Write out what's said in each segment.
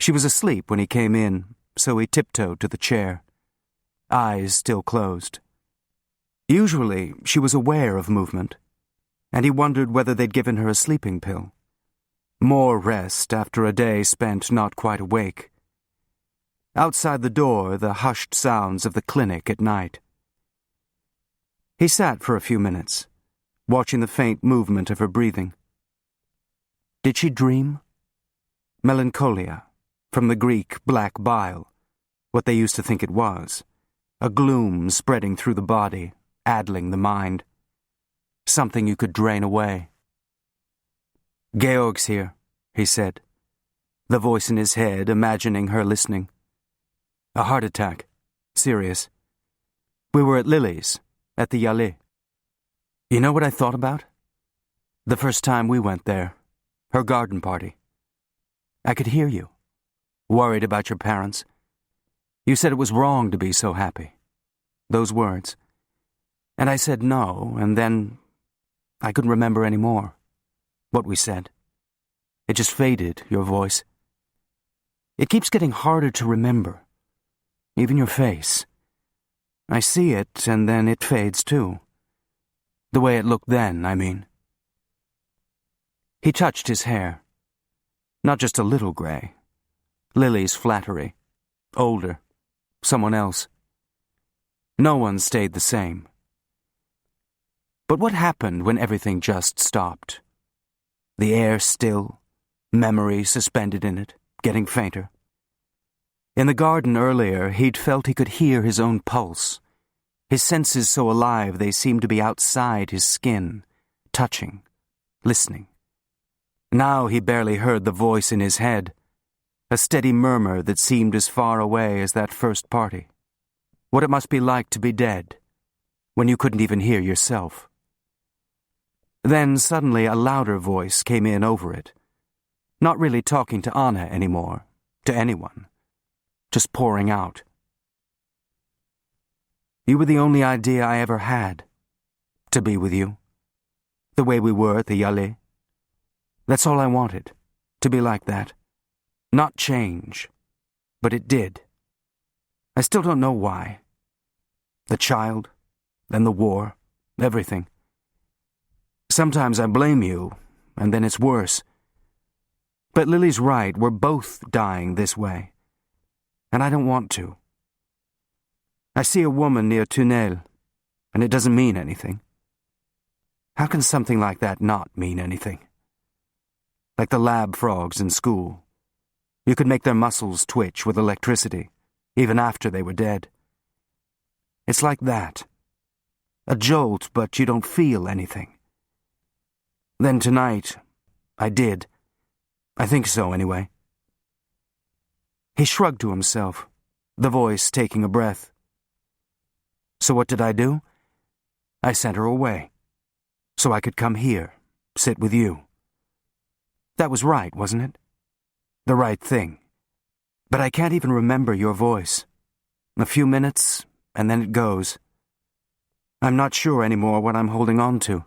She was asleep when he came in, so he tiptoed to the chair, eyes still closed. Usually, she was aware of movement, and he wondered whether they'd given her a sleeping pill. More rest after a day spent not quite awake. Outside the door, the hushed sounds of the clinic at night. He sat for a few minutes, watching the faint movement of her breathing. Did she dream? Melancholia, from the Greek black bile, what they used to think it was, a gloom spreading through the body, addling the mind. Something you could drain away. "Georg's here," he said, the voice in his head imagining her listening. "A heart attack. Serious. We were at Lily's, at the Yalit. You know what I thought about? The first time we went there, her garden party. I could hear you, worried about your parents. You said it was wrong to be so happy. Those words. And I said no, and then I couldn't remember any more. What we said. It just faded, your voice. It keeps getting harder to remember. Even your face. I see it, and then it fades too. The way it looked then, I mean." He touched his hair. Not just a little gray. Lily's flattery. Older. Someone else. No one stayed the same. But what happened when everything just stopped? The air still, memory suspended in it, getting fainter. In the garden earlier, he'd felt he could hear his own pulse, his senses so alive they seemed to be outside his skin, touching, listening. Now he barely heard the voice in his head, a steady murmur that seemed as far away as that first party. What it must be like to be dead, when you couldn't even hear yourself. Then suddenly a louder voice came in over it, not really talking to Anna anymore, to anyone, just pouring out. "You were the only idea I ever had, to be with you, the way we were at the Yalit. That's all I wanted, to be like that. Not change, but it did. I still don't know why. The child, then the war, everything. Sometimes I blame you, and then it's worse. But Lily's right, we're both dying this way. And I don't want to. I see a woman near Tunnel, and it doesn't mean anything. How can something like that not mean anything? Like the lab frogs in school. You could make their muscles twitch with electricity, even after they were dead. It's like that. A jolt, but you don't feel anything. Then tonight, I did. I think so, anyway." He shrugged to himself, the voice taking a breath. "So what did I do? I sent her away, so I could come here, sit with you. That was right, wasn't it? The right thing. But I can't even remember your voice. A few minutes, and then it goes. I'm not sure anymore what I'm holding on to."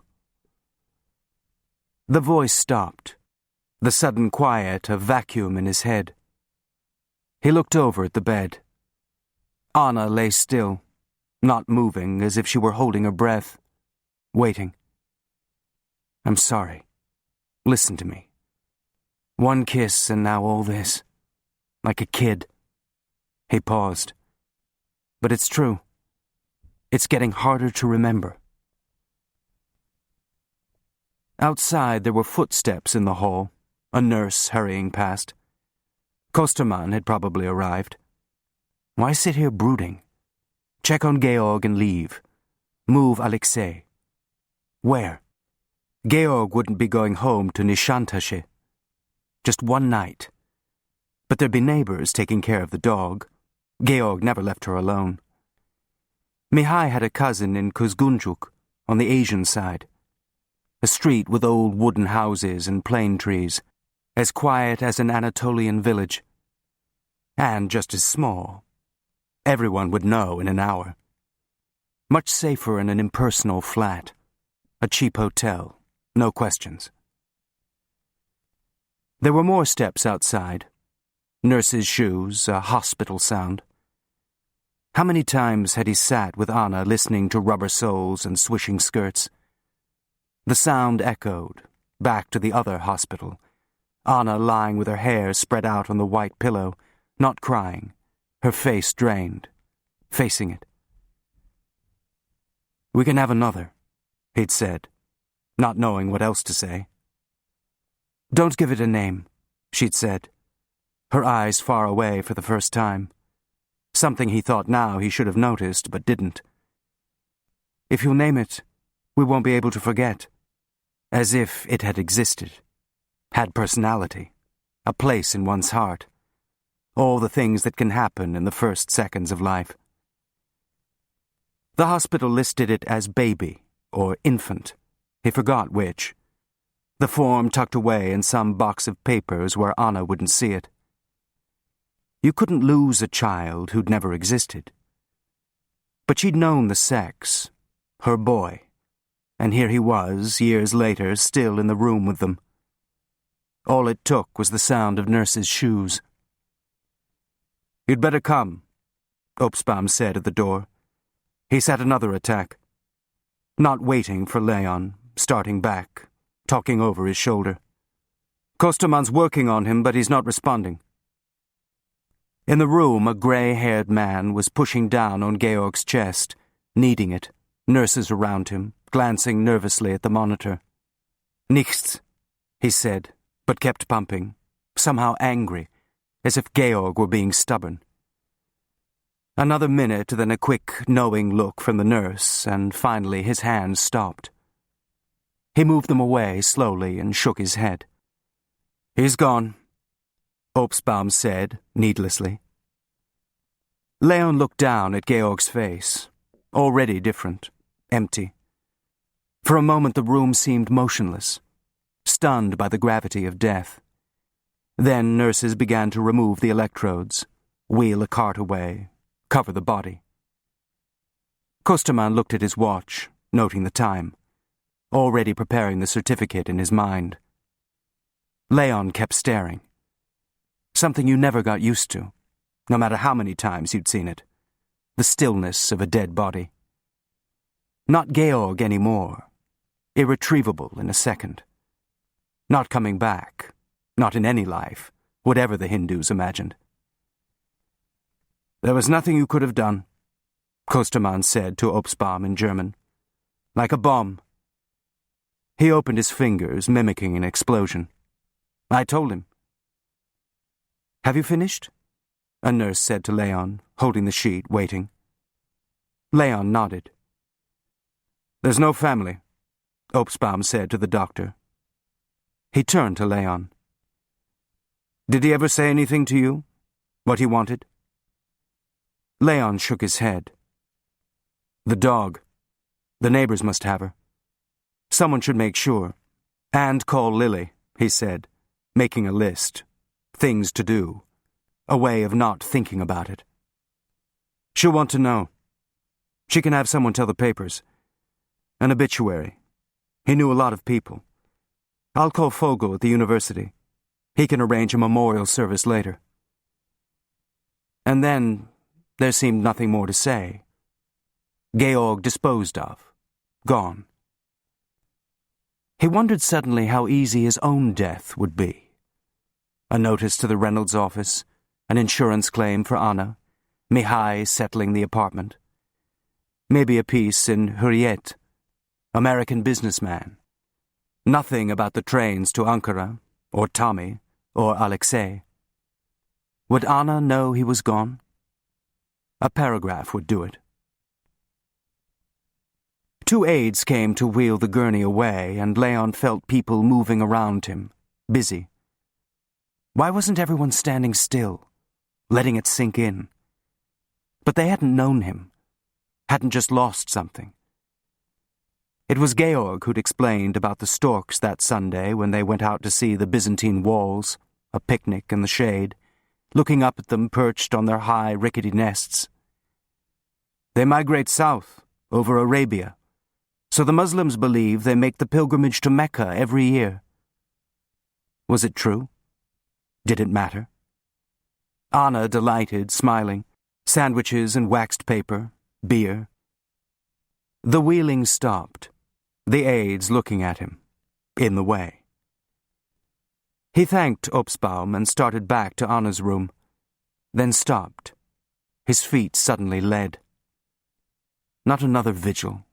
The voice stopped, the sudden quiet a vacuum in his head. He looked over at the bed. Anna lay still, not moving, as if she were holding her breath, waiting. "I'm sorry. Listen to me. One kiss and now all this. Like a kid." He paused. "But it's true. It's getting harder to remember." Outside there were footsteps in the hall, a nurse hurrying past. Kosterman had probably arrived. Why sit here brooding? Check on Georg and leave. Move Alexei. Where? Georg wouldn't be going home to Nishantashe. Just one night. But there'd be neighbors taking care of the dog. Georg never left her alone. Mihai had a cousin in Kuzgunjuk, on the Asian side. A street with old wooden houses and plane trees, as quiet as an Anatolian village. And just as small. Everyone would know in an hour. Much safer in an impersonal flat. A cheap hotel, no questions. There were more steps outside. Nurse's shoes, a hospital sound. How many times had he sat with Anna listening to rubber soles and swishing skirts? The sound echoed, back to the other hospital. Anna lying with her hair spread out on the white pillow, not crying, her face drained, facing it. "We can have another," he'd said, not knowing what else to say. "Don't give it a name," she'd said, her eyes far away for the first time. Something he thought now he should have noticed, but didn't. "If you name it, we won't be able to forget." As if it had existed, had personality, a place in one's heart, all the things that can happen in the first seconds of life. The hospital listed it as baby or infant. He forgot which. The form tucked away in some box of papers where Anna wouldn't see it. You couldn't lose a child who'd never existed. But she'd known the sex, her boy, and here he was, years later, still in the room with them. All it took was the sound of Nurse's shoes. "You'd better come," Obsbaum said at the door. He sat another attack. Not waiting for Leon, starting back, talking over his shoulder. "Kosterman's working on him, but he's not responding." In the room, a grey-haired man was pushing down on Georg's chest, kneading it, nurses around him, glancing nervously at the monitor. "Nichts," he said, but kept pumping, somehow angry, as if Georg were being stubborn. Another minute, then a quick, knowing look from the nurse, and finally his hands stopped. He moved them away slowly and shook his head. "He's gone," Obsbaum said, needlessly. Leon looked down at Georg's face, already different, empty. For a moment the room seemed motionless, stunned by the gravity of death. Then nurses began to remove the electrodes, wheel a cart away, cover the body. Kosterman looked at his watch, noting the time, already preparing the certificate in his mind. Leon kept staring. Something you never got used to, no matter how many times you'd seen it. The stillness of a dead body. Not Georg anymore. Irretrievable in a second. Not coming back. Not in any life, whatever the Hindus imagined. "There was nothing you could have done," Kosterman said to Obsbaum in German. "Like a bomb." He opened his fingers, mimicking an explosion. "I told him." "Have you finished?" a nurse said to Leon, holding the sheet, waiting. Leon nodded. "There's no family," Obsbaum said to the doctor. He turned to Leon. "Did he ever say anything to you? What he wanted?" Leon shook his head. "The dog. The neighbors must have her. Someone should make sure. And call Lily," he said, making a list. Things to do. A way of not thinking about it. "She'll want to know. She can have someone tell the papers. An obituary. He knew a lot of people. I'll call Fogel at the university. He can arrange a memorial service later." And then there seemed nothing more to say. Georg disposed of. Gone. He wondered suddenly how easy his own death would be. A notice to the Reynolds office, an insurance claim for Anna, Mihai settling the apartment. Maybe a piece in Hurriyet, American businessman. Nothing about the trains to Ankara, or Tommy, or Alexei. Would Anna know he was gone? A paragraph would do it. 2 aides came to wheel the gurney away, and Leon felt people moving around him, busy. Why wasn't everyone standing still, letting it sink in? But they hadn't known him, hadn't just lost something. It was Georg who'd explained about the storks that Sunday when they went out to see the Byzantine walls, a picnic in the shade, looking up at them perched on their high, rickety nests. "They migrate south, over Arabia, so the Muslims believe they make the pilgrimage to Mecca every year." Was it true? Did it matter? Anna delighted, smiling. Sandwiches and waxed paper, beer. The wheeling stopped, the aides looking at him, in the way. He thanked Obstbaum and started back to Anna's room, then stopped, his feet suddenly lead. Not another vigil,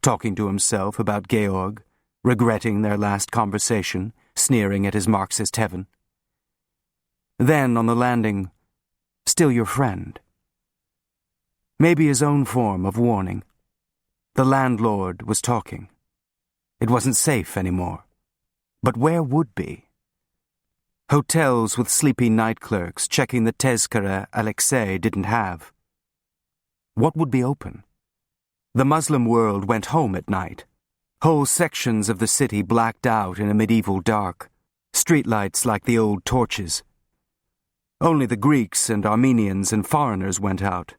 talking to himself about Georg, regretting their last conversation, sneering at his Marxist heaven. Then, on the landing, still your friend. Maybe his own form of warning. The landlord was talking. It wasn't safe anymore. But where would be? Hotels with sleepy night clerks checking the tezkere Alexei didn't have. What would be open? The Muslim world went home at night. Whole sections of the city blacked out in a medieval dark. Streetlights like the old torches. Only the Greeks and Armenians and foreigners went out,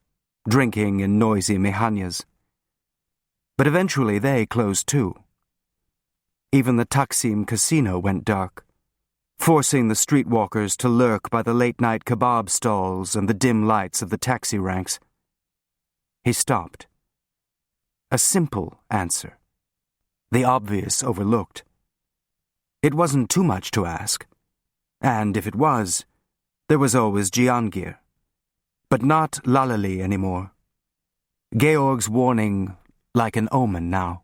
drinking in noisy mehanyas. But eventually they closed too. Even the Taksim casino went dark, forcing the streetwalkers to lurk by the late-night kebab stalls and the dim lights of the taxi ranks. He stopped. A simple answer. The obvious overlooked. It wasn't too much to ask. And if it was, there was always Jihangir. But not Lalali anymore. Georg's warning like an omen now.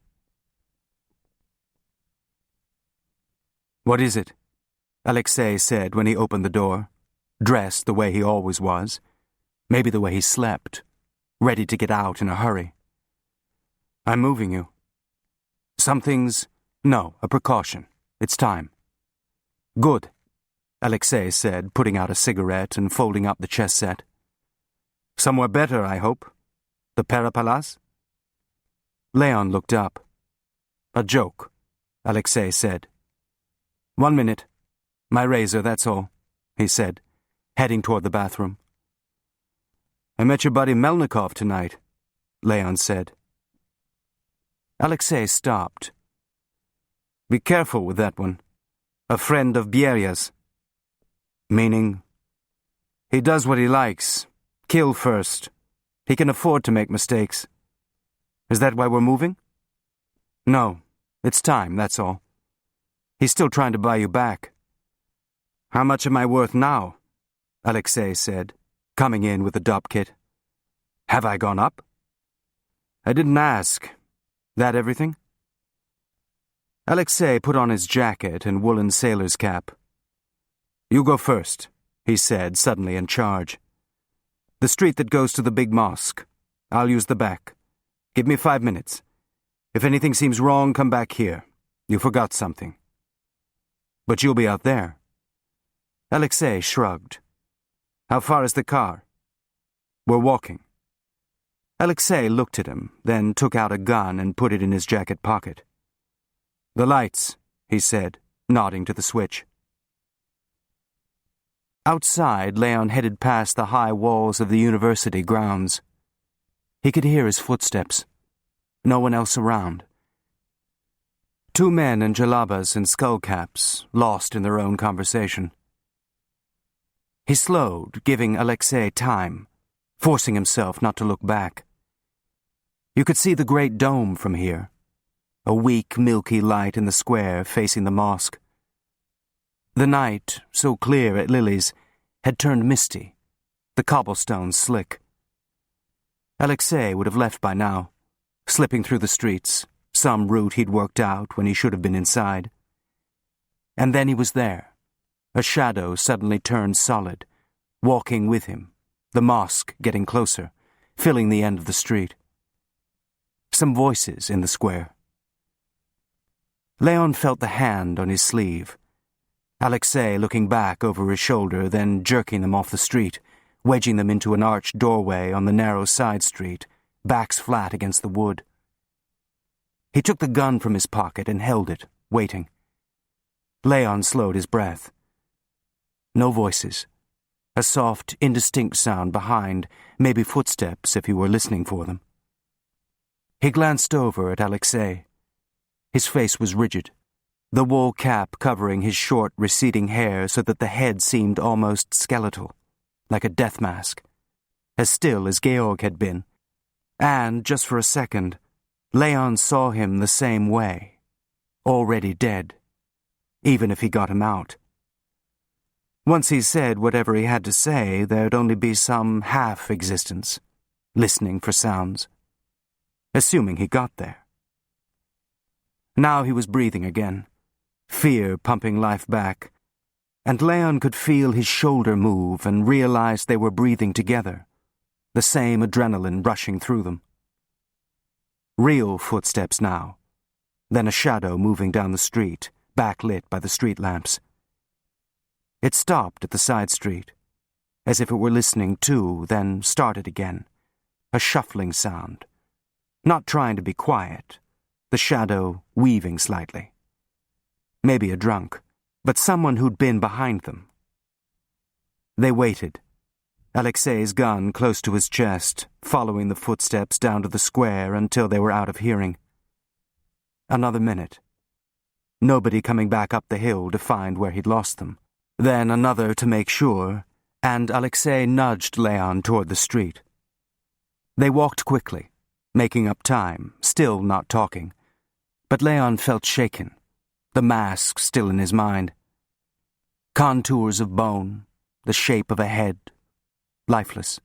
"What is it?" Alexei said when he opened the door, dressed the way he always was, maybe the way he slept, ready to get out in a hurry. "I'm moving you." "Something's... No, a precaution. It's time." "Good," Alexei said, putting out a cigarette and folding up the chess set. "Somewhere better, I hope. The Perapalace?" Leon looked up. "A joke," Alexei said. "1 minute. My razor, that's all," he said, heading toward the bathroom. "I met your buddy Melnikov tonight," Leon said. Alexei stopped. "Be careful with that one. A friend of Beria's." "Meaning?" "He does what he likes. Kill first. He can afford to make mistakes." "Is that why we're moving?" "No. It's time, that's all. He's still trying to buy you back." "How much am I worth now?" Alexei said, coming in with the dopp kit. "Have I gone up?" "I didn't ask. That everything?" Alexei put on his jacket and woolen sailor's cap. "You go first," he said, suddenly in charge. "The street that goes to the big mosque. I'll use the back. Give me 5 minutes. If anything seems wrong, come back here. You forgot something." "But you'll be out there." Alexei shrugged. "How far is the car?" "We're walking." Alexei looked at him, then took out a gun and put it in his jacket pocket. "The lights," he said, nodding to the switch. Outside, Leon headed past the high walls of the university grounds. He could hear his footsteps. No one else around. 2 men in jalabas and skullcaps, lost in their own conversation. He slowed, giving Alexei time, forcing himself not to look back. You could see the great dome from here, a weak, milky light in the square facing the mosque. The night, so clear at Lily's, had turned misty, the cobblestones slick. Alexei would have left by now, slipping through the streets, some route he'd worked out when he should have been inside. And then he was there, a shadow suddenly turned solid, walking with him, the mosque getting closer, filling the end of the street. Some voices in the square. Leon felt the hand on his sleeve. Alexei looking back over his shoulder, then jerking them off the street, wedging them into an arched doorway on the narrow side street, backs flat against the wood. He took the gun from his pocket and held it, waiting. Leon slowed his breath. No voices. A soft, indistinct sound behind, maybe footsteps if he were listening for them. He glanced over at Alexei. His face was rigid, the wool cap covering his short, receding hair so that the head seemed almost skeletal, like a death mask, as still as Georg had been, and, just for a second, Leon saw him the same way, already dead, even if he got him out. Once he said whatever he had to say, there'd only be some half-existence, listening for sounds, assuming he got there. Now he was breathing again, fear pumping life back, and Leon could feel his shoulder move and realized they were breathing together, the same adrenaline rushing through them. Real footsteps now, then a shadow moving down the street, backlit by the street lamps. It stopped at the side street, as if it were listening too, then started again, a shuffling sound, not trying to be quiet, the shadow weaving slightly. Maybe a drunk, but someone who'd been behind them. They waited, Alexei's gun close to his chest, following the footsteps down to the square until they were out of hearing. Another minute. Nobody coming back up the hill to find where he'd lost them. Then another to make sure, and Alexei nudged Leon toward the street. They walked quickly, making up time, still not talking. But Leon felt shaken, the mask still in his mind. Contours of bone, the shape of a head, lifeless.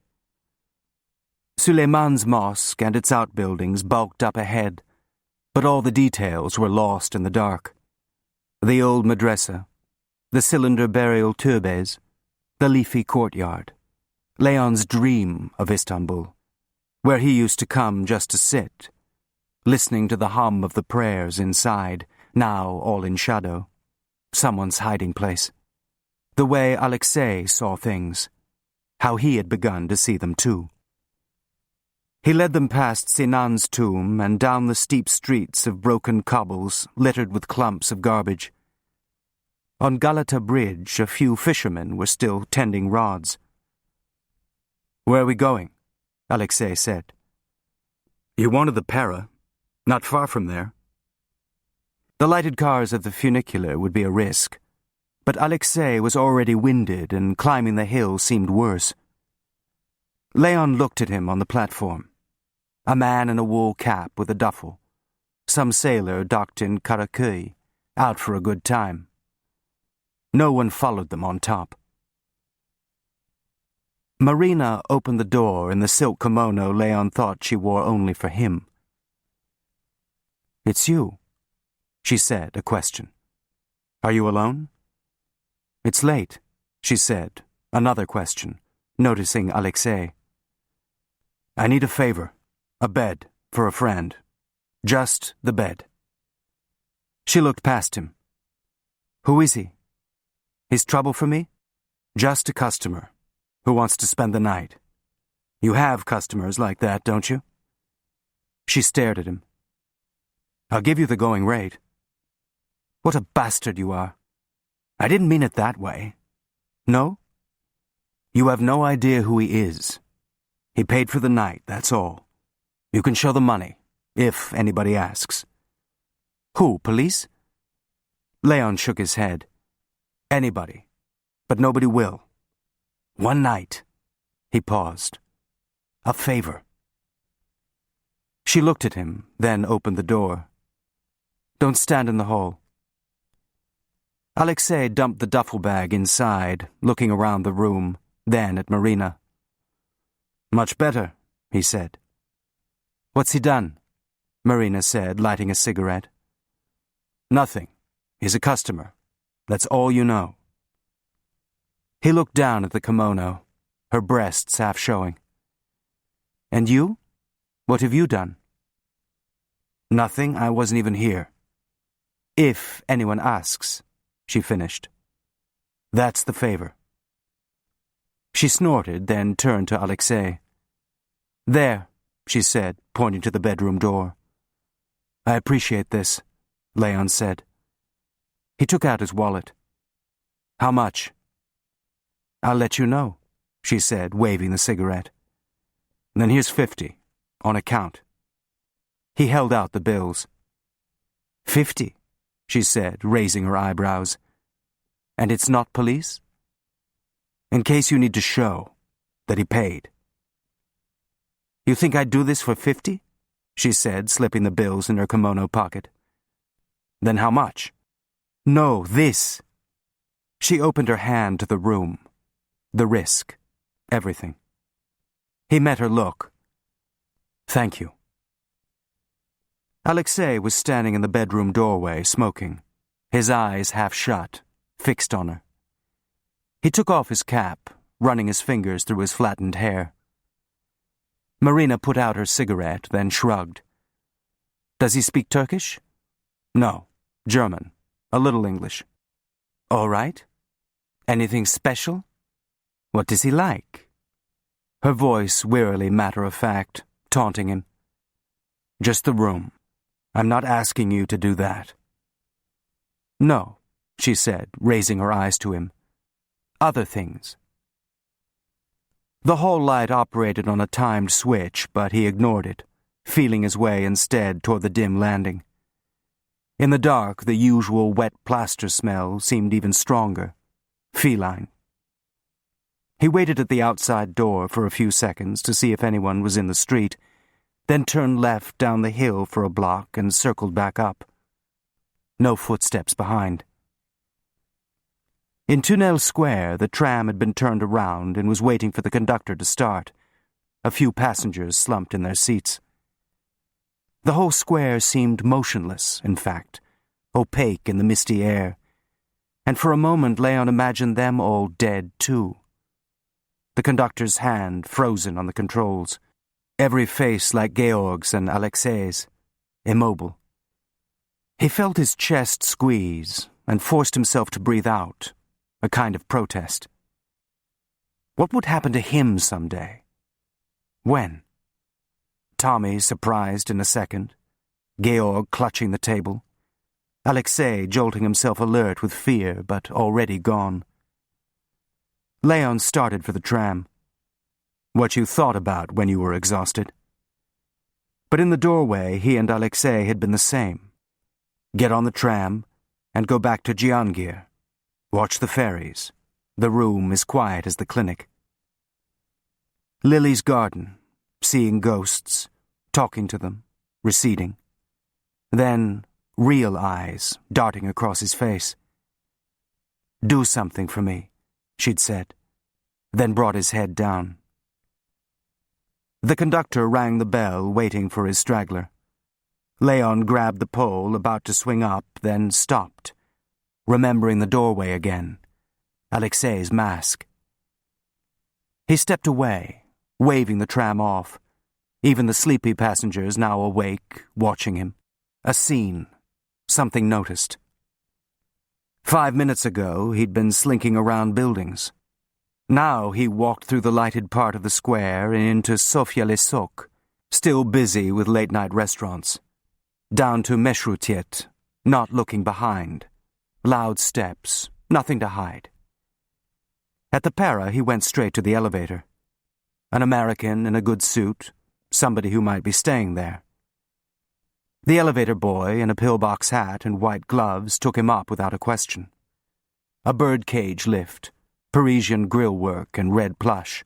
Suleiman's mosque and its outbuildings bulked up ahead, but all the details were lost in the dark. The old madrasa, the cylinder burial turbes, the leafy courtyard, Leon's dream of Istanbul, where he used to come just to sit, listening to the hum of the prayers inside, now all in shadow, someone's hiding place. The way Alexei saw things, how he had begun to see them too. He led them past Sinan's tomb and down the steep streets of broken cobbles littered with clumps of garbage. On Galata Bridge, a few fishermen were still tending rods. "Where are we going?" Alexei said. "You wanted the para. Not far from there." The lighted cars of the funicular would be a risk, but Alexei was already winded and climbing the hill seemed worse. Leon looked at him on the platform. A man in a wool cap with a duffel. Some sailor docked in Karaköy, out for a good time. No one followed them on top. Marina opened the door in the silk kimono Leon thought she wore only for him. "It's you," she said, a question. "Are you alone?" "It's late," she said, another question, noticing Alexei. "I need a favor, a bed for a friend. Just the bed." She looked past him. "Who is he? He's trouble for me?" "Just a customer who wants to spend the night. You have customers like that, don't you?" She stared at him. "I'll give you the going rate." "What a bastard you are." "I didn't mean it that way." "No?" "You have no idea who he is. He paid for the night, that's all. You can show the money, if anybody asks." "Who, police?" Leon shook his head. "Anybody, but nobody will. One night." He paused. "A favor." She looked at him, then opened the door. "Don't stand in the hall." Alexei dumped the duffel bag inside, looking around the room, then at Marina. "Much better," he said. "What's he done?" Marina said, lighting a cigarette. "Nothing. He's a customer. That's all you know." He looked down at the kimono, her breasts half showing. "And you? What have you done?" "Nothing. I wasn't even here." "If anyone asks," she finished. "That's the favor." She snorted, then turned to Alexei. "There," she said, pointing to the bedroom door. "I appreciate this," Leon said. He took out his wallet. "How much?" "I'll let you know," she said, waving the cigarette. "Then here's 50, on account." He held out the bills. 50, she said, raising her eyebrows. "And it's not police?" "In case you need to show," that he paid. "You think I'd do this for 50? She said, slipping the bills in her kimono pocket. "Then how much?" "No, this." She opened her hand to the room. The risk. Everything. He met her look. "Thank you." Alexei was standing in the bedroom doorway, smoking, his eyes half shut, fixed on her. He took off his cap, running his fingers through his flattened hair. Marina put out her cigarette, then shrugged. "Does he speak Turkish?" "No, German, a little English." "All right. Anything special? What does he like?" Her voice wearily matter-of-fact, taunting him. "Just the room. I'm not asking you to do that." "No," she said, raising her eyes to him. "Other things." The hall light operated on a timed switch, but he ignored it, feeling his way instead toward the dim landing. In the dark, the usual wet plaster smell seemed even stronger, feline. He waited at the outside door for a few seconds to see if anyone was in the street, then turned left down the hill for a block and circled back up. No footsteps behind. In Tunnel Square, the tram had been turned around and was waiting for the conductor to start. A few passengers slumped in their seats. The whole square seemed motionless, in fact, opaque in the misty air, and for a moment Leon imagined them all dead too. The conductor's hand frozen on the controls, every face like Georg's and Alexei's, immobile. He felt his chest squeeze and forced himself to breathe out, a kind of protest. What would happen to him someday? When? Tommy surprised in a second, Georg clutching the table, Alexei jolting himself alert with fear but already gone. Leon started for the tram. What you thought about when you were exhausted. But in the doorway, he and Alexei had been the same. Get on the tram and go back to Jihangir. Watch the ferries. The room is quiet as the clinic. Lily's garden, seeing ghosts, talking to them, receding. Then real eyes darting across his face. "Do something for me," she'd said, then brought his head down. The conductor rang the bell, waiting for his straggler. Leon grabbed the pole, about to swing up, then stopped, remembering the doorway again, Alexei's mask. He stepped away, waving the tram off, even the sleepy passengers now awake, watching him. A scene, something noticed. 5 minutes ago, he'd been slinking around buildings. Now he walked through the lighted part of the square and into Sofia Le Soc, still busy with late-night restaurants. Down to Meshrutiet, not looking behind. Loud steps, nothing to hide. At the Para, he went straight to the elevator. An American in a good suit, somebody who might be staying there. The elevator boy in a pillbox hat and white gloves took him up without a question. A birdcage lift, Parisian grillwork and red plush.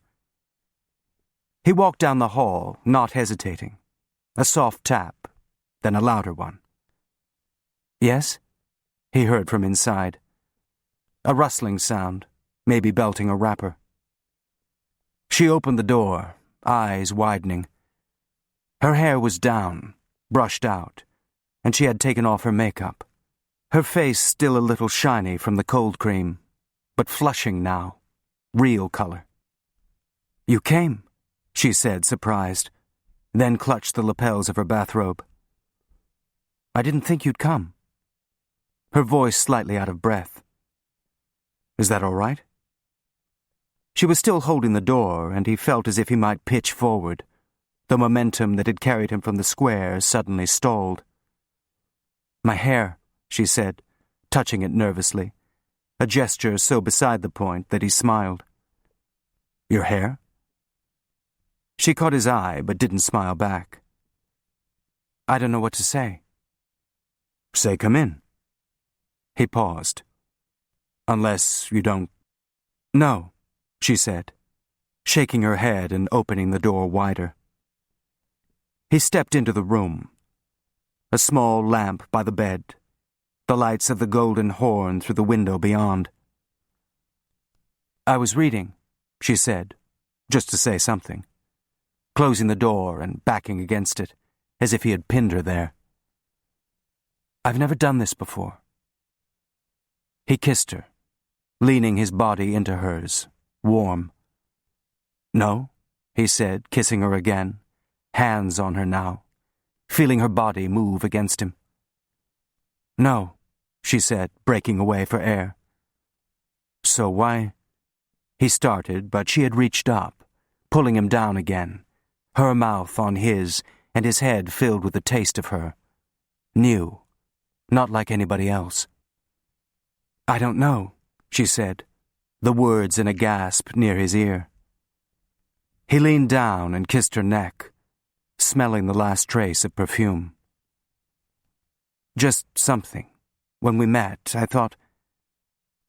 He walked down the hall, not hesitating. A soft tap, then a louder one. "Yes?" he heard from inside. A rustling sound, maybe belting a wrapper. She opened the door, eyes widening. Her hair was down, brushed out, and she had taken off her makeup. Her face still a little shiny from the cold cream, but flushing now, real color. "You came," she said, surprised, then clutched the lapels of her bathrobe. "I didn't think you'd come." Her voice slightly out of breath. "Is that all right?" She was still holding the door, and he felt as if he might pitch forward. The momentum that had carried him from the square suddenly stalled. "My hair," she said, touching it nervously, a gesture so beside the point that he smiled. "Your hair?" She caught his eye, but didn't smile back. "I don't know what to say." "Say come in." He paused. "Unless you don't—" "No," she said. shaking her head and opening the door wider. He stepped into the room. A small lamp by the bed, the lights of the golden horn through the window beyond. "I was reading," she said, just to say something, closing the door and backing against it, as if he had pinned her there. "I've never done this before." He kissed her, leaning his body into hers, warm. "No," he said, kissing her again, hands on her now, feeling her body move against him. "No," she said, breaking away for air. "So why—" He started, but she had reached up, pulling him down again, her mouth on his and his head filled with the taste of her. New, not like anybody else. "I don't know," she said, the words in a gasp near his ear. He leaned down and kissed her neck, smelling the last trace of perfume. "Just something. When we met, I thought—"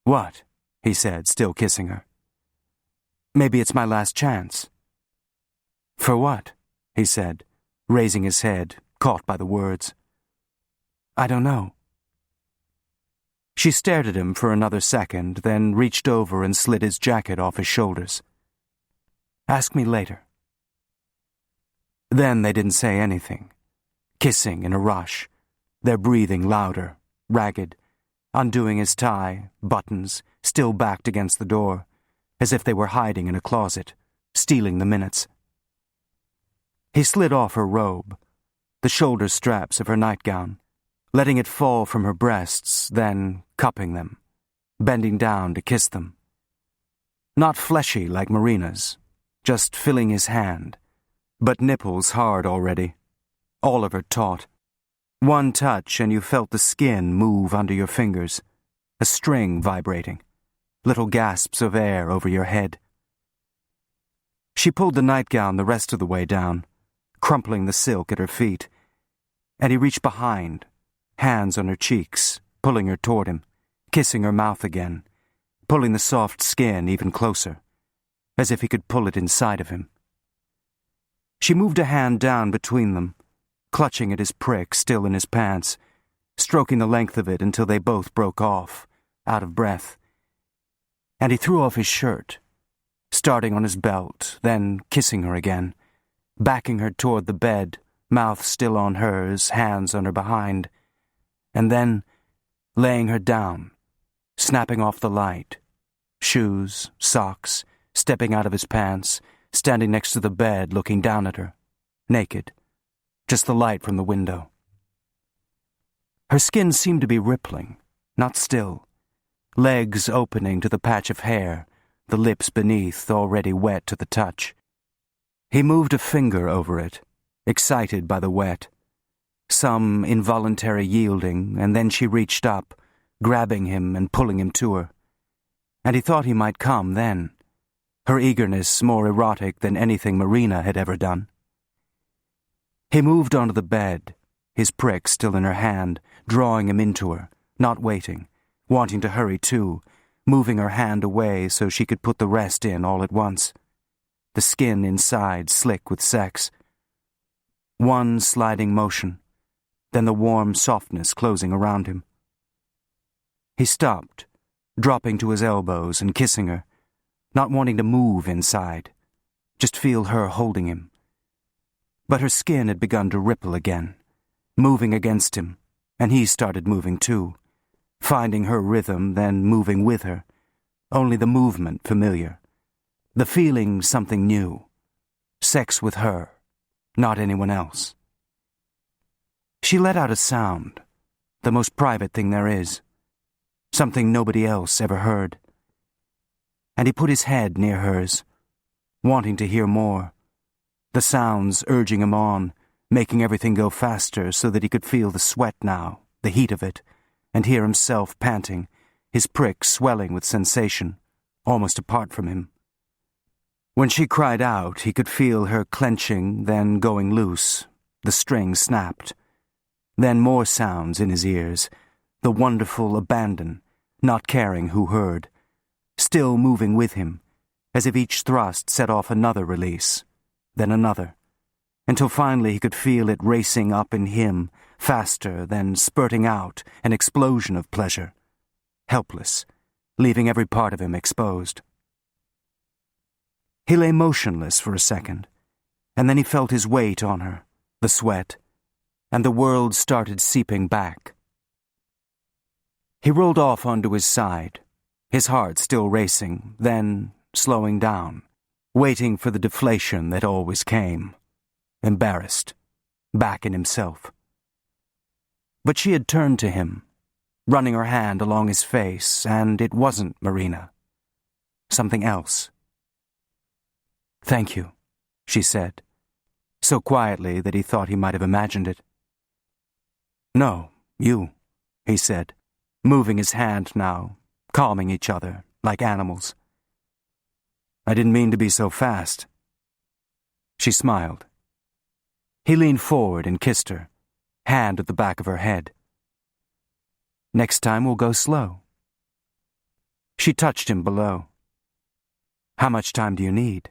"What?" he said, still kissing her. "Maybe it's my last chance." "For what?" he said, raising his head, caught by the words. "I don't know." She stared at him for another second, then reached over and slid his jacket off his shoulders. "Ask me later." Then they didn't say anything, kissing in a rush, their breathing louder, ragged, undoing his tie, buttons, still backed against the door, as if they were hiding in a closet, stealing the minutes. He slid off her robe, the shoulder straps of her nightgown, letting it fall from her breasts, then cupping them, bending down to kiss them. Not fleshy like Marina's, just filling his hand, but nipples hard already, all of her taut. One touch and you felt the skin move under your fingers, a string vibrating, little gasps of air over your head. She pulled the nightgown the rest of the way down, crumpling the silk at her feet, and he reached behind, hands on her cheeks, pulling her toward him, kissing her mouth again, pulling the soft skin even closer, as if he could pull it inside of him. She moved a hand down between them, clutching at his prick still in his pants, stroking the length of it until they both broke off, out of breath. And he threw off his shirt, starting on his belt, then kissing her again, backing her toward the bed, mouth still on hers, hands on her behind, and then laying her down, snapping off the light, shoes, socks, stepping out of his pants, standing next to the bed looking down at her, naked, just the light from the window. Her skin seemed to be rippling, not still, legs opening to the patch of hair, the lips beneath already wet to the touch. He moved a finger over it, excited by the wet, some involuntary yielding, and then she reached up, grabbing him and pulling him to her. And he thought he might come then, her eagerness more erotic than anything Marina had ever done. He moved onto the bed, his prick still in her hand, drawing him into her, not waiting, wanting to hurry too, moving her hand away so she could put the rest in all at once. The skin inside slick with sex. One sliding motion, then the warm softness closing around him. He stopped, dropping to his elbows and kissing her, not wanting to move inside, just feel her holding him. But her skin had begun to ripple again, moving against him, and he started moving too, finding her rhythm, then moving with her, only the movement familiar, the feeling something new, sex with her, not anyone else. She let out a sound, the most private thing there is, something nobody else ever heard. And he put his head near hers, wanting to hear more, the sounds urging him on, making everything go faster so that he could feel the sweat now, the heat of it, and hear himself panting, his prick swelling with sensation, almost apart from him. When she cried out, he could feel her clenching, then going loose. The string snapped. Then more sounds in his ears, the wonderful abandon, not caring who heard, still moving with him, as if each thrust set off another release, then another, until finally he could feel it racing up in him, faster, then spurting out, an explosion of pleasure, helpless, leaving every part of him exposed. He lay motionless for a second, and then he felt his weight on her, the sweat, and the world started seeping back. He rolled off onto his side, his heart still racing, then slowing down, waiting for the deflation that always came, embarrassed, back in himself. But she had turned to him, running her hand along his face, and it wasn't Marina. Something else. "Thank you," she said, so quietly that he thought he might have imagined it. "No, you," he said, moving his hand now, calming each other, like animals. "I didn't mean to be so fast." She smiled. He leaned forward and kissed her, hand at the back of her head. "Next time we'll go slow." She touched him below. "How much time do you need?"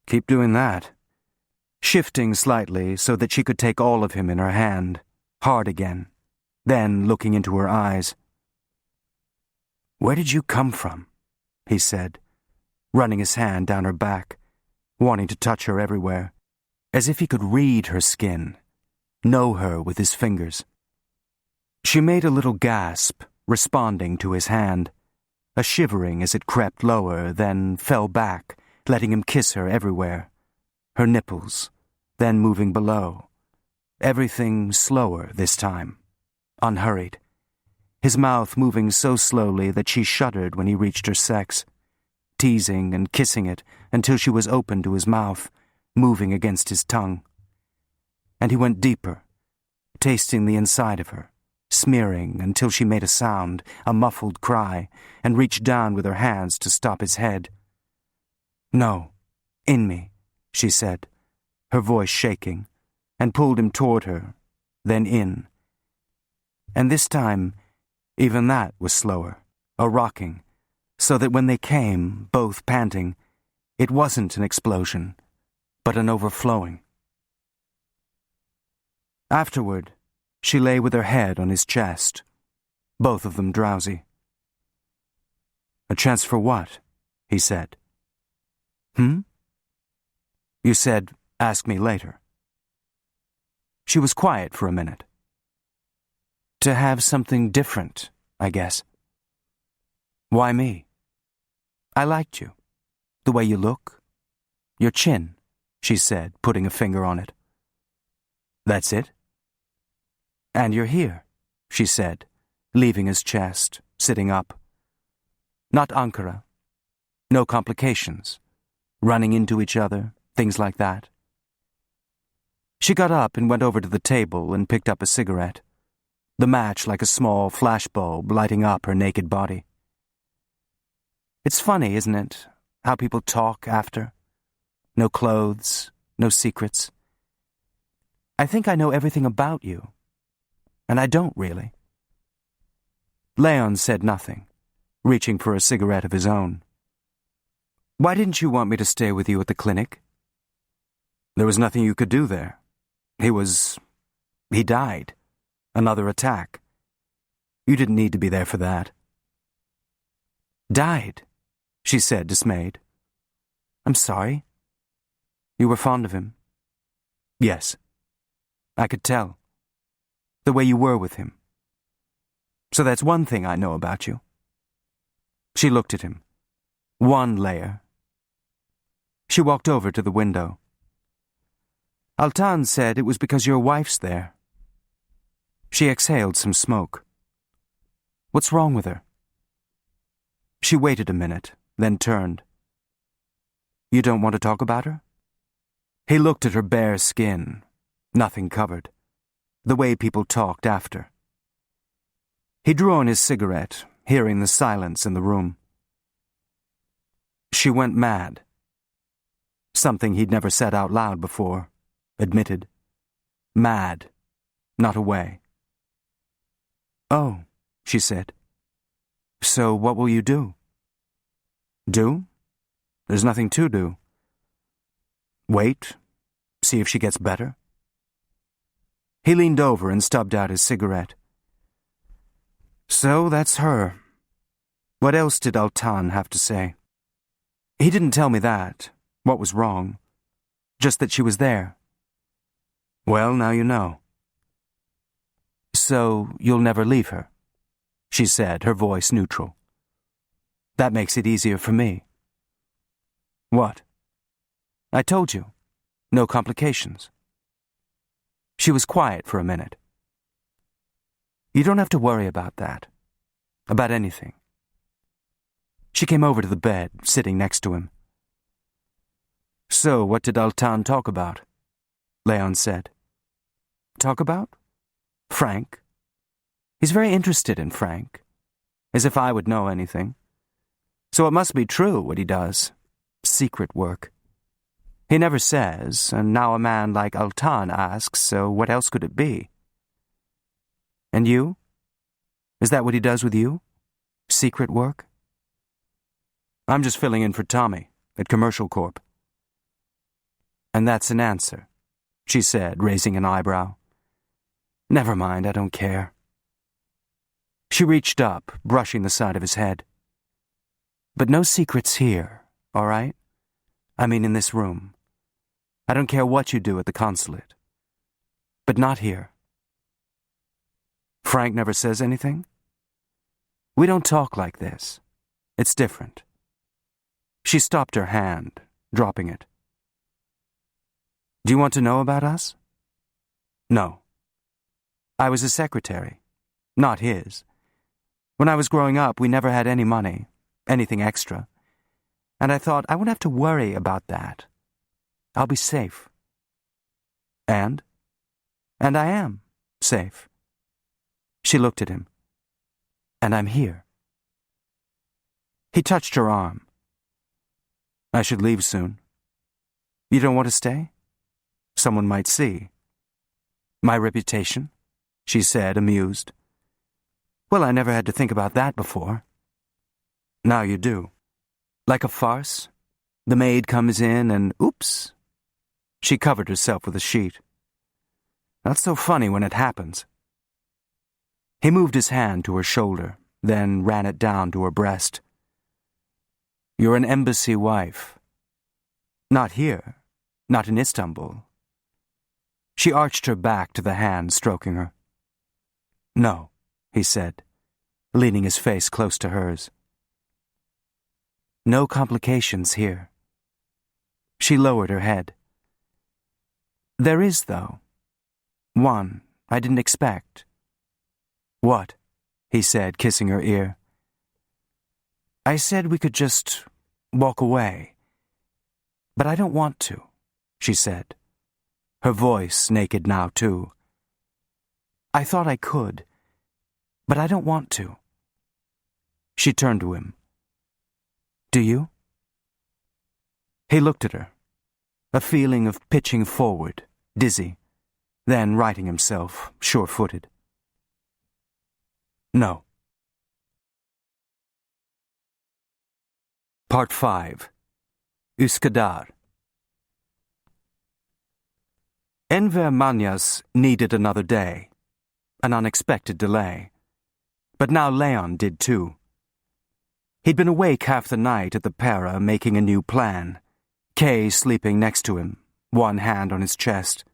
"Keep doing that," shifting slightly so that she could take all of him in her hand, hard again, then looking into her eyes. "Where did you come from?" he said, running his hand down her back, wanting to touch her everywhere, as if he could read her skin, know her with his fingers. She made a little gasp, responding to his hand, a shivering as it crept lower, then fell back, letting him kiss her everywhere, her nipples, then moving below, everything slower this time, unhurried, his mouth moving so slowly that she shuddered when he reached her sex, teasing and kissing it until she was open to his mouth, moving against his tongue. And he went deeper, tasting the inside of her, smearing until she made a sound, a muffled cry, and reached down with her hands to stop his head. "No, in me," she said, her voice shaking, and pulled him toward her, then in. And this time, even that was slower, a rocking, so that when they came, both panting, it wasn't an explosion, but an overflowing. Afterward, she lay with her head on his chest, both of them drowsy. "A chance for what?" he said. "You said, ask me later." She was quiet for a minute. "To have something different, I guess." "Why me?" "I liked you. The way you look. Your chin," she said, putting a finger on it. "That's it?" "And you're here," she said, leaving his chest, sitting up. "Not Ankara. No complications. Running into each other, things like that." She got up and went over to the table and picked up a cigarette, the match like a small flashbulb lighting up her naked body. "It's funny, isn't it, how people talk after? No clothes, no secrets. I think I know everything about you, and I don't really." Leon said nothing, reaching for a cigarette of his own. "Why didn't you want me to stay with you at the clinic?" "There was nothing you could do there. He died. Another attack. You didn't need to be there for that." "Died?" she said, dismayed. "I'm sorry. You were fond of him." "Yes. I could tell. The way you were with him. So that's one thing I know about you." She looked at him. One layer. She walked over to the window. "Altan said it was because your wife's there." She exhaled some smoke. "What's wrong with her?" She waited a minute, then turned. "You don't want to talk about her?" He looked at her bare skin, nothing covered, the way people talked after. He drew on his cigarette, hearing the silence in the room. "She went mad." Something he'd never said out loud before, admitted. Mad, not away. "Oh," she said. "So what will you do?" "Do? There's nothing to do. Wait, see if she gets better. He leaned over and stubbed out his cigarette. So that's her. What else did Altan have to say? He didn't tell me that, what was wrong, just that she was there. Well, now you know. So you'll never leave her, she said, her voice neutral. That makes it easier for me. What? I told you. No complications. She was quiet for a minute. You don't have to worry about that. About anything. She came over to the bed, sitting next to him. So, what did Altan talk about? Leon said. Talk about? Frank. He's very interested in Frank. As if I would know anything. So it must be true what he does. Secret work. He never says, and now a man like Altan asks, so what else could it be? And you? Is that what he does with you? Secret work? I'm just filling in for Tommy at Commercial Corp. And that's an answer, she said, raising an eyebrow. Never mind, I don't care. She reached up, brushing the side of his head. But no secrets here, all right? I mean in this room. I don't care what you do at the consulate. But not here. Frank never says anything? We don't talk like this. It's different. She stopped her hand, dropping it. Do you want to know about us? No. I was a secretary, not his. When I was growing up, we never had any money, anything extra. And I thought I wouldn't have to worry about that. I'll be safe. And? And I am safe. She looked at him. And I'm here. He touched her arm. I should leave soon. You don't want to stay? Someone might see. My reputation? She said, amused. Well, I never had to think about that before. Now you do. Like a farce? The maid comes in and oops. She covered herself with a sheet. That's so funny when it happens. He moved his hand to her shoulder, then ran it down to her breast. You're an embassy wife. Not here. Not in Istanbul. She arched her back to the hand stroking her. No, he said, leaning his face close to hers. No complications here. She lowered her head. There is, though. One I didn't expect. What? He said, kissing her ear. I said we could just walk away. But I don't want to, she said, her voice naked now, too. I thought I could, but I don't want to. She turned to him. Do you? He looked at her, a feeling of pitching forward, dizzy, then righting himself, sure-footed. No. Part 5. Üsküdar. Enver Manyas needed another day, an unexpected delay. But now Leon did too. He'd been awake half the night at the Para making a new plan, Kay sleeping next to him, one hand on his chest,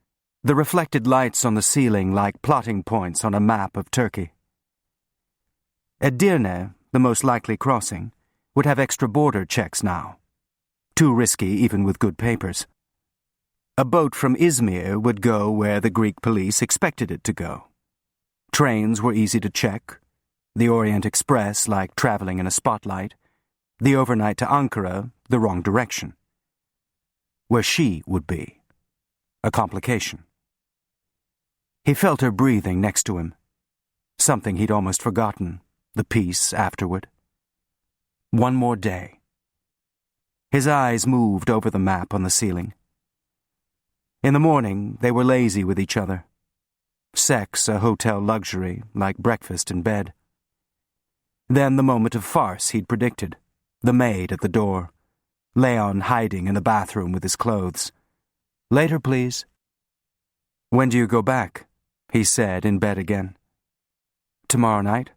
the reflected lights on the ceiling like plotting points on a map of Turkey. Edirne, the most likely crossing, would have extra border checks now. Too risky even with good papers. A boat from Izmir would go where the Greek police expected it to go. Trains were easy to check. The Orient Express like traveling in a spotlight. The overnight to Ankara, the wrong direction. Where she would be. A complication. He felt her breathing next to him. Something he'd almost forgotten, the peace afterward. One more day. His eyes moved over the map on the ceiling. In the morning, they were lazy with each other. Sex a hotel luxury, like breakfast in bed. Then the moment of farce he'd predicted, the maid at the door, Leon hiding in the bathroom with his clothes. "Later, please." "When do you go back?" he said in bed again. "Tomorrow night."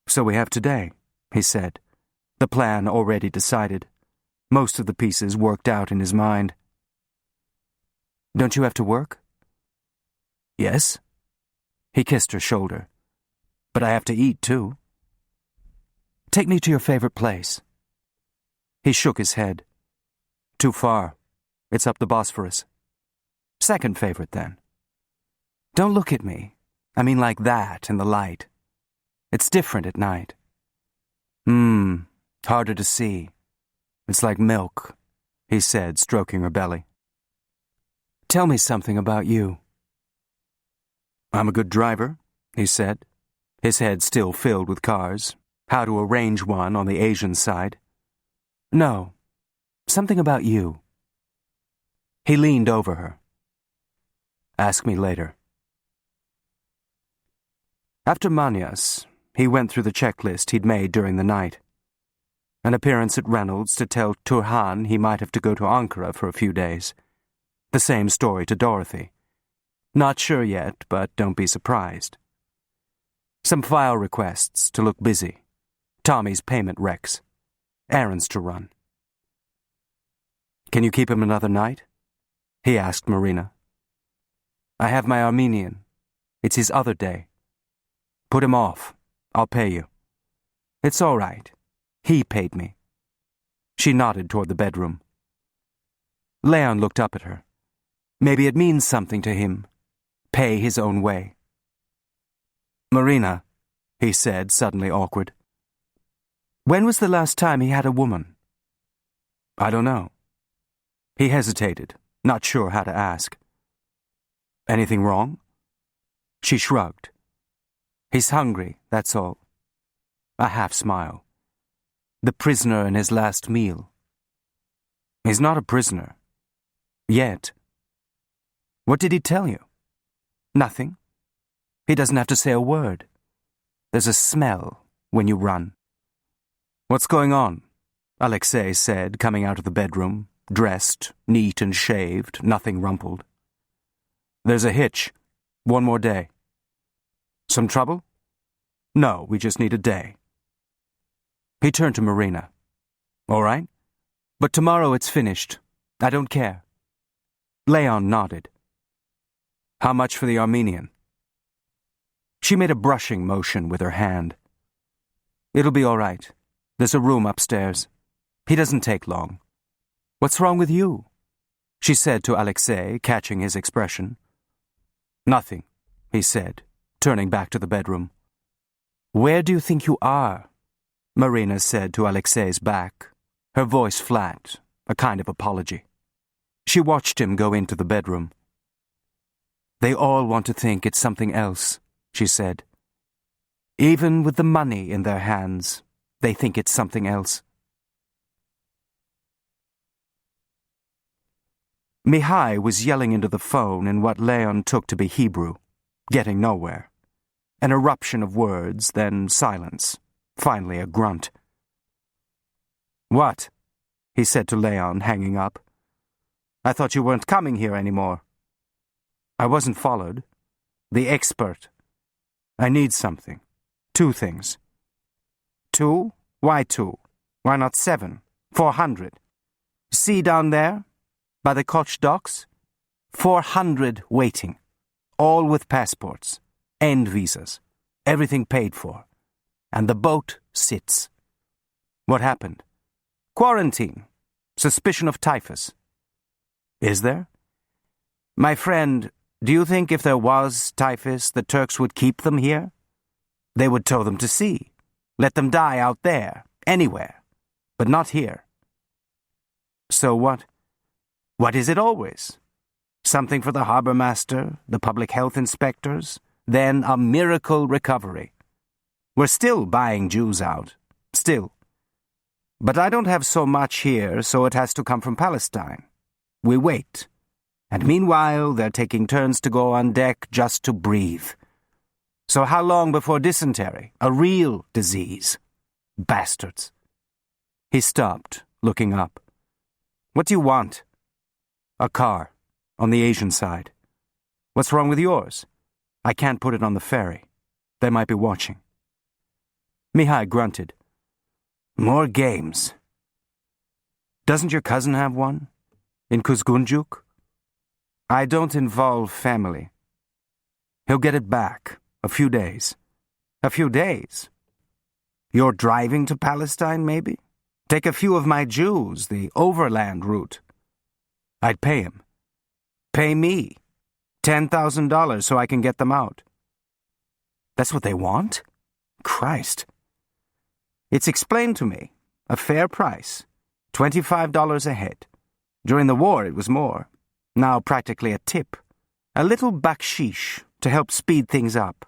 "So we have today," he said, the plan already decided, most of the pieces worked out in his mind. "Don't you have to work?" "Yes." He kissed her shoulder. "But I have to eat, too." "Take me to your favorite place." He shook his head. "Too far. It's up the Bosphorus." "Second favorite, then." "Don't look at me. I mean like that in the light. It's different at night." Harder to see. It's like milk," he said, stroking her belly. "Tell me something about you." "I'm a good driver," he said, his head still filled with cars, how to arrange one on the Asian side. "No, something about you." He leaned over her. "Ask me later." After Manyas, he went through the checklist he'd made during the night. An appearance at Reynolds to tell Turhan he might have to go to Ankara for a few days. The same story to Dorothy. Not sure yet, but don't be surprised. Some file requests to look busy. Tommy's payment recs. Errands to run. "Can you keep him another night?" he asked Marina. "I have my Armenian. It's his other day. Put him off. I'll pay you." "It's all right. He paid me." She nodded toward the bedroom. Leon looked up at her. Maybe it means something to him. Pay his own way. "Marina," he said, suddenly awkward. "When was the last time he had a woman?" "I don't know." He hesitated, not sure how to ask. "Anything wrong?" She shrugged. "He's hungry, that's all." A half smile. "The prisoner in his last meal." "He's not a prisoner. Yet." "What did he tell you?" "Nothing. He doesn't have to say a word. There's a smell when you run." "What's going on?" Alexei said, coming out of the bedroom, dressed, neat and shaved, nothing rumpled. "There's a hitch. One more day." "Some trouble?" "No, we just need a day." He turned to Marina. "All right? But tomorrow it's finished. I don't care." Leon nodded. "How much for the Armenian?" She made a brushing motion with her hand. "It'll be all right. There's a room upstairs. He doesn't take long." "What's wrong with you?" she said to Alexei, catching his expression. "Nothing," he said, turning back to the bedroom. "Where do you think you are?" Marina said to Alexei's back, her voice flat, a kind of apology. She watched him go into the bedroom. "They all want to think it's something else," she said. "Even with the money in their hands, they think it's something else." Mihai was yelling into the phone in what Leon took to be Hebrew, getting nowhere. An eruption of words, then silence. Finally a grunt. "What?" he said to Leon, hanging up. "I thought you weren't coming here anymore." "I wasn't followed. The expert. I need something. 2 things." "2? Why 2? Why not 7? 400? See down there? By the Koch docks? 400 waiting. All with passports. End visas. Everything paid for. And the boat sits." "What happened?" "Quarantine. Suspicion of typhus." "Is there?" "My friend, do you think if there was typhus, the Turks would keep them here? They would tow them to sea. Let them die out there, anywhere. But not here." "So what?" "What is it always? Something for the harbor master, the public health inspectors, then a miracle recovery. We're still buying Jews out. Still. But I don't have so much here, so it has to come from Palestine. We wait. And meanwhile, they're taking turns to go on deck just to breathe. So how long before dysentery? A real disease. Bastards." He stopped, looking up. What do you want? A car, on the Asian side. What's wrong with yours? I can't put it on the ferry. They might be watching. Mihai grunted. More games. Doesn't your cousin have one? In Kuzgunjuk? I don't involve family. He'll get it back. A few days. A few days? You're driving to Palestine, maybe? Take a few of my Jews, the overland route. I'd pay him. Pay me. $10,000 so I can get them out. That's what they want? Christ. It's explained to me. A fair price. $25 a head. During the war it was more. Now practically a tip. A little bakshish to help speed things up.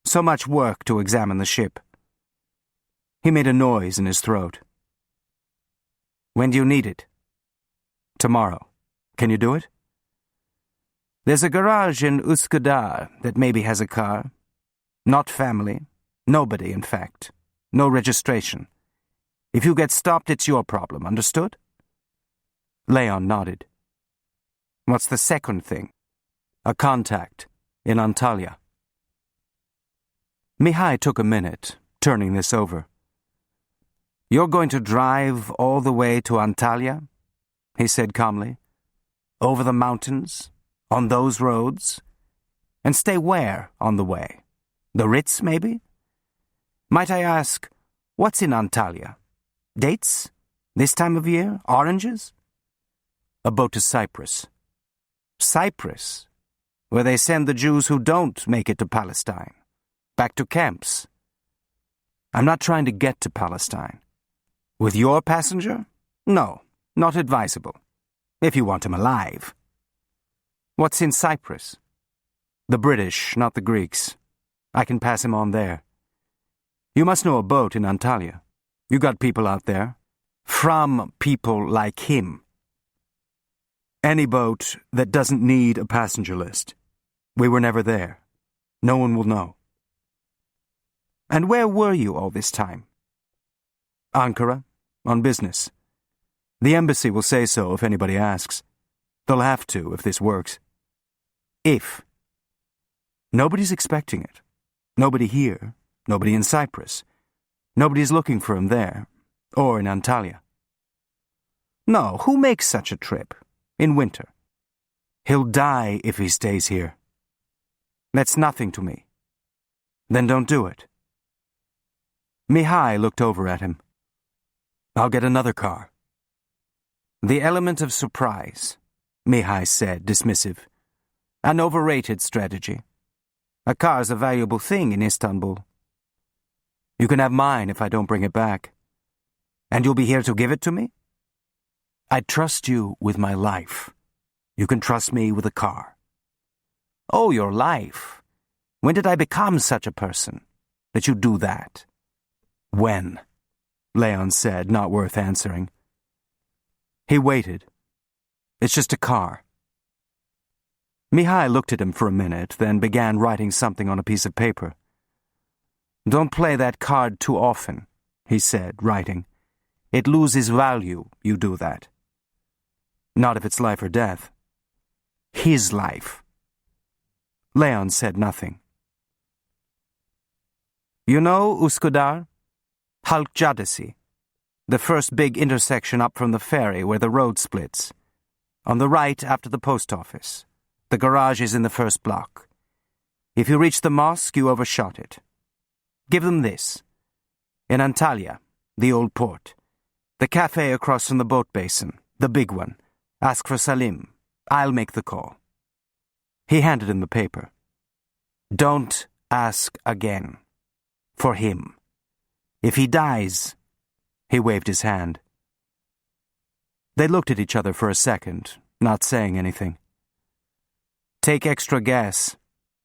So much work to examine the ship. He made a noise in his throat. When do you need it? Tomorrow. Can you do it? There's a garage in Üsküdar that maybe has a car. Not family. Nobody, in fact. No registration. If you get stopped, it's your problem, understood? Leon nodded. What's the second thing? A contact in Antalya. Mihai took a minute, turning this over. You're going to drive all the way to Antalya? He said calmly. Over the mountains? On those roads? And stay where on the way? The Ritz, maybe? Might I ask, what's in Antalya? Dates? This time of year? Oranges? A boat to Cyprus. Cyprus? Where they send the Jews who don't make it to Palestine. Back to camps. I'm not trying to get to Palestine. With your passenger? No, not advisable. If you want him alive. What's in Cyprus? The British, not the Greeks. I can pass him on there. You must know a boat in Antalya. You got people out there. From people like him. Any boat that doesn't need a passenger list. We were never there. No one will know. And where were you all this time? Ankara, on business. The embassy will say so if anybody asks. They'll have to if this works. If. Nobody's expecting it. Nobody here. Nobody in Cyprus. Nobody's looking for him there. Or in Antalya. No, who makes such a trip? In winter. He'll die if he stays here. That's nothing to me. Then don't do it. Mihai looked over at him. I'll get another car. The element of surprise, Mihai said, dismissive. An overrated strategy. A car's a valuable thing in Istanbul. You can have mine if I don't bring it back. And you'll be here to give it to me? I trust you with my life. You can trust me with a car. Oh, your life. When did I become such a person that you do that? When? Leon said, not worth answering. He waited. It's just a car. Mihai looked at him for a minute, then began writing something on a piece of paper. Don't play that card too often, he said, writing. It loses value, you do that. Not if it's life or death. His life. Leon said nothing. You know Üsküdar? Halk Caddesi. The first big intersection up from the ferry where the road splits. On the right after the post office. The garage is in the first block. If you reach the mosque, you overshot it. Give them this. In Antalya, the old port. The cafe across from the boat basin, the big one. Ask for Salim. I'll make the call. He handed him the paper. Don't ask again. For him. If he dies... He waved his hand. They looked at each other for a second, not saying anything. Take extra gas.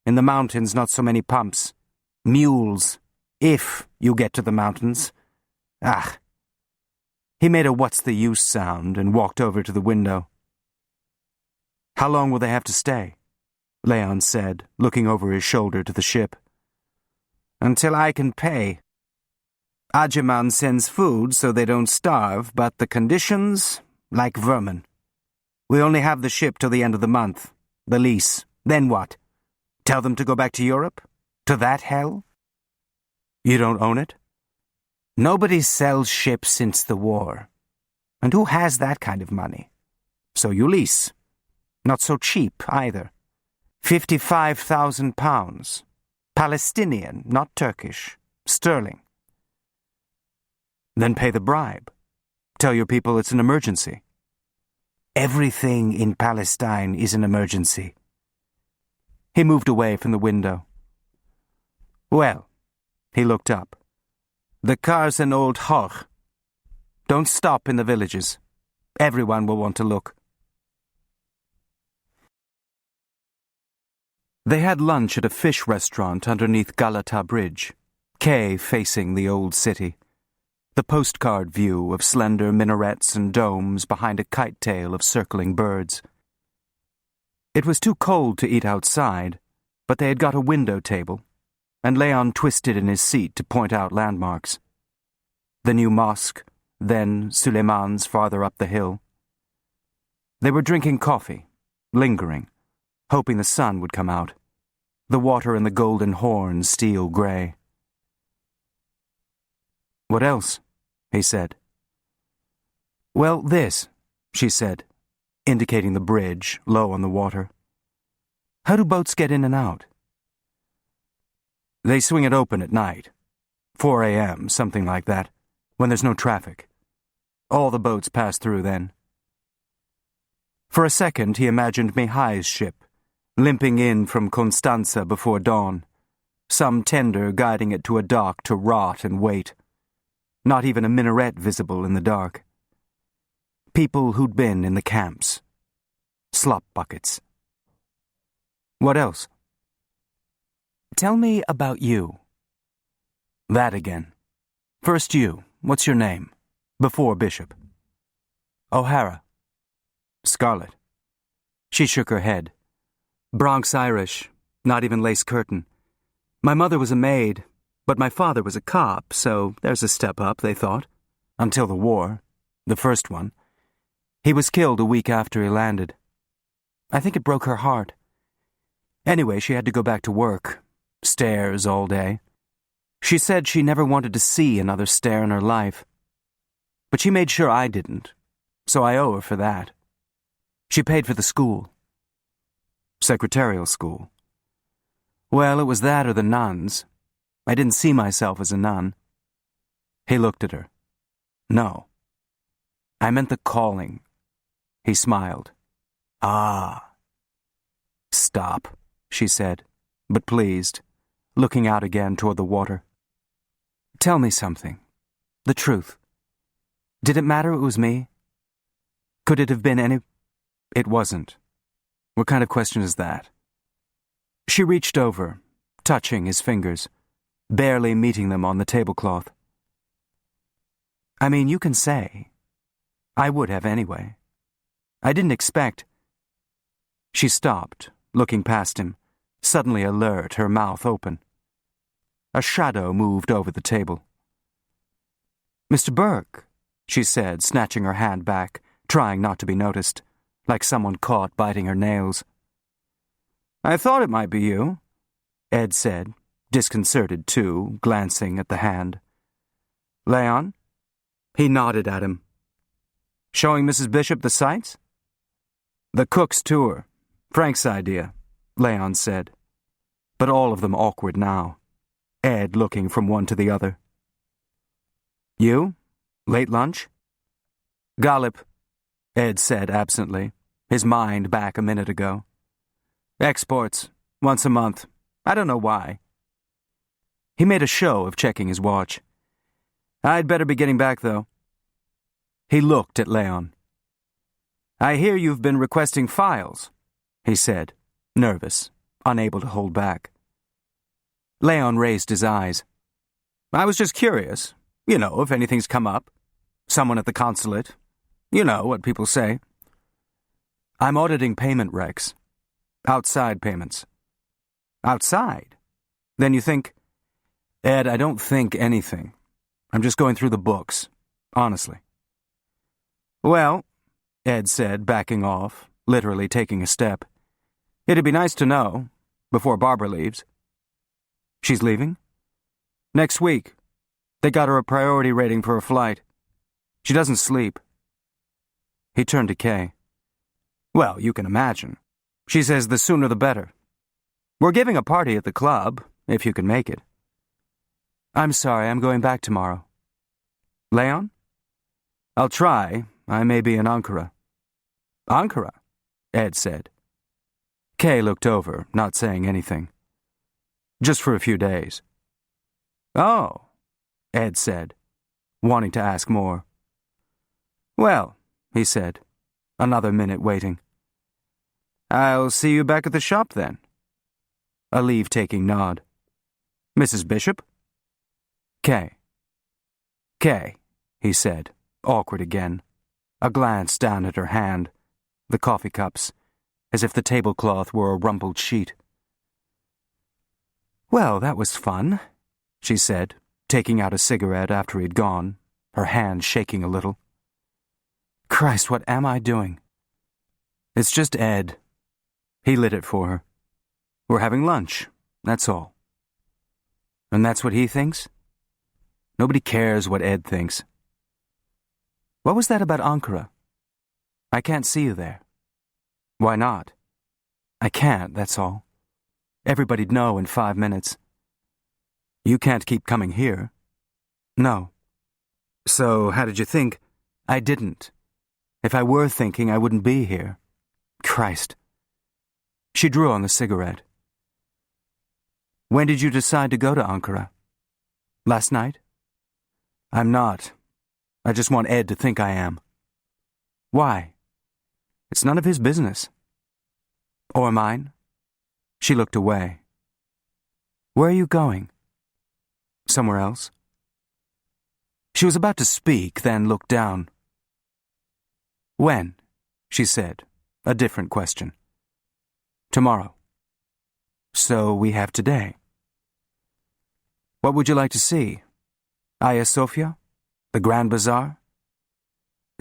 In the mountains, not so many pumps. Mules. If you get to the mountains. Ah. He made a what's-the-use sound and walked over to the window. How long will they have to stay? Leon said, looking over his shoulder to the ship. Until I can pay. Ajiman sends food so they don't starve, but the conditions, like vermin. We only have the ship till the end of the month. The lease. Then what? Tell them to go back to Europe? To that hell? You don't own it? Nobody sells ships since the war. And who has that kind of money? So you lease. Not so cheap, either. £55,000. Palestinian, not Turkish. Sterling. Then pay the bribe. Tell your people it's an emergency. Everything in Palestine is an emergency. He moved away from the window. Well, he looked up. The car's an old Hoch. Don't stop in the villages. Everyone will want to look. They had lunch at a fish restaurant underneath Galata Bridge, quay facing the old city. The postcard view of slender minarets and domes behind a kite tail of circling birds. It was too cold to eat outside, but they had got a window table, and Leon twisted in his seat to point out landmarks. The new mosque, then Suleiman's farther up the hill. They were drinking coffee, lingering, hoping the sun would come out, the water in the Golden Horn steel grey. What else? He said. Well, this, she said, indicating the bridge low on the water. How do boats get in and out? They swing it open at night. 4 a.m., something like that, when there's no traffic. All the boats pass through then. For a second he imagined Mihai's ship, limping in from Constanza before dawn, some tender guiding it to a dock to rot and wait. Not even a minaret visible in the dark. People who'd been in the camps. Slop buckets. What else? Tell me about you. That again. First you. What's your name? Before Bishop. O'Hara. Scarlet. She shook her head. Bronx Irish. Not even lace curtain. My mother was a maid, but my father was a cop, so there's a step up, they thought. Until the war. The first one. He was killed a week after he landed. I think it broke her heart. Anyway, she had to go back to work. Stairs all day. She said she never wanted to see another stair in her life. But she made sure I didn't, so I owe her for that. She paid for the school. Secretarial school. Well, it was that or the nuns. I didn't see myself as a nun. He looked at her. No. I meant the calling. He smiled. Ah. Stop, she said, but pleased, looking out again toward the water. Tell me something. The truth. Did it matter it was me? Could it have been any... It wasn't. What kind of question is that? She reached over, touching his fingers, barely meeting them on the tablecloth. I mean, you can say. I would have anyway. I didn't expect... She stopped, looking past him, suddenly alert, her mouth open. A shadow moved over the table. Mr. Burke, she said, snatching her hand back, trying not to be noticed, like someone caught biting her nails. I thought it might be you, Ed said, disconcerted too, glancing at the hand. Leon? He nodded at him. Showing Mrs. Bishop the sights? The Cook's tour. Frank's idea, Leon said. But all of them awkward now. Ed looking from one to the other. You? Late lunch? Gollop, Ed said absently, his mind back a minute ago. Exports, once a month. I don't know why. He made a show of checking his watch. I'd better be getting back, though. He looked at Leon. I hear you've been requesting files, he said, nervous, unable to hold back. Leon raised his eyes. I was just curious. You know, if anything's come up. Someone at the consulate. You know what people say. I'm auditing payment recs. Outside payments. Outside? Then you think... Ed, I don't think anything. I'm just going through the books, honestly. Well, Ed said, backing off, literally taking a step. It'd be nice to know, before Barbara leaves. She's leaving? Next week. They got her a priority rating for her flight. She doesn't sleep. He turned to Kay. Well, you can imagine. She says the sooner the better. We're giving a party at the club, if you can make it. I'm sorry, I'm going back tomorrow. Leon? I'll try. I may be in Ankara. Ankara? Ed said. Kay looked over, not saying anything. Just for a few days. Oh, Ed said, wanting to ask more. Well, he said, another minute waiting. I'll see you back at the shop then. A leave-taking nod. Mrs. Bishop? Kay. Kay, he said, awkward again. A glance down at her hand, the coffee cups, as if the tablecloth were a rumpled sheet. Well, that was fun, she said, taking out a cigarette after he'd gone, her hand shaking a little. Christ, what am I doing? It's just Ed. He lit it for her. We're having lunch, that's all. And that's what he thinks? Nobody cares what Ed thinks. What was that about Ankara? I can't see you there. Why not? I can't, that's all. Everybody'd know in 5 minutes. You can't keep coming here. No. So, how did you think? I didn't. If I were thinking, I wouldn't be here. Christ. She drew on the cigarette. When did you decide to go to Ankara? Last night? I'm not. I just want Ed to think I am. Why? It's none of his business. Or mine? She looked away. Where are you going? Somewhere else? She was about to speak, then looked down. When? She said, a different question. Tomorrow. So we have today. What would you like to see? Hagia Sophia? The Grand Bazaar?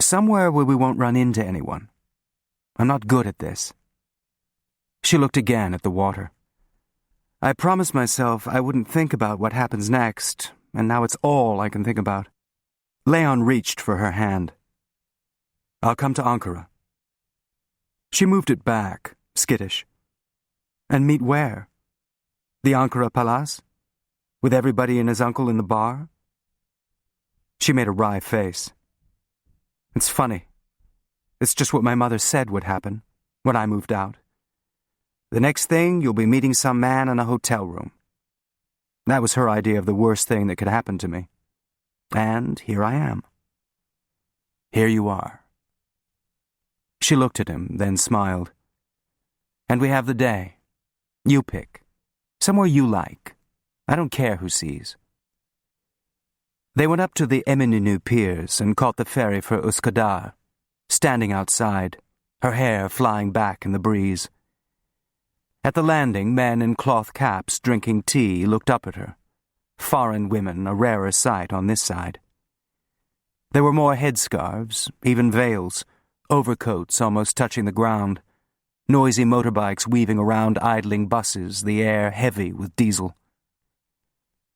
Somewhere where we won't run into anyone. I'm not good at this. She looked again at the water. I promised myself I wouldn't think about what happens next, and now it's all I can think about. Leon reached for her hand. I'll come to Ankara. She moved it back, skittish. And meet where? The Ankara Palace? With everybody and his uncle in the bar? She made a wry face. It's funny. It's just what my mother said would happen when I moved out. The next thing, you'll be meeting some man in a hotel room. That was her idea of the worst thing that could happen to me. And here I am. Here you are. She looked at him, then smiled. And we have the day. You pick. Somewhere you like. I don't care who sees. They went up to the Eminönü piers and caught the ferry for Üsküdar, standing outside, her hair flying back in the breeze. At the landing, men in cloth caps drinking tea looked up at her. Foreign women, a rarer sight on this side. There were more headscarves, even veils, overcoats almost touching the ground, noisy motorbikes weaving around idling buses, the air heavy with diesel.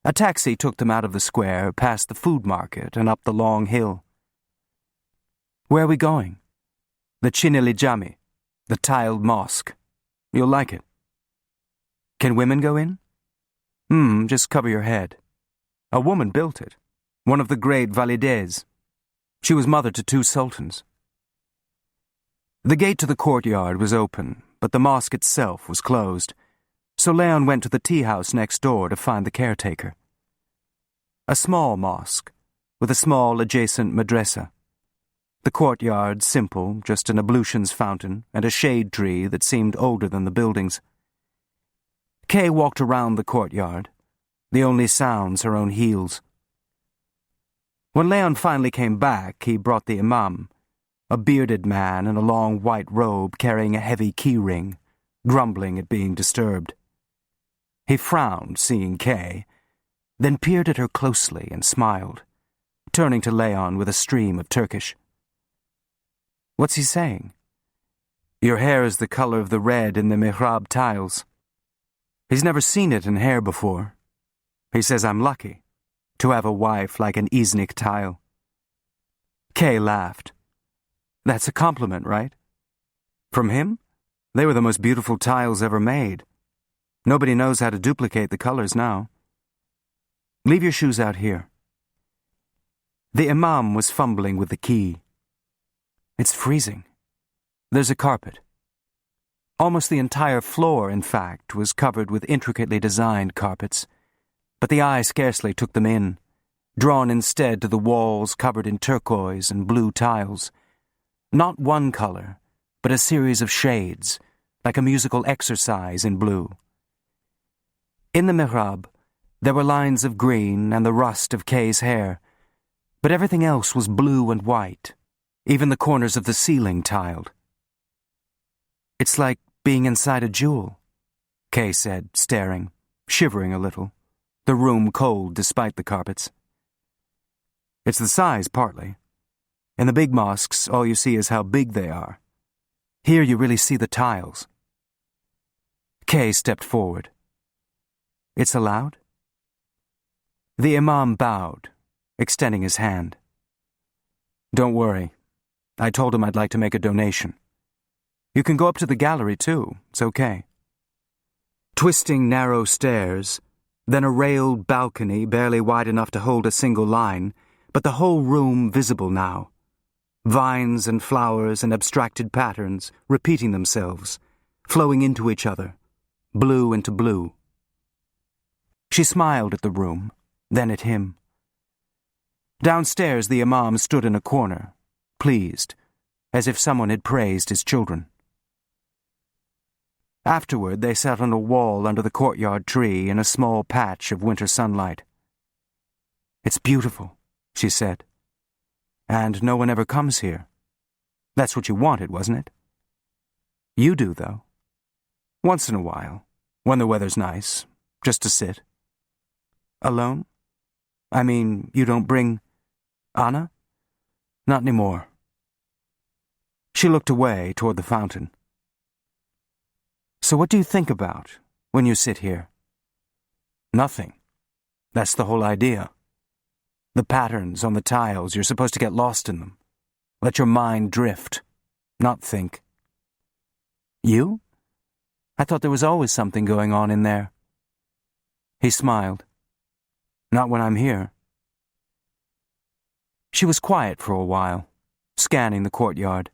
A taxi took them out of the square, past the food market, and up the long hill. Where are we going? The Çinili Cami, the tiled mosque. You'll like it. Can women go in? Just cover your head. A woman built it, one of the great valides. She was mother to 2 sultans. The gate to the courtyard was open, but the mosque itself was closed, so Leon went to the tea house next door to find the caretaker. A small mosque, with a small adjacent madrasa. The courtyard simple, just an ablutions fountain and a shade tree that seemed older than the buildings. Kay walked around the courtyard, the only sounds her own heels. When Leon finally came back, he brought the imam, a bearded man in a long white robe carrying a heavy key ring, grumbling at being disturbed. He frowned, seeing Kay, then peered at her closely and smiled, turning to Leon with a stream of Turkish. What's he saying? Your hair is the color of the red in the mihrab tiles. He's never seen it in hair before. He says I'm lucky to have a wife like an Iznik tile. Kay laughed. That's a compliment, right? From him? They were the most beautiful tiles ever made. Nobody knows how to duplicate the colors now. Leave your shoes out here. The imam was fumbling with the key. It's freezing. There's a carpet. Almost the entire floor, in fact, was covered with intricately designed carpets, but the eye scarcely took them in, drawn instead to the walls covered in turquoise and blue tiles. Not one color, but a series of shades, like a musical exercise in blue. In the mihrab, there were lines of green and the rust of Kay's hair, but everything else was blue and white, even the corners of the ceiling tiled. It's like being inside a jewel, Kay said, staring, shivering a little, the room cold despite the carpets. It's the size, partly. In the big mosques, all you see is how big they are. Here you really see the tiles. Kay stepped forward. It's allowed? The imam bowed, extending his hand. Don't worry. I told him I'd like to make a donation. You can go up to the gallery, too. It's okay. Twisting narrow stairs, then a railed balcony barely wide enough to hold a single line, but the whole room visible now. Vines and flowers and abstracted patterns repeating themselves, flowing into each other, blue into blue. She smiled at the room, then at him. Downstairs the imam stood in a corner, pleased, as if someone had praised his children. Afterward they sat on a wall under the courtyard tree in a small patch of winter sunlight. It's beautiful, she said. And no one ever comes here. That's what you wanted, wasn't it? You do, though. Once in a while, when the weather's nice, just to sit. Alone? I mean, you don't bring Anna? Not anymore. She looked away toward the fountain. So what do you think about when you sit here? Nothing. That's the whole idea. The patterns on the tiles, you're supposed to get lost in them. Let your mind drift, not think. You? I thought there was always something going on in there. He smiled. Not when I'm here. She was quiet for a while, scanning the courtyard.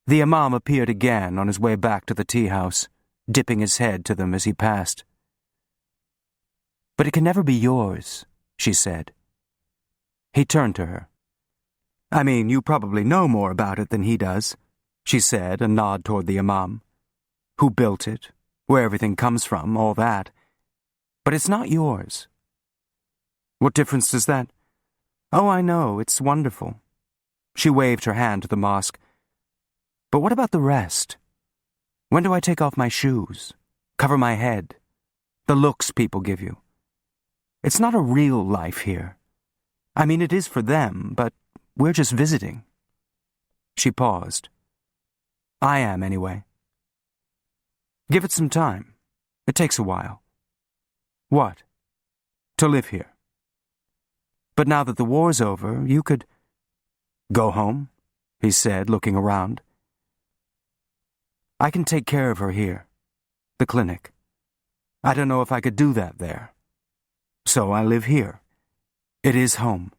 The imam appeared again on his way back to the tea house, dipping his head to them as he passed. But it can never be yours, she said. He turned to her. I mean, you probably know more about it than he does, she said, a nod toward the imam. Who built it, where everything comes from, all that. But it's not yours. What difference does that? Oh, I know, it's wonderful. She waved her hand to the mosque. But what about the rest? When do I take off my shoes? Cover my head? The looks people give you. It's not a real life here. I mean, it is for them, but we're just visiting. She paused. I am, anyway. Give it some time. It takes a while. What? To live here. But now that the war's over, you could... Go home, he said, looking around. I can take care of her here. The clinic. I don't know if I could do that there. So I live here. It is home.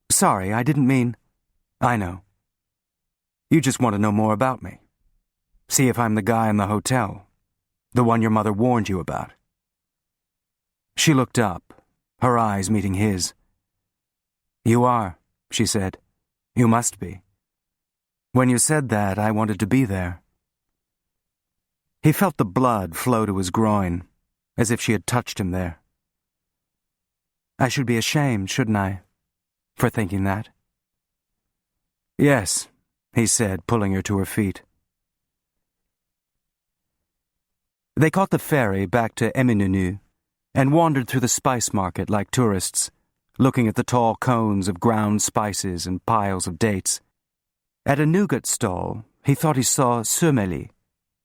Sorry, I didn't mean... I know. You just want to know more about me. See if I'm the guy in the hotel. The one your mother warned you about. She looked up, her eyes meeting his. You are, she said. You must be. When you said that, I wanted to be there. He felt the blood flow to his groin, as if she had touched him there. I should be ashamed, shouldn't I, for thinking that? Yes, he said, pulling her to her feet. They caught the ferry back to Eminönü and wandered through the spice market like tourists, looking at the tall cones of ground spices and piles of dates. At a nougat stall, he thought he saw Sömeli,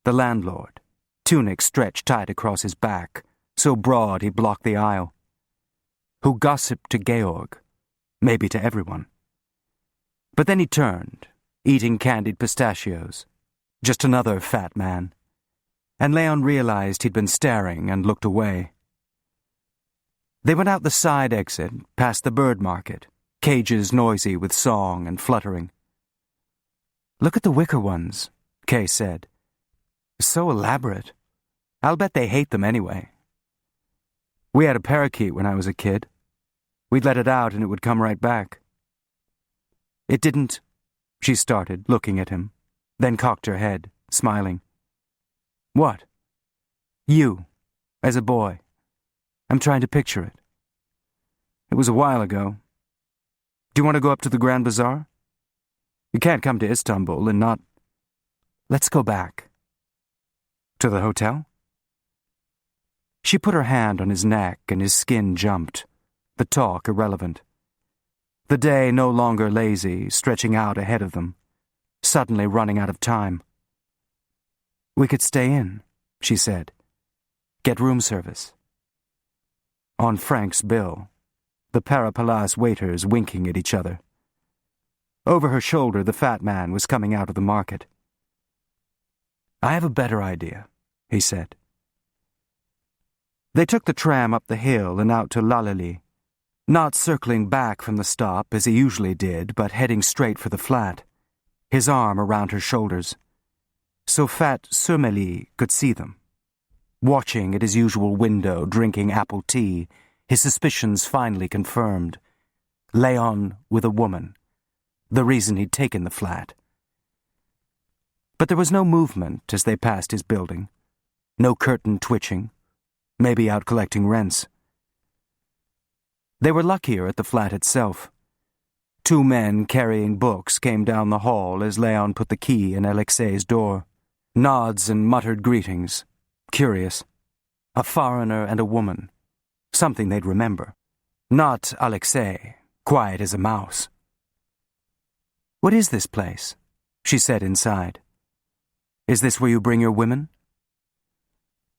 the landlord, tunic stretched tight across his back, so broad he blocked the aisle, who gossiped to Georg, maybe to everyone. But then he turned, eating candied pistachios, just another fat man, and Leon realized he'd been staring and looked away. They went out the side exit, past the bird market, cages noisy with song and fluttering. "Look at the wicker ones," Kay said. "So elaborate. I'll bet they hate them anyway. We had a parakeet when I was a kid. We'd let it out and it would come right back." "It didn't," she started, looking at him, then cocked her head, smiling. "What?" "You, as a boy. I'm trying to picture it. It was a while ago. Do you want to go up to the Grand Bazaar? You can't come to Istanbul and not... Let's go back." "To the hotel?" She put her hand on his neck and his skin jumped, the talk irrelevant. The day no longer lazy, stretching out ahead of them, suddenly running out of time. "We could stay in," she said. "Get room service." On Frank's bill, the Parapalace waiters winking at each other. Over her shoulder, the fat man was coming out of the market. "I have a better idea," he said. They took the tram up the hill and out to Lalali, not circling back from the stop as he usually did, but heading straight for the flat, his arm around her shoulders, so fat Sömeli could see them. Watching at his usual window, drinking apple tea, his suspicions finally confirmed. Leon with a woman, the reason he'd taken the flat. But there was no movement as they passed his building, no curtain twitching, maybe out collecting rents. They were luckier at the flat itself. 2 men carrying books came down the hall as Leon put the key in Alexei's door. Nods and muttered greetings. Curious. A foreigner and a woman. Something they'd remember. Not Alexei, quiet as a mouse. "What is this place?" she said inside. "Is this where you bring your women?"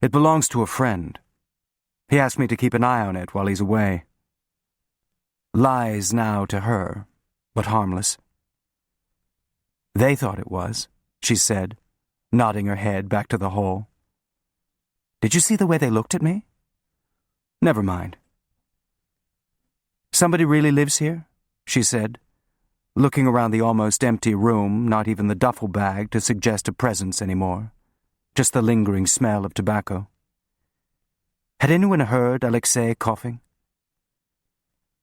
"It belongs to a friend. He asked me to keep an eye on it while he's away." Lies now to her, but harmless. "They thought it was," she said, nodding her head back to the hall. "Did you see the way they looked at me?" "Never mind." "Somebody really lives here?" she said, looking around the almost empty room, not even the duffel bag to suggest a presence anymore, just the lingering smell of tobacco. Had anyone heard Alexei coughing?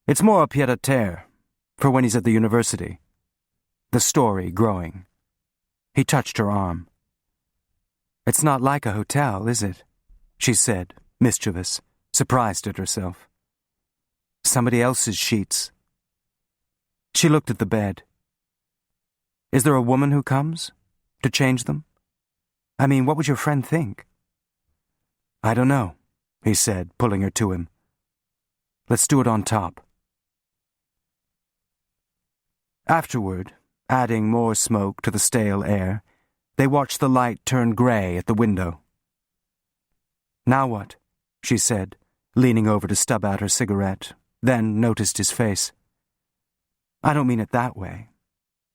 "It's more a pied-à-terre, for when he's at the university." The story growing. He touched her arm. "It's not like a hotel, is it?" she said, mischievous, surprised at herself. "Somebody else's sheets." She looked at the bed. "Is there a woman who comes? To change them? I mean, what would your friend think?" "I don't know," he said, pulling her to him. "Let's do it on top." Afterward, adding more smoke to the stale air, they watched the light turn gray at the window. "Now what?" she said, leaning over to stub out her cigarette, then noticed his face. "I don't mean it that way.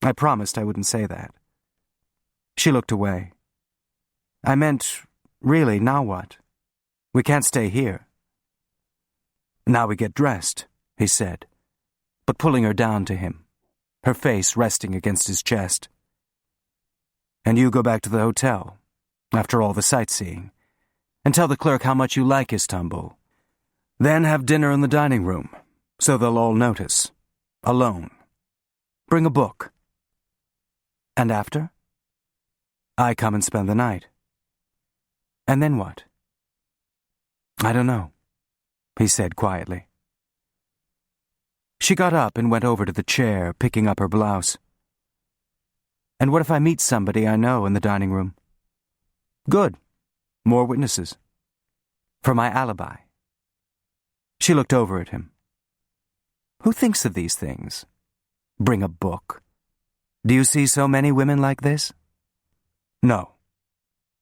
I promised I wouldn't say that." She looked away. "I meant, really, now what? We can't stay here." "Now we get dressed," he said, but pulling her down to him, her face resting against his chest. "And you go back to the hotel, after all the sightseeing, and tell the clerk how much you like Istanbul. Then have dinner in the dining room, so they'll all notice. Alone. Bring a book." "And after?" "I come and spend the night." "And then what?" "I don't know," he said quietly. She got up and went over to the chair, picking up her blouse. "And what if I meet somebody I know in the dining room?" "Good. More witnesses. For my alibi." She looked over at him. Who thinks of these things? Bring a book. Do you see so many women like this? No.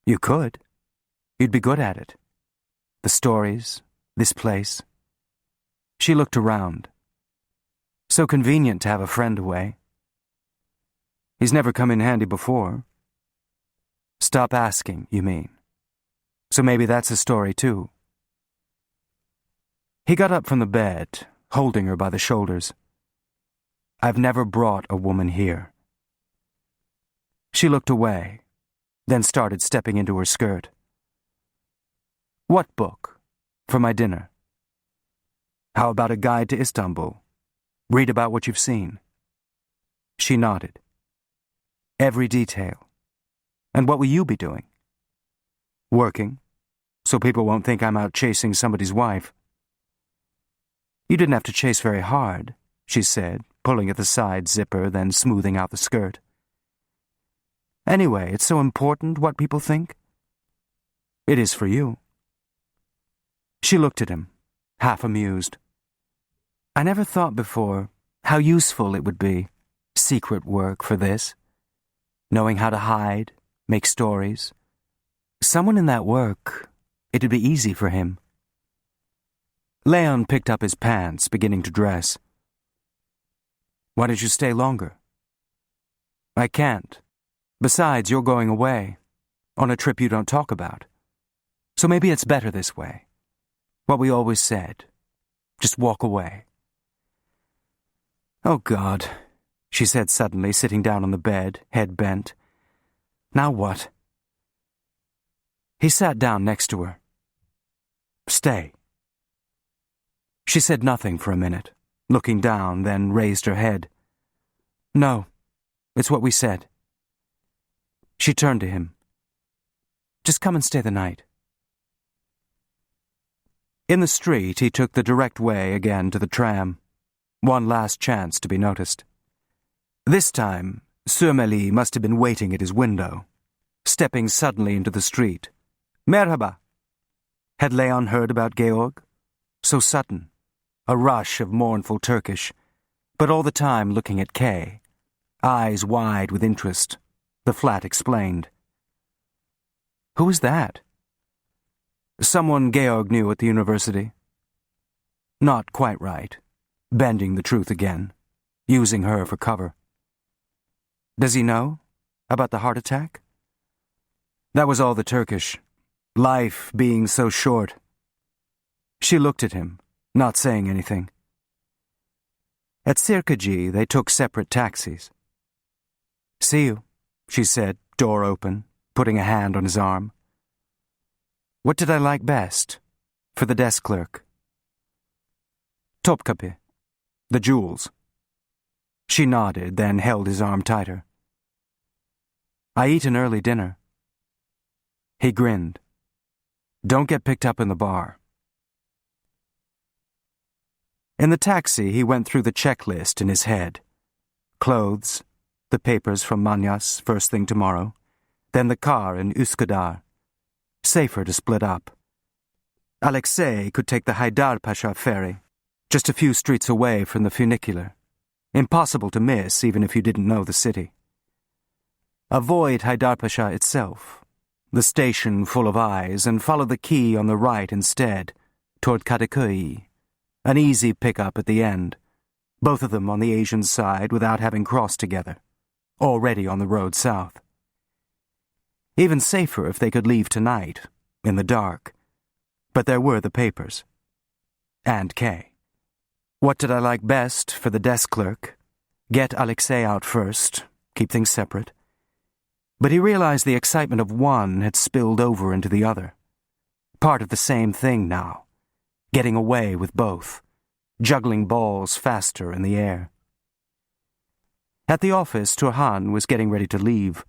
You could. You'd be good at it. The stories, this place. She looked around. So convenient to have a friend away. He's never come in handy before. Stop asking, you mean. So maybe that's a story too. He got up from the bed, holding her by the shoulders. I've never brought a woman here. She looked away, then started stepping into her skirt. What book? For my dinner. How about a guide to Istanbul? Read about what you've seen. She nodded. Every detail. And what will you be doing? Working, so people won't think I'm out chasing somebody's wife. You didn't have to chase very hard, she said, pulling at the side zipper, then smoothing out the skirt. Anyway, it's so important what people think. It is for you. She looked at him, half amused. I never thought before how useful it would be, secret work for this. Knowing how to hide, make stories. Someone in that work, it'd be easy for him. Leon picked up his pants, beginning to dress. Why don't you stay longer? I can't. Besides, you're going away, on a trip you don't talk about. So maybe it's better this way. What we always said. Just walk away. Oh, God, she said suddenly, sitting down on the bed, head bent. Now what? He sat down next to her. Stay. She said nothing for a minute, looking down, then raised her head. No, it's what we said. She turned to him. Just come and stay the night. In the street, he took the direct way again to the tram. One last chance to be noticed. This time, Surmeli must have been waiting at his window, stepping suddenly into the street. Merhaba. Had Leon heard about Georg? So sudden. A rush of mournful Turkish, but all the time looking at Kay. Eyes wide with interest. The flat explained. Who is that? Someone Georg knew at the university. Not quite right. Bending the truth again. Using her for cover. Does he know? About the heart attack? That was all the Turkish. Life being so short. She looked at him, not saying anything. At Sirkaji, they took separate taxis. See you, she said, door open, putting a hand on his arm. What did I like best? For the desk clerk. Topkapi. The jewels. She nodded, then held his arm tighter. I eat an early dinner. He grinned. Don't get picked up in the bar. In the taxi, he went through the checklist in his head. Clothes, the papers from Manyas first thing tomorrow, then the car in Üsküdar. Safer to split up. Alexei could take the Haydar Pasha ferry, just a few streets away from the funicular. Impossible to miss even if you didn't know the city. Avoid Haydar Pasha itself, the station full of eyes, and follow the quay on the right instead, toward Kadıköy. An easy pickup at the end, both of them on the Asian side without having crossed together, already on the road south. Even safer if they could leave tonight, in the dark. But there were the papers. And Kay. What did I like best for the desk clerk? Get Alexei out first, keep things separate. But he realized the excitement of one had spilled over into the other. Part of the same thing now. Getting away with both. Juggling balls faster in the air. At the office, Turhan was getting ready to leave.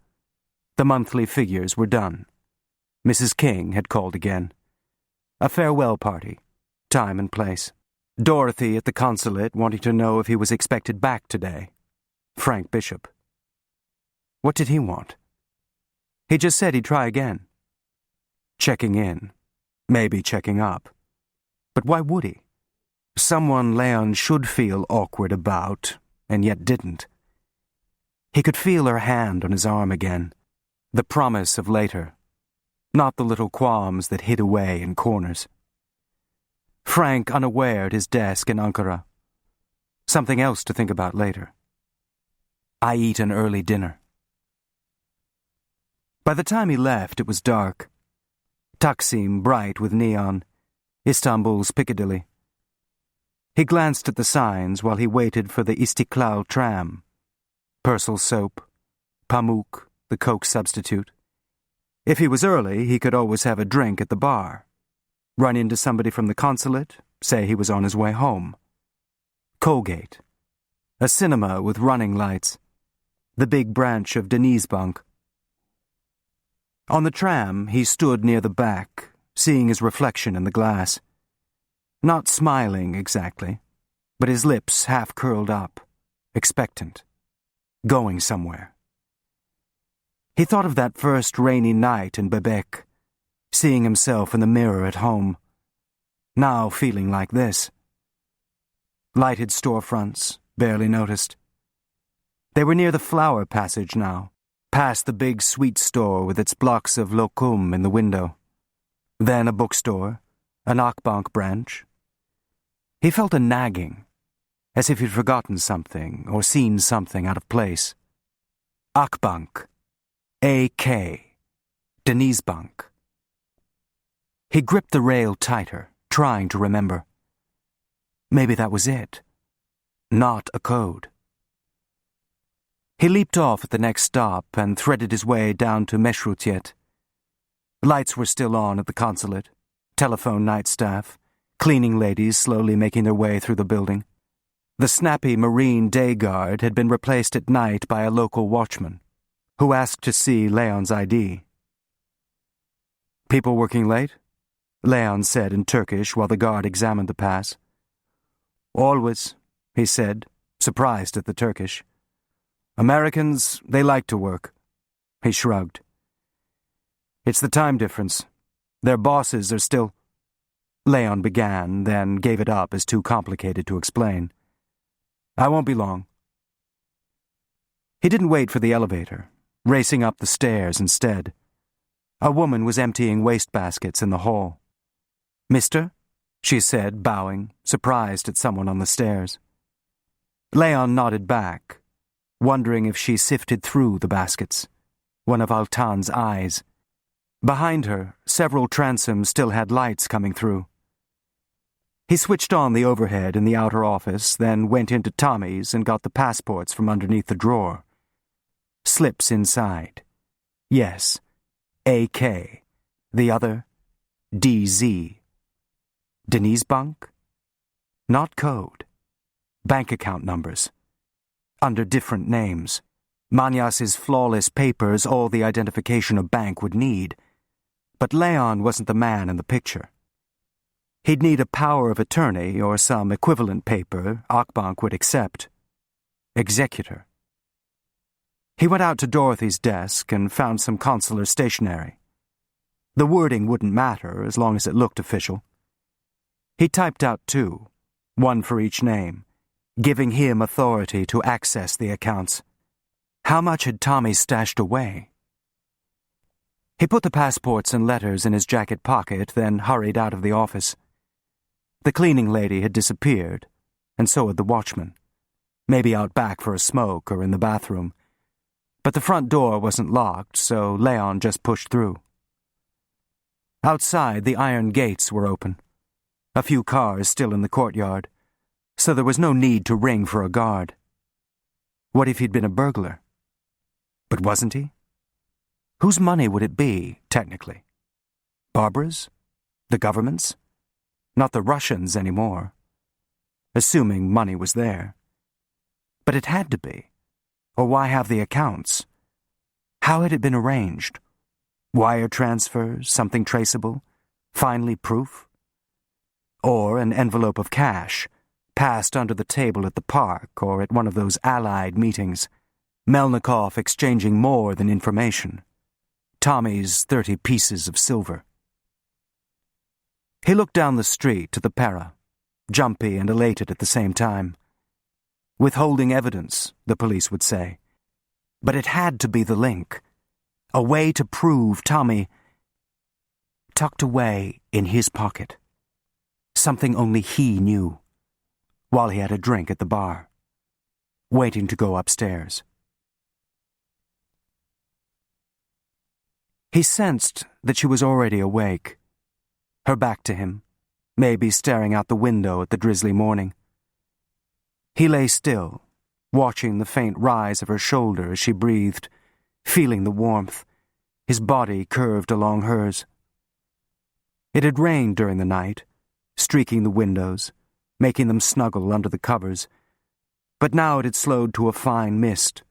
The monthly figures were done. Mrs. King had called again. A farewell party. Time and place. Dorothy at the consulate wanting to know if he was expected back today. Frank Bishop. What did he want? He just said he'd try again. Checking in. Maybe checking up. But why would he? Someone Leon should feel awkward about, and yet didn't. He could feel her hand on his arm again, the promise of later, not the little qualms that hid away in corners. Frank unaware at his desk in Ankara. Something else to think about later. I eat an early dinner. By the time he left, it was dark. Taksim bright with neon, Istanbul's Piccadilly. He glanced at the signs while he waited for the Istiklal tram. Purcell soap, Pamuk, the Coke substitute. If he was early, he could always have a drink at the bar. Run into somebody from the consulate, say he was on his way home. Colgate. A cinema with running lights. The big branch of Denizbank. On the tram, he stood near the back, seeing his reflection in the glass. Not smiling exactly, but his lips half curled up, expectant, going somewhere. He thought of that first rainy night in Bebek, seeing himself in the mirror at home, now feeling like this. Lighted storefronts, barely noticed. They were near the flower passage now, past the big sweet store with its blocks of lokum in the window. Then a bookstore, an Akbank branch. He felt a nagging, as if he'd forgotten something or seen something out of place. Akbank. A.K. Denizbank. He gripped the rail tighter, trying to remember. Maybe that was it. Not a code. He leaped off at the next stop and threaded his way down to Meşrutiyet. Lights were still on at the consulate, telephone night staff, cleaning ladies slowly making their way through the building. The snappy Marine day guard had been replaced at night by a local watchman, who asked to see Leon's ID. "People working late?" Leon said in Turkish while the guard examined the pass. "Always," he said, surprised at the Turkish. "Americans, they like to work." He shrugged. "It's the time difference. Their bosses are still—" Leon began, then gave it up as too complicated to explain. "I won't be long." He didn't wait for the elevator, racing up the stairs instead. A woman was emptying wastebaskets in the hall. "Mister?" she said, bowing, surprised at someone on the stairs. Leon nodded back, wondering if she sifted through the baskets, one of Altan's eyes. Behind her, several transoms still had lights coming through. He switched on the overhead in the outer office, then went into Tommy's and got the passports from underneath the drawer. Slips inside. Yes, A.K. The other, D.Z. Denizbank? Not code. Bank account numbers. Under different names. Manyas's flawless papers, all the identification a bank would need. But Leon wasn't the man in the picture. He'd need a power of attorney or some equivalent paper Akbank would accept. Executor. He went out to Dorothy's desk and found some consular stationery. The wording wouldn't matter as long as it looked official. He typed out 2, one for each name, giving him authority to access the accounts. How much had Tommy stashed away? He put the passports and letters in his jacket pocket, then hurried out of the office. The cleaning lady had disappeared, and so had the watchman. Maybe out back for a smoke or in the bathroom. But the front door wasn't locked, so Leon just pushed through. Outside, the iron gates were open. A few cars still in the courtyard, so there was no need to ring for a guard. What if he'd been a burglar? But wasn't he? Whose money would it be, technically? Barbara's? The government's? Not the Russians anymore. Assuming money was there. But it had to be. Or why have the accounts? How had it been arranged? Wire transfers, something traceable? Finally proof? Or an envelope of cash, passed under the table at the park or at one of those Allied meetings. Melnikov exchanging more than information. Tommy's 30 pieces of silver. He looked down the street to the Para. jumpy and elated at the same time. Withholding evidence, the police would say. But it had to be the link. A way to prove Tommy, tucked away in his pocket. Something only he knew, while he had a drink at the bar, waiting to go upstairs. He sensed that she was already awake, her back to him, maybe staring out the window at the drizzly morning. He lay still, watching the faint rise of her shoulder as she breathed, feeling the warmth, his body curved along hers. It had rained during the night, streaking the windows, making them snuggle under the covers, but now it had slowed to a fine mist,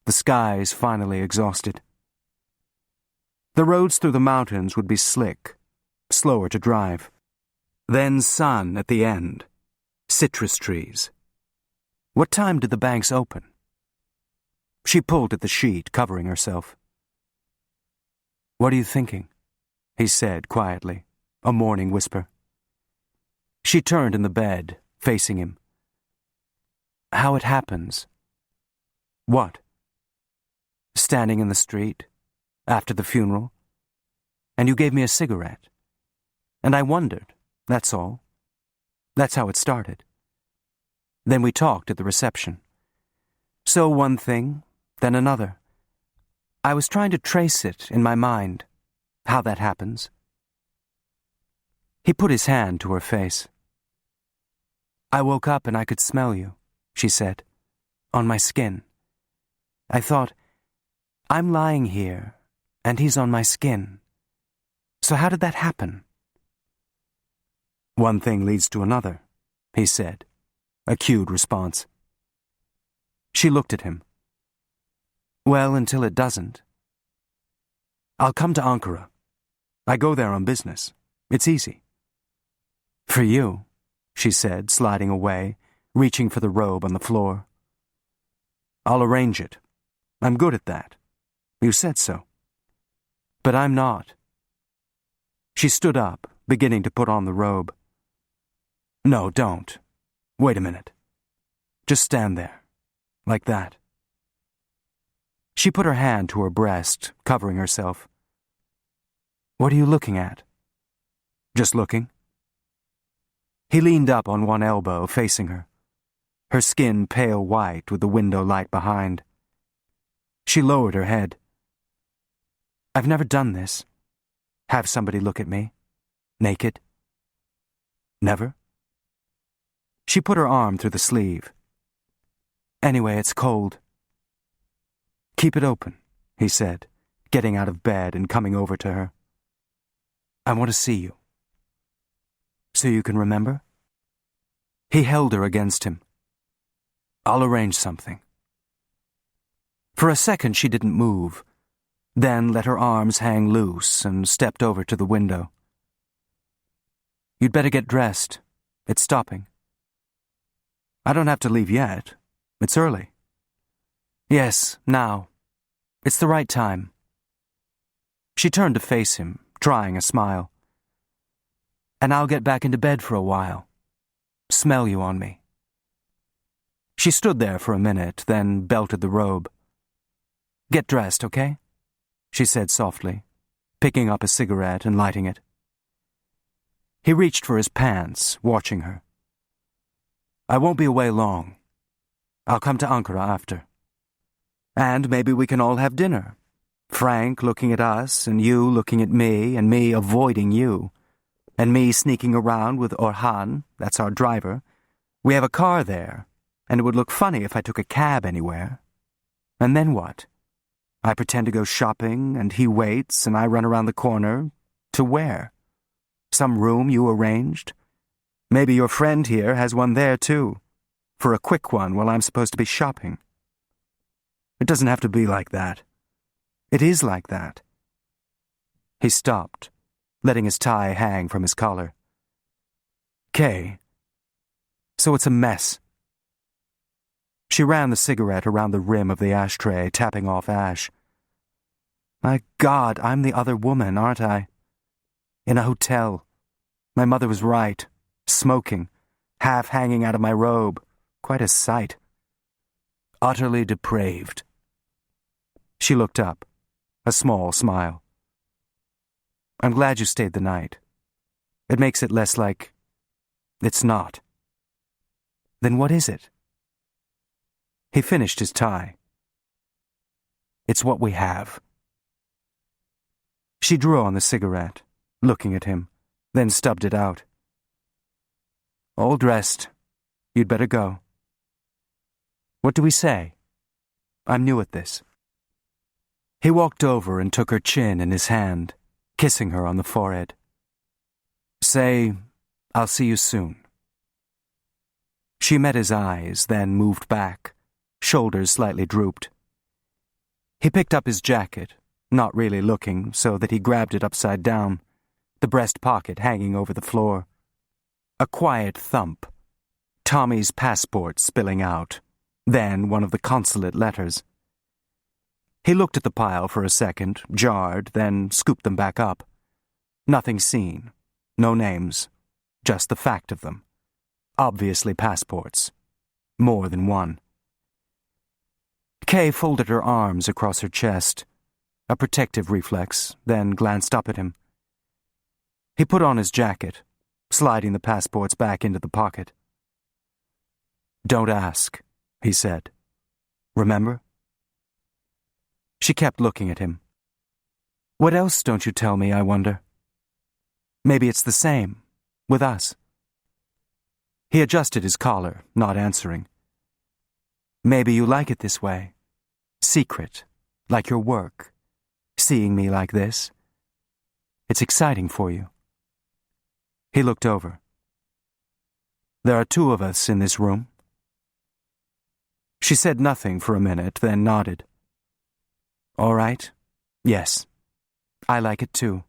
the skies finally exhausted. The roads through the mountains would be slick, slower to drive. Then sun at the end, citrus trees. What time did the banks open? She pulled at the sheet, covering herself. "What are you thinking?" he said quietly, a morning whisper. She turned in the bed, facing him. "How it happens." "What?" "Standing in the street, after the funeral. And you gave me a cigarette. And I wondered, that's all. That's how it started. Then we talked at the reception. So one thing, then another. I was trying to trace it in my mind, how that happens." He put his hand to her face. "I woke up and I could smell you," she said, "on my skin. I thought, I'm lying here, and he's on my skin. So how did that happen?" "One thing leads to another," he said, a cued response. She looked at him. "Well, until it doesn't. I'll come to Ankara. I go there on business. It's easy." "For you," she said, sliding away, reaching for the robe on the floor. "I'll arrange it. I'm good at that. You said so." "But I'm not." She stood up, beginning to put on the robe. "No, don't. Wait a minute. Just stand there. Like that." She put her hand to her breast, covering herself. "What are you looking at?" "Just looking." He leaned up on one elbow, facing her, her skin pale white with the window light behind. She lowered her head. "I've never done this. Have somebody look at me, naked." "Never?" She put her arm through the sleeve. "Anyway, it's cold." "Keep it open," he said, getting out of bed and coming over to her. "I want to see you." "So you can remember?" He held her against him. "I'll arrange something." For a second she didn't move, then let her arms hang loose and stepped over to the window. "You'd better get dressed. It's stopping." "I don't have to leave yet. It's early." "Yes, now. It's the right time." She turned to face him, trying a smile. "And I'll get back into bed for a while. Smell you on me." She stood there for a minute, then belted the robe. "Get dressed, okay?" she said softly, picking up a cigarette and lighting it. He reached for his pants, watching her. "I won't be away long. I'll come to Ankara after. And maybe we can all have dinner. Frank looking at us, and you looking at me, and me avoiding you. And me sneaking around with Orhan, that's our driver. We have a car there, and it would look funny if I took a cab anywhere. And then what? I pretend to go shopping, and he waits, and I run around the corner. To where? Some room you arranged? Maybe your friend here has one there, too. For a quick one while I'm supposed to be shopping. It doesn't have to be like that. It is like that." He stopped, letting his tie hang from his collar. "Kay. So it's a mess." She ran the cigarette around the rim of the ashtray, tapping off ash. "My God, I'm the other woman, aren't I? In a hotel. My mother was right. Smoking. half hanging out of my robe. Quite a sight. Utterly depraved. She looked up, a small smile. I'm glad you stayed the night. It makes it less like... It's not. Then what is it? He finished his tie. It's what we have. She drew on the cigarette, looking at him, then stubbed it out. All dressed. You'd better go. What do we say? I'm new at this. He walked over and took her chin in his hand, kissing her on the forehead. Say, I'll see you soon. She met his eyes, then moved back, shoulders slightly drooped. He picked up his jacket, not really looking, so that he grabbed it upside down, the breast pocket hanging over the floor. A quiet thump. Tommy's passport spilling out, then one of the consulate letters. He looked at the pile for a second, jarred, then scooped them back up. Nothing seen. No names. Just the fact of them. Obviously passports. More than one. Kay folded her arms across her chest, a protective reflex, then glanced up at him. He put on his jacket, sliding the passports back into the pocket. Don't ask, he said. Remember? She kept looking at him. What else don't you tell me, I wonder? Maybe it's the same, with us. He adjusted his collar, not answering. Maybe you like it this way. Secret, like your work. Seeing me like this. It's exciting for you. He looked over. There are two of us in this room. She said nothing for a minute, then nodded. All right. Yes. I like it too.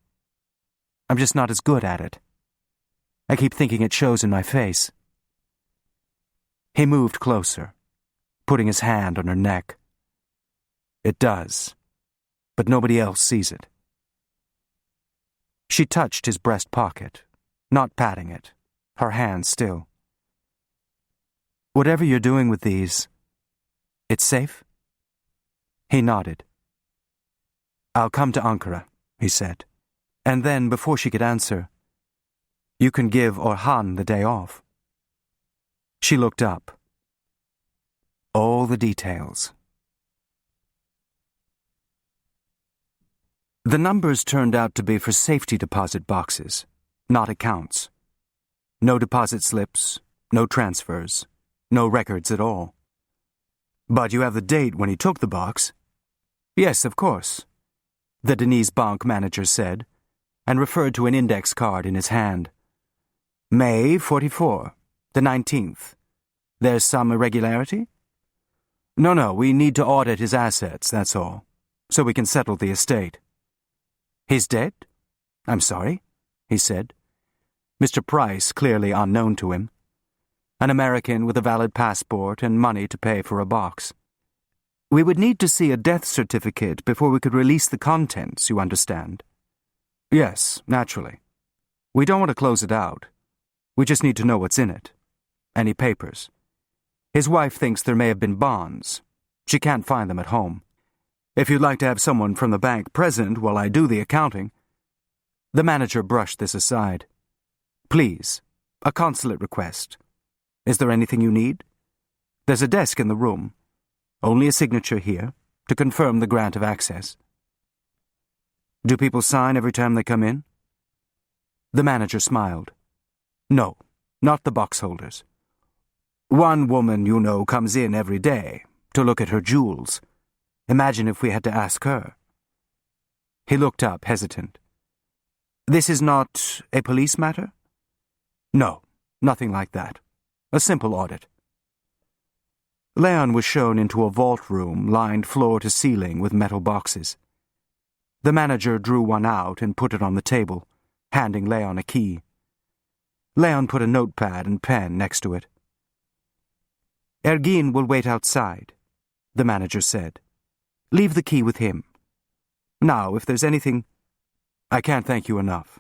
I'm just not as good at it. I keep thinking it shows in my face. He moved closer, putting his hand on her neck. It does, but nobody else sees it. She touched his breast pocket, not patting it, her hand still. Whatever you're doing with these, it's safe? He nodded. I'll come to Ankara, he said, and then, before she could answer, you can give Orhan the day off. She looked up. All the details. The numbers turned out to be for safety deposit boxes, not accounts. No deposit slips, no transfers, no records at all. But you have the date when he took the box. Yes, of course, the Denise Bank manager said, and referred to an index card in his hand. May 44, the 19th. There's some irregularity? No, we need to audit his assets, that's all, so we can settle the estate. He's dead? I'm sorry, he said. Mr. Price, clearly unknown to him. An American with a valid passport and money to pay for a box. We would need to see a death certificate before we could release the contents, you understand. Yes, naturally. We don't want to close it out. We just need to know what's in it. Any papers. His wife thinks there may have been bonds. She can't find them at home. If you'd like to have someone from the bank present while I do the accounting. The manager brushed this aside. Please, a consulate request. Is there anything you need? There's a desk in the room. Only a signature here, to confirm the grant of access. Do people sign every time they come in? The manager smiled. No, not the box holders. One woman, you know, comes in every day to look at her jewels. Imagine if we had to ask her. He looked up, hesitant. This is not a police matter? No, nothing like that. A simple audit. Leon was shown into a vault room lined floor to ceiling with metal boxes. The manager drew one out and put it on the table, handing Leon a key. Leon put a notepad and pen next to it. Ergin will wait outside, the manager said. Leave the key with him. Now, if there's anything... I can't thank you enough.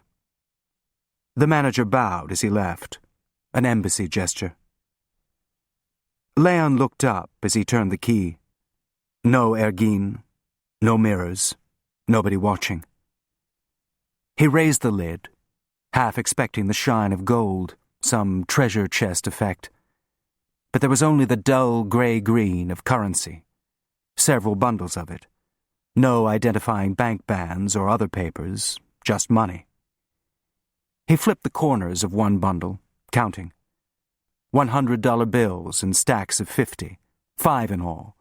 The manager bowed as he left, An embassy gesture. Leon looked up as he turned the key. No Ergin, no mirrors, nobody watching. He raised the lid, half expecting the shine of gold, some treasure chest effect. But there was only the dull grey-green of currency, several bundles of it. No identifying bank bands or other papers, just money. He flipped the corners of one bundle, counting. $100 bills and stacks of 50, 5 in all.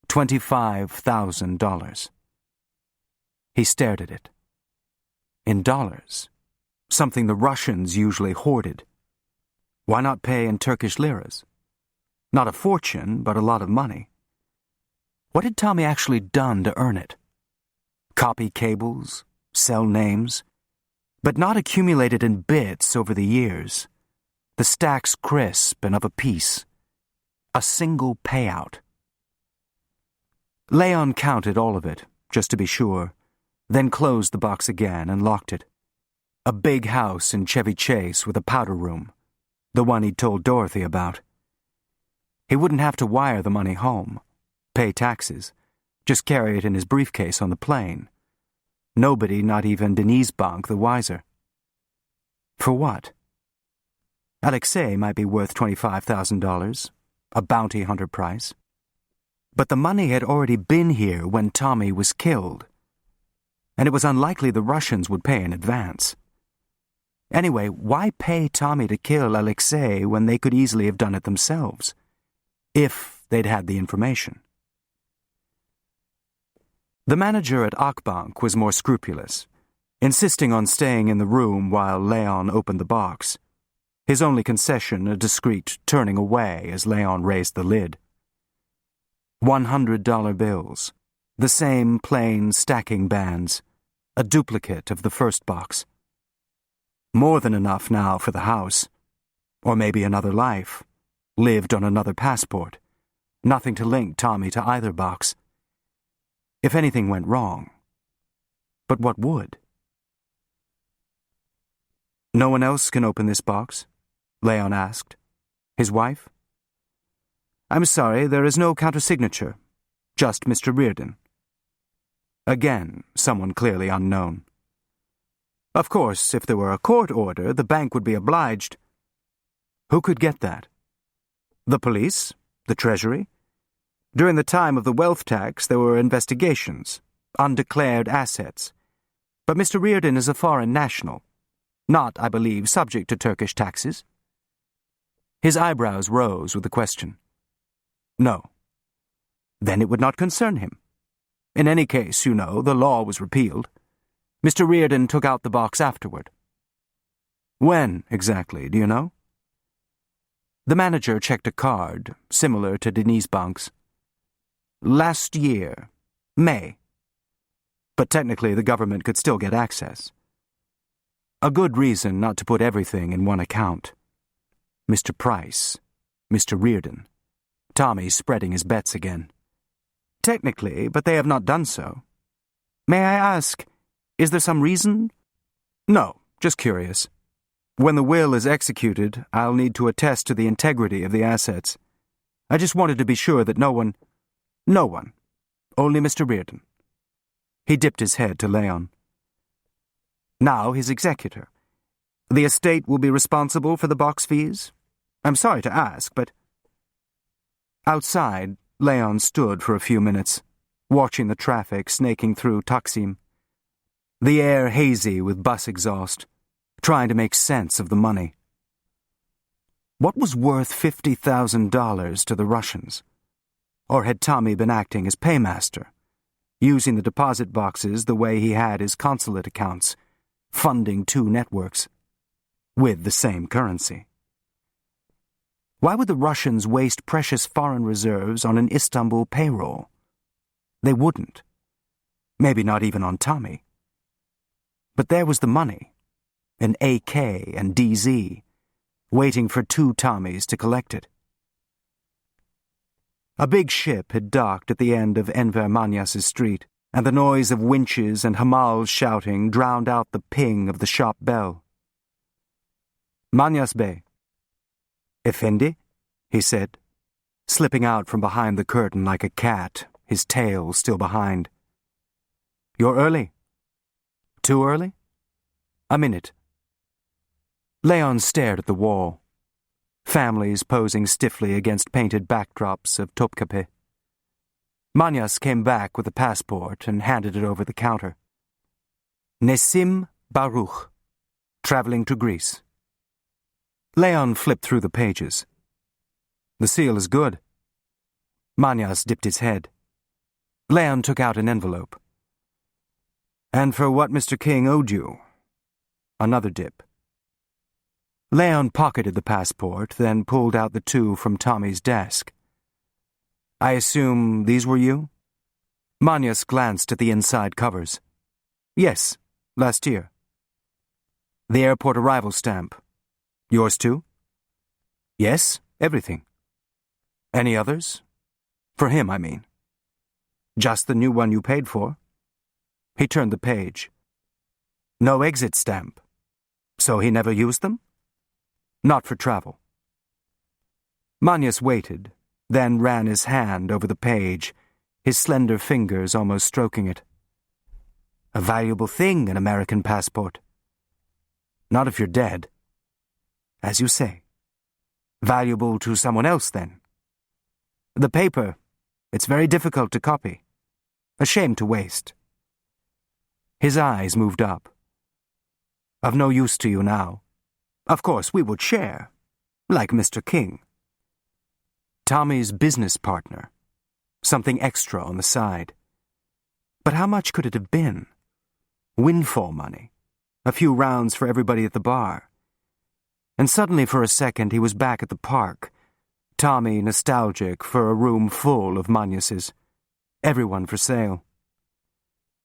$25,000. He stared at it. In dollars, something the Russians usually hoarded. Why not pay in Turkish liras? Not a fortune, but a lot of money. What had Tommy actually done to earn it? Copy cables, sell names, but not accumulated in bits over the years. The stacks crisp and of a piece. A single payout. Leon counted all of it, just to be sure, then closed the box again and locked it. A big house in Chevy Chase with a powder room, the one he'd told Dorothy about. He wouldn't have to wire the money home, pay taxes, just carry it in his briefcase on the plane. Nobody, not even Denise Bank, the wiser. For what? Alexei might be worth $25,000, a bounty hunter price. But the money had already been here when Tommy was killed, and it was unlikely the Russians would pay in advance. Anyway, why pay Tommy to kill Alexei when they could easily have done it themselves, if they'd had the information? The manager at Akbank was more scrupulous, insisting on staying in the room while Leon opened the box, his only concession a discreet turning away as Leon raised the lid. $100 bills, the same plain stacking bands, a duplicate of the first box. More than enough now for the house, or maybe another life, lived on another passport, nothing to link Tommy to either box. If anything went wrong. But what would? No one else can open this box? Leon asked. His wife? I'm sorry, there is no countersignature. Just Mr. Reardon. Again, someone clearly unknown. Of course, if there were a court order, the bank would be obliged. Who could get that? The police? The Treasury? During the time of the wealth tax, there were investigations, undeclared assets. But Mr. Reardon is a foreign national, not, I believe, subject to Turkish taxes. His eyebrows rose with the question. No. Then it would not concern him. In any case, you know, the law was repealed. Mr. Reardon took out the box afterward. When, exactly, do you know? The manager checked a card, similar to Denise Bank's. Last year, May. But technically the government could still get access. A good reason not to put everything in one account. Mr. Price, Mr. Reardon. Tommy spreading his bets again. Technically, but they have not done so. May I ask, is there some reason? No, just curious. When the will is executed, I'll need to attest to the integrity of the assets. I just wanted to be sure that no one, only Mr. Reardon. He dipped his head to Leon. Now his executor. The estate will be responsible for the box fees? I'm sorry to ask, but... Outside, Leon stood for a few minutes, watching the traffic snaking through Taksim. The air hazy with bus exhaust, trying to make sense of the money. What was worth $50,000 to the Russians? Or had Tommy been acting as paymaster, using the deposit boxes the way he had his consulate accounts, funding two networks, with the same currency? Why would the Russians waste precious foreign reserves on an Istanbul payroll? They wouldn't. Maybe not even on Tommy. But there was the money, an AK and DZ, waiting for two Tommies to collect it. A big ship had docked at the end of Enver Manyas's street, and the noise of winches and hamals shouting drowned out the ping of the shop bell. Manyas Bey. "Effendi?" he said, slipping out from behind the curtain like a cat, his tail still behind. "You're early." "Too early?" "A minute." Leon stared at the wall. Families posing stiffly against painted backdrops of Topkapi. Manyas came back with a passport and handed it over the counter. Nesim Baruch, traveling to Greece. Leon flipped through the pages. "The seal is good." Manyas dipped his head. Leon took out an envelope. "And for what Mr. King owed you." Another dip. Leon pocketed the passport, then pulled out the two from Tommy's desk. "I assume these were you?" Manyas glanced at the inside covers. "Yes, last year." "The airport arrival stamp. Yours too?" "Yes, everything." "Any others? For him, I mean." "Just the new one you paid for." He turned the page. "No exit stamp. So he never used them?" "Not for travel." Manyas waited, then ran his hand over the page, his slender fingers almost stroking it. "A valuable thing, an American passport." "Not if you're dead." "As you say. Valuable to someone else, then." "The paper, it's very difficult to copy. A shame to waste." His eyes moved up. "Of no use to you now. Of course, we would share, like Mr. King." Tommy's business partner. Something extra on the side. But how much could it have been? Windfall money. A few rounds for everybody at the bar. And suddenly for a second he was back at the park, Tommy nostalgic for a room full of Manyas's. Everyone for sale.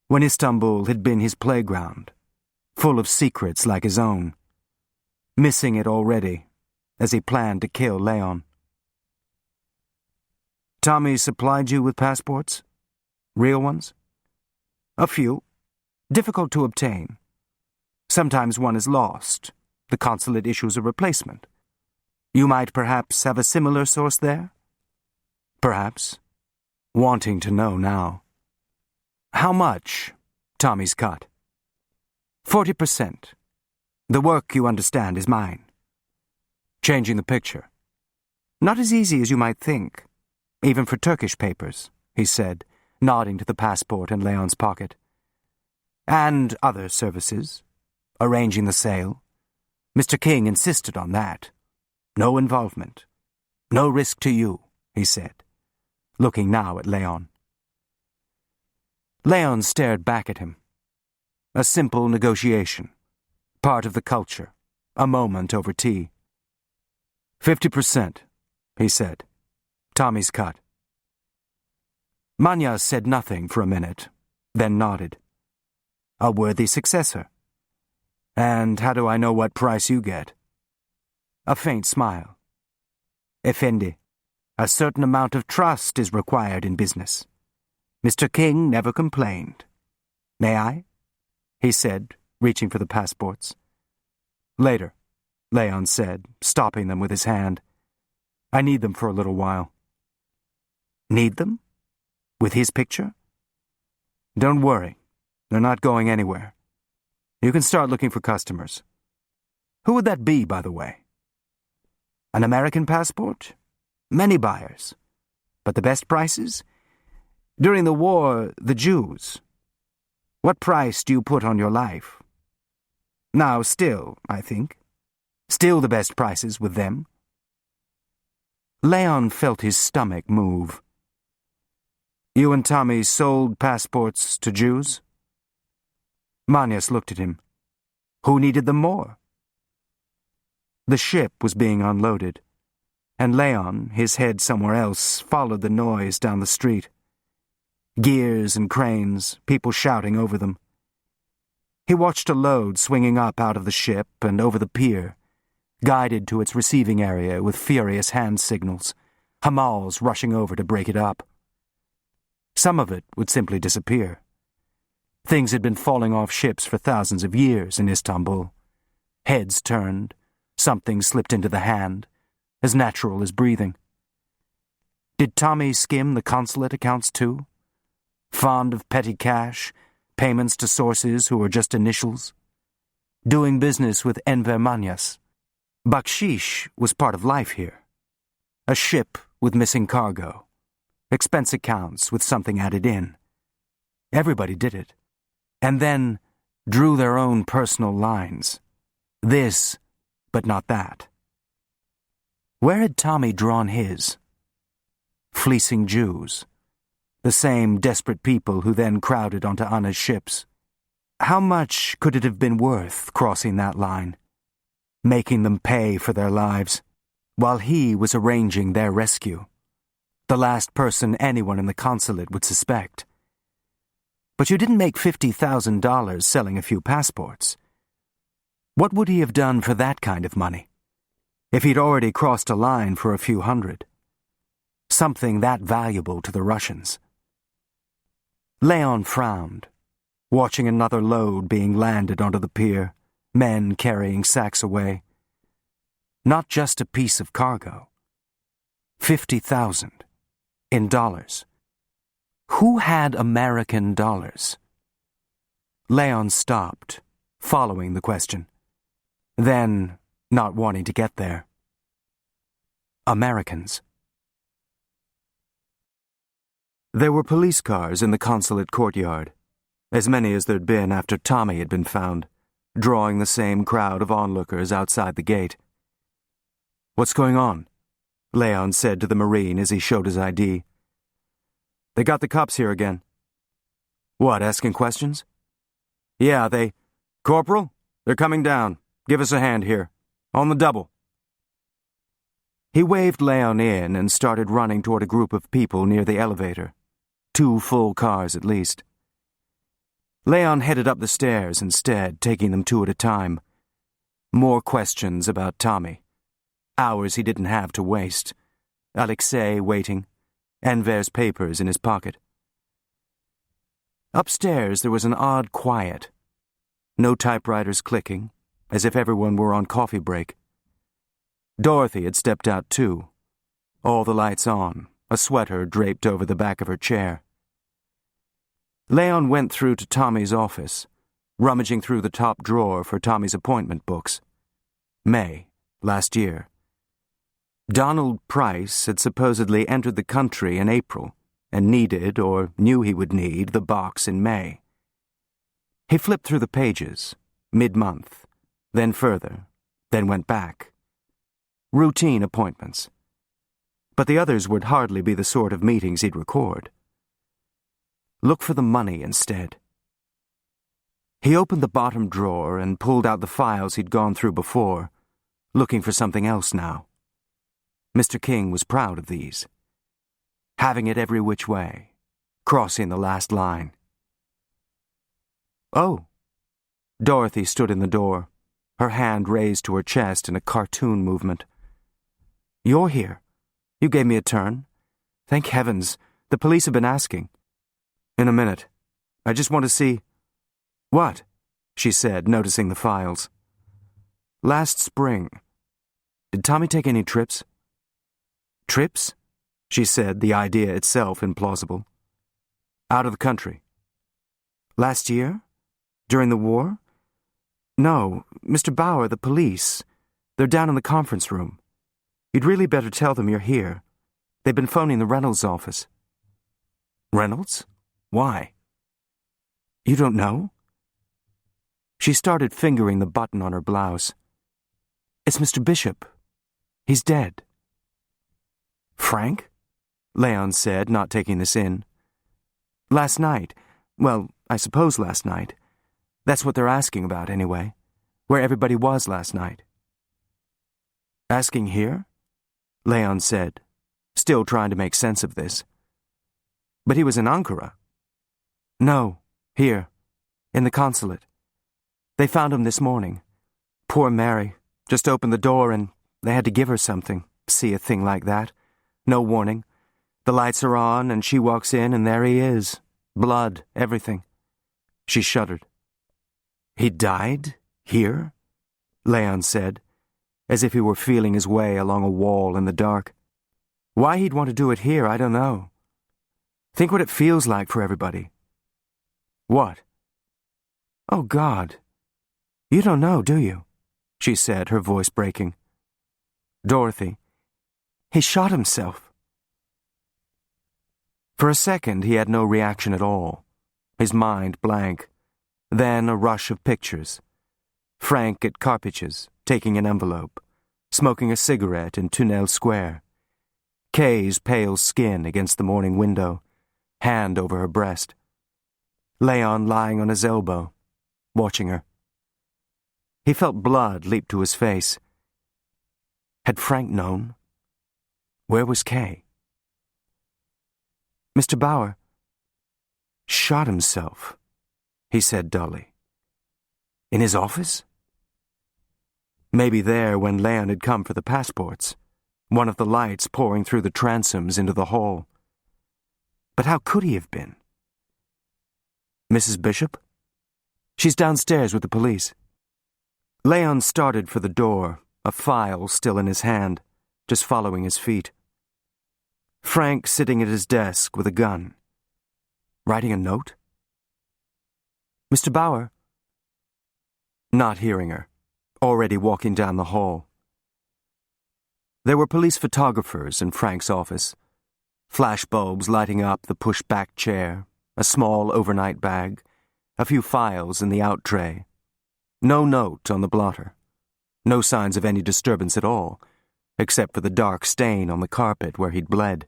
When Istanbul had been his playground, full of secrets like his own. Missing it already, as he planned to kill Leon. "Tommy supplied you with passports? Real ones?" "A few. Difficult to obtain. Sometimes one is lost. The consulate issues a replacement. You might perhaps have a similar source there?" "Perhaps." Wanting to know now. "How much?" Tommy's cut. 40%. The work, you understand, is mine." "Changing the picture." "Not as easy as you might think. Even for Turkish papers," he said, nodding to the passport in Leon's pocket. "And other services. Arranging the sale. Mr. King insisted on that. No involvement. No risk to you," he said, looking now at Leon. Leon stared back at him. A simple negotiation. Part of the culture. A moment over tea. 50%, he said. Tommy's cut. Manyas said nothing for a minute, then nodded. "A worthy successor. And how do I know what price you get?" A faint smile. "Effendi, a certain amount of trust is required in business. Mr. King never complained. May I?" he said, reaching for the passports. "Later," Leon said, stopping them with his hand. "I need them for a little while." "Need them? With his picture?" "Don't worry. They're not going anywhere. You can start looking for customers." "Who would that be, by the way?" "An American passport? Many buyers. But the best prices? During the war, the Jews. What price do you put on your life? Now still, I think. Still the best prices with them." Leon felt his stomach move. "You and Tommy sold passports to Jews?" Manyas looked at him. "Who needed them more?" The ship was being unloaded, and Leon, his head somewhere else, followed the noise down the street. Gears and cranes, people shouting over them. He watched a load swinging up out of the ship and over the pier, guided to its receiving area with furious hand signals, Hamals rushing over to break it up. Some of it would simply disappear. Things had been falling off ships for thousands of years in Istanbul. Heads turned, something slipped into the hand, as natural as breathing. Did Tommy skim the consulate accounts too? Fond of petty cash, payments to sources who were just initials? Doing business with Enver Manyas? Bakshish was part of life here. A ship with missing cargo. Expense accounts with something added in. Everybody did it. And then drew their own personal lines. This, but not that. Where had Tommy drawn his? Fleecing Jews. The same desperate people who then crowded onto Anna's ships. How much could it have been worth crossing that line? Making them pay for their lives, while he was arranging their rescue. The last person anyone in the consulate would suspect. But you didn't make $50,000 selling a few passports. What would he have done for that kind of money? If he'd already crossed a line for a few hundred. Something that valuable to the Russians. Leon frowned, watching another load being landed onto the pier, men carrying sacks away. Not just a piece of cargo. 50,000 in dollars. Who had American dollars? Leon stopped, following the question. Then, not wanting to get there. Americans. There were police cars in the consulate courtyard, as many as there'd been after Tommy had been found, drawing the same crowd of onlookers outside the gate. "What's going on?" Leon said to the Marine as he showed his ID. "They got the cops here again." "What, asking questions?" "Yeah, they... Corporal, they're coming down. Give us a hand here. On the double." He waved Leon in and started running toward a group of people near the elevator. 2 full cars at least. Leon headed up the stairs instead, taking them 2 at a time. More questions about Tommy. Hours he didn't have to waste. Alexei waiting. Enver's papers in his pocket. Upstairs there was an odd quiet. No typewriters clicking, as if everyone were on coffee break. Dorothy had stepped out too. All the lights on, a sweater draped over the back of her chair. Leon went through to Tommy's office, rummaging through the top drawer for Tommy's appointment books. May, last year. Donald Price had supposedly entered the country in April and needed, or knew he would need, the box in May. He flipped through the pages, mid-month, then further, then went back. Routine appointments. But the others would hardly be the sort of meetings he'd record. Look for the money instead. He opened the bottom drawer and pulled out the files he'd gone through before, looking for something else now. Mr. King was proud of these. Having it every which way, crossing the last line. "Oh." Dorothy stood in the door, her hand raised to her chest in a cartoon movement. "You're here. You gave me a turn. Thank heavens, the police have been asking." "In a minute. I just want to see—" "What?" she said, noticing the files. "Last spring. Did Tommy take any trips?" "Trips?" she said, the idea itself implausible. "Out of the country." "Last year? During the war?" "No, Mr. Bauer, the police. They're down in the conference room. You'd really better tell them you're here. They've been phoning the Reynolds office." "Reynolds? Why?" "You don't know?" She started fingering the button on her blouse. "It's Mr. Bishop. He's dead." "Frank?" Leon said, not taking this in. "Last night. Well, I suppose last night. That's what they're asking about, anyway. Where everybody was last night." "Asking here?" Leon said, still trying to make sense of this. "But he was in Ankara." "No, here, in the consulate. They found him this morning. Poor Mary, just opened the door and they had to give her something. See a thing like that. No warning. The lights are on and she walks in and there he is. Blood, everything." She shuddered. "He died? Here?" Leon said, as if he were feeling his way along a wall in the dark. Why he'd want to do it here, I don't know. Think what it feels like for everybody. What? Oh, God. You don't know, do you? She said, her voice breaking. Dorothy, he shot himself. For a second, he had no reaction at all, his mind blank. Then a rush of pictures. Frank at Carpich's, taking an envelope, smoking a cigarette in Tunnel Square. Kay's pale skin against the morning window, hand over her breast. Leon lying on his elbow, watching her. He felt blood leap to his face. Had Frank known? Where was Kay? Mr. Bauer shot himself, he said dully. In his office? Maybe there when Leon had come for the passports, one of the lights pouring through the transoms into the hall. But how could he have been? Mrs. Bishop? She's downstairs with the police. Leon started for the door, a file still in his hand, just following his feet. Frank sitting at his desk with a gun. Writing a note? Mr. Bauer? Not hearing her, already walking down the hall. There were police photographers in Frank's office, flashbulbs lighting up the push-back chair, a small overnight bag, a few files in the out tray. No note on the blotter. No signs of any disturbance at all, except for the dark stain on the carpet where he'd bled.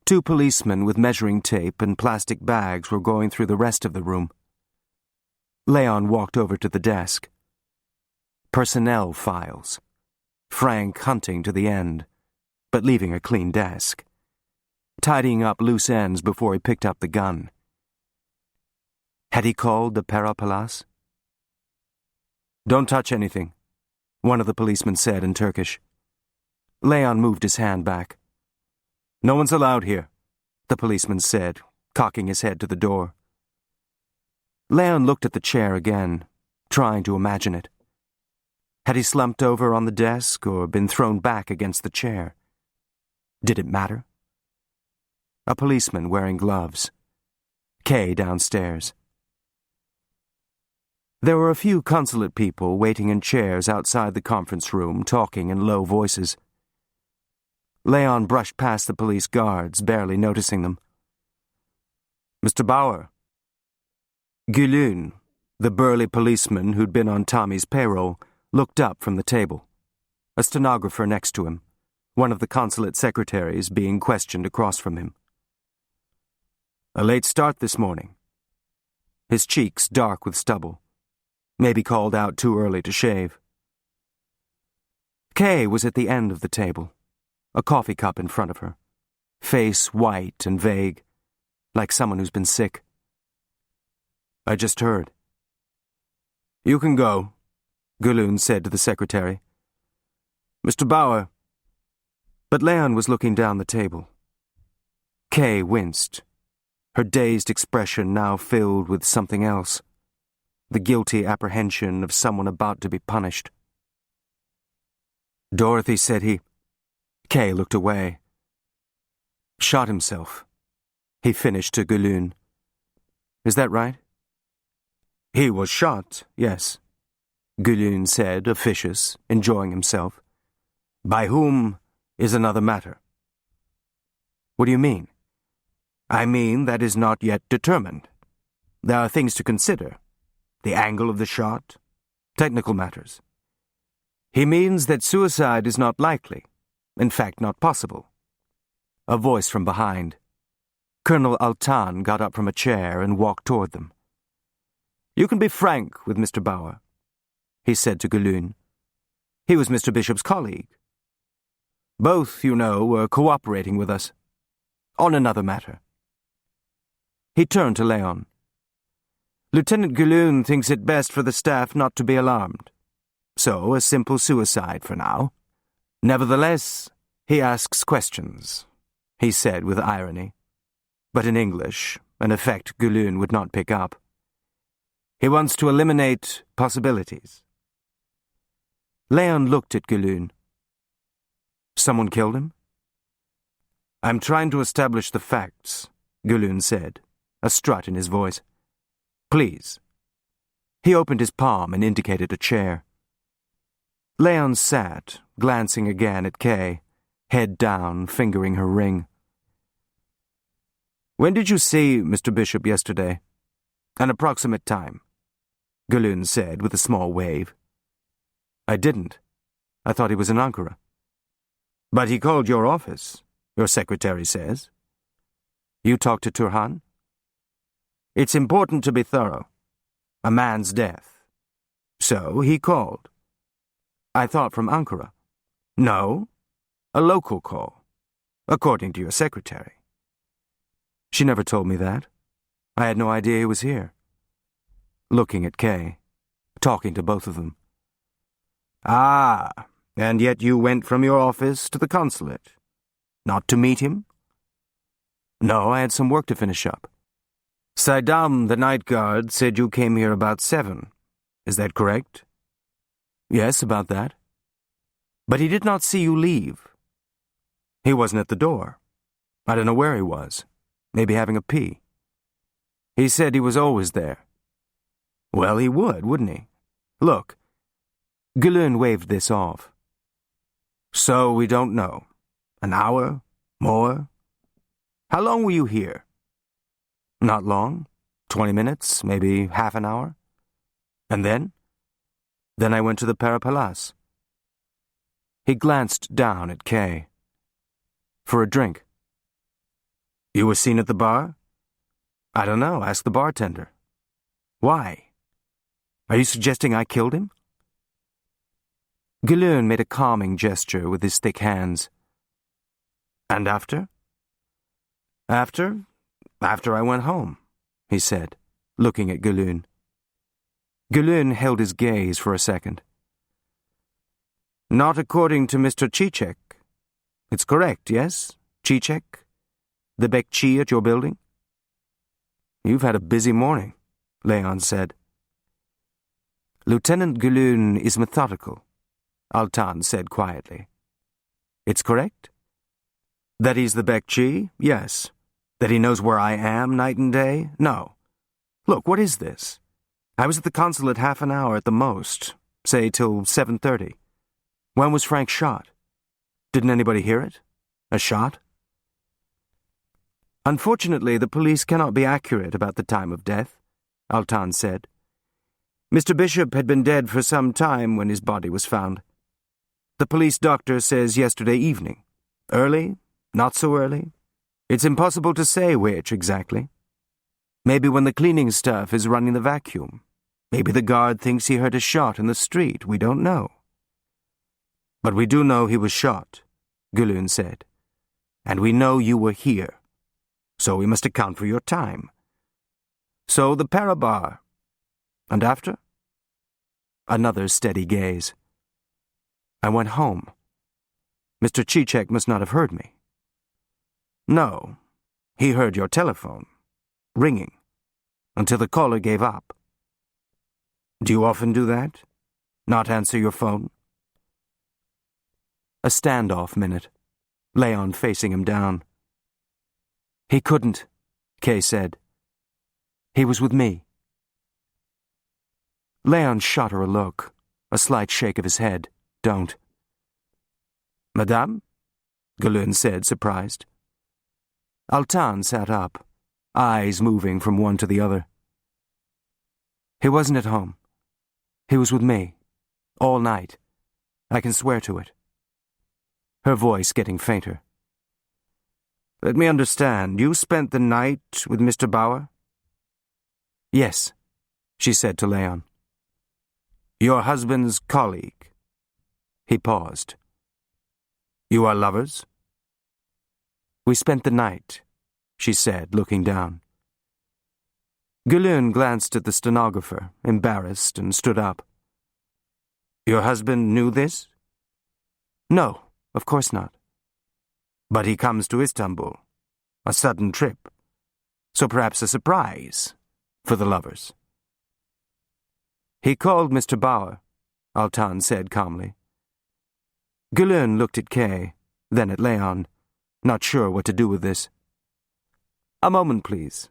2 policemen with measuring tape and plastic bags were going through the rest of the room. Leon walked over to the desk. Personnel files. Frank hunting to the end, but leaving a clean desk. Tidying up loose ends before he picked up the gun. Had he called the Pera Palace? Don't touch anything, one of the policemen said in Turkish. Leon moved his hand back. No one's allowed here, the policeman said, cocking his head to the door. Leon looked at the chair again, trying to imagine it. Had he slumped over on the desk or been thrown back against the chair? Did it matter? A policeman wearing gloves. Kay downstairs. There were a few consulate people waiting in chairs outside the conference room, talking in low voices. Leon brushed past the police guards, barely noticing them. Mr. Bauer. Gülün, the burly policeman who'd been on Tommy's payroll, looked up from the table. A stenographer next to him, one of the consulate secretaries being questioned across from him. A late start this morning. His cheeks dark with stubble. Maybe called out too early to shave. Kay was at the end of the table, a coffee cup in front of her, face white and vague, like someone who's been sick. I just heard. You can go, Gülün said to the secretary. Mr. Bauer. But Leon was looking down the table. Kay winced, her dazed expression now filled with something else. The guilty apprehension of someone about to be punished. Dorothy said he... Kay looked away. Shot himself, he finished to Gülün. Is that right? He was shot, yes, Gülün said, officious, enjoying himself. By whom is another matter. What do you mean? I mean that is not yet determined. There are things to consider. The angle of the shot, technical matters. He means that suicide is not likely, in fact not possible. A voice from behind. Colonel Altan got up from a chair and walked toward them. You can be frank with Mr. Bauer, he said to Gülün. He was Mr. Bishop's colleague. Both, you know, were cooperating with us. On another matter. He turned to Leon. Lieutenant Gülün thinks it best for the staff not to be alarmed. So, a simple suicide for now. Nevertheless, he asks questions, he said with irony, but in English, an effect Gülün would not pick up. He wants to eliminate possibilities. Leon looked at Gülün. Someone killed him? I'm trying to establish the facts, Gülün said, a strut in his voice. Please. He opened his palm and indicated a chair. Leon sat, glancing again at Kay, head down, fingering her ring. When did you see Mr. Bishop yesterday? An approximate time, Gülün said with a small wave. I didn't. I thought he was in Ankara. But he called your office, your secretary says. You talked to Turhan? It's important to be thorough. A man's death. So he called. I thought from Ankara. No, a local call, according to your secretary. She never told me that. I had no idea he was here. Looking at Kay, talking to both of them. Ah, and yet you went from your office to the consulate. Not to meet him? No, I had some work to finish up. Saidam, the night guard, said you came here about 7. Is that correct? Yes, about that. But he did not see you leave. He wasn't at the door. I don't know where he was. Maybe having a pee. He said he was always there. Well, he would, wouldn't he? Look. Gülün waved this off. So we don't know. An hour? More? How long were you here? Not long. 20 minutes, maybe half an hour. And then? Then I went to the Palace. He glanced down at Kay. For a drink. You were seen at the bar? I don't know, ask the bartender. Why? Are you suggesting I killed him? Gülün made a calming gesture with his thick hands. And after? After I went home, he said, looking at Gülün. Gülün held his gaze for a second. Not according to Mr. Çiçek. It's correct, yes? Çiçek? The bekçi at your building? You've had a busy morning, Leon said. Lieutenant Gülün is methodical, Altan said quietly. It's correct? That he's the bekçi? Yes. That he knows where I am night and day? No. Look, what is this? I was at the consulate half an hour at the most, say till 7:30. When was Frank shot? Didn't anybody hear it? A shot? Unfortunately, the police cannot be accurate about the time of death, Altan said. Mr. Bishop had been dead for some time when his body was found. The police doctor says yesterday evening. Early? Not so early? It's impossible to say which exactly. Maybe when the cleaning staff is running the vacuum. Maybe the guard thinks he heard a shot in the street. We don't know. But we do know he was shot, Gülün said. And we know you were here. So we must account for your time. So the Parabar. And after? Another steady gaze. I went home. Mr. Çiçek must not have heard me. No, he heard your telephone, ringing, until the caller gave up. Do you often do that? Not answer your phone? A standoff minute, Leon facing him down. He couldn't, Kay said. He was with me. Leon shot her a look, a slight shake of his head. Don't. Madame? Gülün said, surprised. Altan sat up, eyes moving from one to the other. He wasn't at home. He was with me, all night. I can swear to it. Her voice getting fainter. Let me understand, you spent the night with Mr. Bauer? Yes, she said to Leon. Your husband's colleague. He paused. You are lovers? We spent the night, she said, looking down. Gülün glanced at the stenographer, embarrassed, and stood up. Your husband knew this? No, of course not. But he comes to Istanbul. A sudden trip. So perhaps a surprise for the lovers. He called Mr. Bauer, Altan said calmly. Gulun looked at Kay, then at Leon, not sure what to do with this. "A moment, please,"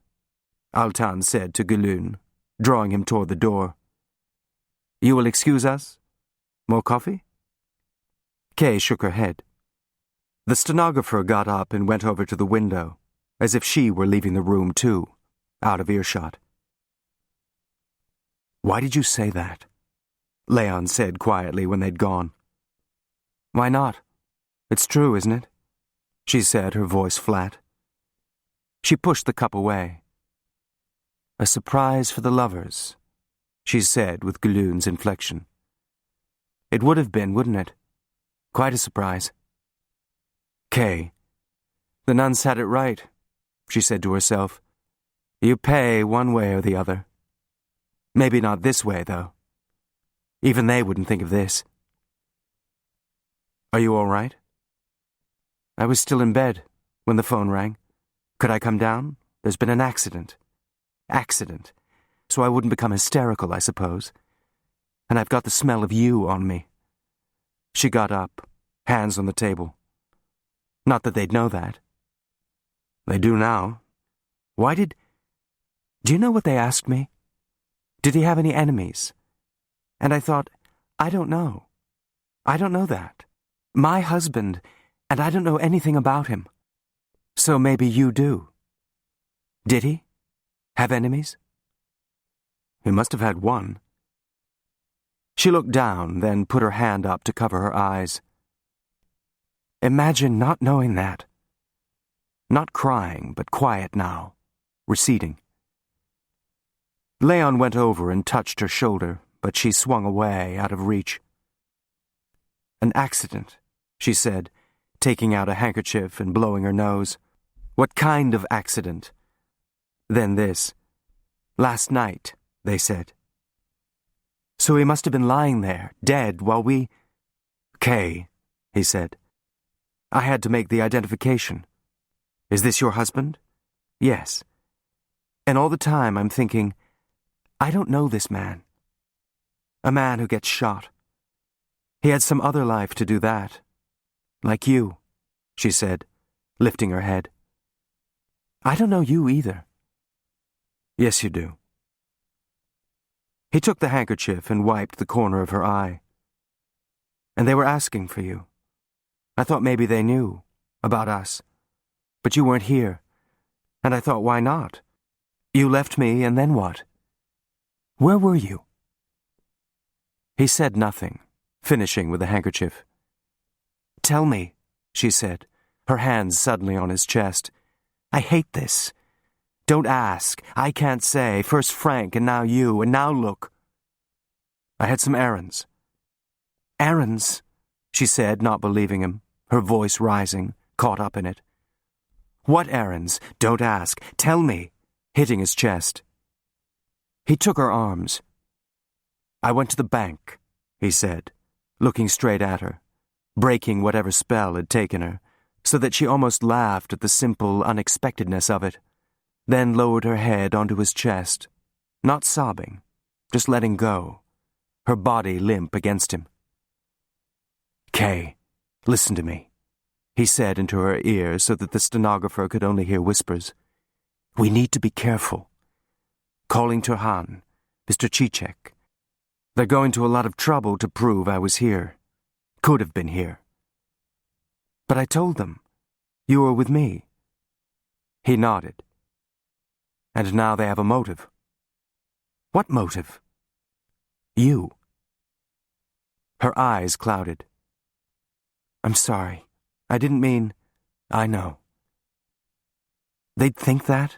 Altan said to Gulun, drawing him toward the door. "You will excuse us? More coffee?" Kay shook her head. The stenographer got up and went over to the window, as if she were leaving the room too, out of earshot. "Why did you say that?" Leon said quietly when they'd gone. "Why not? It's true, isn't it?" she said, her voice flat. She pushed the cup away. "A surprise for the lovers," she said with Gulun's inflection. "It would have been, wouldn't it? Quite a surprise." Kay. "The nuns had it right," she said to herself. "You pay one way or the other. Maybe not this way, though. Even they wouldn't think of this." "Are you all right?" "I was still in bed when the phone rang. Could I come down? There's been an accident." "Accident. So I wouldn't become hysterical, I suppose. And I've got the smell of you on me." She got up, hands on the table. Not that they'd know that. They do now. Do you know what they asked me? Did he have any enemies? And I thought, I don't know. I don't know that. My husband, and I don't know anything about him. So maybe you do. Did he have enemies? He must have had one. She looked down, then put her hand up to cover her eyes. Imagine not knowing that. Not crying, but quiet now, receding. Leon went over and touched her shoulder, but she swung away, out of reach. "An accident," she said, taking out a handkerchief and blowing her nose. "What kind of accident?" Then this. "Last night," they said. "So he must have been lying there, dead, while we—" "Kay," he said. "I had to make the identification. Is this your husband?" "Yes." "And all the time I'm thinking, I don't know this man. A man who gets shot. He had some other life to do that. Like you," she said, lifting her head. "I don't know you either." "Yes, you do." He took the handkerchief and wiped the corner of her eye. "And they were asking for you. I thought maybe they knew about us. But you weren't here. And I thought, why not? You left me, and then what? Where were you?" He said nothing, finishing with the handkerchief. "Tell me," she said, her hands suddenly on his chest. "I hate this. Don't ask. I can't say. First Frank, and now you, and now look." "I had some errands." "Errands?" she said, not believing him, her voice rising, caught up in it. "What errands? Don't ask. Tell me," hitting his chest. He took her arms. "I went to the bank," he said, looking straight at her, breaking whatever spell had taken her, so that she almost laughed at the simple unexpectedness of it, then lowered her head onto his chest, not sobbing, just letting go, her body limp against him. "Kay, listen to me," he said into her ear so that the stenographer could only hear whispers. "We need to be careful. Calling Turhan, Mr. Chichek. They're going to a lot of trouble to prove I was here. Could have been here. But I told them. You were with me." He nodded. "And now they have a motive." "What motive?" "You." Her eyes clouded. "I'm sorry. I didn't mean—" "I know." "They'd think that?"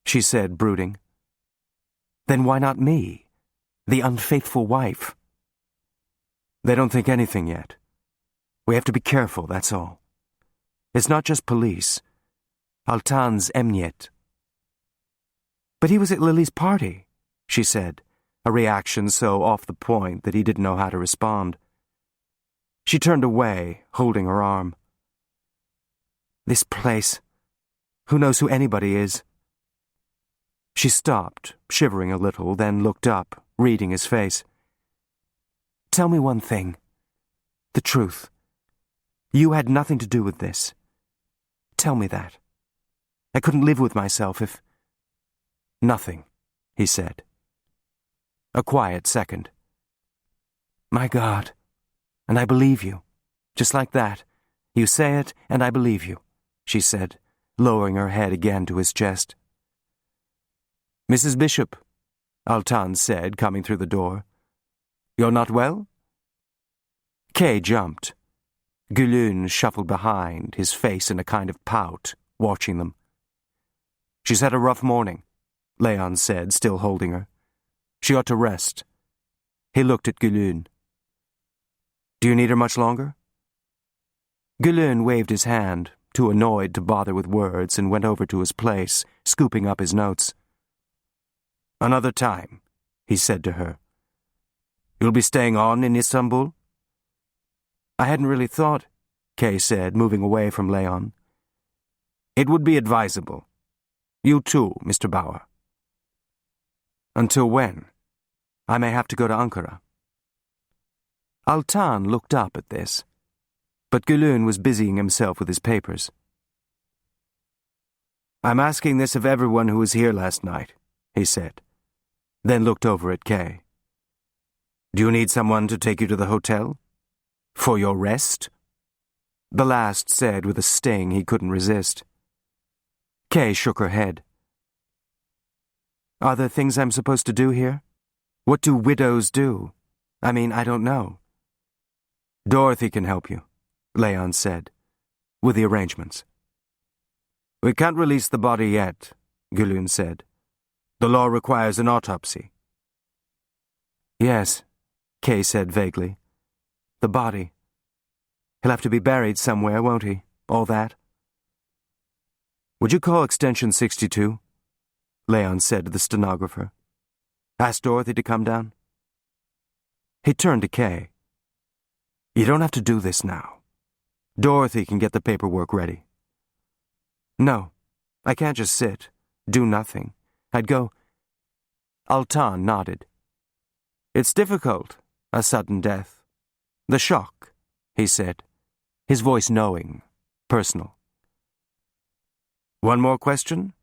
she said, brooding. "Then why not me, the unfaithful wife?" "They don't think anything yet. We have to be careful, that's all. It's not just police. Altan's emnyet." "But he was at Lily's party," she said, a reaction so off the point that he didn't know how to respond. She turned away, holding her arm. "This place. Who knows who anybody is?" She stopped, shivering a little, then looked up, reading his face. "Tell me one thing. The truth. You had nothing to do with this. Tell me that. I couldn't live with myself if... Nothing, he said. A quiet second. My God, and I believe you. Just like that. You say it, and I believe you, she said, lowering her head again to his chest. Mrs. Bishop, Altan said, coming through the door. You're not well? Kay jumped. Gülün shuffled behind, his face in a kind of pout, watching them. She's had a rough morning, Leon said, still holding her. She ought to rest. He looked at Gülün. Do you need her much longer? Gülün waved his hand, too annoyed to bother with words, and went over to his place, scooping up his notes. Another time, he said to her. You'll be staying on in Istanbul? I hadn't really thought, Kay said, moving away from Leon. It would be advisable. You too, Mr. Bauer. Until when? I may have to go to Ankara. Altan looked up at this, but Gülün was busying himself with his papers. I'm asking this of everyone who was here last night, he said, then looked over at Kay. Do you need someone to take you to the hotel? For your rest? The last said with a sting he couldn't resist. Kay shook her head. Are there things I'm supposed to do here? What do widows do? I mean, I don't know. Dorothy can help you, Leon said, with the arrangements. We can't release the body yet, Gülün said. The law requires an autopsy. Yes, Kay said vaguely. The body. He'll have to be buried somewhere, won't he? All that. Would you call extension 62? Leon said to the stenographer. Ask Dorothy to come down. He turned to Kay. You don't have to do this now. Dorothy can get the paperwork ready. No, I can't just sit, do nothing. I'd go... Altan nodded. It's difficult, a sudden death. The shock, he said, his voice knowing, personal. One more question?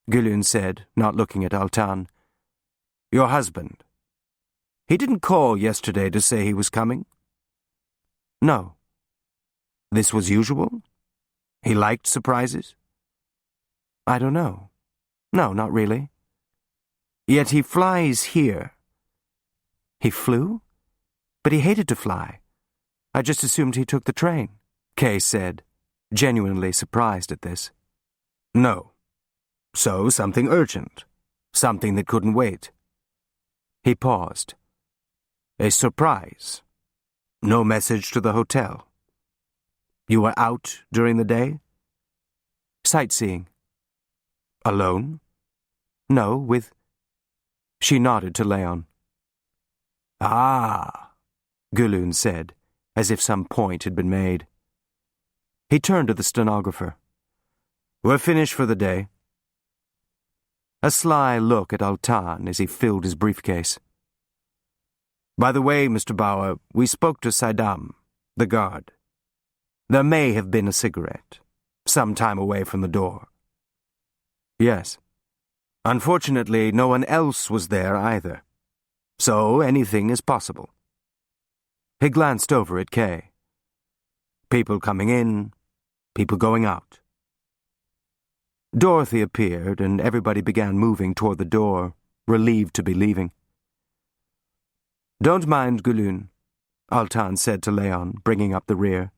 Gülün said, not looking at Altan. Your husband. He didn't call yesterday to say he was coming? No. This was usual? He liked surprises? I don't know. No, not really. Yet he flies here. He flew? But he hated to fly. I just assumed he took the train, Kay said, genuinely surprised at this. No. So something urgent. Something that couldn't wait. He paused. A surprise. No message to the hotel. You were out during the day? Sightseeing. Alone? No, with... She nodded to Leon. Ah, Gülün said, as if some point had been made. He turned to the stenographer. We're finished for the day. A sly look at Altan as he filled his briefcase. By the way, Mr. Bauer, we spoke to Saddam, the guard. There may have been a cigarette, some time away from the door. Yes. Unfortunately, no one else was there either. So anything is possible. He glanced over at Kay. People coming in, people going out. Dorothy appeared, and everybody began moving toward the door, relieved to be leaving. Don't mind, Gülün, Altan said to Leon, bringing up the rear.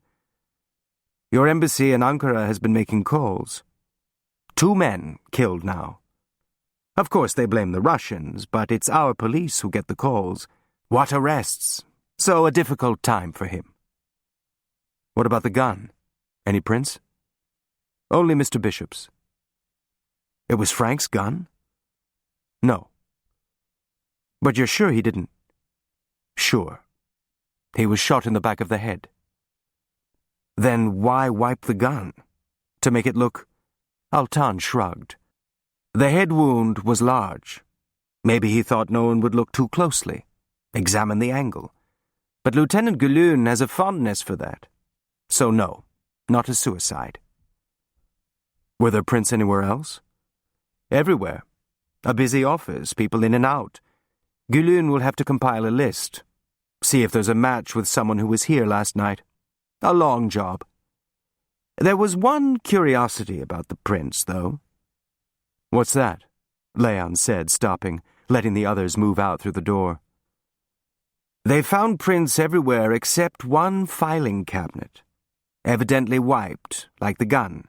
Your embassy in Ankara has been making calls. 2 men killed now. Of course they blame the Russians, but it's our police who get the calls. What arrests? So a difficult time for him. What about the gun? Any prints? Only Mr. Bishop's. It was Frank's gun? No. But you're sure he didn't? Sure. He was shot in the back of the head. Then why wipe the gun? To make it look... Altan shrugged. The head wound was large. Maybe he thought no one would look too closely, examine the angle. But Lieutenant Gülün has a fondness for that. So no, not a suicide. Were there prints anywhere else? Everywhere. A busy office, people in and out. Gülün will have to compile a list. See if there's a match with someone who was here last night. A long job. There was one curiosity about the prints, though. What's that? Leon said, stopping, letting the others move out through the door. They found prints everywhere except one filing cabinet. Evidently wiped, like the gun.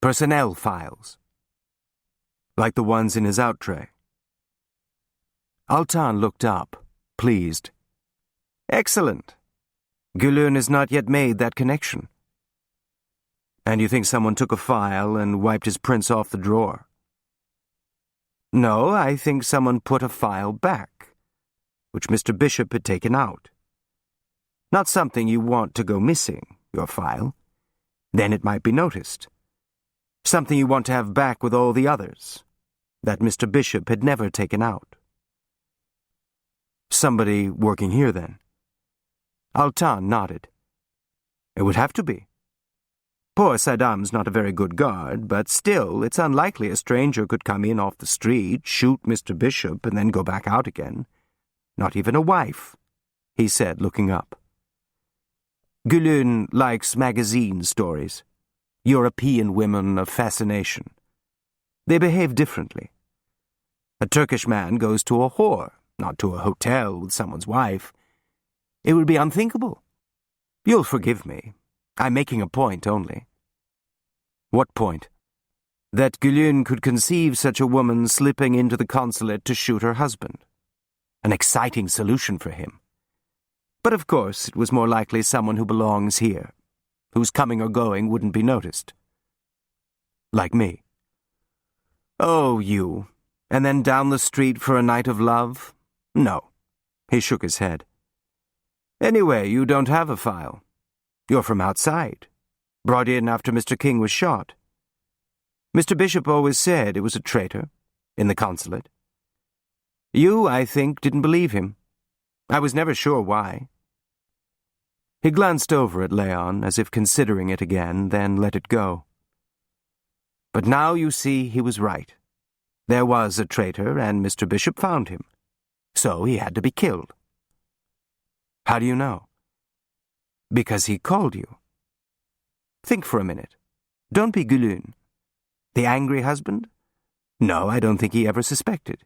Personnel files. Like the ones in his out tray. Altan looked up, pleased. Excellent. Gülün has not yet made that connection. And you think someone took a file and wiped his prints off the drawer? No, I think someone put a file back, which Mr. Bishop had taken out. Not something you want to go missing, your file. Then it might be noticed. Something you want to have back with all the others, that Mr. Bishop had never taken out. Somebody working here, then? Altan nodded. It would have to be. Poor Saddam's not a very good guard, but still, it's unlikely a stranger could come in off the street, shoot Mr. Bishop, and then go back out again. Not even a wife, he said, looking up. Gülün likes magazine stories. European women of fascination. They behave differently. A Turkish man goes to a whore, not to a hotel with someone's wife. It would be unthinkable. You'll forgive me. I'm making a point only. What point? That Gülün could conceive such a woman slipping into the consulate to shoot her husband. An exciting solution for him. But of course, it was more likely someone who belongs here, whose coming or going wouldn't be noticed. Like me. Oh, you. And then down the street for a night of love? No. He shook his head. Anyway, you don't have a file. You're from outside. Brought in after Mr. King was shot. Mr. Bishop always said it was a traitor, in the consulate. You, I think, didn't believe him. I was never sure why. He glanced over at Leon, as if considering it again, then let it go. But now you see he was right. There was a traitor, and Mr. Bishop found him. So he had to be killed. How do you know? Because he called you. Think for a minute. Don't be Gülün. The angry husband? No, I don't think he ever suspected.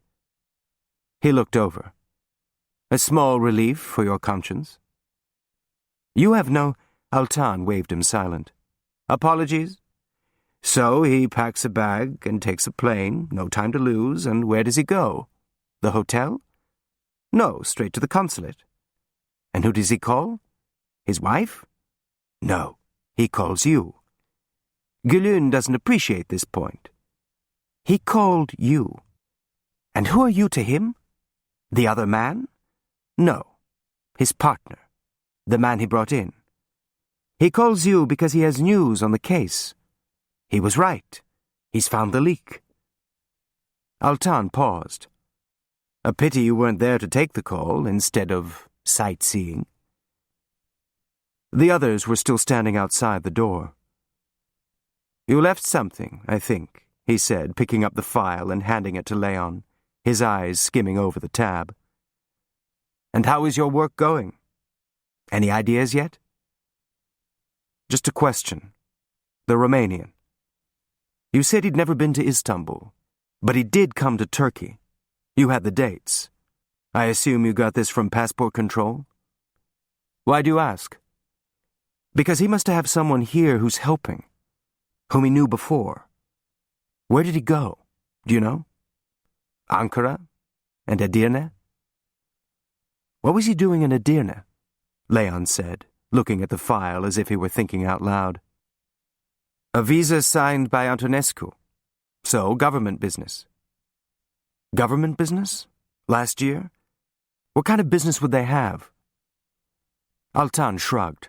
He looked over. A small relief for your conscience. You have no... Altan waved him silent. Apologies? So he packs a bag and takes a plane, no time to lose, and where does he go? The hotel? No, straight to the consulate. And who does he call? His wife? No, he calls you. Gülün doesn't appreciate this point. He called you. And who are you to him? The other man? No, his partner, the man he brought in. He calls you because he has news on the case. He was right. He's found the leak. Altan paused. A pity you weren't there to take the call instead of sightseeing. The others were still standing outside the door. You left something, I think, he said, picking up the file and handing it to Leon, his eyes skimming over the tab. And how is your work going? Any ideas yet? Just a question. The Romanian. You said he'd never been to Istanbul, but he did come to Turkey. You had the dates. I assume you got this from passport control? Why do you ask? Because he must have someone here who's helping, whom he knew before. Where did he go? Do you know? Ankara? And Edirne? What was he doing in Edirne? Leon said, looking at the file as if he were thinking out loud. A visa signed by Antonescu. So, government business. Government business? Last year? What kind of business would they have? Altan shrugged.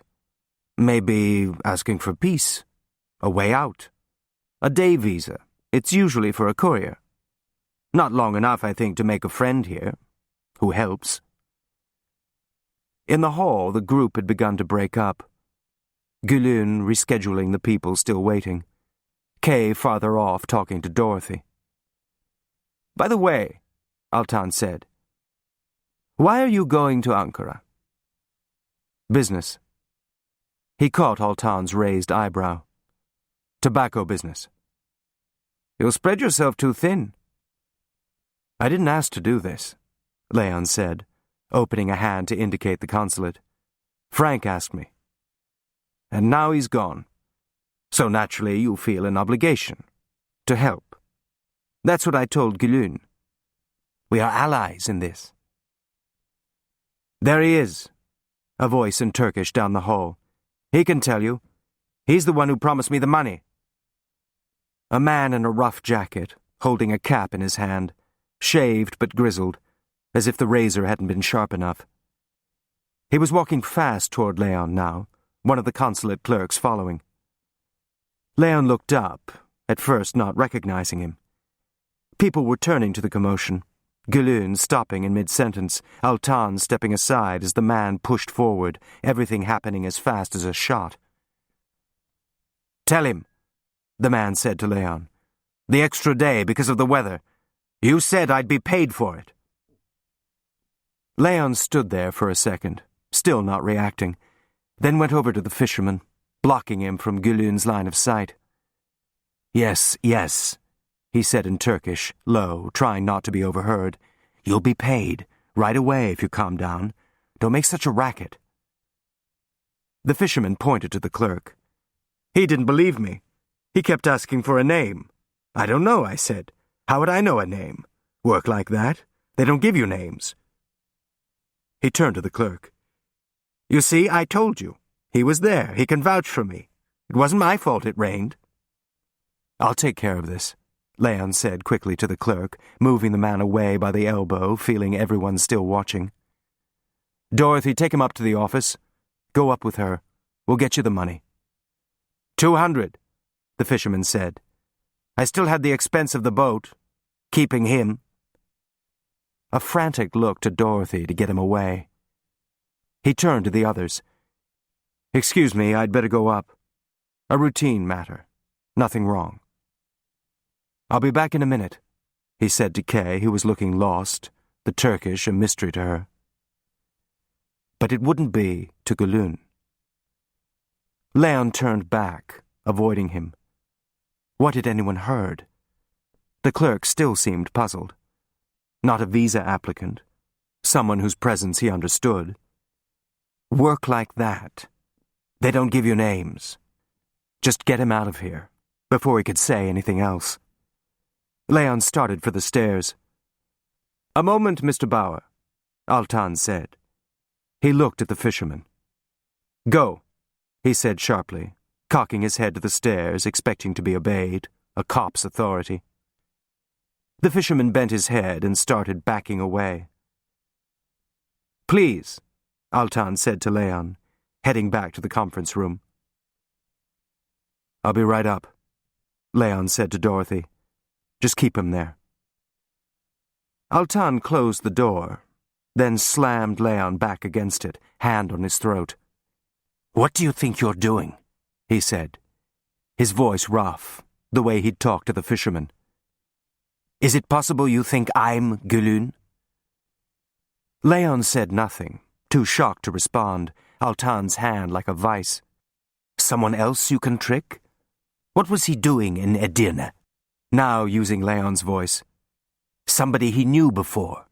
Maybe asking for peace. A way out. A day visa. It's usually for a courier. Not long enough, I think, to make a friend here. Who helps. In the hall, the group had begun to break up. Gülün rescheduling the people still waiting. Kay farther off talking to Dorothy. "By the way," Altan said, "why are you going to Ankara?" "Business." He caught Altan's raised eyebrow. "Tobacco business." "You'll spread yourself too thin." "I didn't ask to do this," Leon said, opening a hand to indicate the consulate. "Frank asked me. And now he's gone. So naturally you feel an obligation. To help. That's what I told Gülün. We are allies in this." "There he is," a voice in Turkish down the hall. "He can tell you. He's the one who promised me the money." A man in a rough jacket, holding a cap in his hand, shaved but grizzled, as if the razor hadn't been sharp enough. He was walking fast toward Leon now, one of the consulate clerks following. Leon looked up, at first not recognizing him. People were turning to the commotion, Gülün stopping in mid-sentence, Altan stepping aside as the man pushed forward, everything happening as fast as a shot. "Tell him," the man said to Leon. "The extra day because of the weather. You said I'd be paid for it." Leon stood there for a second, still not reacting, then went over to the fisherman, blocking him from Gülün's line of sight. "Yes, yes," he said in Turkish, low, trying not to be overheard. "You'll be paid, right away if you calm down. Don't make such a racket." The fisherman pointed to the clerk. "He didn't believe me. He kept asking for a name. 'I don't know,' I said. 'How would I know a name? Work like that? They don't give you names.'" He turned to the clerk. "You see, I told you. He was there. He can vouch for me. It wasn't my fault it rained." "I'll take care of this," Leon said quickly to the clerk, moving the man away by the elbow, feeling everyone still watching. "Dorothy, take him up to the office. Go up with her. We'll get you the money." 200, the fisherman said. "I still had the expense of the boat. Keeping him." A frantic look to Dorothy to get him away. He turned to the others. "Excuse me, I'd better go up. A routine matter. Nothing wrong." "I'll be back in a minute," he said to Kay, who was looking lost, the Turkish a mystery to her. But it wouldn't be to Gülün. Leon turned back, avoiding him. What had anyone heard? The clerk still seemed puzzled. Not a visa applicant. Someone whose presence he understood. Work like that. They don't give you names. Just get him out of here, before he could say anything else. Leon started for the stairs. "A moment, Mr. Bauer," Altan said. He looked at the fisherman. "Go," he said sharply, cocking his head to the stairs, expecting to be obeyed, a cop's authority. The fisherman bent his head and started backing away. "Please," Altan said to Leon, heading back to the conference room. "I'll be right up," Leon said to Dorothy. "Just keep him there." Altan closed the door, then slammed Leon back against it, hand on his throat. "What do you think you're doing?" he said, his voice rough, the way he'd talked to the fisherman. "Is it possible you think I'm Gülün?" Leon said nothing, too shocked to respond, Altan's hand like a vice. "Someone else you can trick? What was he doing in Edirne?" Now using Leon's voice. "Somebody he knew before."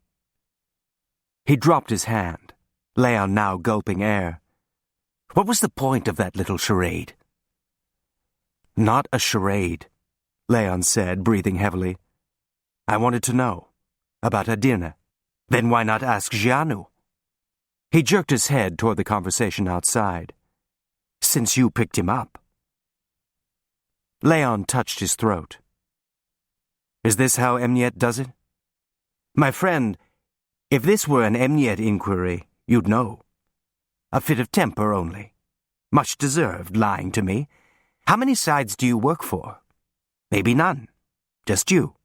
He dropped his hand, Leon now gulping air. "What was the point of that little charade?" "Not a charade," Leon said, breathing heavily. "I wanted to know. About Edirne. Then why not ask Jianu?" He jerked his head toward the conversation outside. "Since you picked him up." Leon touched his throat. "Is this how Emniyet does it? My friend, if this were an Emniyet inquiry, you'd know. A fit of temper only. Much deserved, lying to me. How many sides do you work for? Maybe none. Just you."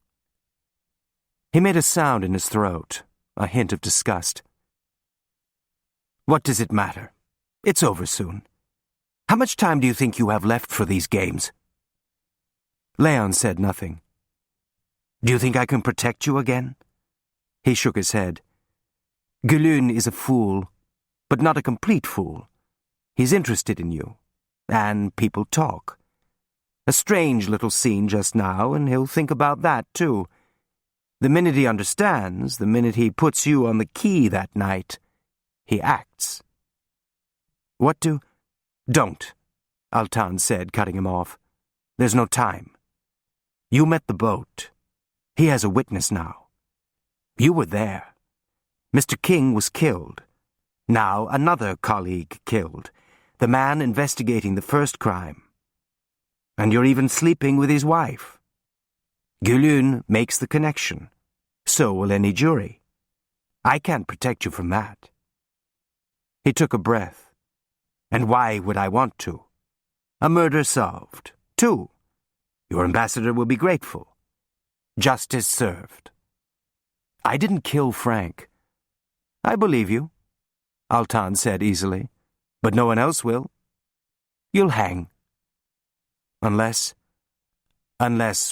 He made a sound in his throat, a hint of disgust. "What does it matter? It's over soon. How much time do you think you have left for these games? Leon said nothing. Do you think I can protect you again? He shook his head. Gülün is a fool, but not a complete fool. He's interested in you, and people talk. A strange little scene just now, and he'll think about that too. The minute he understands, the minute he puts you on the key that night, he acts. What do... Don't, Altan said, cutting him off. There's no time. You met the boat. He has a witness now. You were there. Mr. King was killed. Now another colleague killed. The man investigating the first crime. And you're even sleeping with his wife. Gülün makes the connection. So will any jury. I can't protect you from that. He took a breath. And why would I want to? A murder solved. 2. Your ambassador will be grateful. Justice served. I didn't kill Frank. I believe you, Altan said easily, but no one else will. You'll hang. Unless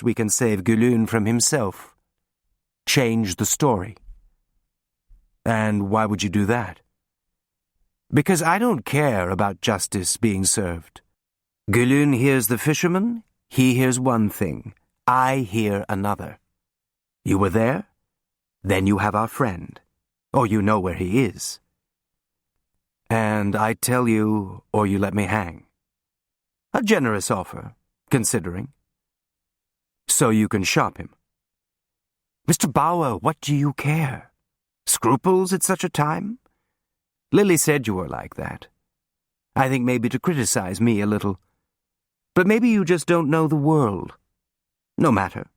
we can save Gülün from himself. Change the story. And why would you do that? Because I don't care about justice being served. Gülün hears the fisherman, he hears one thing. I hear another. You were there? Then you have our friend. Or you know where he is. And I tell you, or you let me hang. A generous offer, considering. So you can shop him. Mr. Bauer, what do you care? Scruples at such a time? Lily said you were like that. I think maybe to criticize me a little. But maybe you just don't know the world. No matter.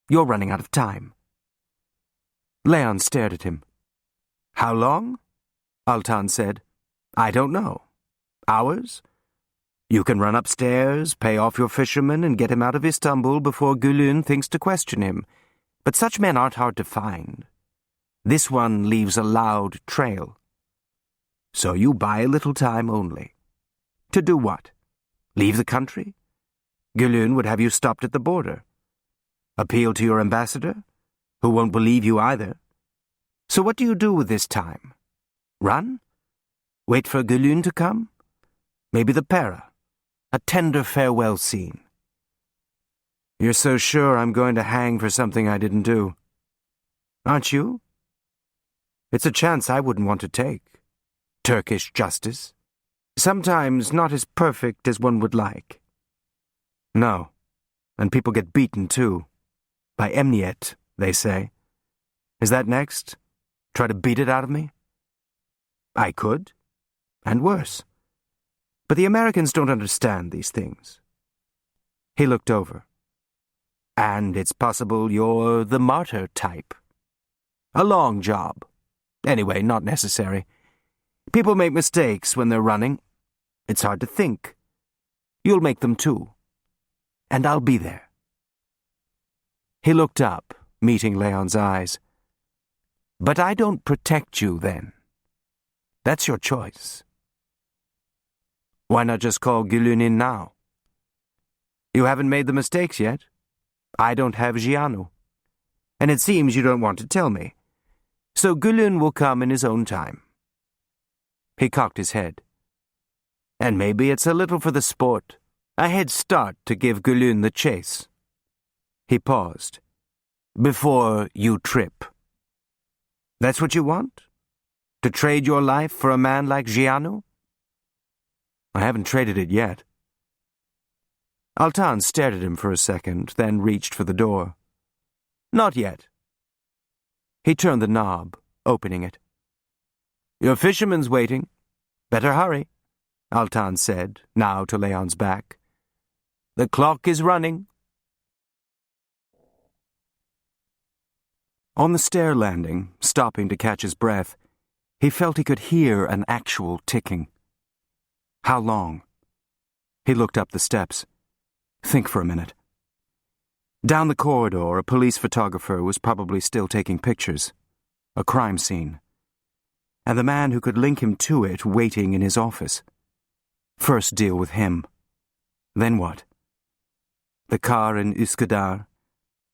You're running out of time. Leon stared at him. How long? Altan said. I don't know. Hours? You can run upstairs, pay off your fisherman, and get him out of Istanbul before Gülün thinks to question him. But such men aren't hard to find. This one leaves a loud trail. So you buy a little time only. To do what? Leave the country? Gülün would have you stopped at the border. Appeal to your ambassador, who won't believe you either. So what do you do with this time? Run? Wait for Gülün to come? Maybe the para. A tender farewell scene. You're so sure I'm going to hang for something I didn't do. Aren't you? It's a chance I wouldn't want to take. Turkish justice. Sometimes not as perfect as one would like. No. And people get beaten too. By emniyet, they say. Is that next? Try to beat it out of me? I could. And worse. But the Americans don't understand these things. He looked over. And it's possible you're the martyr type. A long job. Anyway, not necessary. People make mistakes when they're running. It's hard to think. You'll make them too. And I'll be there. He looked up, meeting Leon's eyes. But I don't protect you then. That's your choice. Why not just call Gülün in now? You haven't made the mistakes yet. I don't have Gianu. And it seems you don't want to tell me. So Gülün will come in his own time. He cocked his head. And maybe it's a little for the sport. A head start to give Gülün the chase. He paused. Before you trip. That's what you want? To trade your life for a man like Gianu? I haven't traded it yet. Altan stared at him for a second, then reached for the door. Not yet. He turned the knob, opening it. Your fisherman's waiting. Better hurry, Altan said, now to Leon's back. The clock is running. On the stair landing, stopping to catch his breath, he felt he could hear an actual ticking. How long? He looked up the steps. Think for a minute. Down the corridor, a police photographer was probably still taking pictures. A crime scene. And the man who could link him to it waiting in his office. First deal with him. Then what? The car in Üsküdar,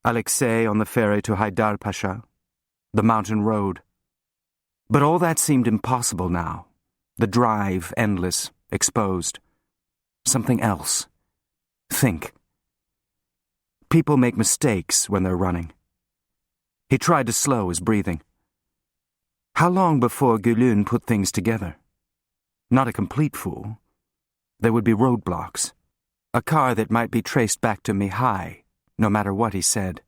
Alexei on the ferry to Haydar Pasha, the mountain road. But all that seemed impossible now. The drive endless, exposed. Something else. Think. People make mistakes when they're running. He tried to slow his breathing. How long before Gülün put things together? Not a complete fool. There would be roadblocks. A car that might be traced back to Mihai, no matter what he said.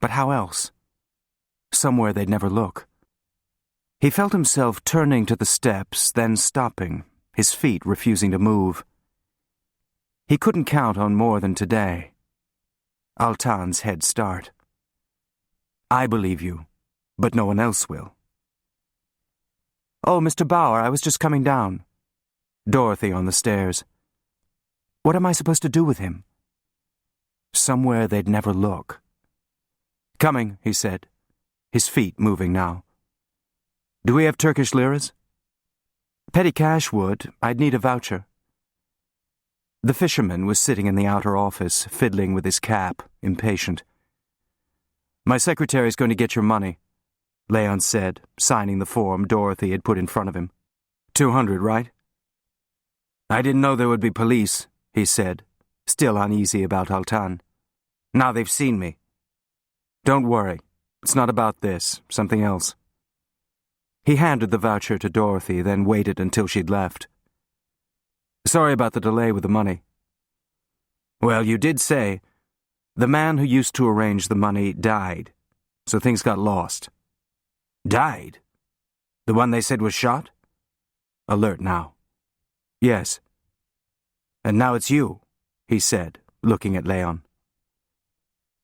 But how else? Somewhere they'd never look. He felt himself turning to the steps, then stopping, his feet refusing to move. He couldn't count on more than today. Altan's head start. I believe you, but no one else will. Oh, Mr. Bauer, I was just coming down. Dorothy on the stairs. What am I supposed to do with him? Somewhere they'd never look. Coming, he said, his feet moving now. Do we have Turkish liras? Petty cash would. I'd need a voucher. The fisherman was sitting in the outer office, fiddling with his cap, impatient. My secretary's going to get your money, Leon said, signing the form Dorothy had put in front of him. 200, right? I didn't know there would be police, he said, still uneasy about Altan. Now they've seen me. Don't worry. It's not about this, something else. He handed the voucher to Dorothy, then waited until she'd left. Sorry about the delay with the money. Well, you did say the man who used to arrange the money died, so things got lost. Died? The one they said was shot? Alert now. Yes. And now it's you, he said, looking at Leon.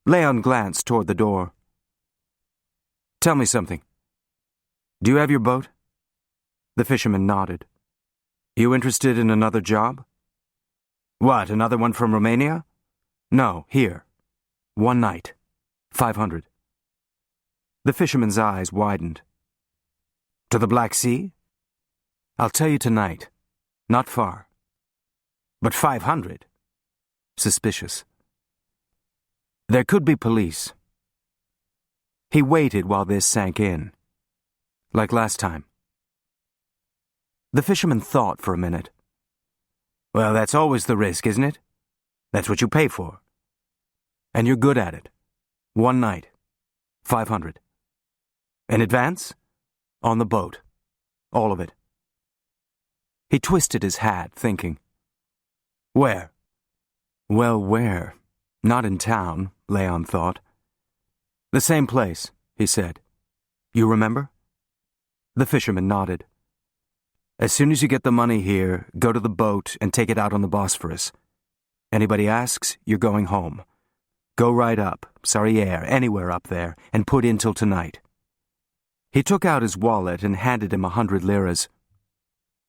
Leon glanced toward the door. Tell me something. Do you have your boat? The fisherman nodded. You interested in another job? What, another one from Romania? No, here. One night. 500. The fisherman's eyes widened. To the Black Sea? I'll tell you tonight. Not far. But 500? Suspicious. There could be police. He waited while this sank in. Like last time. The fisherman thought for a minute. Well, that's always the risk, isn't it? That's what you pay for. And you're good at it. One night. 500. In advance? On the boat. All of it. He twisted his hat, thinking. Where? Well, where? Not in town, Leon thought. The same place, he said. You remember? The fisherman nodded. As soon as you get the money here, go to the boat and take it out on the Bosphorus. Anybody asks, you're going home. Go right up, Sarıyer, anywhere up there, and put in till tonight. He took out his wallet and handed him 100 liras.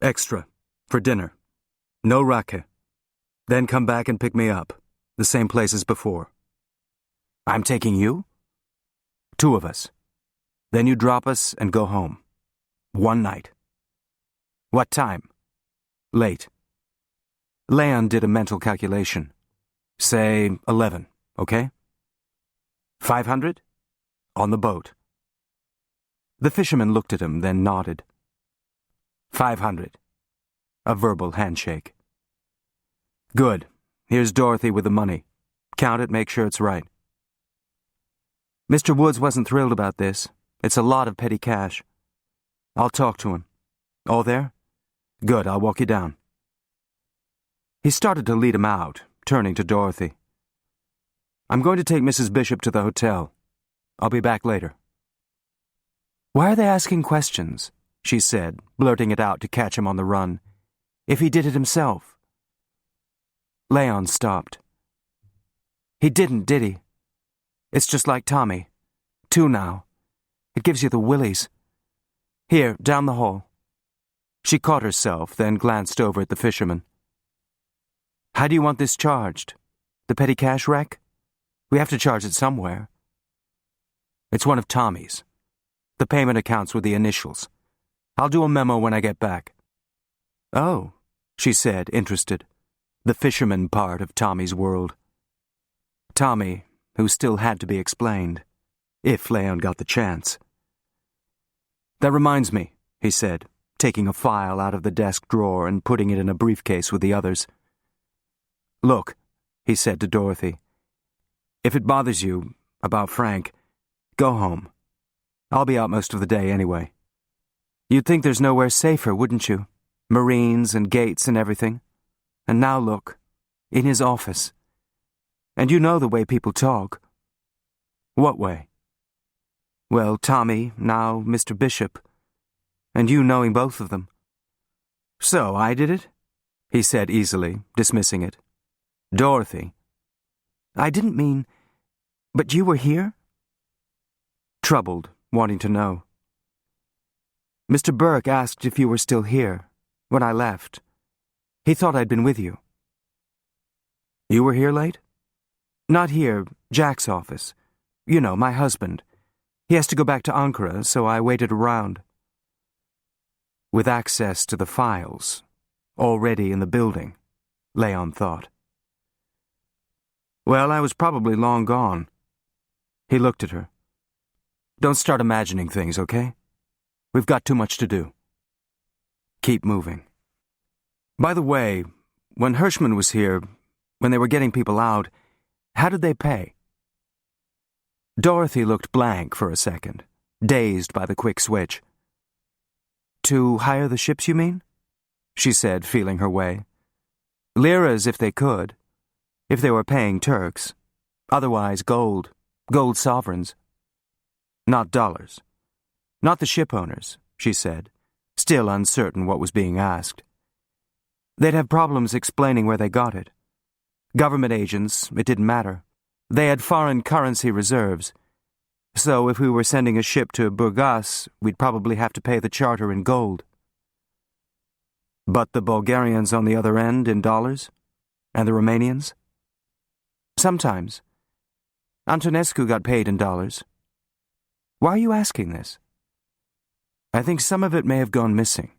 Extra, for dinner. No rakı. Then come back and pick me up, the same place as before. I'm taking you? 2 of us. Then you drop us and go home. One night. What time? Late. Leon did a mental calculation. Say 11, okay? 500? On the boat. The fisherman looked at him, then nodded. 500. A verbal handshake. Good. Here's Dorothy with the money. Count it, make sure it's right. Mr. Woods wasn't thrilled about this. It's a lot of petty cash. I'll talk to him. All there? Good, I'll walk you down. He started to lead him out, turning to Dorothy. I'm going to take Mrs. Bishop to the hotel. I'll be back later. Why are they asking questions? She said, blurting it out to catch him on the run. If he did it himself. Leon stopped. He didn't, did he? It's just like Tommy. 2 now. It gives you the willies. Here, down the hall. She caught herself, then glanced over at the fisherman. How do you want this charged? The petty cash wreck? We have to charge it somewhere. It's one of Tommy's. The payment accounts with the initials. I'll do a memo when I get back. Oh, she said, interested. The fisherman part of Tommy's world. Tommy, who still had to be explained, if Leon got the chance. That reminds me, he said, taking a file out of the desk drawer and putting it in a briefcase with the others. Look, he said to Dorothy, if it bothers you about Frank, go home. I'll be out most of the day anyway. You'd think there's nowhere safer, wouldn't you? Marines and gates and everything. And now look, in his office. And you know the way people talk. What way? Well, Tommy, now Mr. Bishop, and you knowing both of them. So I did it? He said easily, dismissing it. Dorothy. I didn't mean... But you were here? Troubled, wanting to know. Mr. Burke asked if you were still here, when I left. He thought I'd been with you. You were here late? Not here, Jack's office. You know, my husband. He has to go back to Ankara, so I waited around. With access to the files, already in the building, Leon thought. Well, I was probably long gone. He looked at her. Don't start imagining things, okay? We've got too much to do. Keep moving. By the way, when Hirschman was here, when they were getting people out, how did they pay? Dorothy looked blank for a second, dazed by the quick switch. To hire the ships, you mean? She said, feeling her way. Liras if they could, if they were paying Turks. Otherwise, gold sovereigns. Not dollars. Not the ship owners, she said, still uncertain what was being asked. They'd have problems explaining where they got it. Government agents, it didn't matter. They had foreign currency reserves. So if we were sending a ship to Burgas, we'd probably have to pay the charter in gold. But the Bulgarians on the other end in dollars? And the Romanians? Sometimes. Antonescu got paid in dollars. Why are you asking this? I think some of it may have gone missing.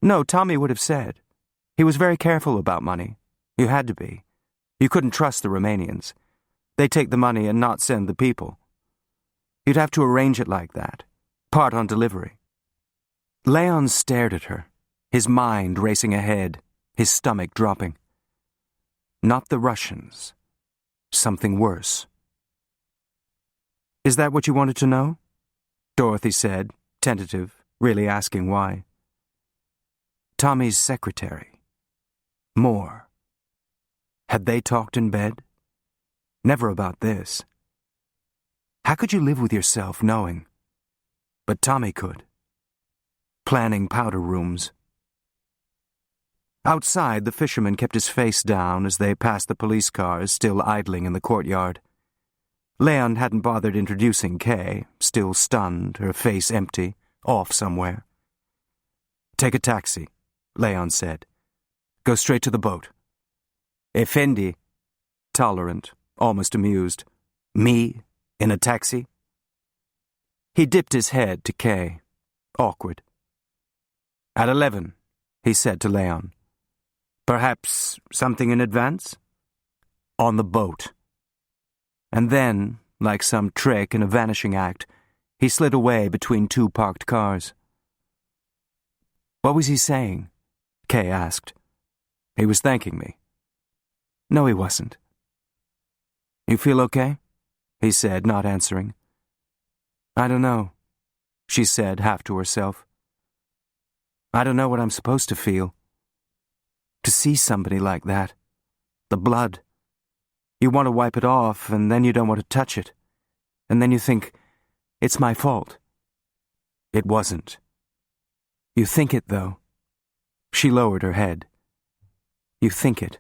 No, Tommy would have said. He was very careful about money. You had to be. You couldn't trust the Romanians. They take the money and not send the people. You'd have to arrange it like that, part on delivery. Leon stared at her, his mind racing ahead, his stomach dropping. Not the Russians. Something worse. Is that what you wanted to know? Dorothy said, tentative, really asking why. Tommy's secretary. More. Had they talked in bed? Never about this. How could you live with yourself knowing? But Tommy could. Planning powder rooms. Outside, the fisherman kept his face down as they passed the police cars still idling in the courtyard. Leon hadn't bothered introducing Kay, still stunned, her face empty, off somewhere. Take a taxi, Leon said. Go straight to the boat. Effendi, tolerant, almost amused. Me, in a taxi? He dipped his head to Kay, awkward. At 11, he said to Leon. Perhaps something in advance? On the boat. And then, like some trick in a vanishing act, he slid away between two parked cars. What was he saying? Kay asked. He was thanking me. No, he wasn't. You feel okay? He said, not answering. I don't know, she said, half to herself. I don't know what I'm supposed to feel. To see somebody like that. The blood. You want to wipe it off, and then you don't want to touch it. And then you think, it's my fault. It wasn't. You think it, though. She lowered her head. You think it.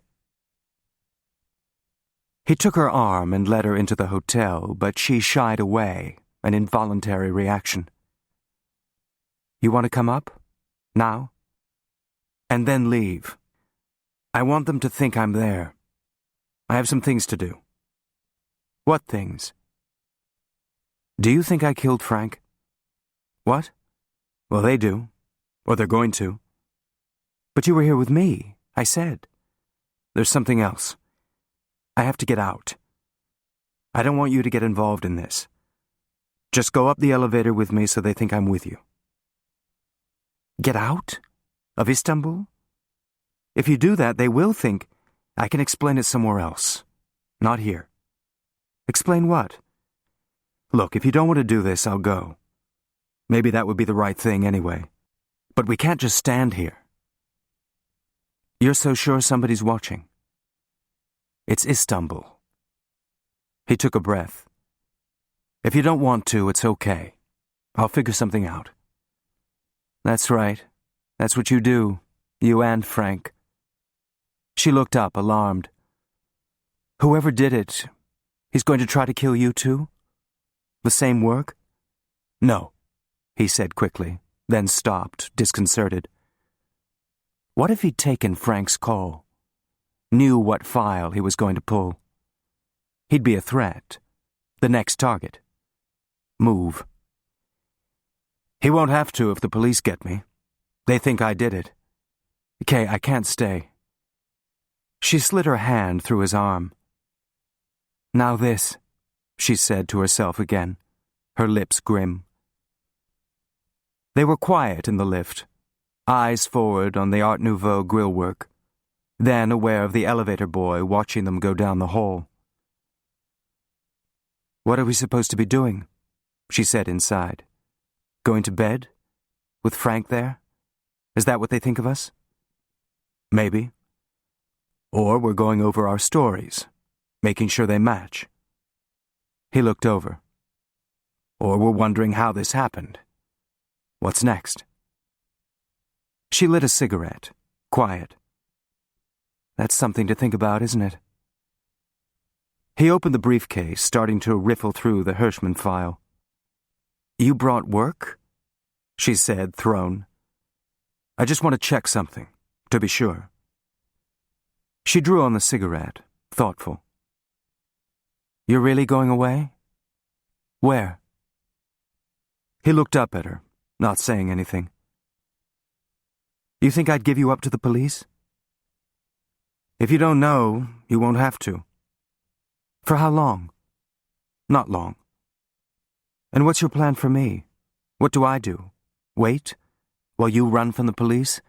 He took her arm and led her into the hotel, but she shied away, an involuntary reaction. You want to come up? Now? And then leave. I want them to think I'm there. I have some things to do. What things? Do you think I killed Frank? What? Well, they do. Or they're going to. But you were here with me, I said. There's something else. I have to get out. I don't want you to get involved in this. Just go up the elevator with me so they think I'm with you. Get out? Of Istanbul? If you do that, they will think I can explain it somewhere else. Not here. Explain what? Look, if you don't want to do this, I'll go. Maybe that would be the right thing anyway. But we can't just stand here. You're so sure somebody's watching? It's Istanbul. He took a breath. If you don't want to, it's okay. I'll figure something out. That's right. That's what you do, you and Frank. She looked up, alarmed. Whoever did it, he's going to try to kill you too? The same work? No, he said quickly, then stopped, disconcerted. What if he'd taken Frank's call? Knew what file he was going to pull? He'd be a threat. The next target. Move. He won't have to if the police get me. They think I did it. Kay, I can't stay. She slid her hand through his arm. Now this, she said to herself again, her lips grim. They were quiet in the lift, eyes forward on the Art Nouveau grillwork, then aware of the elevator boy watching them go down the hall. What are we supposed to be doing? She said inside. Going to bed? With Frank there? Is that what they think of us? Maybe. Or we're going over our stories, making sure they match. He looked over. Or we're wondering how this happened. What's next? She lit a cigarette, quiet. That's something to think about, isn't it? He opened the briefcase, starting to riffle through the Hirschman file. You brought work? She said, thrown. I just want to check something, to be sure. She drew on the cigarette, thoughtful. You're really going away? Where? He looked up at her, not saying anything. You think I'd give you up to the police? If you don't know, you won't have to. For how long? Not long. And what's your plan for me? What do I do? Wait? While you run from the police?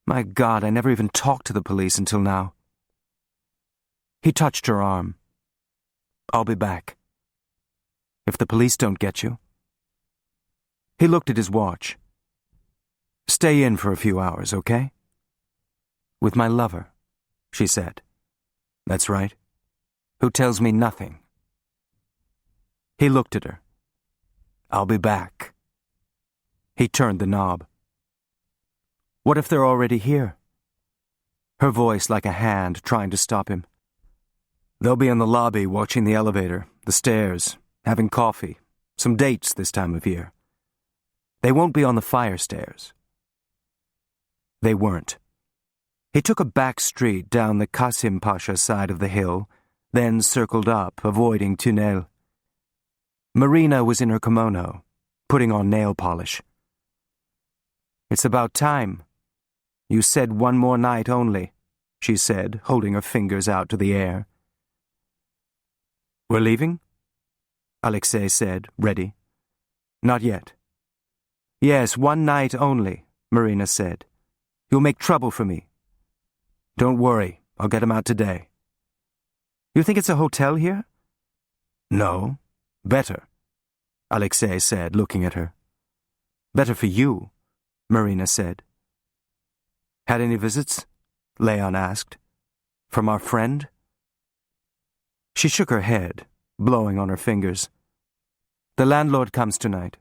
My God, I never even talked to the police until now. He touched her arm. I'll be back. If the police don't get you. He looked at his watch. Stay in for a few hours, okay? With my lover, she said. That's right. Who tells me nothing. He looked at her. I'll be back. He turned the knob. What if they're already here? Her voice like a hand trying to stop him. They'll be in the lobby watching the elevator, the stairs, having coffee, some dates this time of year. They won't be on the fire stairs. They weren't. He took a back street down the Kasim Pasha side of the hill, then circled up, avoiding Tunnel. Marina was in her kimono, putting on nail polish. It's about time. You said one more night only, she said, holding her fingers out to the air. We're leaving? Alexei said, ready. Not yet. Yes, one night only, Marina said. You'll make trouble for me. Don't worry, I'll get him out today. You think it's a hotel here? No, better, Alexei said, looking at her. Better for you, Marina said. Had any visits? Leon asked. From our friend? She shook her head, blowing on her fingers. The landlord comes tonight.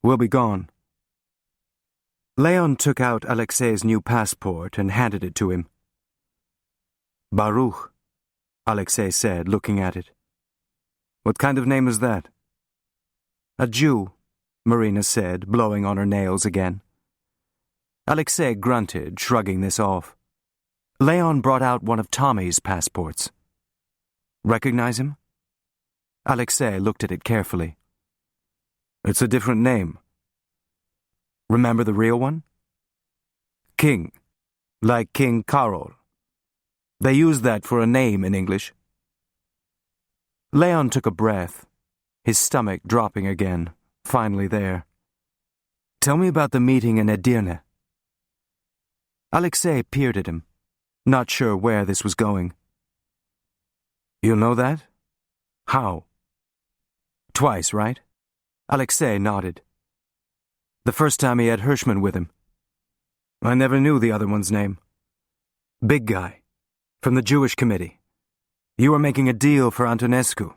We'll be gone. Leon took out Alexei's new passport and handed it to him. Baruch, Alexei said, looking at it. What kind of name is that? A Jew, Marina said, blowing on her nails again. Alexei grunted, shrugging this off. Leon brought out one of Tommy's passports. Recognize him? Alexei looked at it carefully. It's a different name. Remember the real one? King, like King Karol. They use that for a name in English. Leon took a breath, his stomach dropping again, finally there. Tell me about the meeting in Edirne. Alexei peered at him, not sure where this was going. You know that? How? Twice, right? Alexei nodded. The first time he had Hirschman with him. I never knew the other one's name. Big guy, from the Jewish committee. You were making a deal for Antonescu,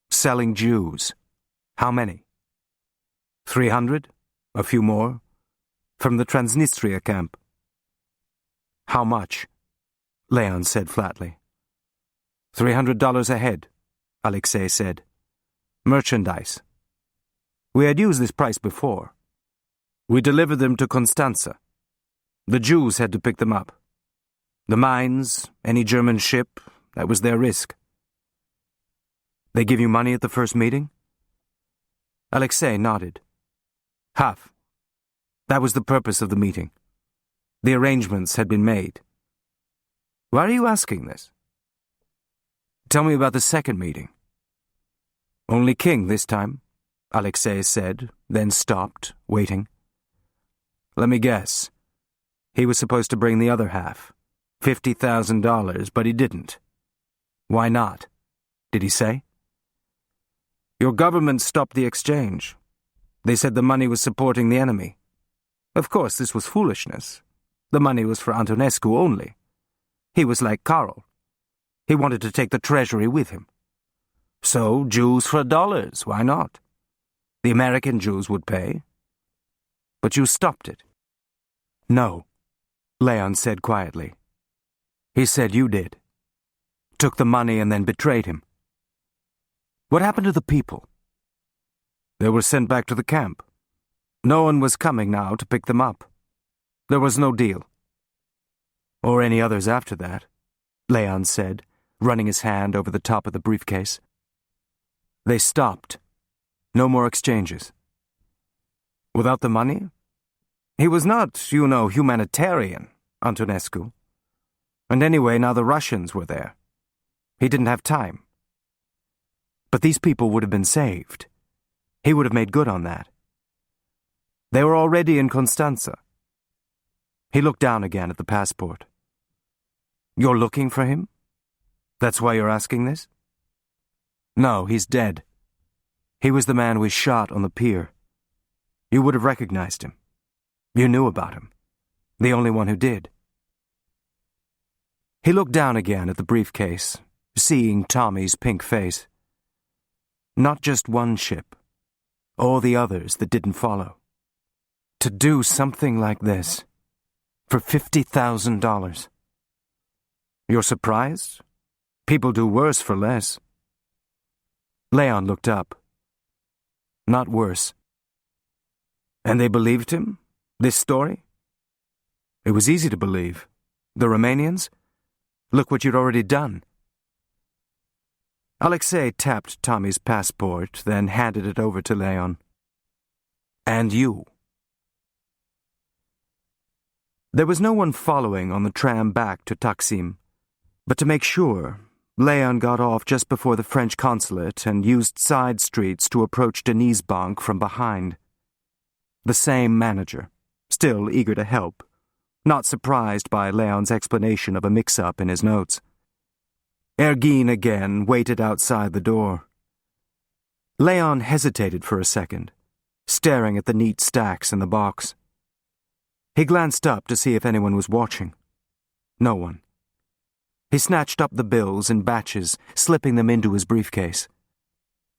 selling Jews. How many? 300? A few more? From the Transnistria camp. How much? Leon said flatly. $300 a head, Alexei said. Merchandise. We had used this price before. We delivered them to Constanza. The Jews had to pick them up. The mines, any German ship, that was their risk. They give you money at the first meeting? Alexei nodded. Half. That was the purpose of the meeting. The arrangements had been made. Why are you asking this? Tell me about the second meeting. Only King this time, Alexei said, then stopped, waiting. Let me guess. He was supposed to bring the other half, $50,000, but he didn't. Why not? Did he say? Your government stopped the exchange. They said the money was supporting the enemy. Of course, this was foolishness. The money was for Antonescu only. He was like Karol. He wanted to take the treasury with him. So, Jews for dollars, why not? The American Jews would pay. But you stopped it. No, Leon said quietly. He said you did. Took the money and then betrayed him. What happened to the people? They were sent back to the camp. No one was coming now to pick them up. There was no deal. Or any others after that, Leon said, running his hand over the top of the briefcase. They stopped. No more exchanges. Without the money? He was not, humanitarian, Antonescu. And anyway, now the Russians were there. He didn't have time. But these people would have been saved. He would have made good on that. They were already in Constanza. He looked down again at the passport. You're looking for him? That's why you're asking this? No, he's dead. He was the man we shot on the pier. You would have recognized him. You knew about him. The only one who did. He looked down again at the briefcase, seeing Tommy's pink face. Not just one ship. All the others that didn't follow. To do something like this. For $50,000. You're surprised? People do worse for less. Leon looked up. Not worse. And they believed him? This story? It was easy to believe. The Romanians? Look what you'd already done. Alexei tapped Tommy's passport, then handed it over to Leon. And you. There was no one following on the tram back to Taksim, but to make sure, Leon got off just before the French consulate and used side streets to approach Denise Bank from behind. The same manager, still eager to help, not surprised by Leon's explanation of a mix-up in his notes. Ergin again waited outside the door. Leon hesitated for a second, staring at the neat stacks in the box. He glanced up to see if anyone was watching. No one. He snatched up the bills in batches, slipping them into his briefcase.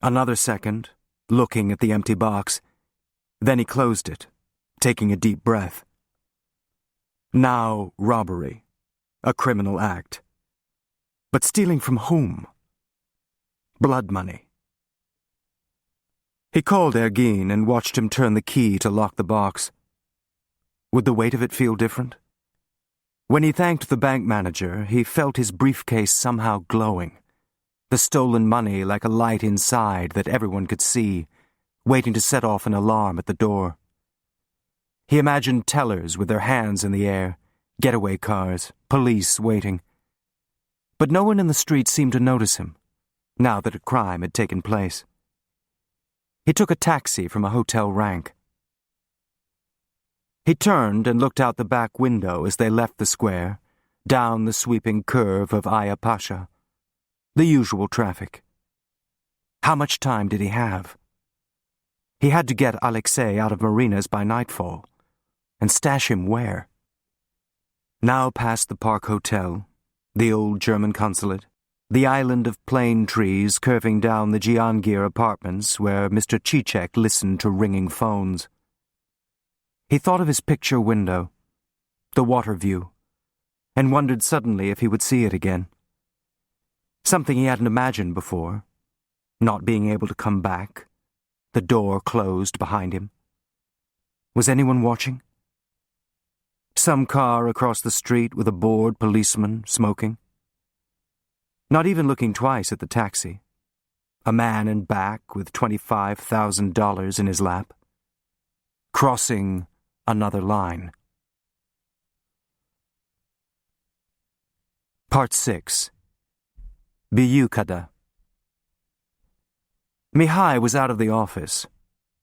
Another second, looking at the empty box. Then he closed it, taking a deep breath. Now robbery, a criminal act. But stealing from whom? Blood money. He called Ergin and watched him turn the key to lock the box. Would the weight of it feel different? When he thanked the bank manager, he felt his briefcase somehow glowing, the stolen money like a light inside that everyone could see, waiting to set off an alarm at the door. He imagined tellers with their hands in the air, Getaway cars, police waiting. But no one in the street seemed to notice him, now that a crime had taken place. He took a taxi from a hotel rank. He turned and looked out the back window as they left the square, down the sweeping curve of Aya Pasha. The usual traffic. How much time did he have? He had to get Alexei out of Marina's by nightfall. And stash him where? Now past the Park Hotel, the old German consulate, the island of plane trees curving down the Giangir apartments where Mr. Chichek listened to ringing phones. He thought of his picture window, the water view, and wondered suddenly if he would see it again. Something he hadn't imagined before, not being able to come back, the door closed behind him. Was anyone watching? Some car across the street with a bored policeman smoking. Not even looking twice at the taxi. A man in back with $25,000 in his lap. Crossing another line. Part 6. Biyukada. Mihai was out of the office,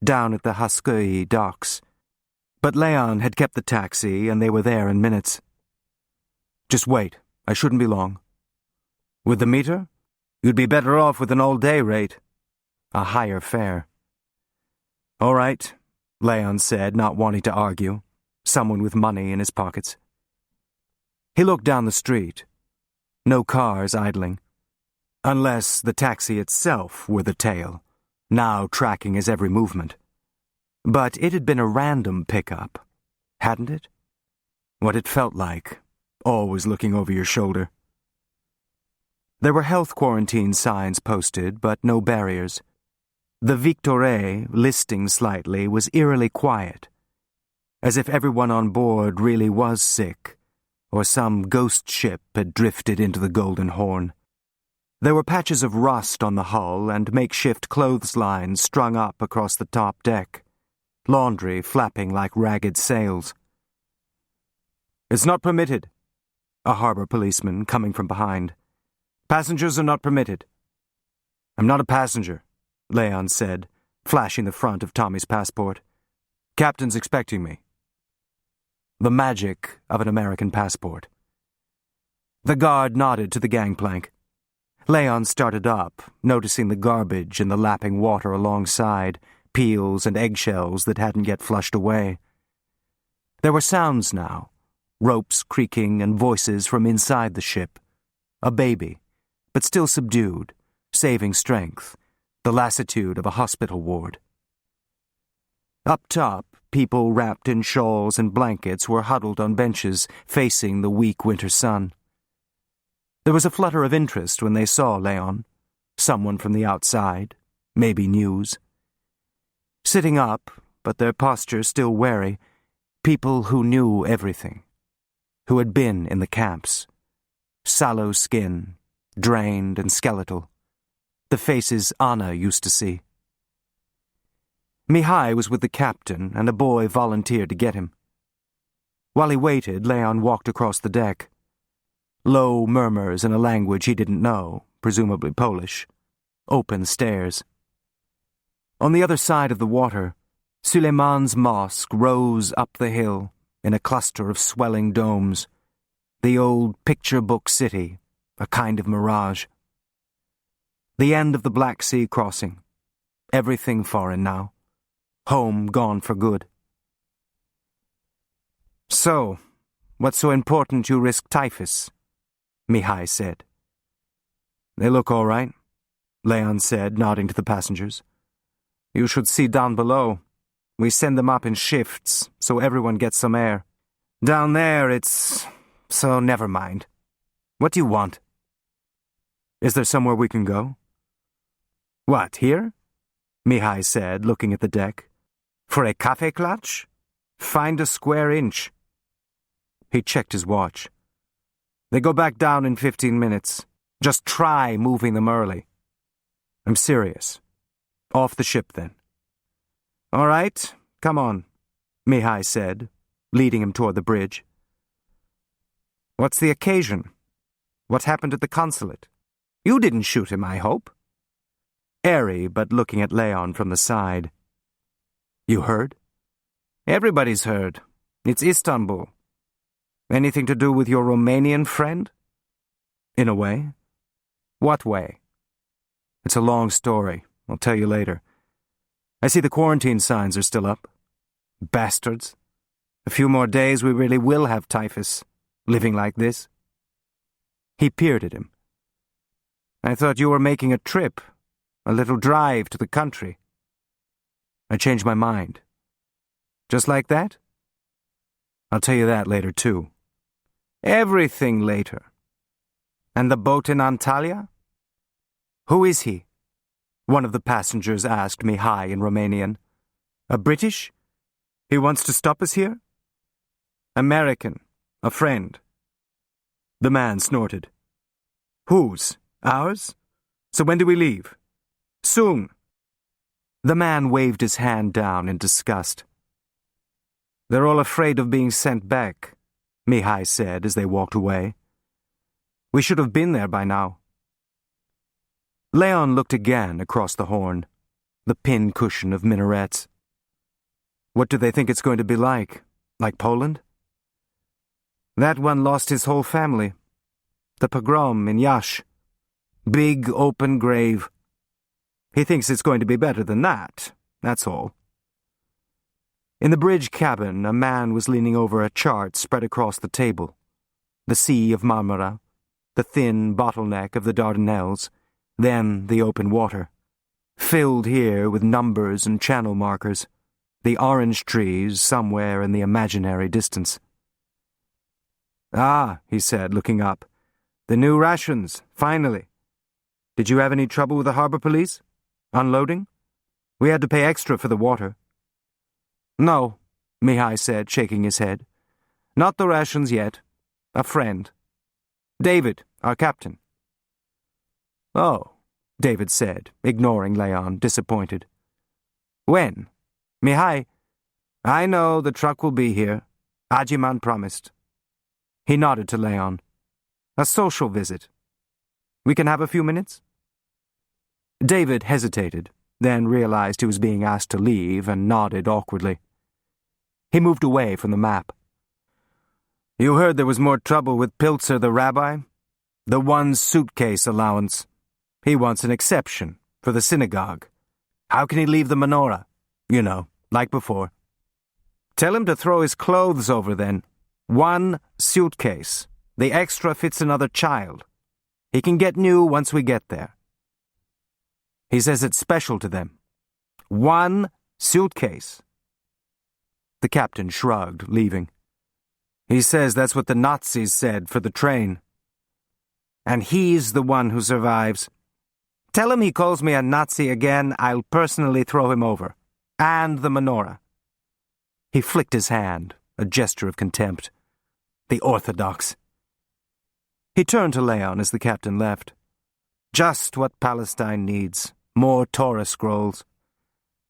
down at the Haskui docks, but Leon had kept the taxi and they were there in minutes. Just wait, I shouldn't be long. With the meter? You'd be better off with an all-day rate. A higher fare. All right, Leon said, not wanting to argue. Someone with money in his pockets. He looked down the street. No cars idling. Unless the taxi itself were the tail, now tracking his every movement. But it had been a random pickup, hadn't it? What it felt like, always looking over your shoulder. There were health quarantine signs posted, but no barriers. The Victoire, listing slightly, was eerily quiet, as if everyone on board really was sick, or some ghost ship had drifted into the Golden Horn. There were patches of rust on the hull and makeshift clotheslines strung up across the top deck, laundry flapping like ragged sails. It's not permitted, a harbor policeman coming from behind. Passengers are not permitted. I'm not a passenger, Leon said, flashing the front of Tommy's passport. Captain's expecting me. The magic of an American passport. The guard nodded to the gangplank. Leon started up, noticing the garbage and the lapping water alongside, peels and eggshells that hadn't yet flushed away. There were sounds now, ropes creaking and voices from inside the ship. A baby, but still subdued, saving strength, the lassitude of a hospital ward. Up top, people wrapped in shawls and blankets were huddled on benches facing the weak winter sun. There was a flutter of interest when they saw Leon, someone from the outside, maybe news. Sitting up, but their posture still wary, people who knew everything, who had been in the camps. Sallow skin, drained and skeletal, the faces Anna used to see. Mihai was with the captain, and a boy volunteered to get him. While he waited, Leon walked across the deck. Low murmurs in a language he didn't know, presumably Polish. Open stairs. On the other side of the water, Suleiman's mosque rose up the hill in a cluster of swelling domes. The old picture book city, a kind of mirage. The end of the Black Sea crossing. Everything foreign now. Home gone for good. So, what's so important you risk typhus? Mihai said. They look all right, Leon said, nodding to the passengers. You should see down below. We send them up in shifts, so everyone gets some air. Down there, so never mind. What do you want? Is there somewhere we can go? What, here? Mihai said, looking at the deck. For a kaffeeklatsch? Find a square inch. He checked his watch. They go back down in 15 minutes. Just try moving them early. I'm serious. Off the ship, then. All right, come on, Mihai said, leading him toward the bridge. What's the occasion? What happened at the consulate? You didn't shoot him, I hope. Airy, but looking at Leon from the side. You heard? Everybody's heard. It's Istanbul. Anything to do with your Romanian friend? In a way. What way? It's a long story. I'll tell you later. I see the quarantine signs are still up. Bastards. A few more days we really will have typhus, living like this. He peered at him. I thought you were making a trip, a little drive to the country. I changed my mind. Just like that? I'll tell you that later, too. Everything later. And the boat in Antalya? Who is he? One of the passengers asked me high in Romanian. A British? He wants to stop us here? American. A friend. The man snorted. Whose? Ours? So when do we leave? Soon. The man waved his hand down in disgust. They're all afraid of being sent back, Mihai said as they walked away. We should have been there by now. Leon looked again across the horn, the pin-cushion of minarets. What do they think it's going to be like? Like Poland? That one lost his whole family. The pogrom in Yash. Big open grave. He thinks it's going to be better than that, that's all. In the bridge cabin, a man was leaning over a chart spread across the table. The Sea of Marmara, the thin bottleneck of the Dardanelles, then the open water, filled here with numbers and channel markers, the orange trees somewhere in the imaginary distance. Ah, he said, looking up. The new rations, finally. Did you have any trouble with the harbor police? Unloading? We had to pay extra for the water. No, Mihai said, shaking his head. Not the rations yet. A friend. David, our captain. Oh, David said, ignoring Leon, disappointed. When? Mihai, I know the truck will be here. Ajiman promised. He nodded to Leon. A social visit. We can have a few minutes? David hesitated, then realized he was being asked to leave and nodded awkwardly. He moved away from the map. You heard there was more trouble with Pilzer the rabbi? The one suitcase allowance. He wants an exception for the synagogue. How can he leave the menorah? You know, like before. Tell him to throw his clothes over then. One suitcase. The extra fits another child. He can get new once we get there. He says it's special to them. One suitcase. The captain shrugged, leaving. He says that's what the Nazis said for the train. And he's the one who survives. Tell him he calls me a Nazi again, I'll personally throw him over. And the menorah. He flicked his hand, a gesture of contempt. The Orthodox. He turned to Leon as the captain left. Just what Palestine needs. More Torah scrolls.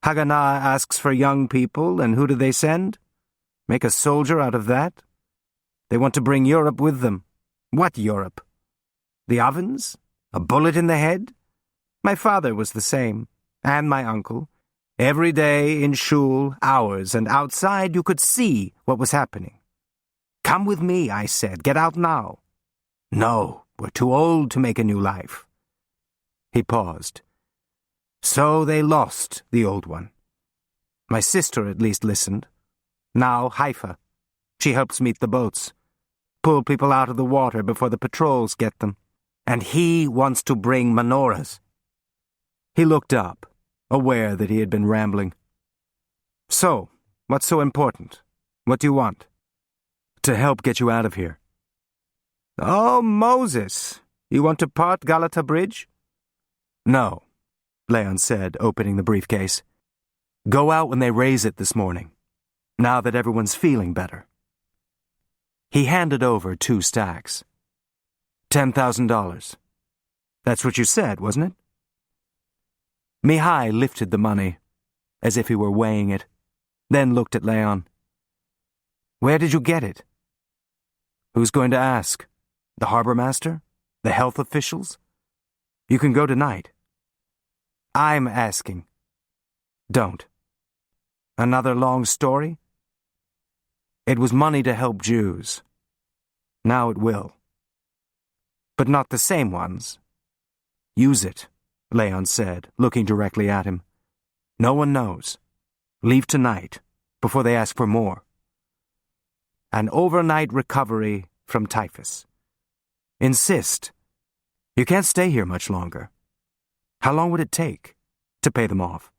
Haganah asks for young people, and who do they send? Make a soldier out of that? They want to bring Europe with them. What Europe? The ovens? A bullet in the head? My father was the same, and my uncle. Every day in shul, hours, and outside you could see what was happening. Come with me, I said. Get out now. No, we're too old to make a new life. He paused. So they lost the old one. My sister at least listened. Now Haifa. She helps meet the boats. Pull people out of the water before the patrols get them. And he wants to bring menorahs. He looked up, aware that he had been rambling. So, what's so important? What do you want? To help get you out of here. Oh, Moses! You want to part Galata Bridge? No, Leon said, opening the briefcase. Go out when they raise it this morning, now that everyone's feeling better. He handed over 2 stacks. $10,000. That's what you said, wasn't it? Mihai lifted the money, as if he were weighing it, then looked at Leon. Where did you get it? Who's going to ask? The harbor master? The health officials? You can go tonight. I'm asking. Don't. Another long story? It was money to help Jews. Now it will. But not the same ones. Use it, Leon said, looking directly at him. No one knows. Leave tonight, before they ask for more. An overnight recovery from typhus. Insist. You can't stay here much longer. How long would it take to pay them off?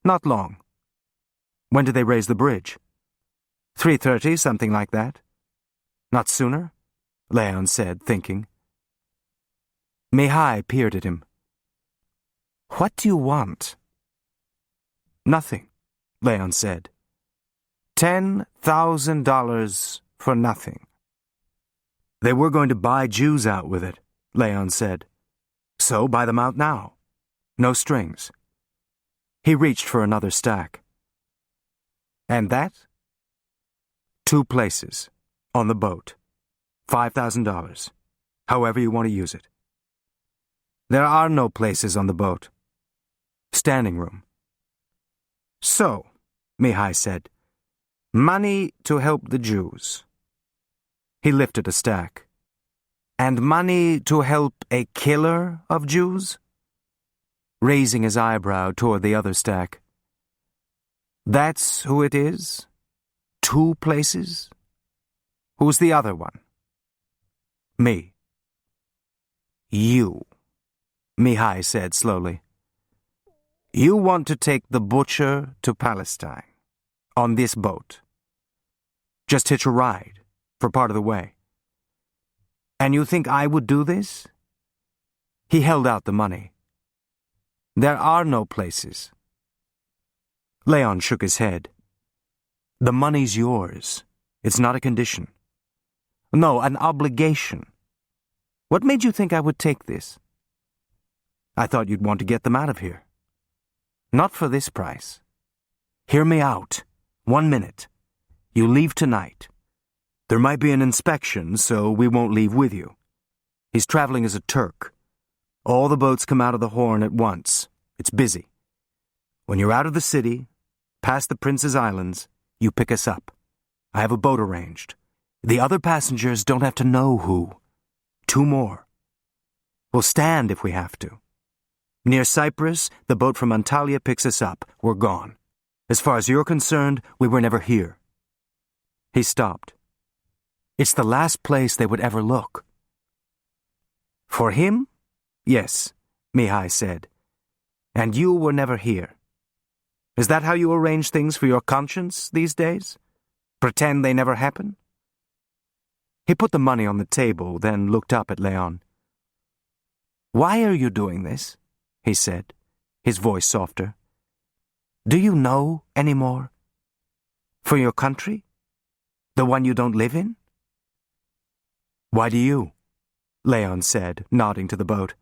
Not long. When did they raise the bridge? 3:30, something like that. Not sooner? Leon said, thinking. Mihai peered at him. What do you want? Nothing, Leon said. $10,000 for nothing. They were going to buy Jews out with it, Leon said. So buy them out now. No strings. He reached for another stack. And that? 2 places. On the boat. $5,000. However you want to use it. There are no places on the boat. Standing room. So, Mihai said, money to help the Jews. He lifted a stack. And money to help a killer of Jews? Raising his eyebrow toward the other stack. That's who it is? 2 places? Who's the other one? Me. You, Mihai said slowly. You want to take the butcher to Palestine. On this boat. Just hitch a ride, for part of the way. And you think I would do this? He held out the money. There are no places. Leon shook his head. The money's yours. It's not a condition. No, an obligation. What made you think I would take this? I thought you'd want to get them out of here. Not for this price. Hear me out. 1 minute. You leave tonight. There might be an inspection, so we won't leave with you. He's traveling as a Turk. All the boats come out of the Horn at once. It's busy. When you're out of the city, past the Prince's Islands, you pick us up. I have a boat arranged. The other passengers don't have to know who. 2 more. We'll stand if we have to. Near Cyprus, the boat from Antalya picks us up. We're gone. As far as you're concerned, we were never here. He stopped. It's the last place they would ever look. For him? Yes, Mihai said. And you were never here. Is that how you arrange things for your conscience these days? Pretend they never happen? He put the money on the table, then looked up at Leon. Why are you doing this? He said, his voice softer. Do you know any more? For your country? The one you don't live in? Why do you? Leon said, nodding to the boat.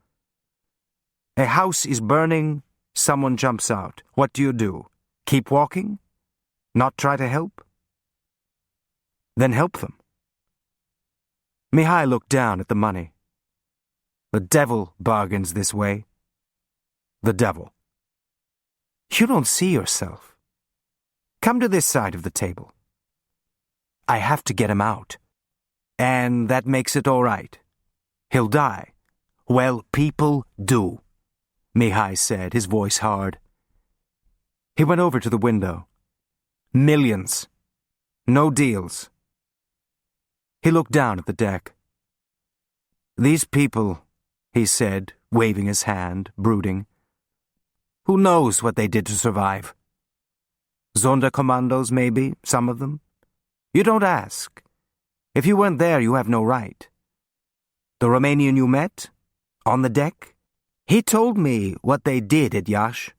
A house is burning, someone jumps out. What do? Keep walking? Not try to help? Then help them. Mihai looked down at the money. The devil bargains this way. The devil. You don't see yourself. Come to this side of the table. I have to get him out. And that makes it all right. He'll die. Well, people do, Mihai said, his voice hard. He went over to the window. Millions. No deals. He looked down at the deck. These people, he said, waving his hand, brooding. Who knows what they did to survive? Sonderkommandos, maybe, some of them. You don't ask. If you weren't there, you have no right. The Romanian you met, on the deck, he told me what they did at Iași.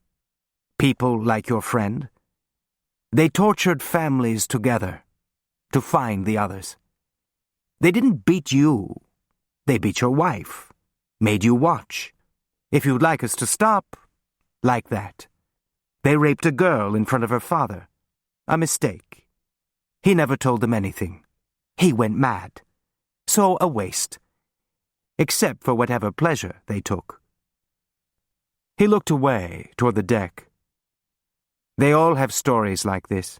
People like your friend. They tortured families together to find the others. They didn't beat you. They beat your wife, made you watch. If you'd like us to stop, like that. They raped a girl in front of her father. A mistake. He never told them anything. He went mad. So a waste. Except for whatever pleasure they took. He looked away toward the deck. They all have stories like this.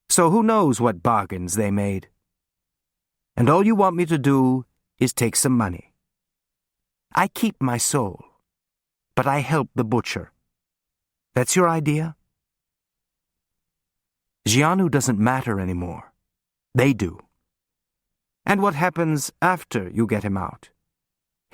So who knows what bargains they made? And all you want me to do is take some money. I keep my soul, but I help the butcher. That's your idea? Jianu doesn't matter anymore. They do. And what happens after you get him out?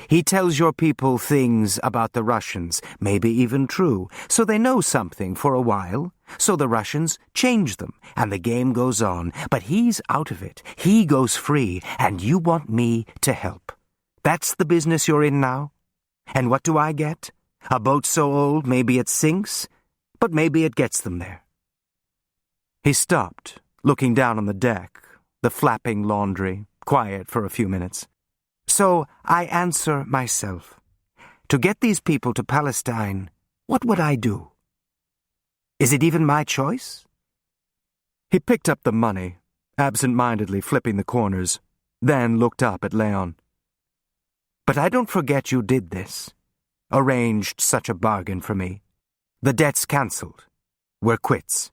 He tells your people things about the Russians, maybe even true, so they know something for a while, so the Russians change them, and the game goes on. But he's out of it. He goes free, and you want me to help. That's the business you're in now? And what do I get? A boat so old maybe it sinks, but maybe it gets them there. He stopped, looking down on the deck, the flapping laundry, quiet for a few minutes. So I answer myself. To get these people to Palestine, what would I do? Is it even my choice? He picked up the money, absent-mindedly flipping the corners, then looked up at Leon. But I don't forget you did this. Arranged such a bargain for me. The debt's cancelled. We're quits.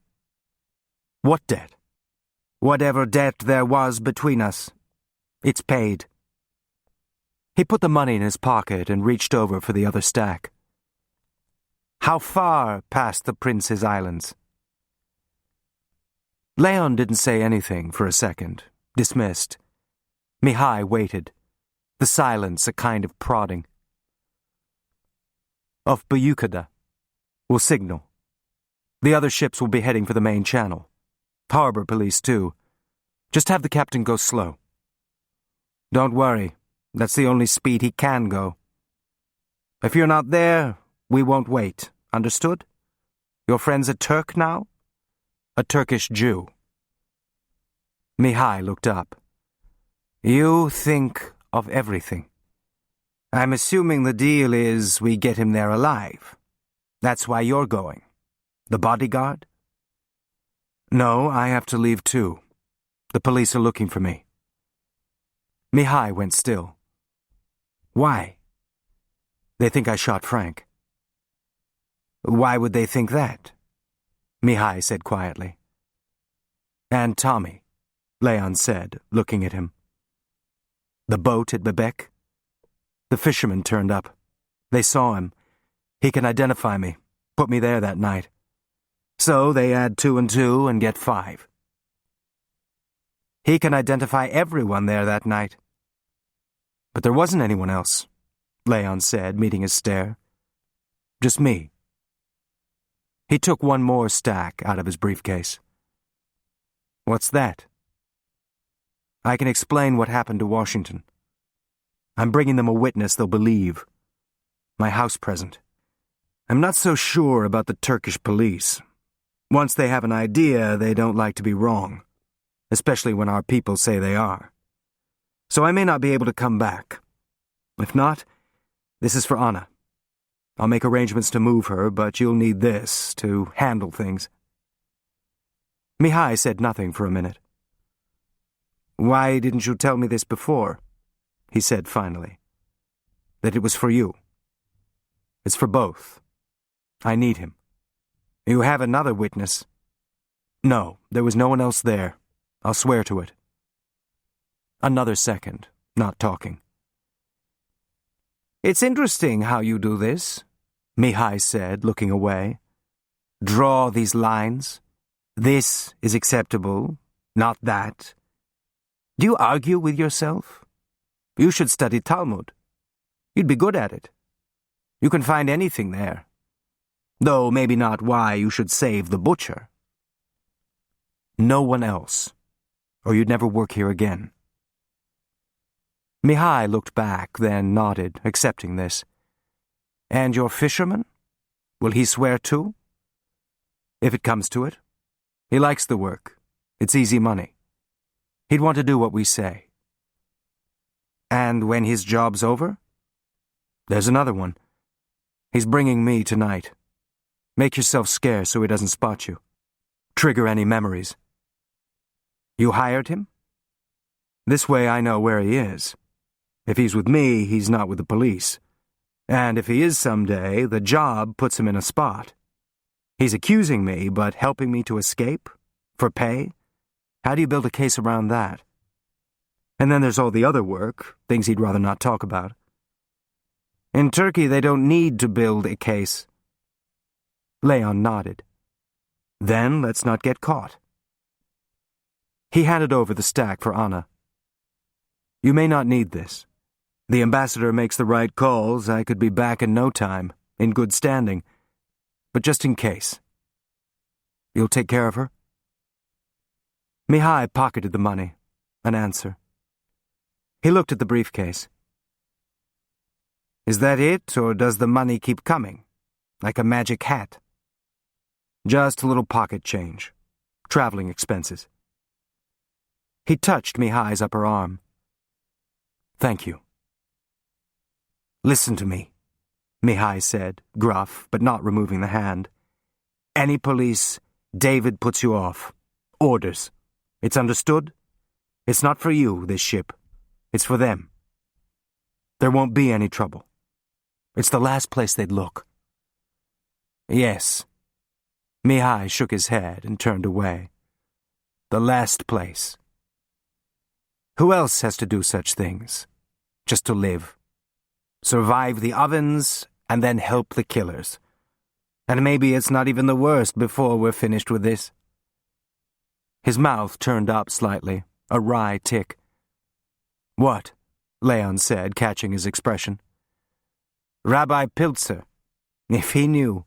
What debt? Whatever debt there was between us. It's paid. He put the money in his pocket and reached over for the other stack. How far past the Prince's Islands? Leon didn't say anything for a second, dismissed. Mihai waited, the silence a kind of prodding. Off Bayukada. We'll signal. The other ships will be heading for the main channel. Harbor police, too. Just have the captain go slow. Don't worry. That's the only speed he can go. If you're not there, we won't wait. Understood? Your friend's a Turk now? A Turkish Jew. Mihai looked up. You think of everything. I'm assuming the deal is we get him there alive. That's why you're going. The bodyguard? No, I have to leave too. The police are looking for me. Mihai went still. Why? They think I shot Frank. Why would they think that? Mihai said quietly. And Tommy, Leon said, looking at him. The boat at Bebek? The fisherman turned up. They saw him. He can identify me, put me there that night. So they add 2 and 2 and get 5. He can identify everyone there that night. But there wasn't anyone else, Leon said, meeting his stare. Just me. He took one more stack out of his briefcase. What's that? I can explain what happened to Washington. I'm bringing them a witness they'll believe. My house present. I'm not so sure about the Turkish police. Once they have an idea, they don't like to be wrong, especially when our people say they are. So I may not be able to come back. If not, this is for Anna. I'll make arrangements to move her, but you'll need this to handle things. Mihai said nothing for a minute. Why didn't you tell me this before? He said finally. That it was for you. It's for both. I need him. You have another witness. No, there was no one else there. I'll swear to it. Another second, not talking. It's interesting how you do this, Mihai said, looking away. Draw these lines. This is acceptable, not that. Do you argue with yourself? You should study Talmud. You'd be good at it. You can find anything there. Though maybe not why you should save the butcher. No one else, or you'd never work here again. Mihai looked back, then nodded, accepting this. And your fisherman? Will he swear too? If it comes to it. He likes the work. It's easy money. He'd want to do what we say. And when his job's over? There's another one. He's bringing me tonight. Make yourself scarce so he doesn't spot you. Trigger any memories. You hired him? This way I know where he is. If he's with me, he's not with the police. And if he is someday, the job puts him in a spot. He's accusing me, but helping me to escape? For pay? How do you build a case around that? And then there's all the other work, things he'd rather not talk about. In Turkey, they don't need to build a case. Leon nodded. Then let's not get caught. He handed over the stack for Anna. You may not need this. The ambassador makes the right calls. I could be back in no time, in good standing. But just in case. You'll take care of her? Mihai pocketed the money. An answer. He looked at the briefcase. Is that it, or does the money keep coming? Like a magic hat? Just a little pocket change. Traveling expenses. He touched Mihai's upper arm. Thank you. Listen to me, Mihai said, gruff, but not removing the hand. Any police, David puts you off. Orders. It's understood? It's not for you, this ship. It's for them. There won't be any trouble. It's the last place they'd look. Yes. Mihai shook his head and turned away. The last place. Who else has to do such things? Just to live. Survive the ovens, and then help the killers. And maybe it's not even the worst before we're finished with this. His mouth turned up slightly, a wry tick. What? Leon said, catching his expression. Rabbi Pilzer, if he knew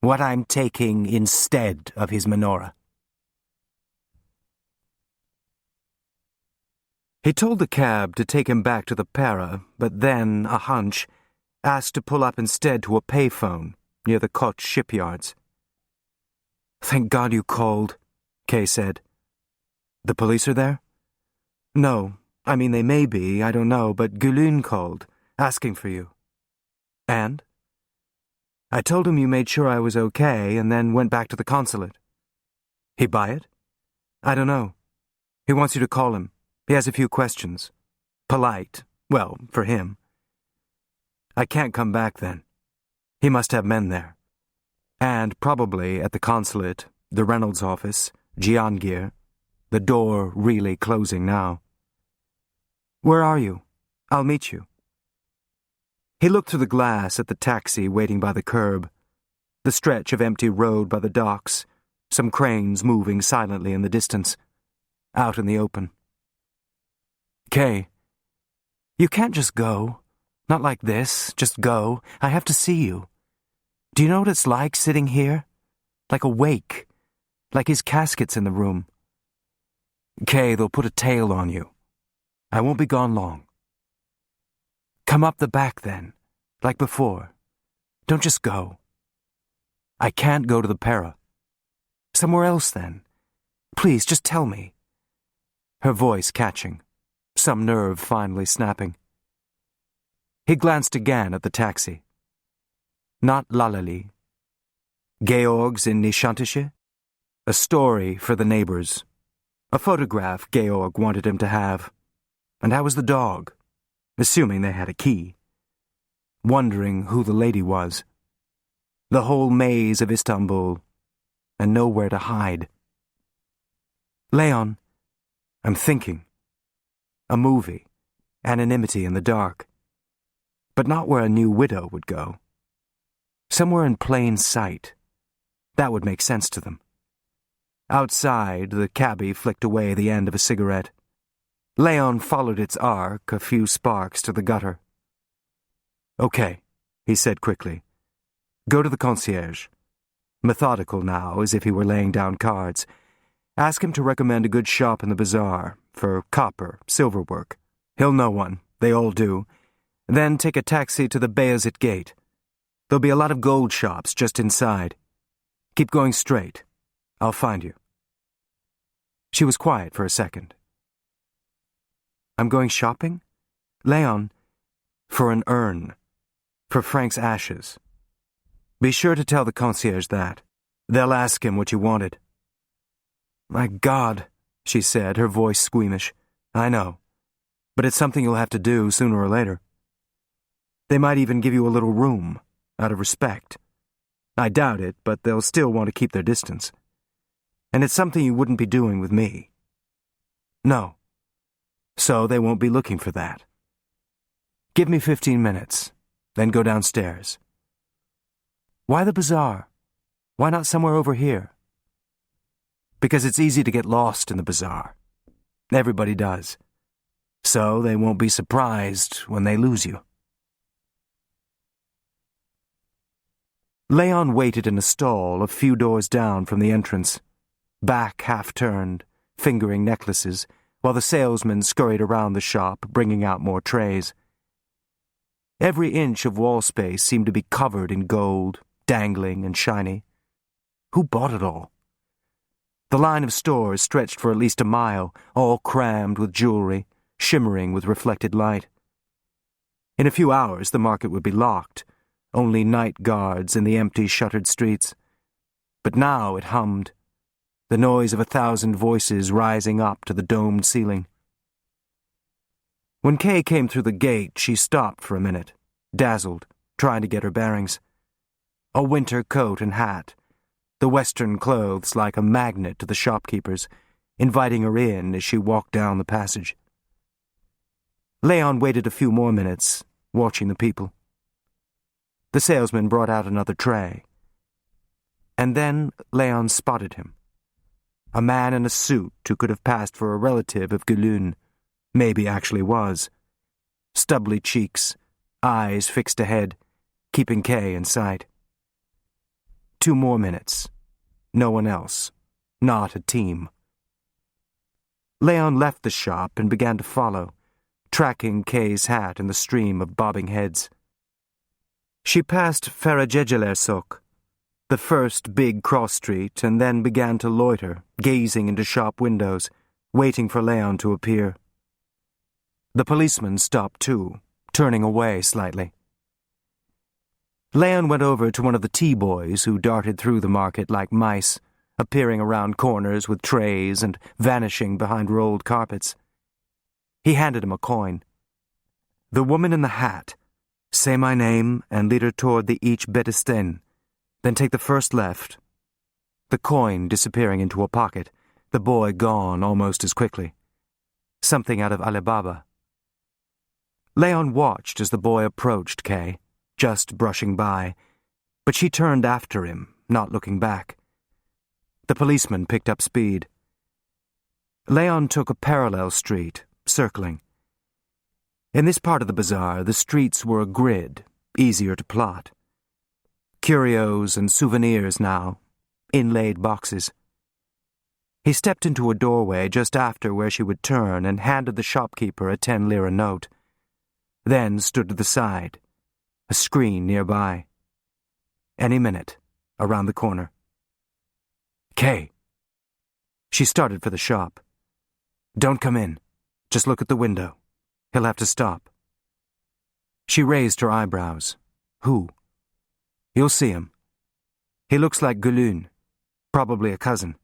what I'm taking instead of his menorah. He told the cab to take him back to the Para, but then, a hunch, asked to pull up instead to a payphone near the Koch shipyards. Thank God you called, Kay said. The police are there? No, I mean they may be, I don't know, but Gülün called, asking for you. And? I told him you made sure I was okay and then went back to the consulate. He buy it? I don't know. He wants you to call him. He has a few questions. Polite. Well, for him. I can't come back then. He must have men there. And probably at the consulate, the Reynolds office, Cihangir, the door really closing now. Where are you? I'll meet you. He looked through the glass at the taxi waiting by the curb, the stretch of empty road by the docks, some cranes moving silently in the distance, out in the open. Kay, you can't just go. Not like this, just go. I have to see you. Do you know what it's like sitting here? Like a wake. Like his casket's in the room. Kay, they'll put a tail on you. I won't be gone long. Come up the back then, like before. Don't just go. I can't go to the Para. Somewhere else then. Please, just tell me. Her voice catching, some nerve finally snapping. He glanced again at the taxi. Not Lalali. Georg's in Nişantaşı? A story for the neighbors. A photograph Georg wanted him to have. And how was the dog? Assuming they had a key. Wondering who the lady was. The whole maze of Istanbul, and nowhere to hide. Leon, I'm thinking. A movie, anonymity in the dark. But not where a new widow would go. Somewhere in plain sight. That would make sense to them. Outside, the cabbie flicked away the end of a cigarette. Leon followed its arc, a few sparks to the gutter. Okay, he said quickly. Go to the concierge. Methodical now, as if he were laying down cards. Ask him to recommend a good shop in the bazaar, for copper, silver work. He'll know one, they all do. Then take a taxi to the Beyazıt Gate. There'll be a lot of gold shops just inside. Keep going straight. I'll find you. She was quiet for a second. I'm going shopping? Leon, for an urn. For Frank's ashes. Be sure to tell the concierge that. They'll ask him what you wanted. My God, she said, her voice squeamish. I know, but it's something you'll have to do sooner or later. They might even give you a little room, out of respect. I doubt it, but they'll still want to keep their distance. And it's something you wouldn't be doing with me. No. So they won't be looking for that. Give me 15 minutes, then go downstairs. Why the bazaar? Why not somewhere over here? Because it's easy to get lost in the bazaar. Everybody does. So they won't be surprised when they lose you. Leon waited in a stall a few doors down from the entrance, back half-turned, fingering necklaces, while the salesman scurried around the shop, bringing out more trays. Every inch of wall space seemed to be covered in gold, dangling and shiny. Who bought it all? The line of stores stretched for at least a mile, all crammed with jewelry, shimmering with reflected light. In a few hours the market would be locked, only night guards in the empty shuttered streets. But now it hummed, the noise of 1,000 voices rising up to the domed ceiling. When Kay came through the gate, she stopped for a minute, dazzled, trying to get her bearings. A winter coat and hat, the Western clothes like a magnet to the shopkeepers, inviting her in as she walked down the passage. Leon waited a few more minutes, watching the people. The salesman brought out another tray. And then Leon spotted him. A man in a suit who could have passed for a relative of Gulun, maybe actually was. Stubbly cheeks, eyes fixed ahead, keeping Kay in sight. 2 more minutes. No one else. Not a team. Leon left the shop and began to follow, tracking Kay's hat in the stream of bobbing heads. She passed Farajejelersok, the first big cross street, and then began to loiter, gazing into shop windows, waiting for Leon to appear. The policeman stopped too, turning away slightly. Leon went over to one of the tea boys who darted through the market like mice, appearing around corners with trays and vanishing behind rolled carpets. He handed him a coin. The woman in the hat. Say my name and lead her toward the Ich Betesten. Then take the first left. The coin disappearing into a pocket, the boy gone almost as quickly. Something out of Alibaba. Leon watched as the boy approached Kay, just brushing by, but she turned after him, not looking back. The policeman picked up speed. Leon took a parallel street, circling. In this part of the bazaar, the streets were a grid, easier to plot. Curios and souvenirs now, inlaid boxes. He stepped into a doorway just after where she would turn and handed the shopkeeper a 10 lira note. Then stood to the side, a screen nearby. Any minute, around the corner. Kay. She started for the shop. Don't come in. Just look at the window. He'll have to stop. She raised her eyebrows. Who? You'll see him. He looks like Gulun, probably a cousin.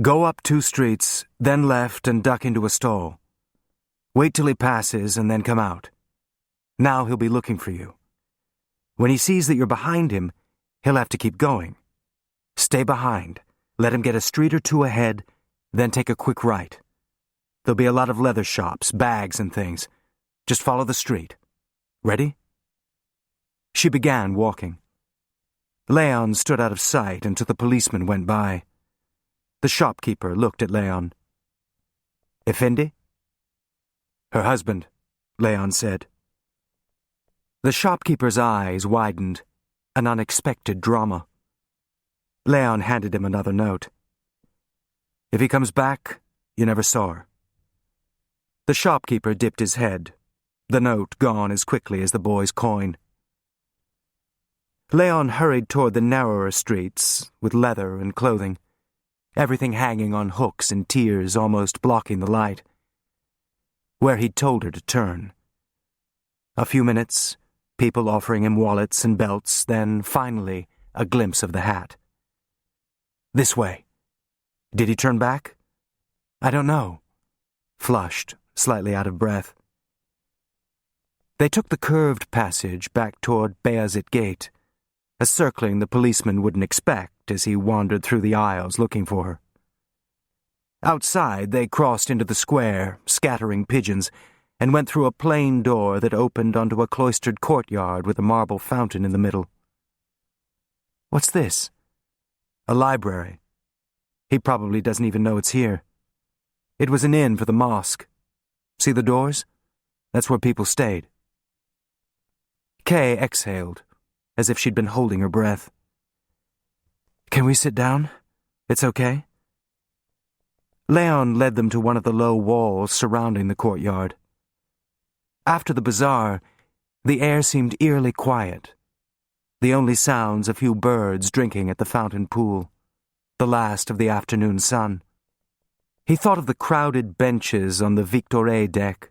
Go up 2 streets, then left and duck into a stall. Wait till he passes and then come out. Now he'll be looking for you. When he sees that you're behind him, he'll have to keep going. Stay behind. Let him get a street or 2 ahead, then take a quick right. There'll be a lot of leather shops, bags and things. Just follow the street. Ready? She began walking. Leon stood out of sight until the policeman went by. The shopkeeper looked at Leon. Effendi? Her husband, Leon said. The shopkeeper's eyes widened, an unexpected drama. Leon handed him another note. If he comes back, you never saw her. The shopkeeper dipped his head, the note gone as quickly as the boy's coin. Leon hurried toward the narrower streets, with leather and clothing, everything hanging on hooks and tiers almost blocking the light. Where he'd told her to turn. A few minutes, people offering him wallets and belts, then, finally, a glimpse of the hat. This way. Did he turn back? I don't know. Flushed, slightly out of breath. They took the curved passage back toward Beyazıt Gate, a circling the policeman wouldn't expect as he wandered through the aisles looking for her. Outside, they crossed into the square, scattering pigeons, and went through a plain door that opened onto a cloistered courtyard with a marble fountain in the middle. What's this? A library. He probably doesn't even know it's here. It was an inn for the mosque. See the doors? That's where people stayed. Kay exhaled, as if she'd been holding her breath. Can we sit down? It's okay? Leon led them to one of the low walls surrounding the courtyard. After the bazaar, the air seemed eerily quiet. The only sounds a few birds drinking at the fountain pool, the last of the afternoon sun. He thought of the crowded benches on the Victoria deck,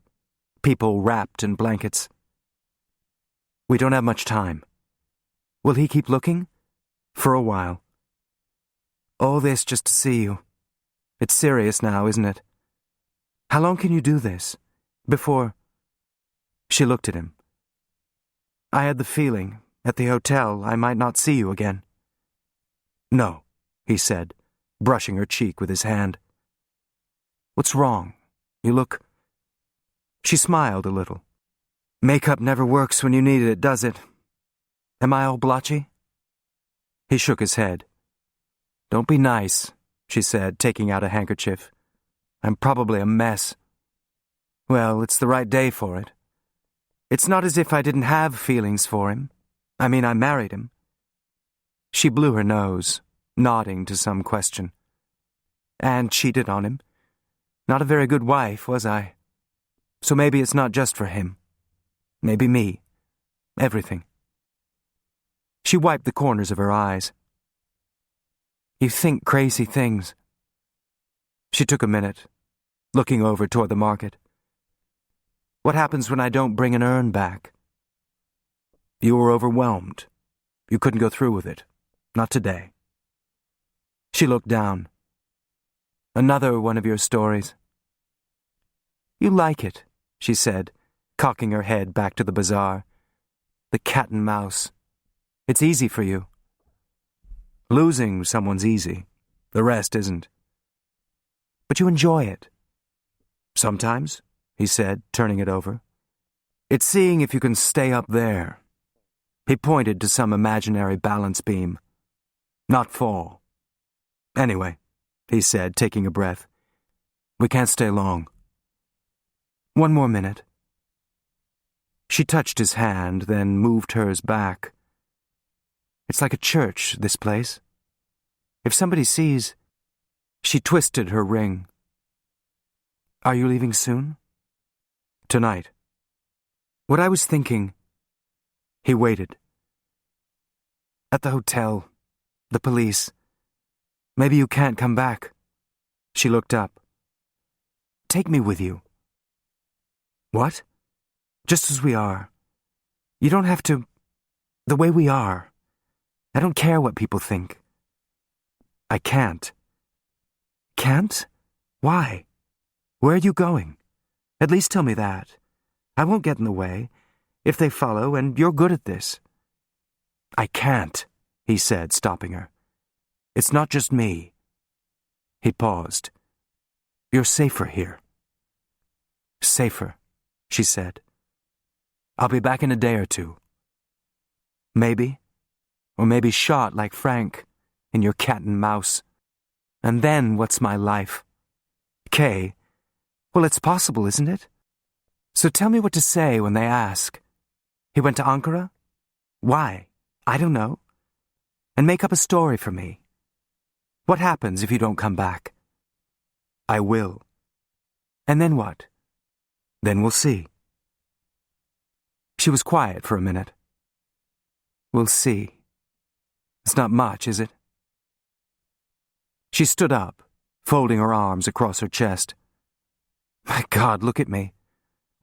people wrapped in blankets. We don't have much time. Will he keep looking? For a while. All this just to see you. It's serious now, isn't it? How long can you do this? Before... She looked at him. I had the feeling, at the hotel, I might not see you again. No, he said, brushing her cheek with his hand. What's wrong? You look... She smiled a little. Makeup never works when you need it, does it? Am I all blotchy? He shook his head. Don't be nice, she said, taking out a handkerchief. I'm probably a mess. Well, it's the right day for it. It's not as if I didn't have feelings for him. I mean, I married him. She blew her nose, nodding to some question. And cheated on him. Not a very good wife, was I? So maybe it's not just for him. Maybe me. Everything. She wiped the corners of her eyes. You think crazy things. She took a minute, looking over toward the market. What happens when I don't bring an urn back? You were overwhelmed. You couldn't go through with it. Not today. She looked down. Another one of your stories. You like it, she said, cocking her head back to the bazaar. The cat and mouse. It's easy for you. Losing someone's easy. The rest isn't. But you enjoy it. Sometimes, he said, turning it over. It's seeing if you can stay up there. He pointed to some imaginary balance beam. Not fall. Anyway, he said, taking a breath. We can't stay long. One more minute. She touched his hand, then moved hers back. It's like a church, this place. If somebody sees... She twisted her ring. Are you leaving soon? Tonight. What I was thinking... He waited. At the hotel. The police. Maybe you can't come back. She looked up. Take me with you. What? Just as we are. You don't have to... The way we are. I don't care what people think. I can't. Can't? Why? Where are you going? At least tell me that. I won't get in the way, if they follow, and you're good at this. I can't, he said, stopping her. It's not just me. He paused. You're safer here. Safer, she said. I'll be back in a day or two. Maybe. Or maybe shot like Frank in your cat and mouse. And then what's my life? Kay, well, it's possible, isn't it? So tell me what to say when they ask. He went to Ankara? Why? I don't know. And make up a story for me. What happens if you don't come back? I will. And then what? Then we'll see. She was quiet for a minute. We'll see. It's not much, is it? She stood up, folding her arms across her chest. My God, look at me.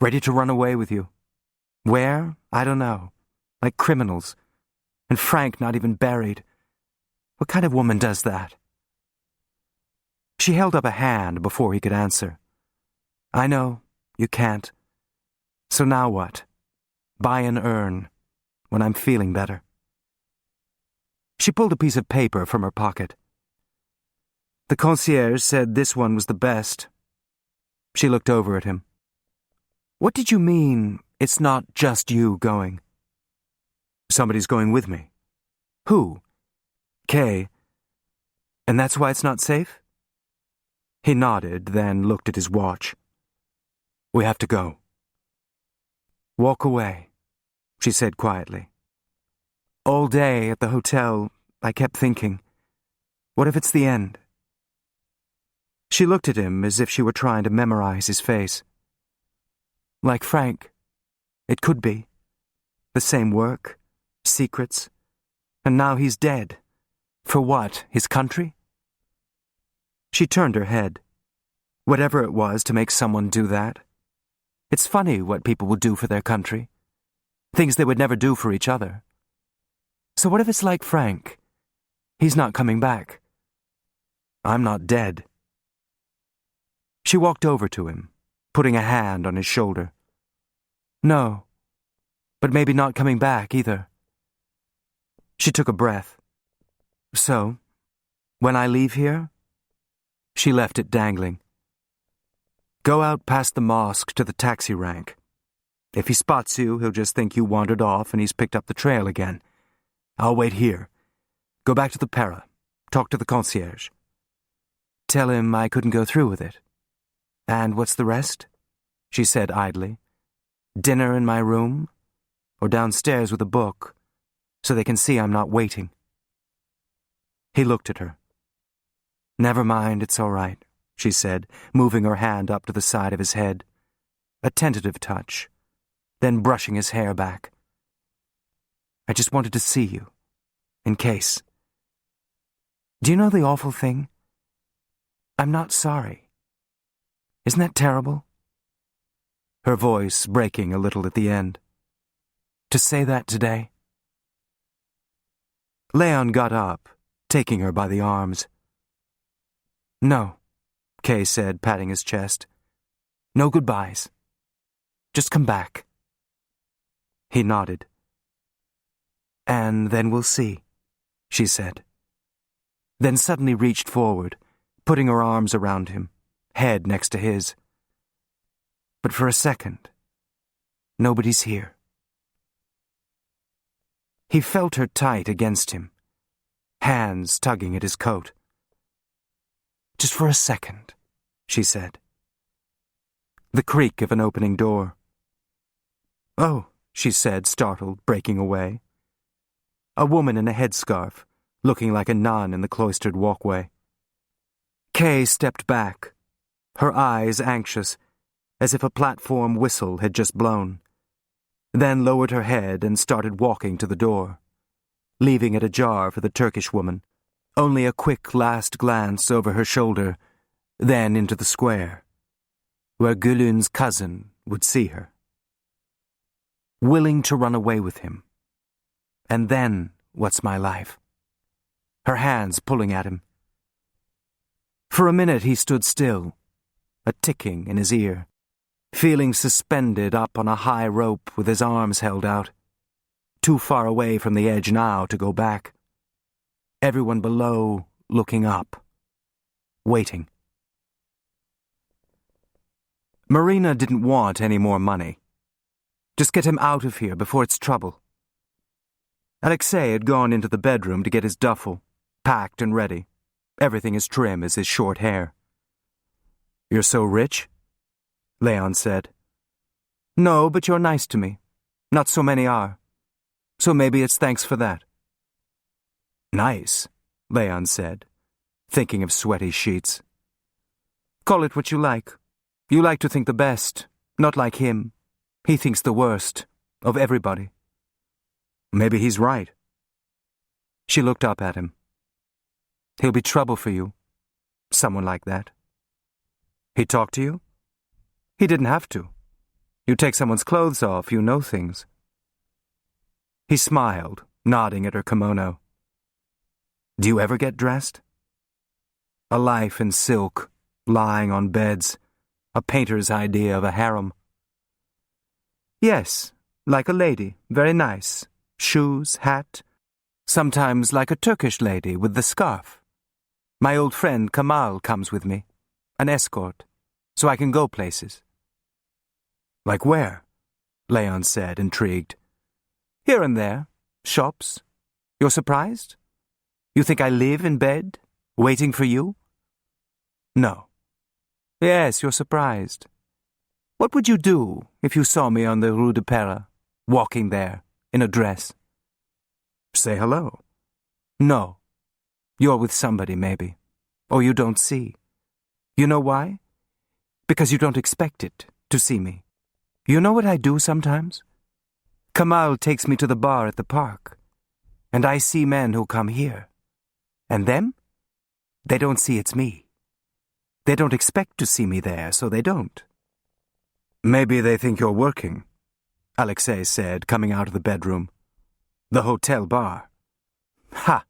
Ready to run away with you. Where? I don't know. Like criminals. And Frank not even buried. What kind of woman does that? She held up a hand before he could answer. I know. You can't. So now what? Buy an urn, when I'm feeling better. She pulled a piece of paper from her pocket. The concierge said this one was the best. She looked over at him. What did you mean, it's not just you going? Somebody's going with me. Who? Kay. And that's why it's not safe? He nodded, then looked at his watch. We have to go. Walk away, she said quietly. All day at the hotel, I kept thinking, what if it's the end? She looked at him as if she were trying to memorize his face. Like Frank, it could be. The same work, secrets, and now he's dead. For what, his country? She turned her head. Whatever it was to make someone do that. It's funny what people will do for their country. Things they would never do for each other. So what if it's like Frank? He's not coming back. I'm not dead. She walked over to him, putting a hand on his shoulder. No, but maybe not coming back either. She took a breath. So, when I leave here? She left it dangling. Go out past the mosque to the taxi rank. If he spots you, he'll just think you wandered off and he's picked up the trail again. I'll wait here. Go back to the para. Talk to the concierge. Tell him I couldn't go through with it. And what's the rest? She said idly. Dinner in my room? Or downstairs with a book, so they can see I'm not waiting. He looked at her. Never mind, it's all right, she said, moving her hand up to the side of his head. A tentative touch, then brushing his hair back. I just wanted to see you, in case. Do you know the awful thing? I'm not sorry. Isn't that terrible? Her voice breaking a little at the end. To say that today? Leon got up, taking her by the arms. No, Kay said, patting his chest. No goodbyes. Just come back. He nodded. And then we'll see, she said. Then suddenly reached forward, putting her arms around him, head next to his. But for a second, nobody's here. He felt her tight against him, hands tugging at his coat. Just for a second, she said. The creak of an opening door. Oh, she said, startled, breaking away. A woman in a headscarf, looking like a nun in the cloistered walkway. Kay stepped back, her eyes anxious, as if a platform whistle had just blown, then lowered her head and started walking to the door, leaving it ajar for the Turkish woman, only a quick last glance over her shoulder, then into the square, where Gülün's cousin would see her. Willing to run away with him. And then, what's my life? Her hands pulling at him. For a minute he stood still, a ticking in his ear, feeling suspended up on a high rope with his arms held out, too far away from the edge now to go back. Everyone below looking up, waiting. Marina didn't want any more money. Just get him out of here before it's trouble. Alexei had gone into the bedroom to get his duffel, packed and ready, everything as trim as his short hair. You're so rich? Leon said. No, but you're nice to me. Not so many are. So maybe it's thanks for that. Nice, Leon said, thinking of sweaty sheets. Call it what you like. You like to think the best, not like him. He thinks the worst, of everybody. Maybe he's right. She looked up at him. He'll be trouble for you, someone like that. He talked to you? He didn't have to. You take someone's clothes off, you know things. He smiled, nodding at her kimono. Do you ever get dressed? A life in silk, lying on beds, A painter's idea of a harem. Yes, like a lady, very nice. Shoes, hat. Sometimes like a Turkish lady with the scarf. My old friend Kamal comes with me. An escort, so I can go places. Like where? Leon said, intrigued. Here and there. Shops. You're surprised? You think I live in bed, waiting for you? No. Yes, you're surprised. What would you do if you saw me on the Rue de Pera, walking there, in a dress? Say hello. No. You're with somebody, maybe. Or you don't see. You know why? Because you don't expect it, to see me. You know what I do sometimes? Kamal takes me to the bar at the park, and I see men who come here. And them? They don't see it's me. They don't expect to see me there, so they don't. Maybe they think you're working, Alexei said, coming out of the bedroom. The hotel bar. Ha!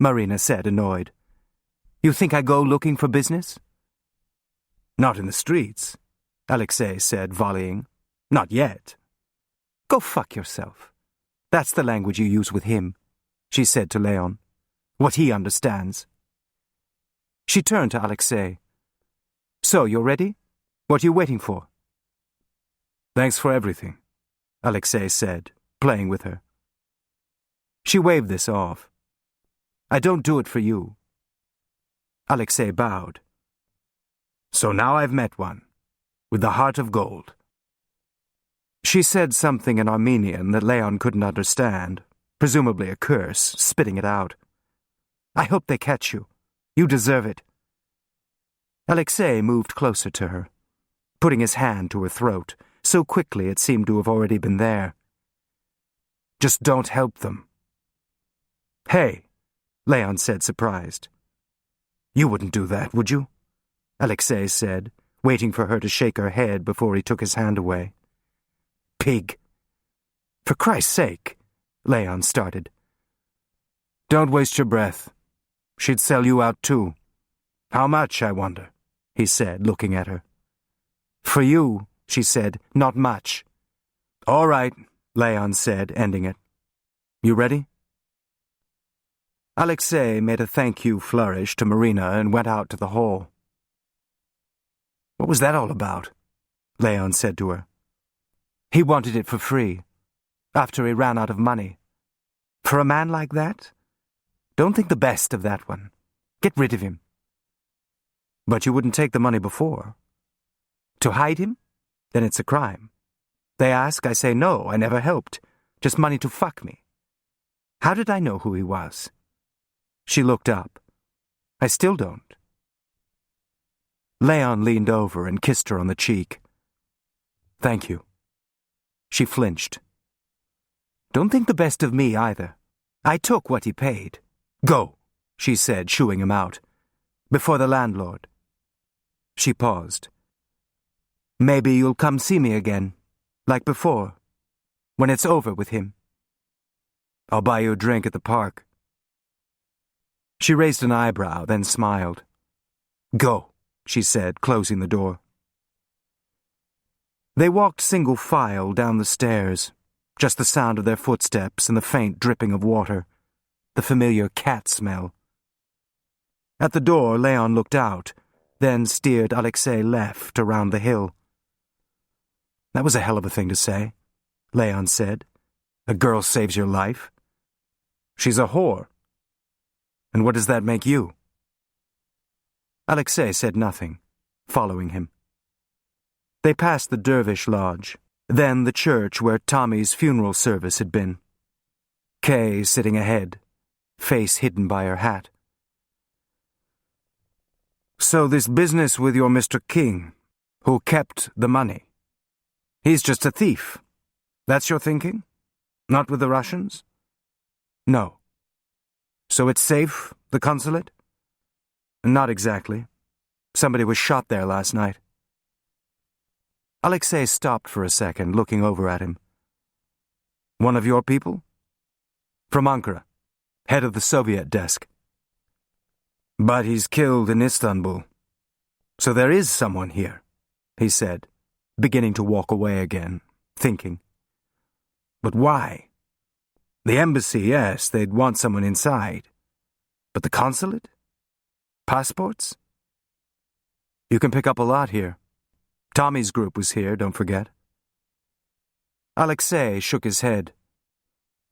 Marina said, annoyed. You think I go looking for business? Not in the streets, Alexei said, volleying. Not yet. Go fuck yourself. That's the language you use with him, she said to Leon. What he understands. She turned to Alexei. So, you're ready? What are you waiting for? Thanks for everything, Alexei said, playing with her. She waved this off. I don't do it for you. Alexei bowed. So now I've met one, with the heart of gold. She said something in Armenian that Leon couldn't understand, presumably a curse, spitting it out. I hope they catch you. You deserve it. Alexei moved closer to her, putting his hand to her throat, so quickly it seemed to have already been there. Just don't help them. Hey, Leon said, surprised. You wouldn't do that, would you? Alexei said, waiting for her to shake her head before he took his hand away. Pig. For Christ's sake, Leon started. Don't waste your breath. She'd sell you out too. How much, I wonder? He said, looking at her. For you, she said, not much. All right, Leon said, ending it. You ready? Alexei made a thank you flourish to Marina and went out to the hall. What was that all about? Leon said to her. He wanted it for free, after he ran out of money. For a man like that? Don't think the best of that one. Get rid of him. But you wouldn't take the money before. To hide him? Then it's a crime. They ask, I say no, I never helped. Just money to fuck me. How did I know who he was? She looked up. I still don't. Leon leaned over and kissed her on the cheek. Thank you. She flinched. Don't think the best of me either. I took what he paid. Go, she said, shooing him out. Before the landlord. She paused. Maybe you'll come see me again, like before, when it's over with him. I'll buy you a drink at the park. She raised an eyebrow, then smiled. Go, she said, closing the door. They walked single file down the stairs, just the sound of their footsteps and the faint dripping of water, the familiar cat smell. At the door, Leon looked out, then steered Alexei left around the hill. That was a hell of a thing to say, Leon said. A girl saves your life. She's a whore. And what does that make you? Alexei said nothing, following him. They passed the dervish lodge, then the church where Tommy's funeral service had been. Kay sitting ahead, face hidden by her hat. So this business with your Mr. King, who kept the money, he's just a thief. That's your thinking? Not with the Russians? No. So it's safe, the consulate? Not exactly. Somebody was shot there last night. Alexei stopped for a second, looking over at him. One of your people? From Ankara, head of the Soviet desk. But he's killed in Istanbul. So there is someone here. he said, beginning to walk away again, thinking. But why? The embassy, yes, they'd want someone inside. But the consulate? Passports? You can pick up a lot here. Tommy's group was here, don't forget. Alexei shook his head.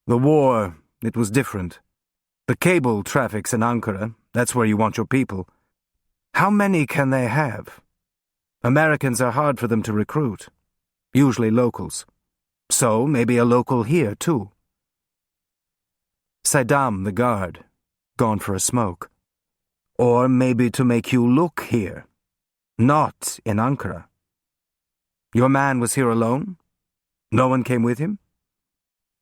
The war, it was different. The cable traffic's in Ankara, that's where you want your people. How many can they have? Americans are hard for them to recruit, usually locals. So maybe a local here, too. Saddam, the guard, gone for a smoke. Or maybe to make you look here, not in Ankara. Your man was here alone? No one came with him?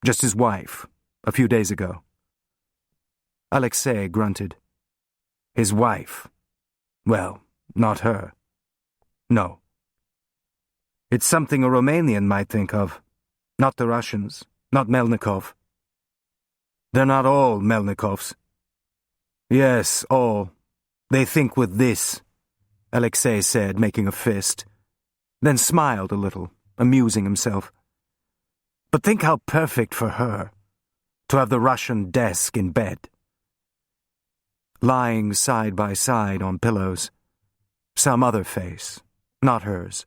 Just his wife, a few days ago. Alexei grunted. His wife. Well, not her. No. It's something a Romanian might think of. Not the Russians, not Melnikov. They're not all Melnikovs. Yes, all. They think with this, Alexei said, making a fist, then smiled a little, amusing himself. But think how perfect for her, to have the Russian desk in bed. Lying side by side on pillows. Some other face, not hers.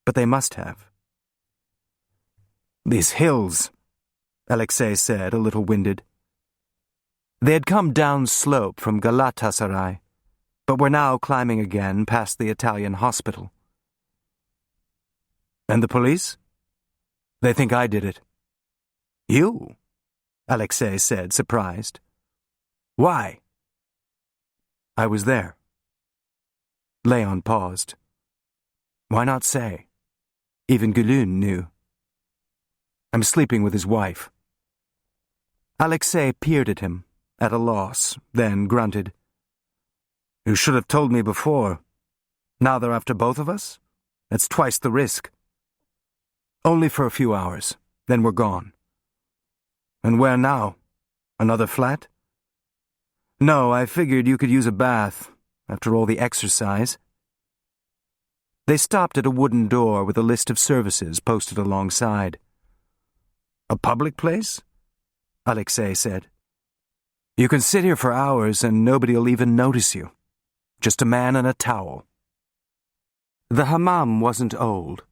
But they must have. These hills, Alexei said, a little winded. They had come down slope from Galatasaray, but were now climbing again past the Italian hospital. And the police? They think I did it. You? Alexei said, surprised. Why? I was there. Leon paused. Why not say? Even Gülün knew. I'm sleeping with his wife. Alexei peered at him, at a loss, then grunted. You should have told me before. Now they're after both of us? That's twice the risk. Only for a few hours, then we're gone. And where now? Another flat? No, I figured you could use a bath, after all the exercise. They stopped at a wooden door with a list of services posted alongside. A public place? Alexei said. You can sit here for hours and nobody'll even notice you. Just a man and a towel. The hammam wasn't old,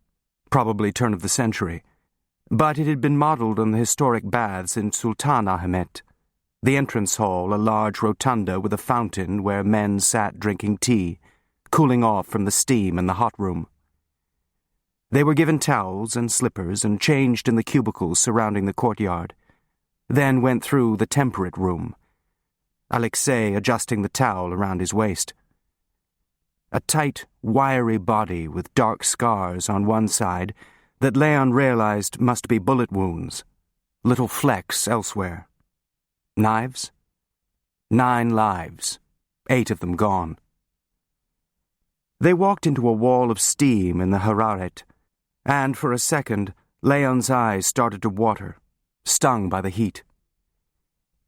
probably turn of the century, but it had been modeled on the historic baths in Sultanahmet. The entrance hall, a large rotunda with a fountain where men sat drinking tea, cooling off from the steam in the hot room. They were given towels and slippers and changed in the cubicles surrounding the courtyard, then went through the temperate room, Alexei adjusting the towel around his waist. A tight, wiry body with dark scars on one side that Leon realized must be bullet wounds, little flecks elsewhere. Knives? 9 lives, 8 of them gone. They walked into a wall of steam in the hararet, and for a second, Leon's eyes started to water, stung by the heat.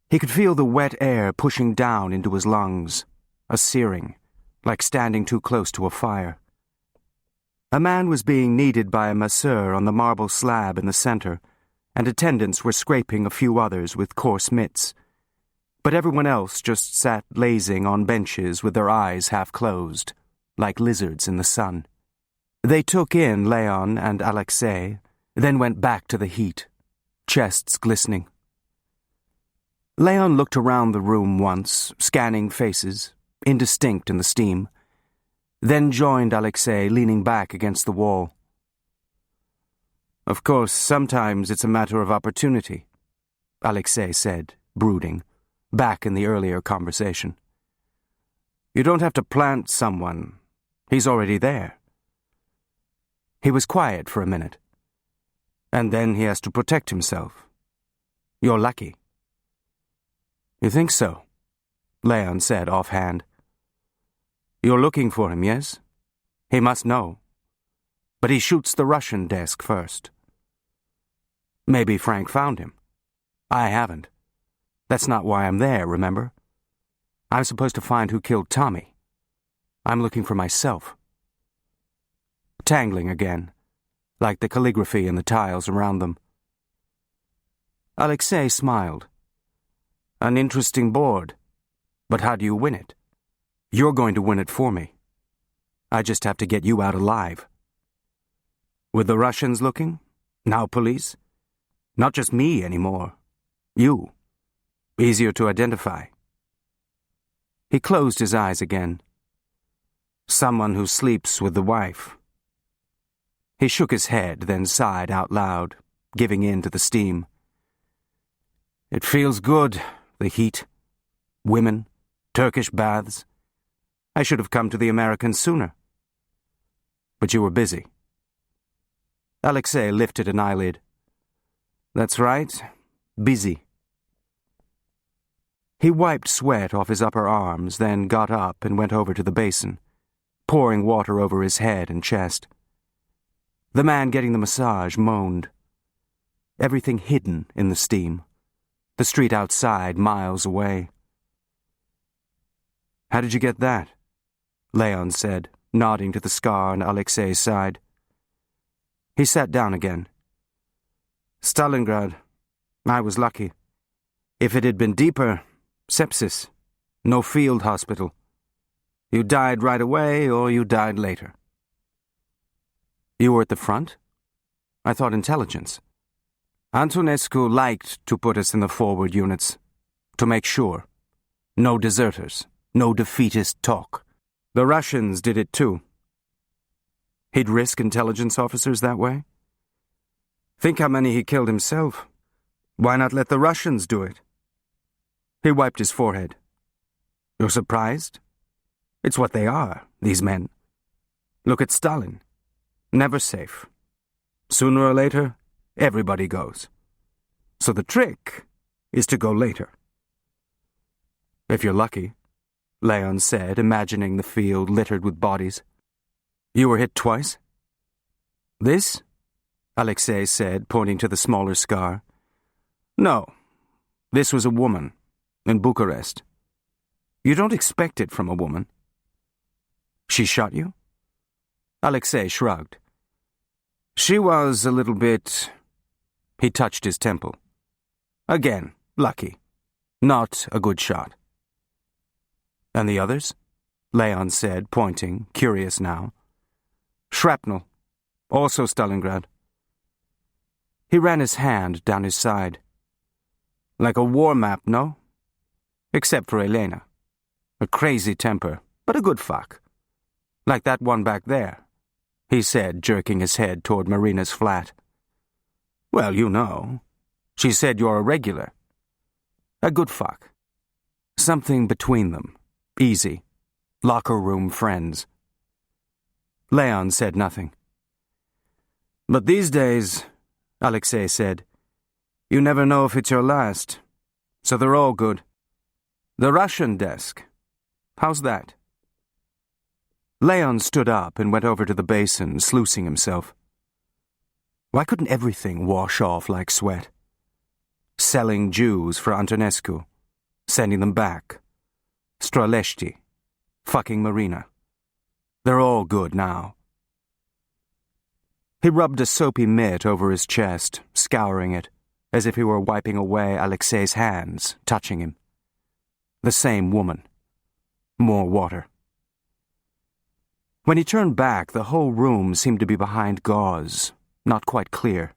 He could feel the wet air pushing down into his lungs, a searing, like standing too close to a fire. A man was being kneaded by a masseur on the marble slab in the center, and attendants were scraping a few others with coarse mitts. But everyone else just sat lazing on benches with their eyes half closed, like lizards in the sun. They took in Leon and Alexei, then went back to the heat, chests glistening. Leon looked around the room once, scanning faces, indistinct in the steam, then joined Alexei leaning back against the wall. Of course, sometimes it's a matter of opportunity, Alexei said, brooding, back in the earlier conversation. You don't have to plant someone. He's already there. He was quiet for a minute. And then he has to protect himself. You're lucky. You think so? Leon said offhand. You're looking for him, yes? He must know. But he shoots the Russian desk first. Maybe Frank found him. I haven't. That's not why I'm there, remember? I'm supposed to find who killed Tommy. I'm looking for myself. tangling again, like the calligraphy in the tiles around them. Alexei smiled. An interesting board. But how do you win it? You're going to win it for me. I just have to get you out alive. With the Russians looking, now police, not just me anymore. You. Easier to identify. He closed his eyes again. Someone who sleeps with the wife. He shook his head, then sighed out loud, giving in to the steam. It feels good, the heat. Women, Turkish baths. I should have come to the Americans sooner. But you were busy. Alexei lifted an eyelid. That's right, busy. He wiped sweat off his upper arms, then got up and went over to the basin, pouring water over his head and chest. The man getting the massage moaned. Everything hidden in the steam. The street outside miles away. How did you get that? Leon said, nodding to the scar on Alexei's side. He sat down again. Stalingrad. I was lucky. If it had been deeper, sepsis. No field hospital. You died right away or you died later. You were at the front? I thought intelligence. Antonescu liked to put us in the forward units. To make sure. No deserters. No defeatist talk. The Russians did it too. He'd risk intelligence officers that way? Think how many he killed himself. Why not let the Russians do it? He wiped his forehead. You're surprised? It's what they are, these men. Look at Stalin. Never safe. Sooner or later, everybody goes. So the trick is to go later. If you're lucky, Leon said, imagining the field littered with bodies. You were hit twice? This? Alexei said, pointing to the smaller scar. No, this was a woman, in Bucharest. You don't expect it from a woman. She shot you? Alexei shrugged. She was a little bit... He touched his temple. Again, lucky. Not a good shot. And the others? Leon said, pointing, curious now. Shrapnel. Also Stalingrad. He ran his hand down his side. Like a war map, no? Except for Elena. A crazy temper, but a good fuck. Like that one back there, he said, jerking his head toward Marina's flat. Well, you know. She said you're a regular. A good fuck. Something between them. Easy. Locker room friends. Leon said nothing. But these days, Alexei said, you never know if it's your last. So they're all good. The Russian desk. How's that? Leon stood up and went over to the basin, sluicing himself. Why couldn't everything wash off like sweat? Selling Jews for Antonescu. Sending them back. Straleshti. Fucking Marina. They're all good now. He rubbed a soapy mitt over his chest, scouring it, as if he were wiping away Alexei's hands, touching him. The same woman. More water. When he turned back, the whole room seemed to be behind gauze, not quite clear.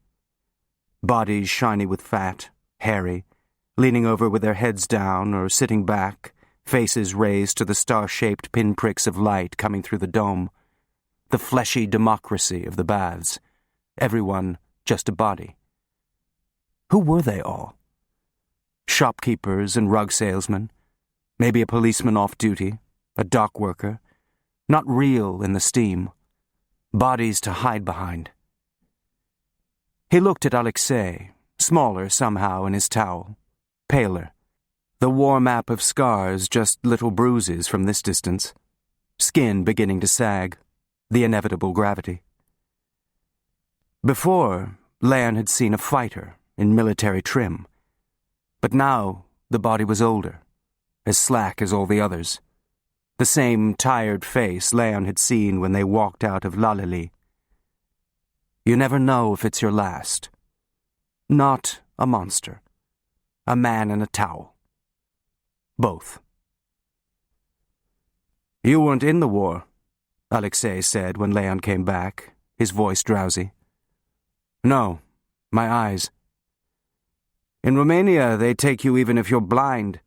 Bodies shiny with fat, hairy, leaning over with their heads down or sitting back, faces raised to the star-shaped pinpricks of light coming through the dome. The fleshy democracy of the baths. Everyone just a body. Who were they all? Shopkeepers and rug salesmen. Maybe a policeman off duty. A dock worker. Not real in the steam. Bodies to hide behind. He looked at Alexei, smaller somehow in his towel. Paler. The war map of scars just little bruises from this distance. Skin beginning to sag. The inevitable gravity. Before, Leon had seen a fighter in military trim. But now, the body was older, as slack as all the others. The same tired face Leon had seen when they walked out of Laleli, You never know if it's your last. Not a monster. A man in a towel. Both. You weren't in the war, Alexei said when Leon came back, his voice drowsy. No, my eyes. In Romania, they take you even if you're blind.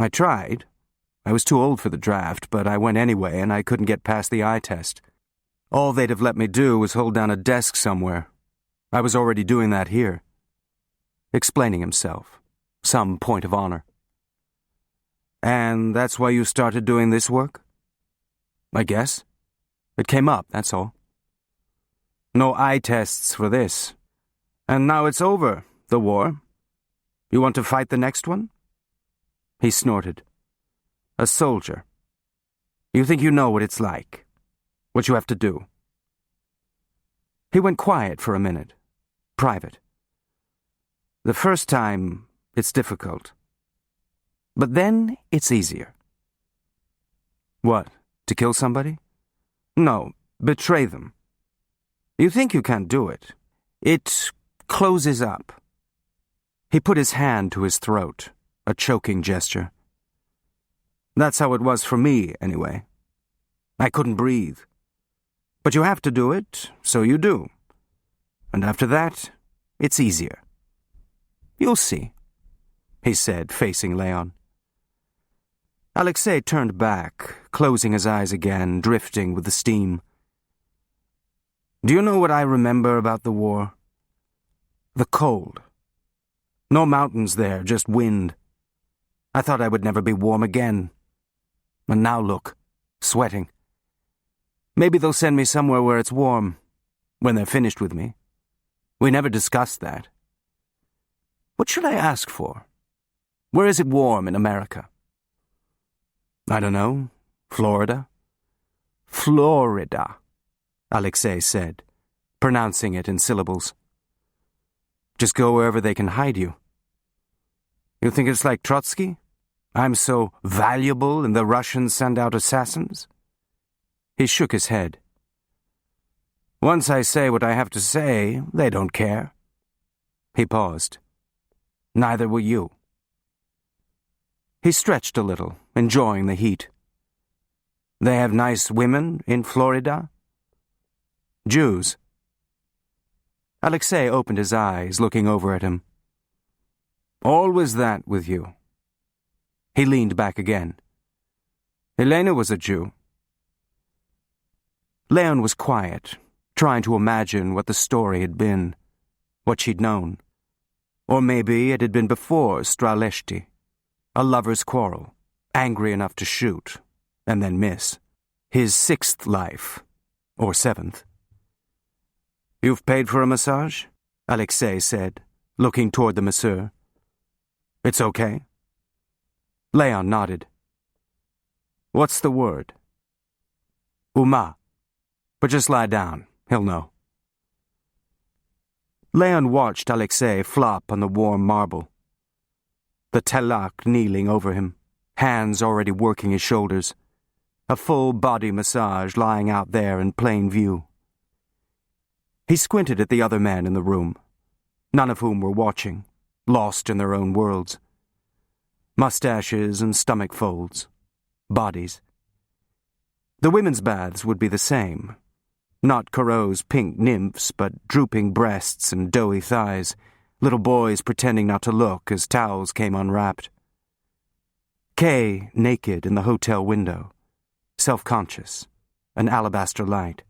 I tried. I was too old for the draft, but I went anyway, and I couldn't get past the eye test. All they'd have let me do was hold down a desk somewhere. I was already doing that here. Explaining himself. Some point of honor. And that's why you started doing this work? I guess. It came up, that's all. No eye tests for this. And now it's over, the war. You want to fight the next one? He snorted. A soldier. You think you know what it's like? What you have to do? He went quiet for a minute. Private. The first time, it's difficult. But then, it's easier. What, to kill somebody? No, betray them. You think you can't do it. It closes up. He put his hand to his throat, a choking gesture. That's how it was for me, anyway. I couldn't breathe. But you have to do it, so you do. And after that, it's easier. You'll see, he said, facing Leon. Alexei turned back, closing his eyes again, drifting with the steam. Do you know what I remember about the war? The cold. No mountains there, just wind. I thought I would never be warm again. And now look, sweating. Maybe they'll send me somewhere where it's warm, when they're finished with me. We never discussed that. What should I ask for? Where is it warm in America? I don't know. Florida? Florida, Alexei said, pronouncing it in syllables. Just go wherever they can hide you. You think it's like Trotsky? I'm so valuable and the Russians send out assassins? He shook his head. Once I say what I have to say, they don't care. He paused. Neither will you. He stretched a little, enjoying the heat. They have nice women in Florida? Jews. Alexei opened his eyes, looking over at him. Always that with you. He leaned back again. Elena was a Jew. Leon was quiet, trying to imagine what the story had been, what she'd known. Or maybe it had been before Straleshti, a lover's quarrel, angry enough to shoot, and then miss. His sixth life, or seventh. You've paid for a massage? Alexei said, looking toward the masseur. It's okay? Leon nodded. What's the word? Uma. But just lie down, he'll know. Leon watched Alexei flop on the warm marble. The telak kneeling over him, hands already working his shoulders. A full-body massage lying out there in plain view. He squinted at the other men in the room, none of whom were watching, lost in their own worlds. Mustaches and stomach folds. Bodies. The women's baths would be the same. Not Corot's pink nymphs, but drooping breasts and doughy thighs, little boys pretending not to look as towels came unwrapped. Kay naked in the hotel window, self-conscious, an alabaster light.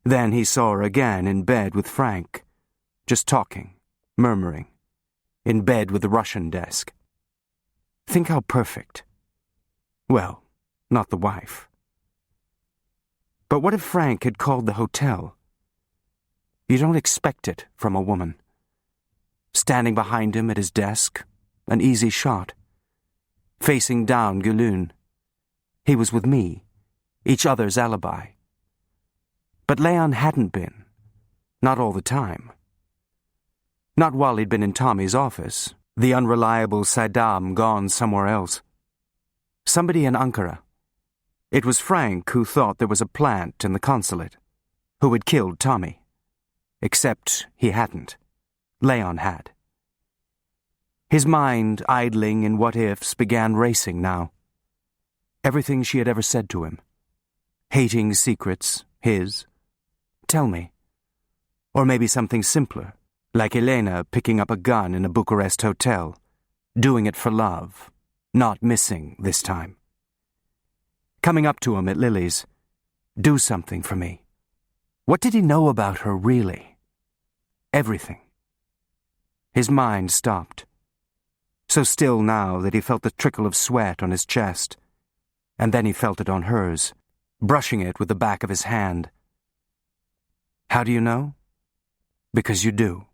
Then he saw her again in bed with Frank, just talking, murmuring, in bed with the Russian desk. Think how perfect. Well, not the wife. But what if Frank had called the hotel? You don't expect it from a woman. Standing behind him at his desk, an easy shot. Facing down Gulun. He was with me, each other's alibi. But Leon hadn't been. Not all the time. Not while he'd been in Tommy's office, the unreliable Saddam gone somewhere else. Somebody in Ankara. It was Frank who thought there was a plant in the consulate. who had killed Tommy. Except he hadn't. Leon had. His mind, idling in what-ifs, began racing now. Everything she had ever said to him. Hating secrets, his. Tell me. Or maybe something simpler, like Elena picking up a gun in a Bucharest hotel, doing it for love, not missing this time. Coming up to him at Lily's. Do something for me. What did he know about her, really? Everything. His mind stopped. So still now that he felt the trickle of sweat on his chest, and then he felt it on hers, brushing it with the back of his hand. How do you know? Because you do.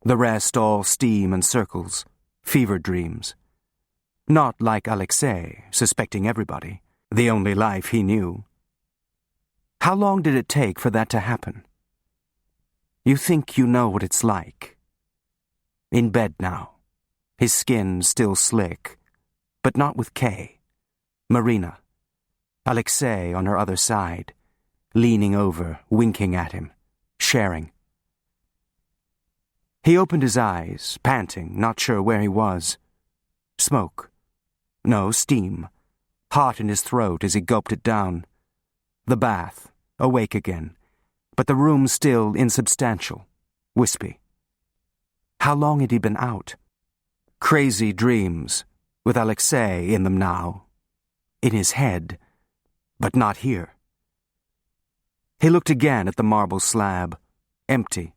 The rest all steam and circles, fever dreams. Not like Alexei, suspecting everybody, the only life he knew. How long did it take for that to happen? You think you know what it's like. In bed now, his skin still slick, but not with Kay. Marina. Alexei on her other side, leaning over, winking at him, sharing. He opened his eyes, panting, not sure where he was. Smoke. No, steam. Hot in his throat as he gulped it down. The bath, awake again, but the room still insubstantial, wispy. How long had he been out? Crazy dreams, with Alexei in them now. In his head, but not here. He looked again at the marble slab, empty,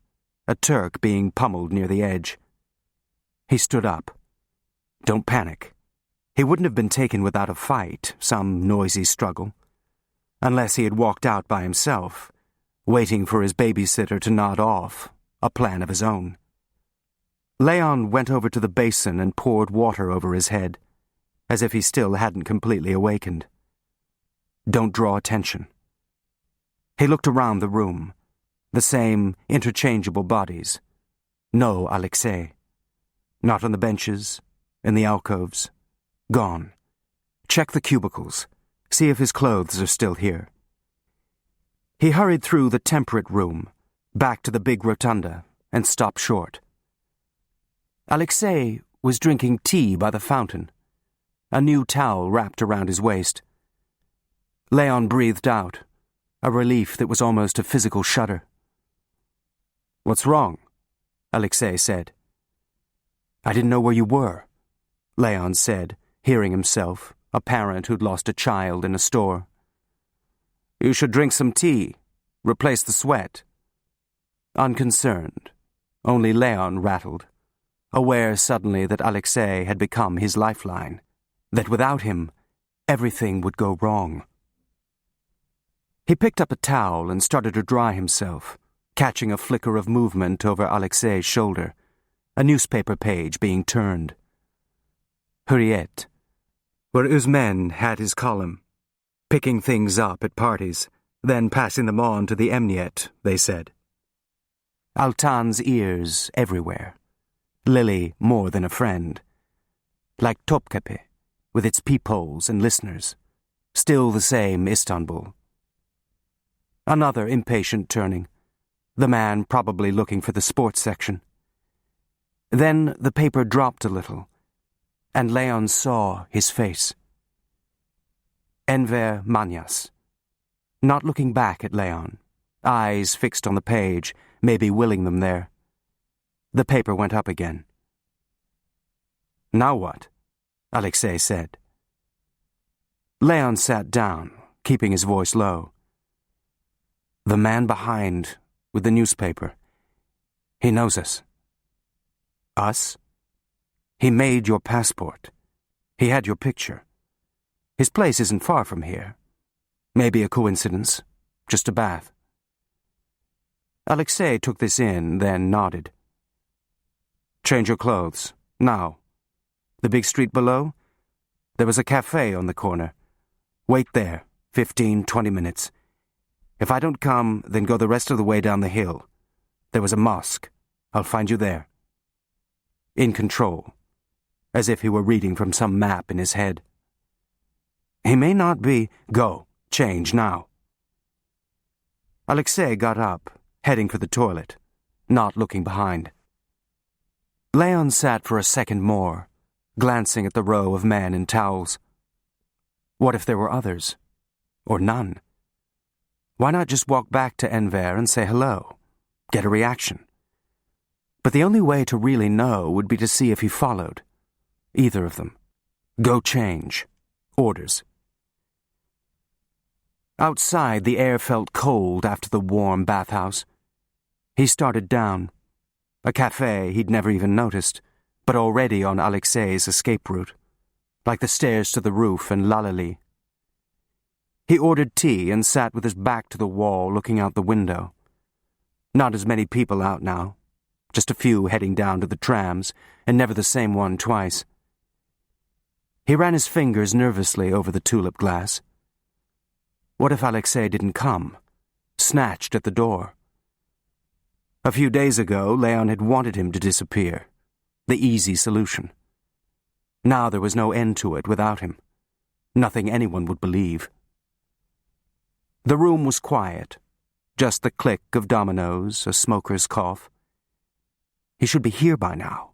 a Turk being pummeled near the edge. He stood up. Don't panic. He wouldn't have been taken without a fight, some noisy struggle. Unless he had walked out by himself, waiting for his babysitter to nod off, a plan of his own. Leon went over to the basin and poured water over his head, as if he still hadn't completely awakened. Don't draw attention. He looked around the room, the same interchangeable bodies. No Alexei. Not on the benches, in the alcoves. Gone. Check the cubicles. See if his clothes are still here. He hurried through the temperate room, back to the big rotunda, and stopped short. Alexei was drinking tea by the fountain, a new towel wrapped around his waist. Leon breathed out, a relief that was almost a physical shudder. What's wrong? Alexei said. I didn't know where you were, Leon said, hearing himself, a parent who'd lost a child in a store. You should drink some tea, replace the sweat. Unconcerned, only Leon rattled, aware suddenly that Alexei had become his lifeline, that without him, everything would go wrong. He picked up a towel and started to dry himself, catching a flicker of movement over Alexei's shoulder, a newspaper page being turned. Hurriyet, where Uzmen had his column, picking things up at parties, then passing them on to the Emniyet, they said. Altan's ears everywhere. Lily more than a friend. Like Topkapi, with its peepholes and listeners. Still the same Istanbul. Another impatient turning. The man probably looking for the sports section. Then the paper dropped a little, and Leon saw his face. Enver Manyas. Not looking back at Leon, eyes fixed on the page, maybe willing them there. The paper went up again. Now what? Alexei said. Leon sat down, keeping his voice low. The man behind, with the newspaper. He knows us. Us? He made your passport. He had your picture. His place isn't far from here. Maybe a coincidence. Just a bath. Alexei took this in, then nodded. Change your clothes. Now. The big street below? There was a cafe on the corner. Wait there. 15-20 minutes. If I don't come, then go the rest of the way down the hill. There was a mosque. I'll find you there. In control. As if he were reading from some map in his head. He may not be. Go. Change now. Alexei got up, heading for the toilet, not looking behind. Leon sat for a second more, glancing at the row of men in towels. What if there were others? Or none? Why not just walk back to Enver and say hello? Get a reaction. But the only way to really know would be to see if he followed. Either of them. Go change. Orders. Outside, the air felt cold after the warm bathhouse. He started down. A cafe he'd never even noticed, but already on Alexei's escape route, like the stairs to the roof in Lalali. He ordered tea and sat with his back to the wall looking out the window. Not as many people out now, just a few heading down to the trams, and never the same one twice. He ran his fingers nervously over the tulip glass. What if Alexei didn't come, snatched at the door? A few days ago, Leon had wanted him to disappear, the easy solution. Now there was no end to it without him. Nothing anyone would believe. The room was quiet, just the click of dominoes, a smoker's cough. He should be here by now.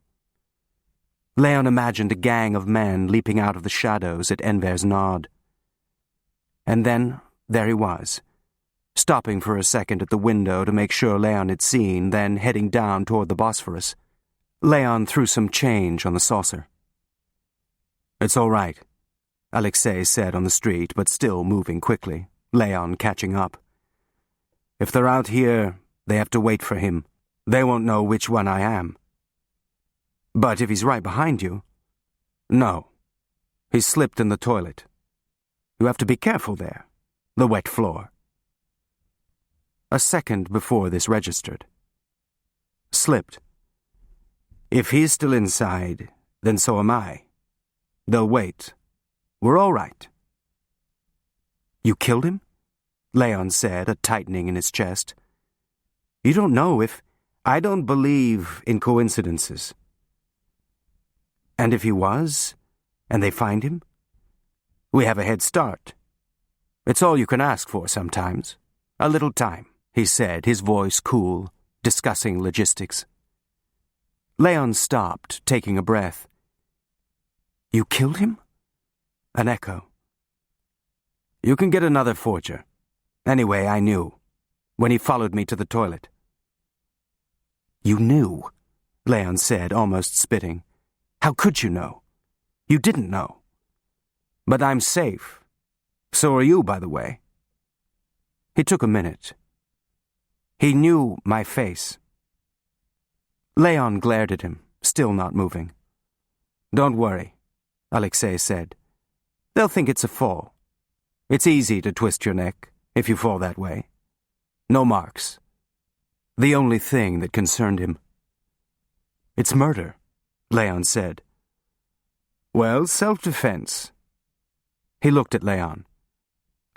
Leon imagined a gang of men leaping out of the shadows at Enver's nod. And then, there he was, stopping for a second at the window to make sure Leon had seen, then heading down toward the Bosphorus. Leon threw some change on the saucer. "It's all right," Alexei said on the street, but still moving quickly, Leon catching up. "If they're out here, they have to wait for him. They won't know which one I am." "But if he's right behind you—" "No. He slipped in the toilet. You have to be careful there. The wet floor." A second before this registered. Slipped. "If he's still inside, then so am I. They'll wait. We're all right." "You killed him?" Leon said, a tightening in his chest. "You don't know if—" "I don't believe in coincidences." "And if he was, and they find him?" "We have a head start. It's all you can ask for sometimes. A little time," he said, his voice cool, discussing logistics. Leon stopped, taking a breath. "You killed him?" An echo. "You can get another forger. Anyway, I knew. When he followed me to the toilet." "You knew?" Leon said, almost spitting. "How could you know? You didn't know." "But I'm safe. So are you, by the way." He took a minute. He knew my face. Leon glared at him, still not moving. "Don't worry," Alexei said. "They'll think it's a fall. It's easy to twist your neck, if you fall that way. No marks. The only thing that concerned him." "It's murder," Leon said. "Well, self-defense." He looked at Leon.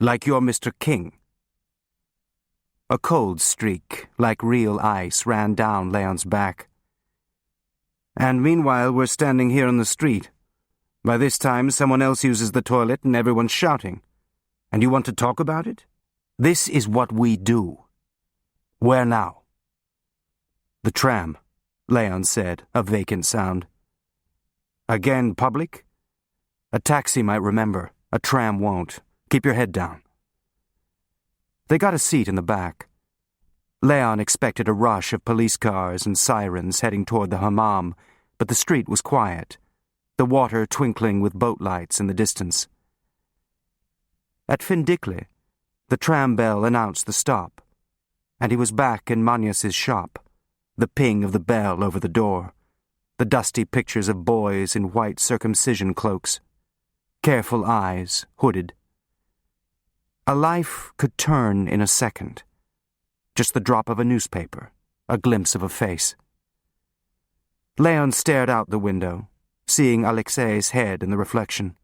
"Like you're Mr. King." A cold streak, like real ice, ran down Leon's back. "And meanwhile, we're standing here on the street. By this time, someone else uses the toilet and everyone's shouting. And you want to talk about it? This is what we do." "Where now?" "The tram," Leon said, a vacant sound. "Again, public? A taxi might remember. A tram won't. Keep your head down." They got a seat in the back. Leon expected a rush of police cars and sirens heading toward the hammam, but the street was quiet, the water twinkling with boat lights in the distance. At Findikli, the tram bell announced the stop, and he was back in Manyas's shop, the ping of the bell over the door, the dusty pictures of boys in white circumcision cloaks, careful eyes, hooded. A life could turn in a second. Just the drop of a newspaper, a glimpse of a face. Leon stared out the window, seeing Alexei's head in the reflection.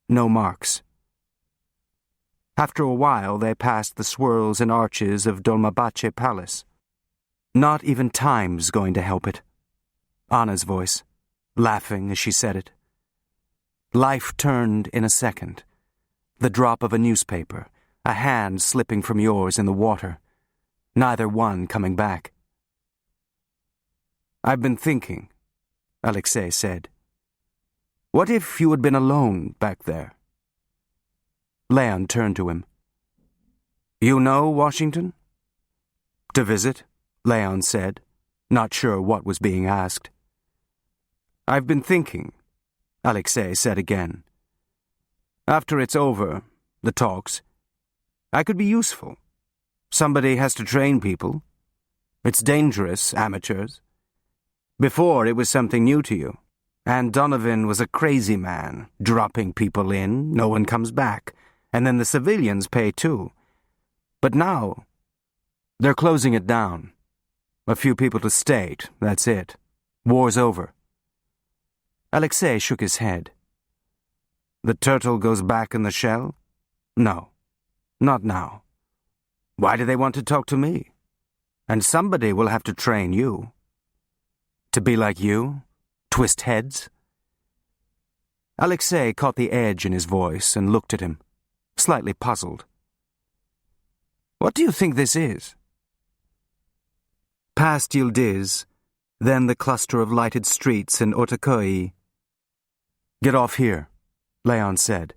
No marks. After a while, they passed the swirls and arches of Dolmabahce Palace. "Not even time's going to help it." Anna's voice, laughing as she said it. Life turned in a second. The drop of a newspaper, a hand slipping from yours in the water, neither one coming back. "I've been thinking," Alexei said. "What if you had been alone back there?" Leon turned to him. "You know Washington?" "To visit," Leon said, not sure what was being asked. "I've been thinking," Alexei said again. "After it's over, the talks, I could be useful. Somebody has to train people. It's dangerous, amateurs. Before, it was something new to you. And Donovan was a crazy man, dropping people in, no one comes back, and then the civilians pay too. But now, they're closing it down. A few people to state, that's it. War's over." Alexei shook his head. "The turtle goes back in the shell? No, not now. Why do they want to talk to me? And somebody will have to train you. To be like you? Twist heads?" Alexei caught the edge in his voice and looked at him, slightly puzzled. "What do you think this is?" Past Yildiz, then the cluster of lighted streets in Otakoi. "Get off here," Leon said.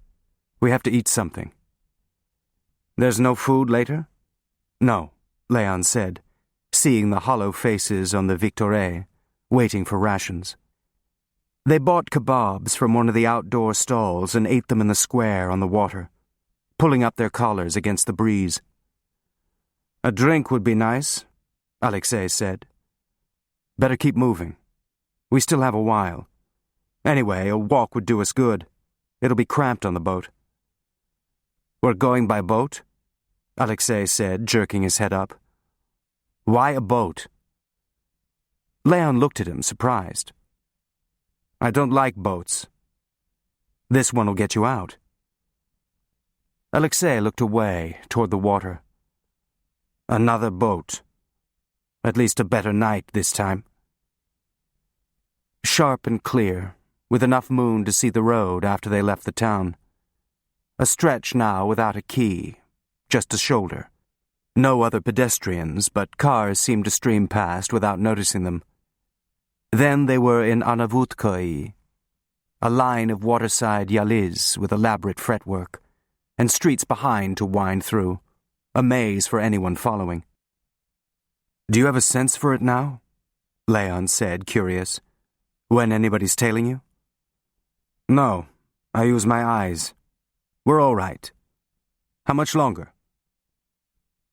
"We have to eat something." "There's no food later?" "No," Leon said, seeing the hollow faces on the Victoret, waiting for rations. They bought kebabs from one of the outdoor stalls and ate them in the square on the water, pulling up their collars against the breeze. "A drink would be nice," Alexei said. "Better keep moving. We still have a while. Anyway, a walk would do us good. It'll be cramped on the boat." "We're going by boat?" Alexei said, jerking his head up. "Why a boat?" Leon looked at him, surprised. "I don't like boats. This one will get you out." Alexei looked away, toward the water. "Another boat. At least a better night this time." Sharp and clear, with enough moon to see the road after they left the town. A stretch now without a key, just a shoulder. No other pedestrians, but cars seemed to stream past without noticing them. Then they were in Anavutkoi, a line of waterside yalis with elaborate fretwork, and streets behind to wind through, a maze for anyone following. "Do you have a sense for it now?" Leon said, curious. "When anybody's tailing you?" "No, I use my eyes. We're all right. How much longer?"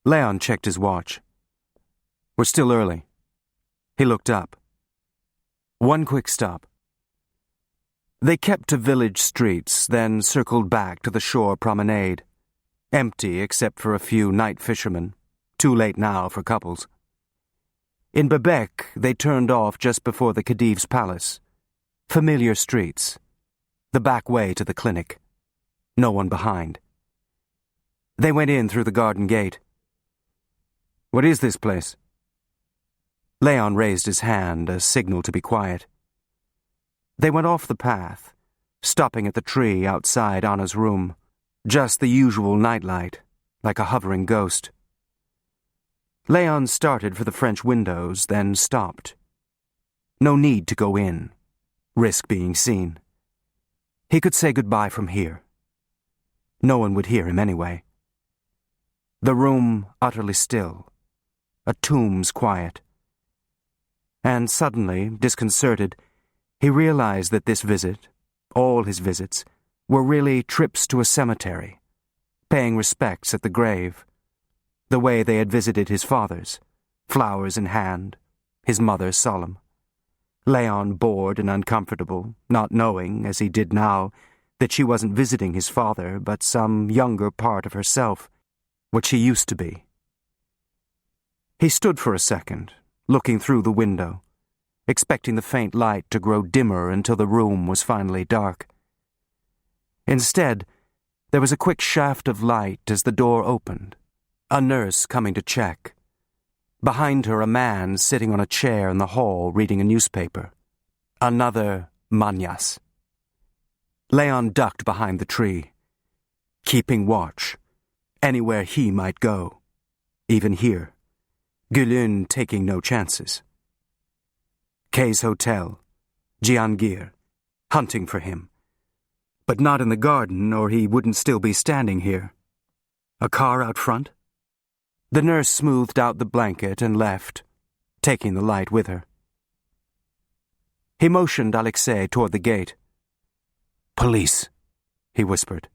Leon checked his watch. "We're still early." He looked up. One quick stop. They kept to village streets, then circled back to the shore promenade, empty except for a few night fishermen, too late now for couples. In Bebek, they turned off just before the Khedive's palace. Familiar streets. The back way to the clinic. No one behind. They went in through the garden gate. "What is this place?" Leon raised his hand, a signal to be quiet. They went off the path, stopping at the tree outside Anna's room, just the usual nightlight, like a hovering ghost. Leon started for the French windows, then stopped. No need to go in, risk being seen. He could say goodbye from here. No one would hear him anyway. The room utterly still, a tomb's quiet. And suddenly, disconcerted, he realized that this visit, all his visits, were really trips to a cemetery, paying respects at the grave, the way they had visited his father's, flowers in hand, his mother solemn. Leon bored and uncomfortable, not knowing, as he did now, that she wasn't visiting his father, but some younger part of herself, what she used to be. He stood for a second, looking through the window, expecting the faint light to grow dimmer until the room was finally dark. Instead, there was a quick shaft of light as the door opened, a nurse coming to check. Behind her, a man sitting on a chair in the hall reading a newspaper. Another Manyas. Leon ducked behind the tree, keeping watch, Anywhere he might go. Even here. Gülün taking no chances. Kay's hotel. Cihangir. Hunting for him. But not in the garden, or he wouldn't still be standing here. A car out front? The nurse smoothed out the blanket and left, taking the light with her. He motioned Alexei toward the gate. "Police," he whispered.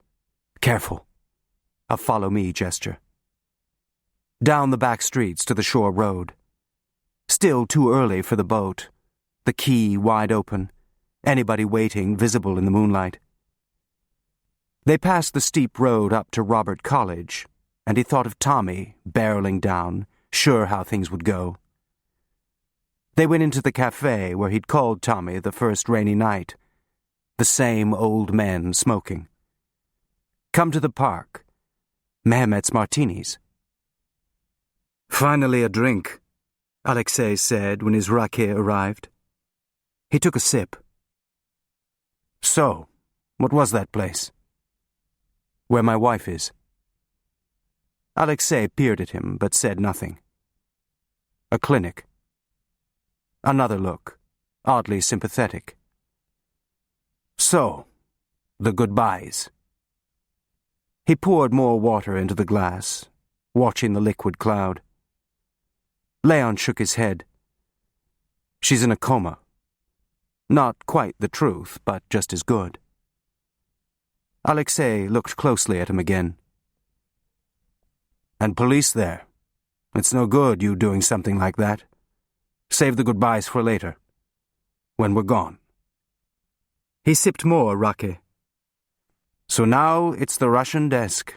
"Careful." A follow-me gesture. Down the back streets to the shore road. Still too early for the boat. The quay wide open. Anybody waiting visible in the moonlight. They passed the steep road up to Robert College, and he thought of Tommy barreling down, sure how things would go. They went into the cafe where he'd called Tommy the first rainy night. The same old men smoking. Come to the park. Mehmet's Martinis. "Finally a drink," Alexei said when his raki arrived. He took a sip. "So, what was that place?" "Where my wife is." Alexei peered at him, but said nothing. "A clinic." Another look, oddly sympathetic. "So, the goodbyes." He poured more water into the glass, watching the liquid cloud. Leon shook his head. "She's in a coma. Not quite the truth, but just as good." Alexei looked closely at him again. "And police there. It's no good you doing something like that. Save the goodbyes for later. When we're gone." He sipped more raki. "So now it's the Russian desk."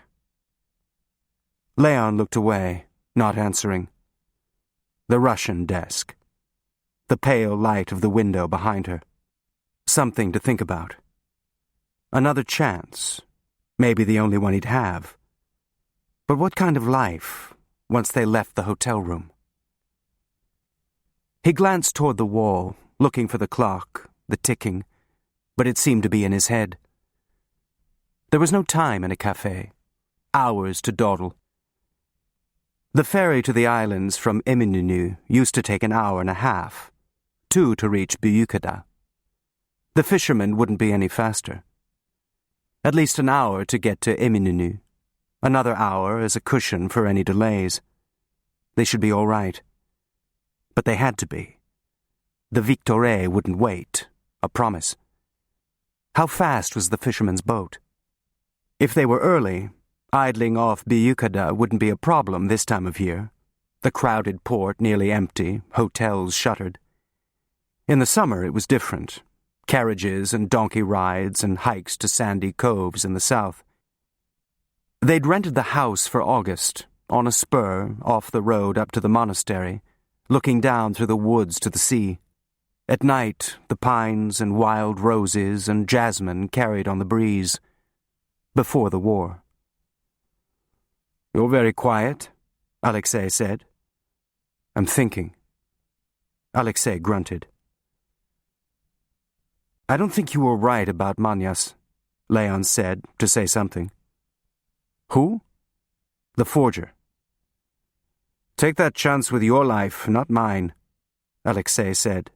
Leon looked away, not answering. The Russian desk. The pale light of the window behind her. Something to think about. Another chance. Maybe the only one he'd have. But what kind of life, once they left the hotel room? He glanced toward the wall, looking for the clock, the ticking, but it seemed to be in his head. There was no time in a cafe. Hours to dawdle. The ferry to the islands from Eminönü used to take an hour and a half, 2 to reach Büyükada. The fishermen wouldn't be any faster. At least an hour to get to Eminönü. Another hour as a cushion for any delays. They should be all right. But they had to be. The Victoire wouldn't wait. A promise. How fast was the fisherman's boat? If they were early, idling off Büyükada wouldn't be a problem this time of year. The crowded port nearly empty, hotels shuttered. In the summer it was different. Carriages and donkey rides and hikes to sandy coves in the south. They'd rented the house for August, on a spur off the road up to the monastery, looking down through the woods to the sea. At night, the pines and wild roses and jasmine carried on the breeze. Before the war. "You're very quiet," Alexei said. "I'm thinking." Alexei grunted. "I don't think you were right about Manyas," Leon said, to say something. "Who?" "The forger." "Take that chance with your life, not mine," Alexei said.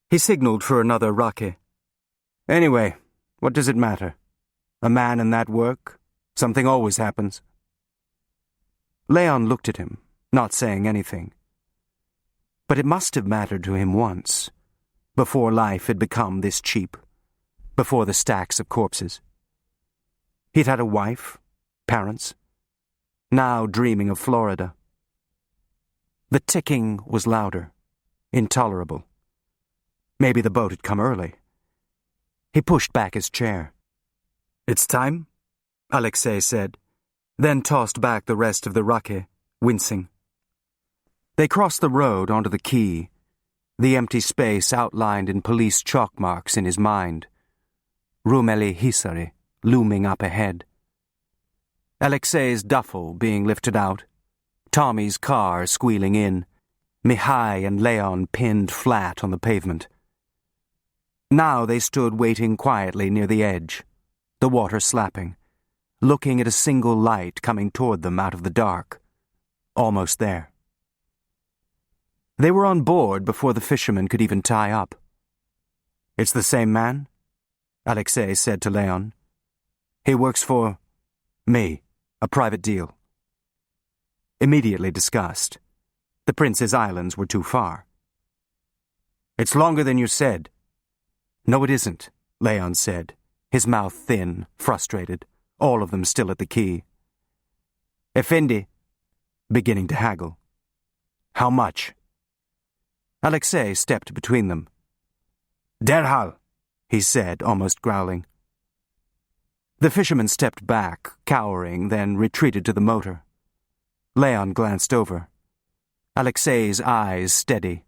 He signaled for another raki. "Anyway, what does it matter? A man in that work, something always happens." Leon looked at him, not saying anything. But it must have mattered to him once, before life had become this cheap, before the stacks of corpses. He'd had a wife, parents, now dreaming of Florida. The ticking was louder, intolerable. Maybe the boat had come early. He pushed back his chair. "It's time," Alexei said, then tossed back the rest of the raki, wincing. They crossed the road onto the quay, the empty space outlined in police chalk marks in his mind. Rumeli Hisari looming up ahead. Alexei's duffel being lifted out, Tommy's car squealing in, Mihai and Leon pinned flat on the pavement. Now they stood waiting quietly near the edge, the water slapping, looking at a single light coming toward them out of the dark. Almost there. They were on board before the fisherman could even tie up. "It's the same man?" Alexei said to Leon. "He works for me, a private deal." Immediately discussed. The Prince's Islands were too far. "It's longer than you said." "No, it isn't," Leon said, his mouth thin, frustrated, all of them still at the key. "Effendi," beginning to haggle. "How much?" Alexei stepped between them. "Derhal," he said, almost growling. The fisherman stepped back, cowering, then retreated to the motor. Leon glanced over. Alexei's eyes steady,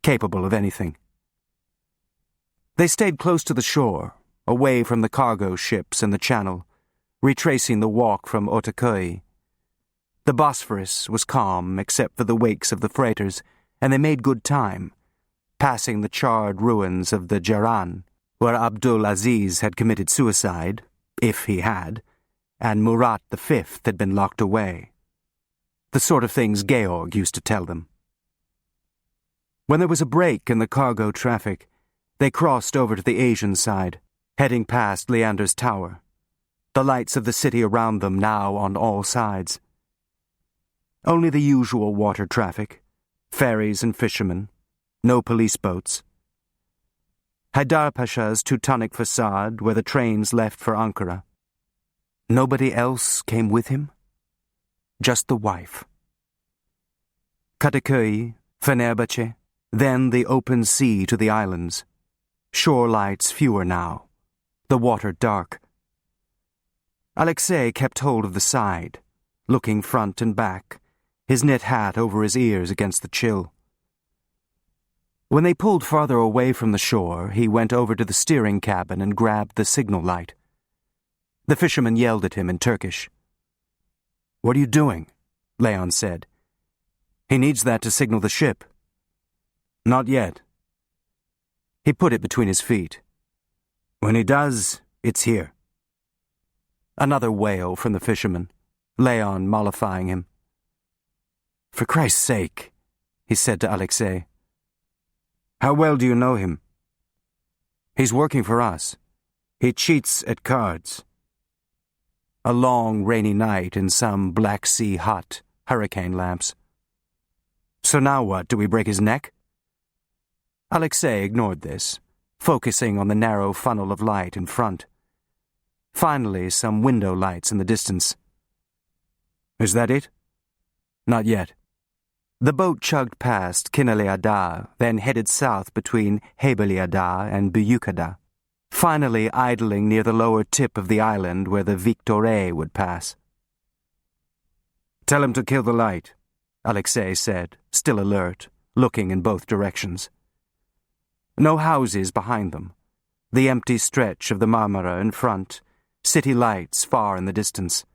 capable of anything. They stayed close to the shore, away from the cargo ships and the channel, retracing the walk from Ortaköy. The Bosphorus was calm except for the wakes of the freighters, and they made good time, passing the charred ruins of the Jaran, where Abdul Aziz had committed suicide, if he had, and Murat V had been locked away. The sort of things Georg used to tell them. When there was a break in the cargo traffic, they crossed over to the Asian side, heading past Leander's tower, the lights of the city around them now on all sides. Only the usual water traffic, ferries and fishermen, no police boats. Haidar Pasha's Teutonic facade where the trains left for Ankara. Nobody else came with him? Just the wife. Kadıköy, Fenerbahce, then the open sea to the islands. Shore lights fewer now, the water dark. Alexei kept hold of the side, looking front and back, his knit hat over his ears against the chill. When they pulled farther away from the shore, he went over to the steering cabin and grabbed the signal light. The fisherman yelled at him in Turkish. "What are you doing?" Leon said. "He needs that to signal the ship." "Not yet." He put it between his feet. "When he does, it's here." Another wail from the fisherman, Leon mollifying him. "For Christ's sake," he said to Alexei. "How well do you know him?" "He's working for us. He cheats at cards." A long, rainy night in some Black Sea hut, hurricane lamps. "So now what, do we break his neck?" Alexei ignored this, focusing on the narrow funnel of light in front. Finally, some window lights in the distance. "Is that it?" "Not yet." The boat chugged past Kinaliada, then headed south between Hebeliada and Büyükada, finally idling near the lower tip of the island where the Victoria would pass. "Tell him to kill the light," Alexei said, still alert, looking in both directions. No houses behind them, the empty stretch of the Marmara in front, city lights far in the distance.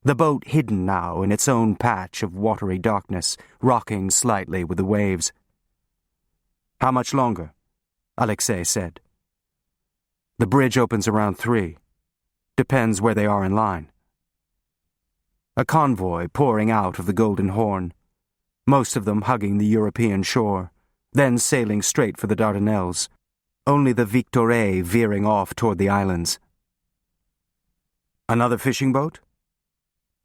The boat hidden now in its own patch of watery darkness, rocking slightly with the waves. "How much longer?" Alexei said. "The bridge opens around 3. Depends where they are in line." A convoy pouring out of the Golden Horn, most of them hugging the European shore, then sailing straight for the Dardanelles, only the Victoria veering off toward the islands. "Another fishing boat?"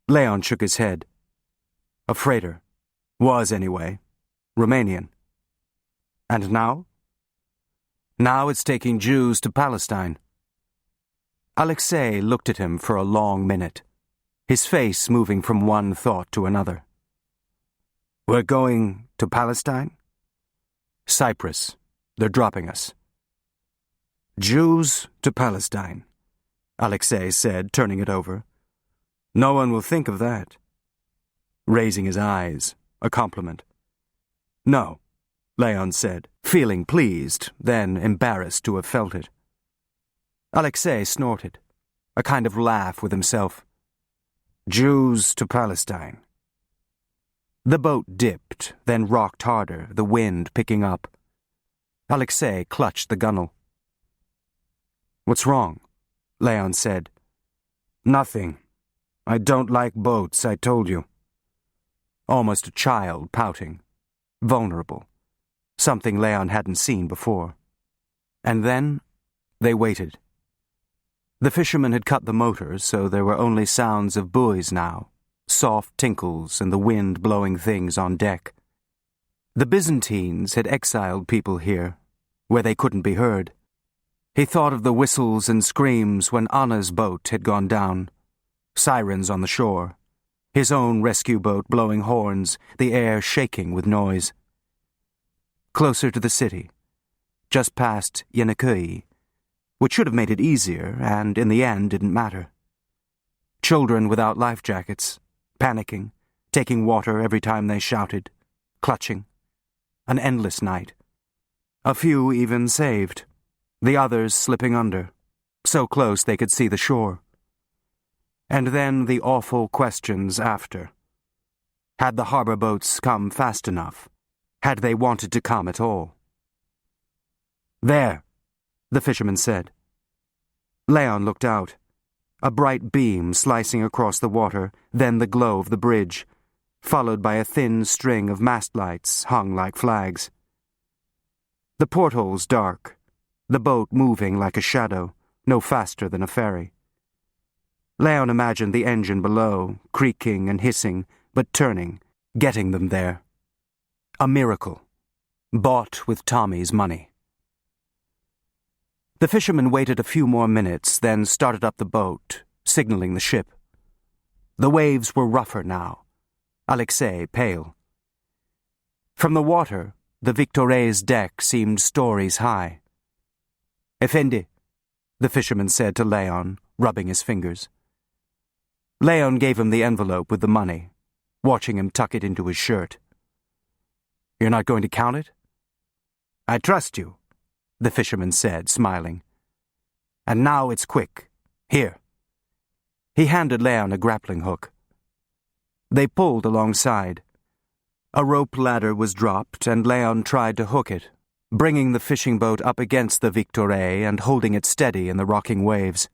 Leon shook his head. "A freighter. Was anyway. Romanian." "And now?" "Now it's taking Jews to Palestine." Alexei looked at him for a long minute, his face moving from one thought to another. "We're going to Palestine?" "Cyprus. They're dropping us." "Jews to Palestine," Alexei said, turning it over. "No one will think of that." Raising his eyes, a compliment. "No," Leon said, feeling pleased, then embarrassed to have felt it. Alexei snorted, a kind of laugh with himself. "Jews to Palestine." The boat dipped, then rocked harder, the wind picking up. Alexei clutched the gunwale. "What's wrong?" Leon said. "Nothing," I don't like boats, I told you. Almost a child pouting. Vulnerable. Something Leon hadn't seen before. And then they waited. The fisherman had cut the motor, so there were only sounds of buoys now, soft tinkles and the wind blowing things on deck. The Byzantines had exiled people here, where they couldn't be heard. He thought of the whistles and screams when Anna's boat had gone down, sirens on the shore, his own rescue boat blowing horns, the air shaking with noise. Closer to the city, just past Yenikui, which should have made it easier and in the end didn't matter. Children without life jackets, panicking, taking water every time they shouted, clutching. An endless night. A few even saved, the others slipping under, so close they could see the shore. And then the awful questions after. Had the harbor boats come fast enough? Had they wanted to come at all? There, the fisherman said. Leon looked out. A bright beam slicing across the water, then the glow of the bridge, followed by a thin string of mast lights hung like flags. The portholes dark, the boat moving like a shadow, no faster than a ferry. Leon imagined the engine below, creaking and hissing, but turning, getting them there. A miracle, bought with Tommy's money. The fisherman waited a few more minutes, then started up the boat, signaling the ship. The waves were rougher now. Alexei pale. From the water, the Victore's deck seemed stories high. Effendi, the fisherman said to Leon, rubbing his fingers. Leon gave him the envelope with the money, watching him tuck it into his shirt. You're not going to count it? I trust you, the fisherman said, smiling. And now it's quick. Here. He handed Leon a grappling hook. They pulled alongside. A rope ladder was dropped, and Leon tried to hook it, bringing the fishing boat up against the Victoire and holding it steady in the rocking waves.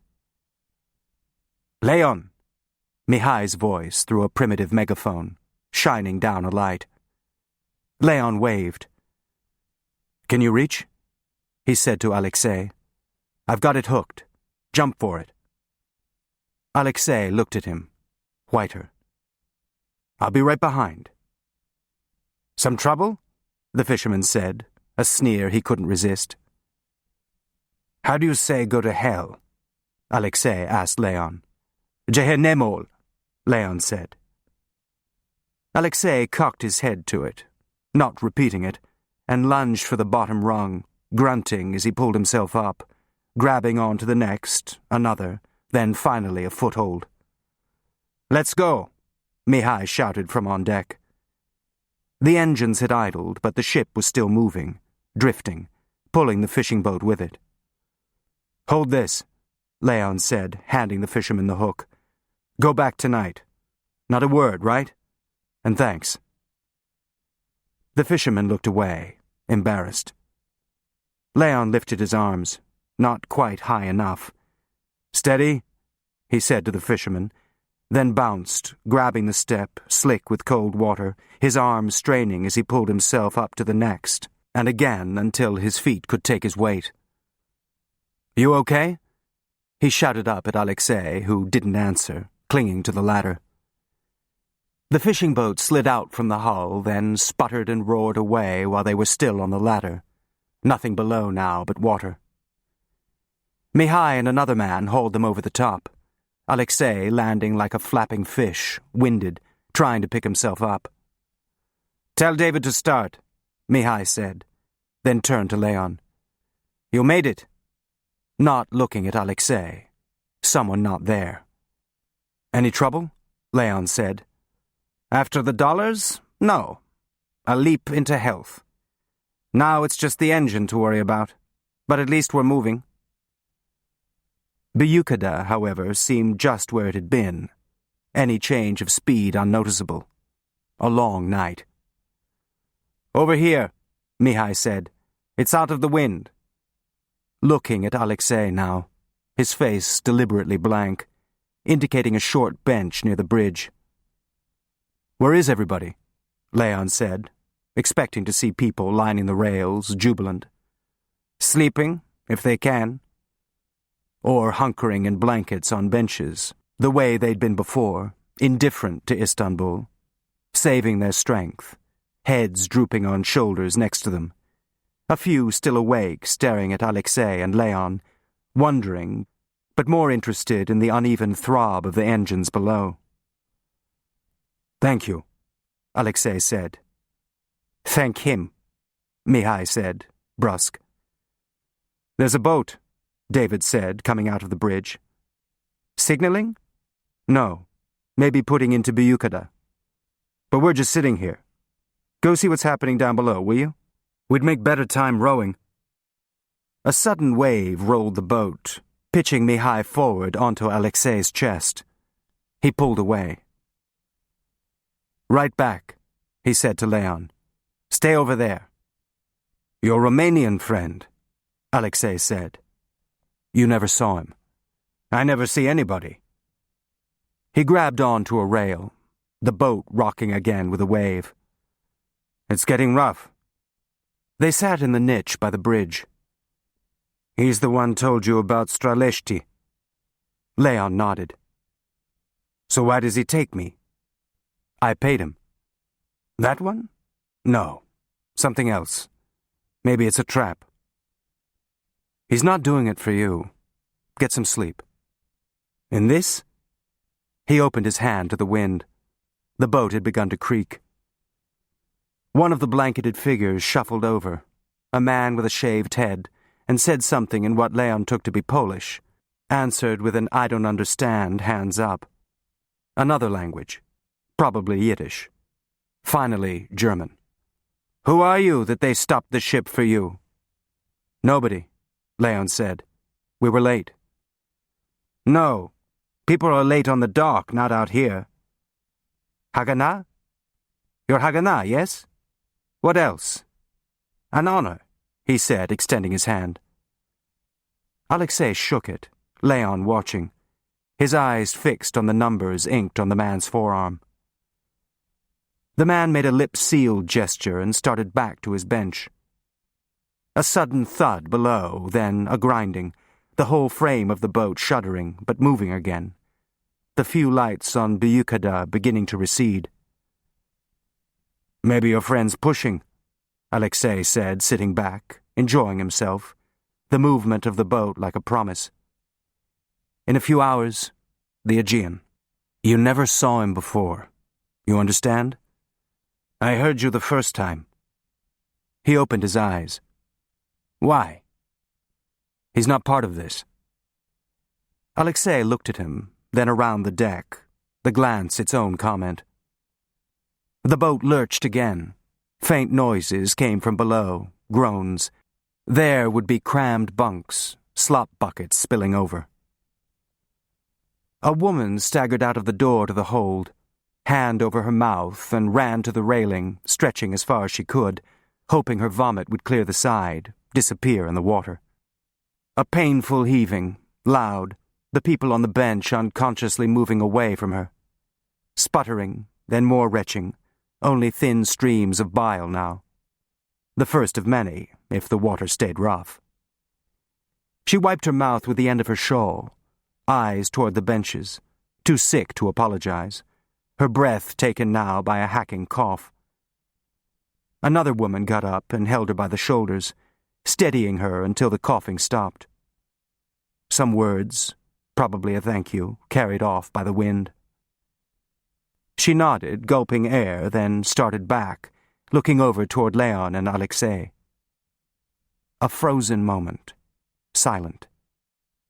Leon! Mihai's voice through a primitive megaphone, shining down a light. Leon waved. Can you reach? He said to Alexei. I've got it hooked. Jump for it. Alexei looked at him, whiter. I'll be right behind. Some trouble? The fisherman said, a sneer he couldn't resist. How do you say go to hell? Alexei asked Leon. Jehennemol, Leon said. Alexei cocked his head to it, not repeating it, and lunged for the bottom rung, grunting as he pulled himself up, grabbing on to the next, another, then finally a foothold. Let's go, Mihai shouted from on deck. The engines had idled, but the ship was still moving, drifting, pulling the fishing boat with it. Hold this, Leon said, handing the fisherman the hook. Go back tonight. Not a word, right? And thanks. The fisherman looked away, embarrassed. Leon lifted his arms, not quite high enough. Steady, he said to the fisherman, then bounced, grabbing the step, slick with cold water, his arms straining as he pulled himself up to the next, and again until his feet could take his weight. You okay? He shouted up at Alexei, who didn't answer, clinging to the ladder. The fishing boat slid out from the hull, then sputtered and roared away while they were still on the ladder. Nothing below now but water. Mihai and another man hauled them over the top, Alexei landing like a flapping fish, winded, trying to pick himself up. Tell David to start, Mihai said, then turned to Leon. You made it. Not looking at Alexei. Someone not there. Any trouble? Leon said. After the dollars? No. A leap into health. Now it's just the engine to worry about. But at least we're moving. Buyukada, however, seemed just where it had been. Any change of speed unnoticeable. A long night. Over here, Mihai said. It's out of the wind. Looking at Alexei now, his face deliberately blank. indicating a short bench near the bridge. "Where is everybody?" Leon said, expecting to see people lining the rails, jubilant. "Sleeping, if they can. Or hunkering in blankets on benches, the way they'd been before, indifferent to Istanbul, saving their strength, heads drooping on shoulders next to them. A few still awake, staring at Alexei and Leon, wondering, but more interested in the uneven throb of the engines below. "Thank you," Alexei said. "Thank him," Mihai said, brusque. "There's a boat," David said, coming out of the bridge. "Signaling? No. Maybe putting into Buyukada. But we're just sitting here. Go see what's happening down below, will you? We'd make better time rowing." A sudden wave rolled the boat, pitching Mihai forward onto Alexei's chest. He pulled away. "Right back," he said to Leon. "Stay over there." "Your Romanian friend," Alexei said. "You never saw him." "I never see anybody." He grabbed onto a rail, the boat rocking again with a wave. "It's getting rough." They sat in the niche by the bridge. "He's the one told you about Straleshti." Leon nodded. "So why does he take me?" "I paid him." "That one?" "No. Something else. Maybe it's a trap." "He's not doing it for you. Get some sleep." "In this?" He opened his hand to the wind. The boat had begun to creak. One of the blanketed figures shuffled over, a man with a shaved head, and said something in what Leon took to be Polish, answered with an "I don't understand" hands up. Another language, probably Yiddish. Finally, German. "Who are you that they stopped the ship for you?" "Nobody," Leon said. "We were late." "No. People are late on the dock, not out here." "Haganah? You're Haganah, yes? What else?" "An honor," he said, extending his hand. Alexei shook it, Leon watching, his eyes fixed on the numbers inked on the man's forearm. The man made a lip-sealed gesture and started back to his bench. A sudden thud below, then a grinding, the whole frame of the boat shuddering but moving again, the few lights on Buyukada beginning to recede. "Maybe your friend's pushing," Alexei said, sitting back, enjoying himself, the movement of the boat like a promise. "In a few hours, the Aegean. You never saw him before. You understand? I heard you the first time." He opened his eyes. "Why?" "He's not part of this." Alexei looked at him, then around the deck, the glance its own comment. The boat lurched again. Faint noises came from below, groans. There would be crammed bunks, slop buckets spilling over. A woman staggered out of the door to the hold, hand over her mouth, and ran to the railing, stretching as far as she could, hoping her vomit would clear the side, disappear in the water. A painful heaving, loud, the people on the bench unconsciously moving away from her. Sputtering, then more retching, only thin streams of bile now. The first of many, if the water stayed rough. She wiped her mouth with the end of her shawl, eyes toward the benches, too sick to apologize, her breath taken now by a hacking cough. Another woman got up and held her by the shoulders, steadying her until the coughing stopped. Some words, probably a thank you, carried off by the wind. She nodded, gulping air, then started back, looking over toward Leon and Alexei. A frozen moment, silent,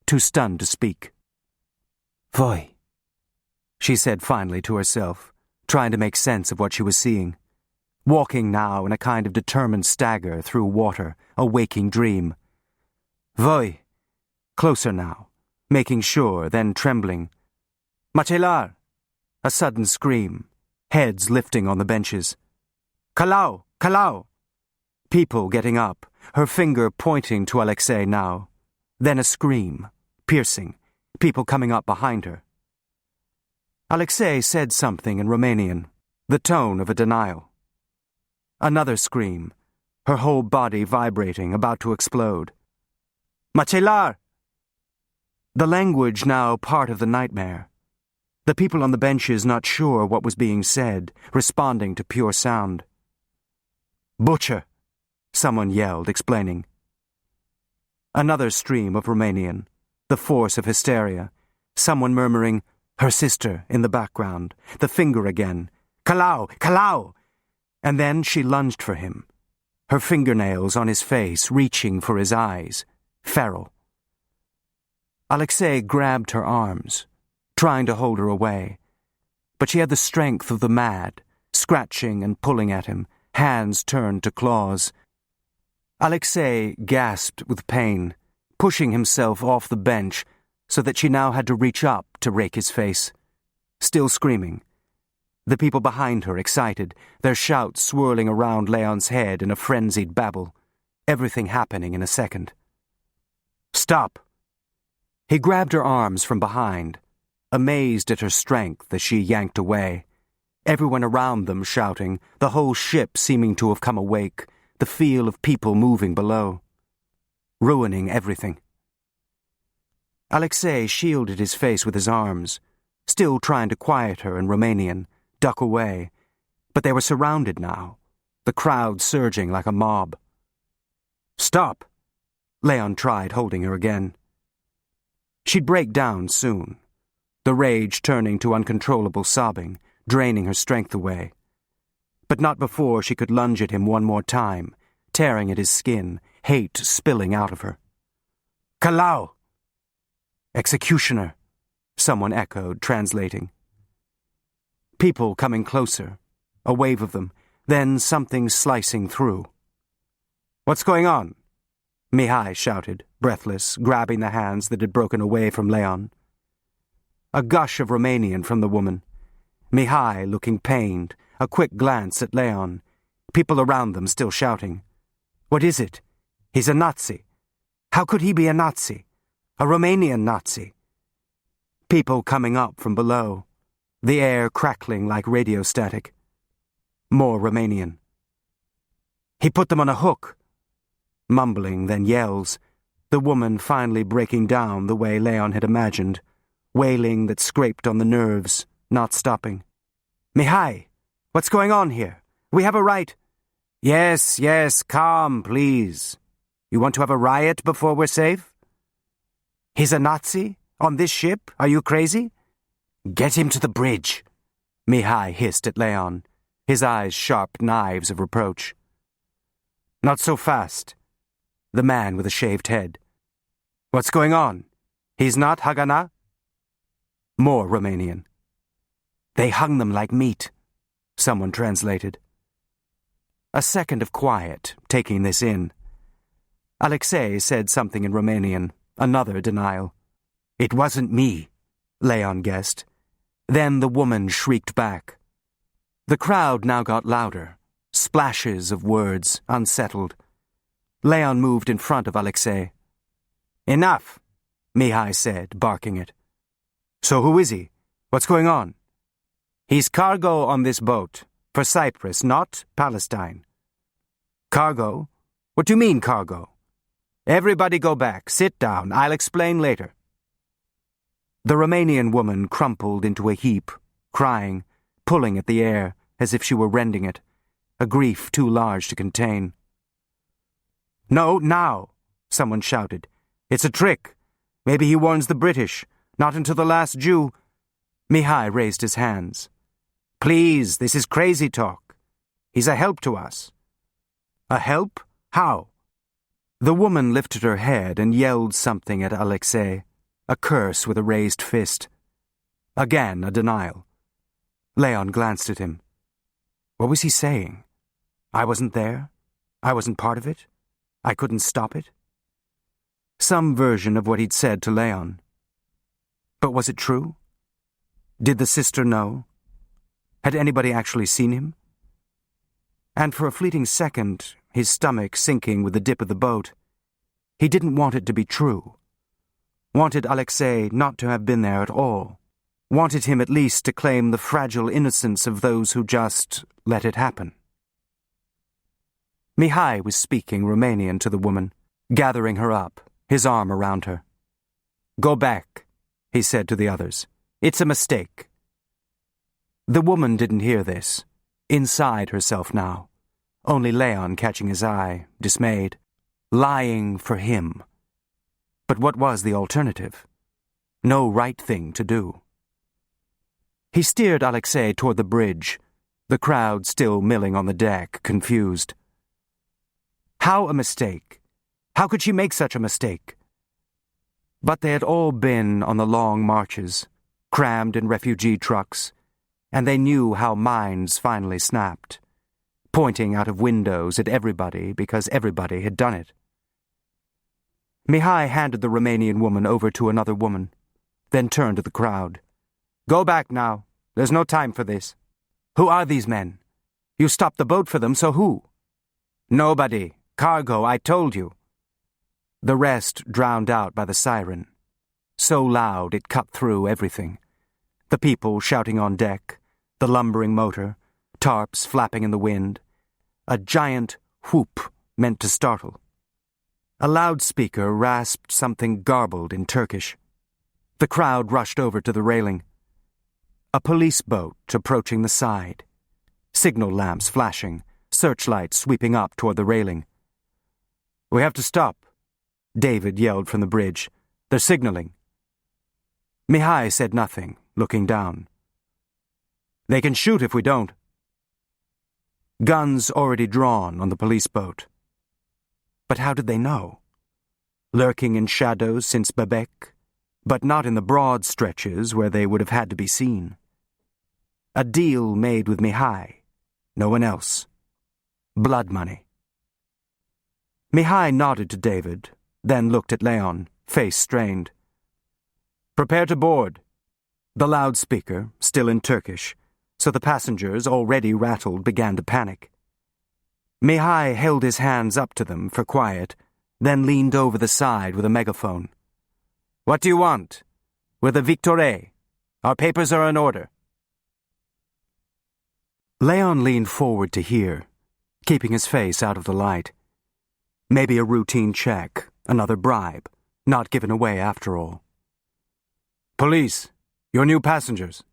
too stunned to speak. "Voi," she said finally to herself, trying to make sense of what she was seeing, walking now in a kind of determined stagger through water, a waking dream. "Voi," closer now, making sure, then trembling. "Machelar!" A sudden scream, heads lifting on the benches. "Kalau! Kalau!" People getting up, her finger pointing to Alexei now. Then a scream, piercing, people coming up behind her. Alexei said something in Romanian, the tone of a denial. Another scream, her whole body vibrating, about to explode. Macelar! The language now part of the nightmare. The people on the benches not sure what was being said, responding to pure sound. Butcher! Someone yelled, explaining. Another stream of Romanian, the force of hysteria, someone murmuring, her sister in the background, the finger again, Kalau! Kalau! And then she lunged for him, her fingernails on his face, reaching for his eyes, feral. Alexei grabbed her arms, trying to hold her away, but she had the strength of the mad, scratching and pulling at him, hands turned to claws. Alexei gasped with pain, pushing himself off the bench so that she now had to reach up to rake his face. Still screaming. The people behind her excited, their shouts swirling around Leon's head in a frenzied babble, everything happening in a second. Stop! He grabbed her arms from behind, amazed at her strength as she yanked away, everyone around them shouting, the whole ship seeming to have come awake, the feel of people moving below, ruining everything. Alexei shielded his face with his arms, still trying to quiet her in Romanian, duck away, but they were surrounded now, the crowd surging like a mob. Stop! Leon tried holding her again. She'd break down soon, the rage turning to uncontrollable sobbing, draining her strength away. But not before she could lunge at him one more time, tearing at his skin, hate spilling out of her. Kalau! Executioner, someone echoed, translating. People coming closer, a wave of them, then something slicing through. What's going on? Mihai shouted, breathless, grabbing the hands that had broken away from Leon. A gush of Romanian from the woman. Mihai looking pained, a quick glance at Leon. People around them still shouting. What is it? He's a Nazi. How could he be a Nazi? A Romanian Nazi. People coming up from below, the air crackling like radio static. More Romanian. He put them on a hook. Mumbling, then yells, the woman finally breaking down the way Leon had imagined, wailing that scraped on the nerves, not stopping. Mihai, what's going on here? We have a right. Yes, calm, please. You want to have a riot before we're safe? He's a Nazi? On this ship? Are you crazy? Get him to the bridge, Mihai hissed at Leon, his eyes sharp knives of reproach. Not so fast. The man with a shaved head. What's going on? He's not Haganah? More Romanian. They hung them like meat, someone translated. A second of quiet, taking this in. Alexei said something in Romanian, another denial. It wasn't me, Leon guessed. Then the woman shrieked back. The crowd now got louder, splashes of words, unsettled. Leon moved in front of Alexei. Enough, Mihai said, barking it. So who is he? What's going on? He's cargo on this boat, for Cyprus, not Palestine. Cargo? What do you mean, cargo? Everybody go back, sit down, I'll explain later. The Romanian woman crumpled into a heap, crying, pulling at the air as if she were rending it, a grief too large to contain. No, now, someone shouted. It's a trick. Maybe he warns the British. Not until the last Jew. Mihai raised his hands. Please, this is crazy talk. He's a help to us. A help? How? The woman lifted her head and yelled something at Alexei, a curse with a raised fist. Again, a denial. Leon glanced at him. What was he saying? I wasn't there? I wasn't part of it? I couldn't stop it? Some version of what he'd said to Leon. But was it true? Did the sister know? Had anybody actually seen him? And for a fleeting second, his stomach sinking with the dip of the boat, he didn't want it to be true. Wanted Alexei not to have been there at all. wanted him at least to claim the fragile innocence of those who just let it happen. Mihai was speaking Romanian to the woman, gathering her up, his arm around her. "Go back," he said to the others. "It's a mistake." The woman didn't hear this, inside herself now, only Leon catching his eye, dismayed. Lying for him. But what was the alternative? No right thing to do. He steered Alexei toward the bridge, the crowd still milling on the deck, confused. How a mistake? How could she make such a mistake? But they had all been on the long marches, crammed in refugee trucks, and they knew how minds finally snapped, pointing out of windows at everybody because everybody had done it. Mihai handed the Romanian woman over to another woman, then turned to the crowd. "Go back now. There's no time for this. Who are these men? You stopped the boat for them, so who?" "Nobody. Cargo, I told you." The rest drowned out by the siren. So loud it cut through everything. The people shouting on deck, the lumbering motor, tarps flapping in the wind. A giant whoop meant to startle. A loudspeaker rasped something garbled in Turkish. The crowd rushed over to the railing. A police boat approaching the side. Signal lamps flashing, searchlights sweeping up toward the railing. "We have to stop," David yelled from the bridge. "They're signaling." Mihai said nothing, looking down. "They can shoot if we don't." Guns already drawn on the police boat. But how did they know? Lurking in shadows since Bebek, but not in the broad stretches where they would have had to be seen. A deal made with Mihai, no one else. Blood money. Mihai nodded to David, then looked at Leon, face strained. "Prepare to board." The loudspeaker, still in Turkish, so the passengers, already rattled, began to panic. Mihai held his hands up to them for quiet, then leaned over the side with a megaphone. "What do you want?" "We're the Victoire. Our papers are in order." Leon leaned forward to hear, keeping his face out of the light. Maybe a routine check, another bribe, not given away after all. "Police, your new passengers."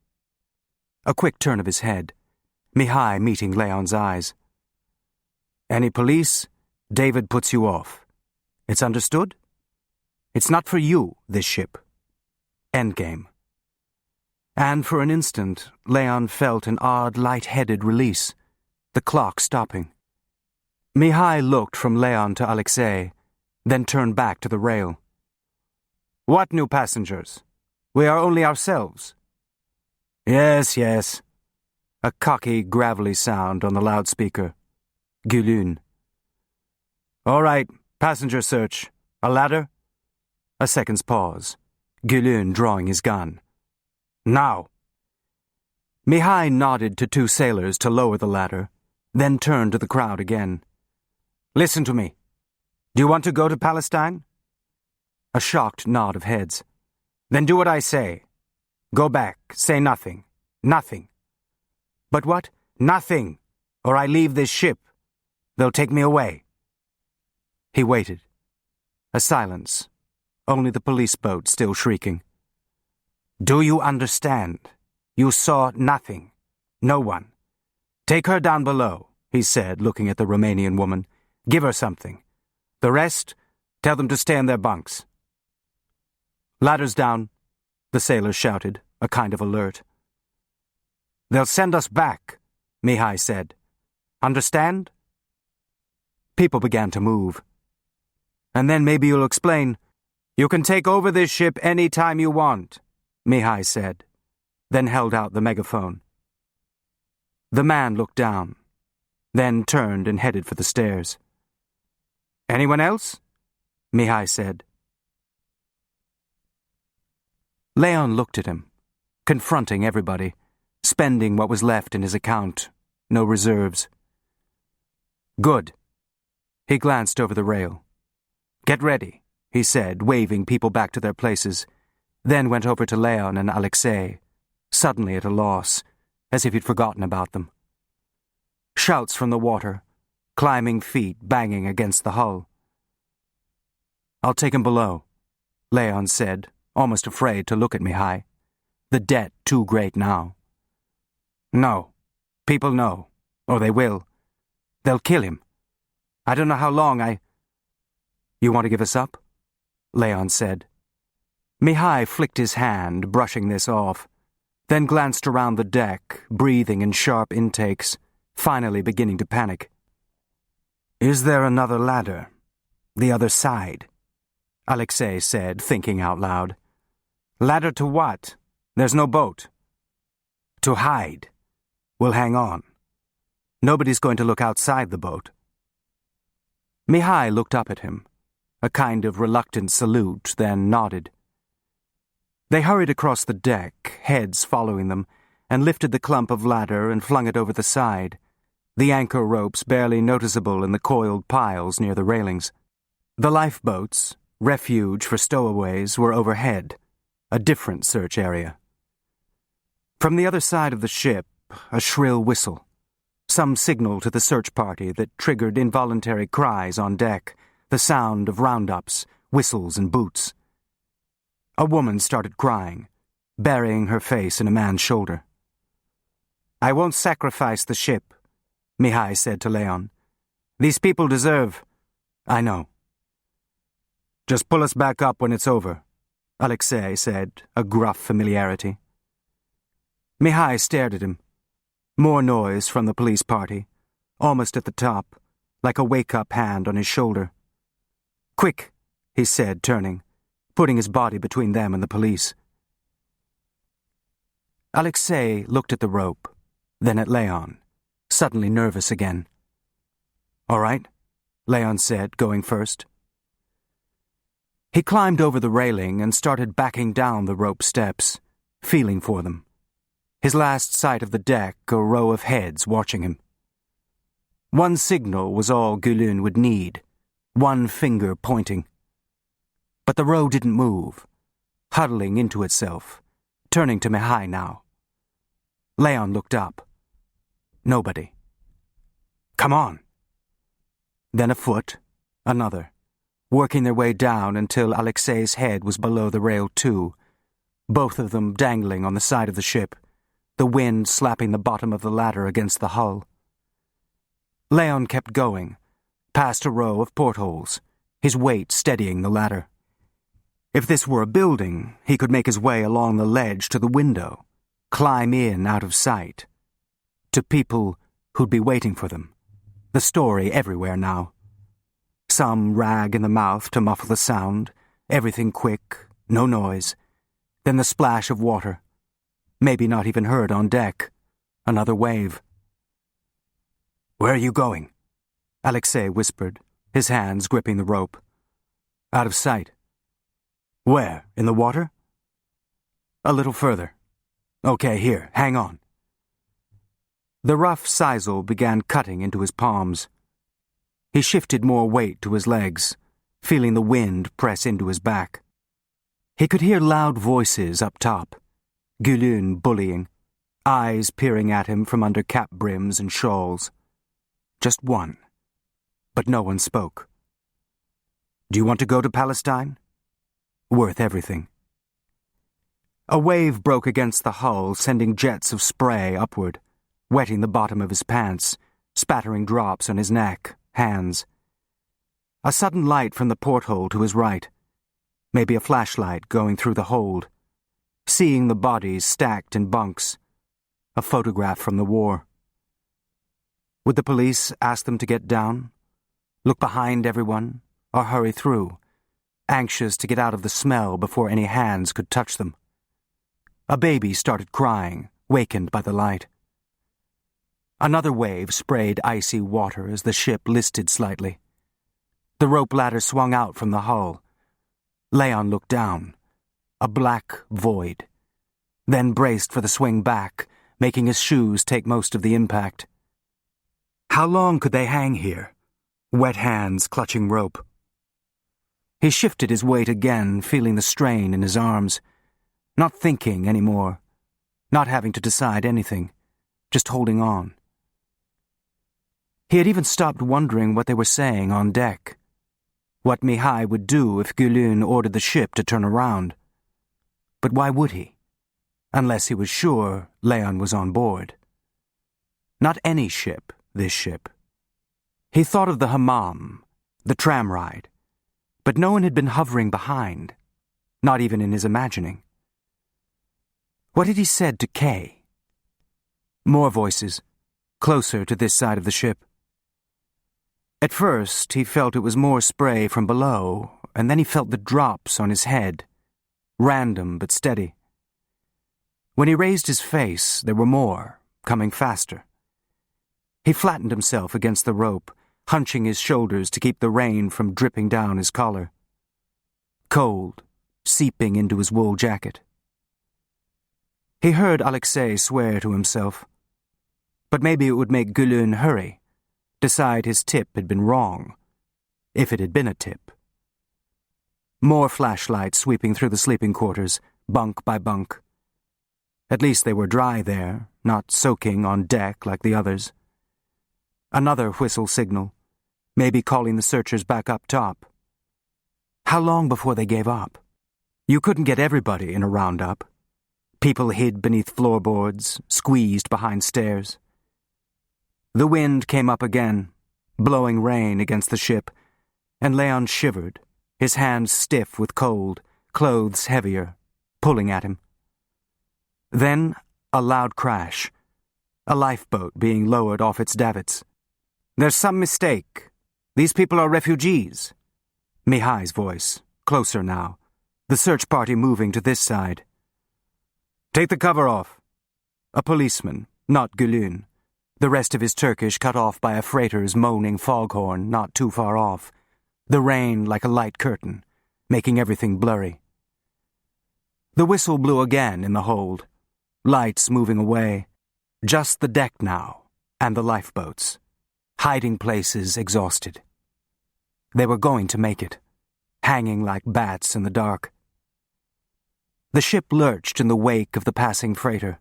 A quick turn of his head, Mihai meeting Leon's eyes. "Any police, David puts you off. It's understood? It's not for you, this ship. Endgame." And for an instant, Leon felt an odd light-headed release, the clock stopping. Mihai looked from Leon to Alexei, then turned back to the rail. "What new passengers? We are only ourselves." "Yes, yes." A cocky, gravelly sound on the loudspeaker. Gülün. "All right, passenger search. A ladder?" A second's pause. Gülün drawing his gun. "Now." Mihai nodded to two sailors to lower the ladder, then turned to the crowd again. "Listen to me. Do you want to go to Palestine?" A shocked nod of heads. "Then do what I say. Go back, say nothing. Nothing." "But what?" "Nothing, or I leave this ship. They'll take me away." He waited. A silence. Only the police boat still shrieking. "Do you understand? You saw nothing. No one. Take her down below," he said, looking at the Romanian woman. "Give her something. The rest, tell them to stay in their bunks." "Ladders down," the sailors shouted, a kind of alert. "They'll send us back," Mihai said. "Understand?" People began to move. "And then maybe you'll explain." "You can take over this ship any time you want," Mihai said, then held out the megaphone. The man looked down, then turned and headed for the stairs. "Anyone else?" Mihai said. Leon looked at him, confronting everybody, spending what was left in his account, no reserves. "Good." He glanced over the rail. "Get ready," he said, waving people back to their places, then went over to Leon and Alexei, suddenly at a loss, as if he'd forgotten about them. Shouts from the water, climbing feet banging against the hull. "I'll take him below," Leon said, almost afraid to look at Mihai. The debt too great now. "No. People know. Or they will. They'll kill him. I don't know how long You want to give us up?" Leon said. Mihai flicked his hand, brushing this off, then glanced around the deck, breathing in sharp intakes, finally beginning to panic. "Is there another ladder? The other side?" Alexei said, thinking out loud. "Ladder to what? There's no boat." "To hide. We'll hang on. Nobody's going to look outside the boat." Mihai looked up at him, a kind of reluctant salute, then nodded. They hurried across the deck, heads following them, and lifted the clump of ladder and flung it over the side, the anchor ropes barely noticeable in the coiled piles near the railings. The lifeboats, refuge for stowaways, were overhead, a different search area. From the other side of the ship, a shrill whistle, some signal to the search party that triggered involuntary cries on deck, the sound of roundups, whistles, and boots. A woman started crying, burying her face in a man's shoulder. "I won't sacrifice the ship," Mihai said to Leon. "These people deserve—" "I know." "Just pull us back up when it's over," Alexei said, a gruff familiarity. Mihai stared at him. More noise from the police party, almost at the top, like a wake-up hand on his shoulder. "Quick," he said, turning, putting his body between them and the police. Alexei looked at the rope, then at Leon, suddenly nervous again. "All right," Leon said, going first. He climbed over the railing and started backing down the rope steps, feeling for them. His last sight of the deck, a row of heads watching him. One signal was all Gülün would need, one finger pointing. But the row didn't move, huddling into itself, turning to Mihai now. Leon looked up. Nobody. "Come on." Then a foot, another, working their way down until Alexei's head was below the rail too, both of them dangling on the side of the ship, the wind slapping the bottom of the ladder against the hull. Leon kept going, past a row of portholes, his weight steadying the ladder. If this were a building, he could make his way along the ledge to the window, climb in out of sight. To people who'd be waiting for them. The story everywhere now. Some rag in the mouth to muffle the sound, everything quick, no noise. Then the splash of water. Maybe not even heard on deck. Another wave. "Where are you going?" Alexei whispered, his hands gripping the rope. "Out of sight." "Where? In the water?" "A little further." "Okay, here, hang on." The rough sisal began cutting into his palms. He shifted more weight to his legs, feeling the wind press into his back. He could hear loud voices up top, Gülün bullying, eyes peering at him from under cap brims and shawls. Just one. But no one spoke. "Do you want to go to Palestine?" "Worth everything." A wave broke against the hull, sending jets of spray upward, wetting the bottom of his pants, spattering drops on his neck, hands. A sudden light from the porthole to his right. Maybe a flashlight going through the hold. Seeing the bodies stacked in bunks. A photograph from the war. Would the police ask them to get down? Look behind everyone? Or hurry through? Anxious to get out of the smell before any hands could touch them. A baby started crying, wakened by the light. Another wave sprayed icy water as the ship listed slightly. The rope ladder swung out from the hull. Leon looked down. A black void. Then braced for the swing back, making his shoes take most of the impact. How long could they hang here? Wet hands clutching rope. He shifted his weight again, feeling the strain in his arms. Not thinking anymore. not having to decide anything, just holding on. He had even stopped wondering what they were saying on deck, what Mihai would do if Gülün ordered the ship to turn around. But why would he? Unless he was sure Leon was on board. Not any ship, this ship. He thought of the hammam, the tram ride, but no one had been hovering behind, not even in his imagining. What had he said to Kay? More voices, closer to this side of the ship. At first, he felt it was more spray from below, and then he felt the drops on his head, random but steady. When he raised his face, there were more, coming faster. He flattened himself against the rope, hunching his shoulders to keep the rain from dripping down his collar. Cold, seeping into his wool jacket. He heard Alexei swear to himself. But maybe it would make Gülün hurry, decide his tip had been wrong, if it had been a tip. More flashlights sweeping through the sleeping quarters, bunk by bunk. At least they were dry there, not soaking on deck like the others. Another whistle signal, maybe calling the searchers back up top. How long before they gave up? You couldn't get everybody in a roundup. People hid beneath floorboards, squeezed behind stairs. The wind came up again, blowing rain against the ship, and Leon shivered, his hands stiff with cold, clothes heavier, pulling at him. Then a loud crash, a lifeboat being lowered off its davits. "There's some mistake. These people are refugees." Mihai's voice, closer now, the search party moving to this side. "Take the cover off." A policeman, not Gülün, the rest of his Turkish cut off by a freighter's moaning foghorn not too far off, the rain like a light curtain, making everything blurry. The whistle blew again in the hold, lights moving away, just the deck now, and the lifeboats, hiding places exhausted. They were going to make it, hanging like bats in the dark. The ship lurched in the wake of the passing freighter,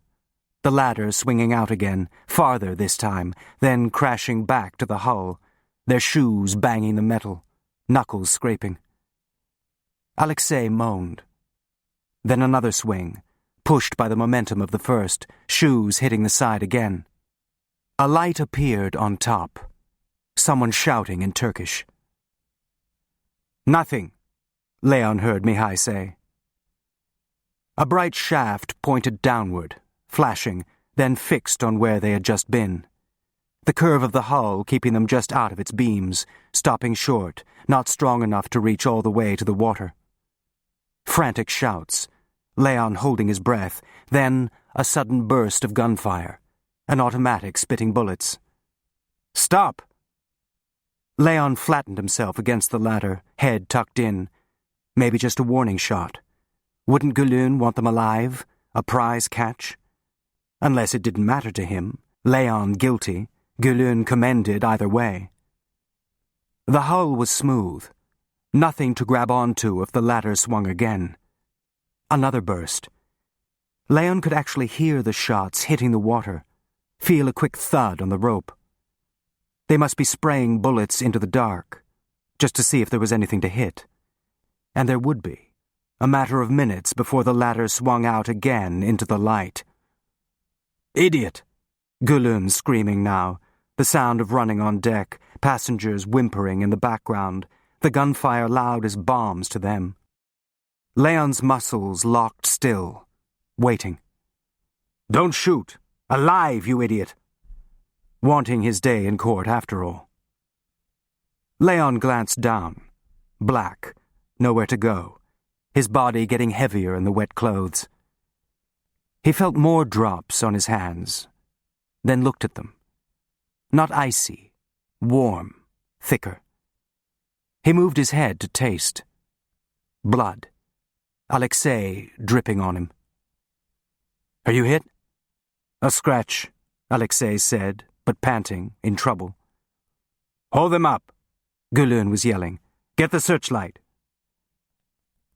the ladder swinging out again, farther this time, then crashing back to the hull, their shoes banging the metal, knuckles scraping. Alexei moaned. Then another swing, pushed by the momentum of the first, shoes hitting the side again. A light appeared on top, someone shouting in Turkish. "Nothing," Leon heard Mihai say. A bright shaft pointed downward, flashing, then fixed on where they had just been. The curve of the hull keeping them just out of its beams, stopping short, not strong enough to reach all the way to the water. Frantic shouts, Leon holding his breath, then a sudden burst of gunfire, an automatic spitting bullets. "Stop!" Leon flattened himself against the ladder, head tucked in. Maybe just a warning shot. Wouldn't Gülün want them alive? A prize catch? Unless it didn't matter to him. Leon guilty, Gülün commended either way. The hull was smooth. Nothing to grab onto if the ladder swung again. Another burst. Leon could actually hear the shots hitting the water, feel a quick thud on the rope. They must be spraying bullets into the dark, just to see if there was anything to hit. And there would be. A matter of minutes before the ladder swung out again into the light. "Idiot!" Gülün screaming now, the sound of running on deck, passengers whimpering in the background, the gunfire loud as bombs to them. Leon's muscles locked still, waiting. "Don't shoot! Alive, you idiot!" Wanting his day in court after all. Leon glanced down. Black, nowhere to go, his body getting heavier in the wet clothes. He felt more drops on his hands, then looked at them. Not icy, warm, thicker. He moved his head to taste. Blood. Alexei dripping on him. "Are you hit?" "A scratch," Alexei said, but panting, in trouble. "Hold them up," Gülün was yelling. "Get the searchlight."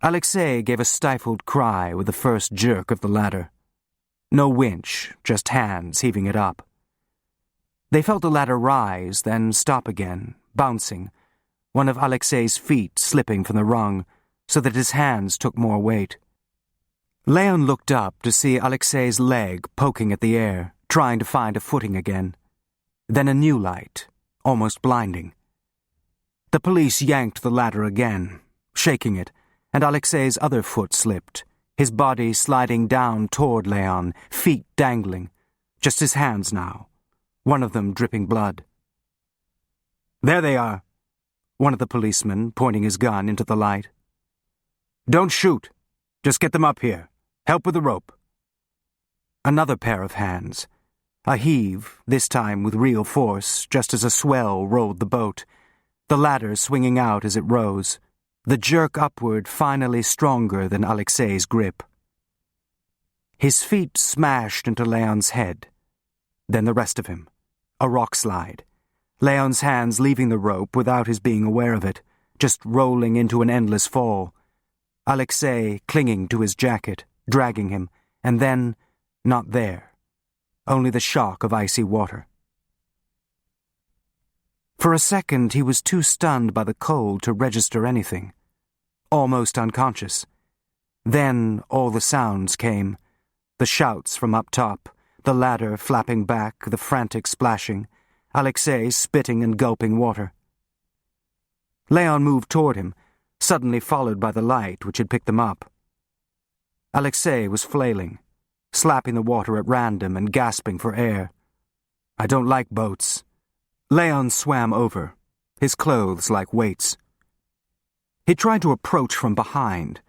Alexei gave a stifled cry with the first jerk of the ladder. No winch, just hands heaving it up. They felt the ladder rise, then stop again, bouncing, one of Alexei's feet slipping from the rung, so that his hands took more weight. Leon looked up to see Alexei's leg poking at the air, trying to find a footing again. Then a new light, almost blinding. The police yanked the ladder again, shaking it, and Alexei's other foot slipped, his body sliding down toward Leon, feet dangling, just his hands now, one of them dripping blood. "There they are," one of the policemen, pointing his gun into the light. "Don't shoot. Just get them up here. Help with the rope." Another pair of hands. A heave, this time with real force, just as a swell rolled the boat, the ladder swinging out as it rose, the jerk upward finally stronger than Alexei's grip. His feet smashed into Leon's head. Then the rest of him. A rock slide. Leon's hands leaving the rope without his being aware of it, just rolling into an endless fall. Alexei clinging to his jacket, dragging him, and then, not there. Only the shock of icy water. For a second he was too stunned by the cold to register anything. Almost unconscious. Then all the sounds came. The shouts from up top, the ladder flapping back, the frantic splashing, Alexei spitting and gulping water. Leon moved toward him, suddenly followed by the light which had picked them up. Alexei was flailing, slapping the water at random and gasping for air. "I don't like boats." Leon swam over, his clothes like weights. He tried to approach from behind,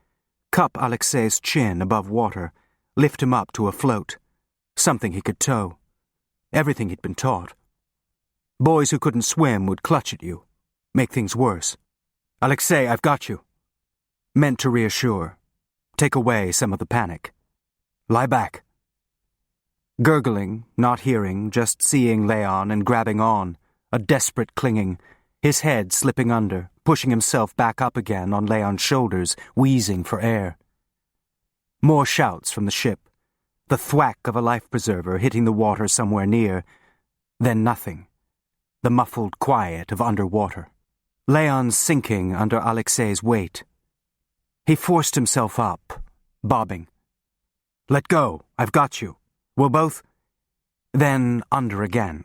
cup Alexei's chin above water, lift him up to a float, something he could tow. Everything he'd been taught. Boys who couldn't swim would clutch at you, make things worse. "Alexei, I've got you." Meant to reassure, take away some of the panic. "Lie back." Gurgling, not hearing, just seeing Leon and grabbing on, a desperate clinging, his head slipping under, pushing himself back up again on Leon's shoulders, wheezing for air. More shouts from the ship, the thwack of a life-preserver hitting the water somewhere near, then nothing, the muffled quiet of underwater. Leon sinking under Alexei's weight. He forced himself up, bobbing. "Let go, I've got you. We'll both—" Then under again,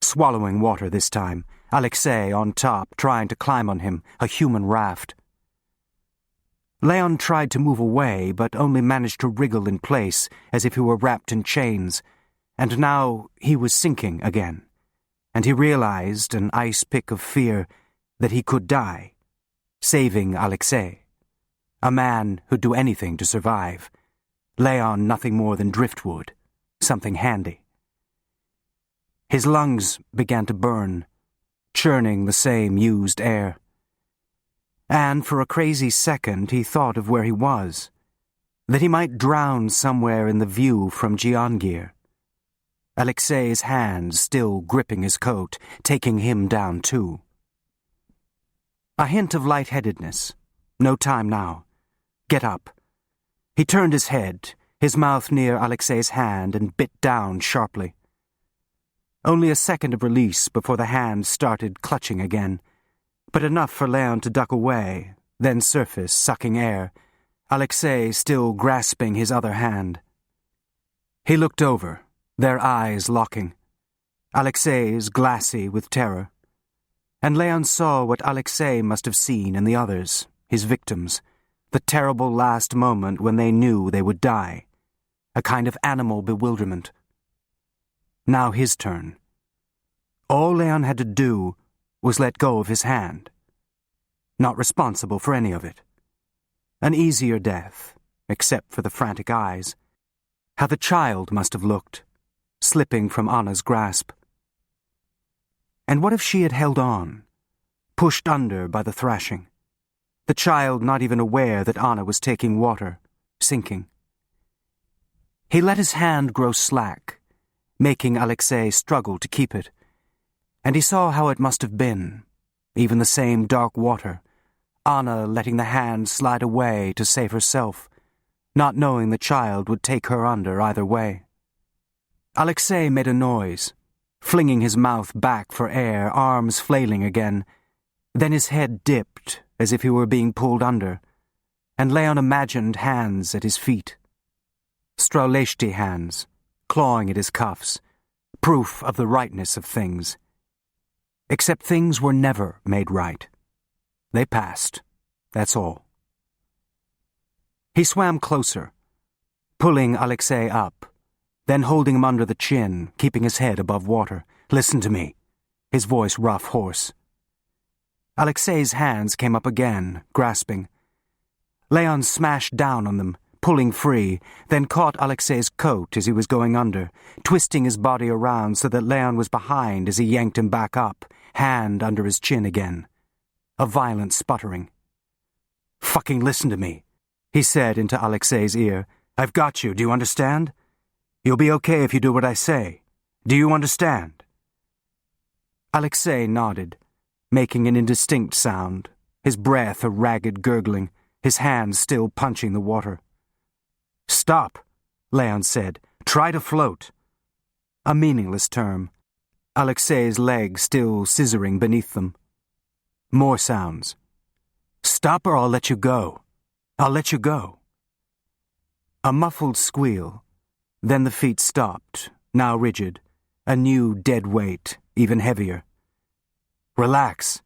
swallowing water this time, Alexei on top, trying to climb on him, a human raft. Leon tried to move away, but only managed to wriggle in place, as if he were wrapped in chains, and now he was sinking again, and he realized, an ice pick of fear, that he could die, saving Alexei, a man who'd do anything to survive. Leon nothing more than driftwood, something handy. His lungs began to burn, churning the same used air. And for a crazy second he thought of where he was, that he might drown somewhere in the view from Jehangir. Alexei's hands still gripping his coat, taking him down too. A hint of lightheadedness. No time now. Get up. He turned his head, his mouth near Alexei's hand, and bit down sharply. Only a second of release before the hand started clutching again, but enough for Leon to duck away, then surface, sucking air, Alexei still grasping his other hand. He looked over, their eyes locking. Alexei's glassy with terror. And Leon saw what Alexei must have seen in the others, his victims, the terrible last moment when they knew they would die, a kind of animal bewilderment. Now his turn. All Leon had to do was let go of his hand. Not responsible for any of it. An easier death, except for the frantic eyes. How the child must have looked, slipping from Anna's grasp. And what if she had held on, pushed under by the thrashing? The child not even aware that Anna was taking water, sinking. He let his hand grow slack, making Alexei struggle to keep it, and he saw how it must have been, even the same dark water, Anna letting the hand slide away to save herself, not knowing the child would take her under either way. Alexei made a noise, flinging his mouth back for air, arms flailing again. Then his head dipped as if he were being pulled under, and Leon imagined hands at his feet. Strauleshti hands, clawing at his cuffs, proof of the rightness of things. Except things were never made right. They passed, that's all. He swam closer, pulling Alexei up, then holding him under the chin, keeping his head above water. "Listen to me," his voice rough, hoarse. Alexei's hands came up again, grasping. Leon smashed down on them, pulling free, then caught Alexei's coat as he was going under, twisting his body around so that Leon was behind as he yanked him back up, hand under his chin again. A violent sputtering. "Fucking listen to me," he said into Alexei's ear. "I've got you, do you understand? You'll be okay if you do what I say. Do you understand?" Alexei nodded, making an indistinct sound, his breath a ragged gurgling, his hands still punching the water. "Stop," Leon said. "Try to float." A meaningless term. Alexei's legs still scissoring beneath them. More sounds. "Stop or I'll let you go. I'll let you go." A muffled squeal. Then the feet stopped, now rigid, a new dead weight, even heavier. "Relax.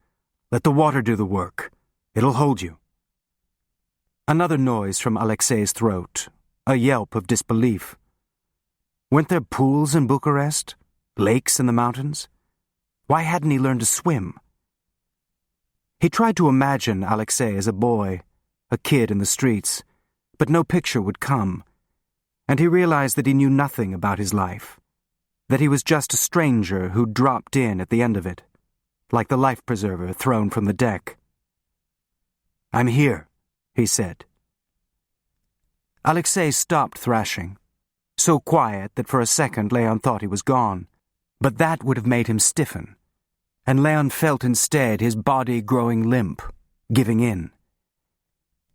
Let the water do the work. It'll hold you." Another noise from Alexei's throat, a yelp of disbelief. Weren't there pools in Bucharest? Lakes in the mountains? Why hadn't he learned to swim? He tried to imagine Alexei as a boy, a kid in the streets, but no picture would come, and he realized that he knew nothing about his life, that he was just a stranger who dropped in at the end of it, like the life preserver thrown from the deck. "I'm here," he said. Alexei stopped thrashing, so quiet that for a second Leon thought he was gone, but that would have made him stiffen, and Leon felt instead his body growing limp, giving in.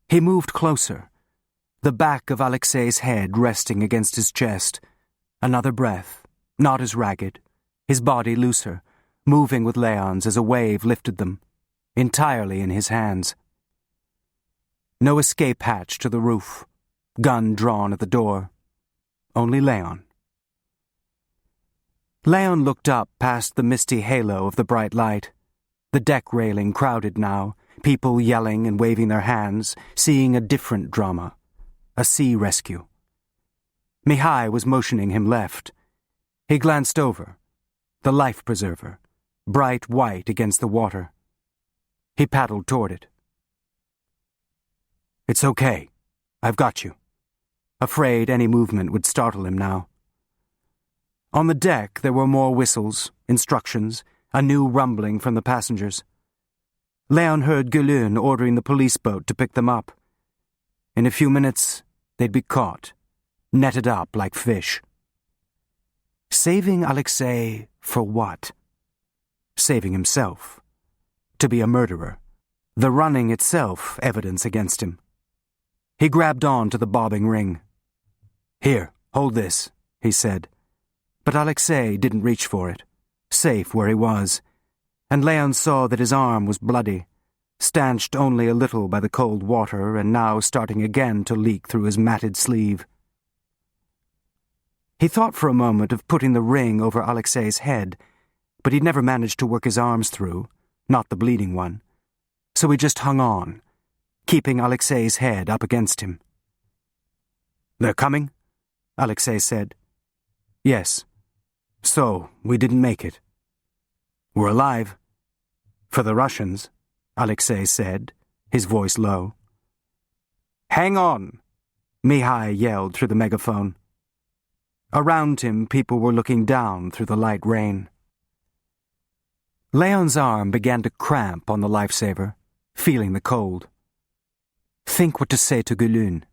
He moved closer, the back of Alexei's head resting against his chest. Another breath, not as ragged, his body looser, moving with Leon's as a wave lifted them, entirely in his hands. No escape hatch to the roof, gun drawn at the door. Only Leon. Leon looked up past the misty halo of the bright light. The deck railing crowded now, people yelling and waving their hands, seeing a different drama. A sea rescue. Mihai was motioning him left. He glanced over. The life preserver, bright white against the water. He paddled toward it. "It's okay. I've got you." Afraid any movement would startle him now. On the deck there were more whistles, instructions, a new rumbling from the passengers. Leon heard Gülün ordering the police boat to pick them up. In a few minutes, they'd be caught, netted up like fish. Saving Alexei for what? Saving himself. To be a murderer. The running itself evidence against him. He grabbed on to the bobbing ring. "Here, hold this," he said. But Alexei didn't reach for it, safe where he was, and Leon saw that his arm was bloody, stanched only a little by the cold water and now starting again to leak through his matted sleeve. He thought for a moment of putting the ring over Alexei's head, but he'd never managed to work his arms through, not the bleeding one, so he just hung on, keeping Alexei's head up against him. "They're coming?" Alexei said. "Yes. So, we didn't make it. We're alive. For the Russians," Alexei said, his voice low. "Hang on!" Mihai yelled through the megaphone. Around him, people were looking down through the light rain. Leon's arm began to cramp on the lifesaver, feeling the cold. Think what to say to Gülün.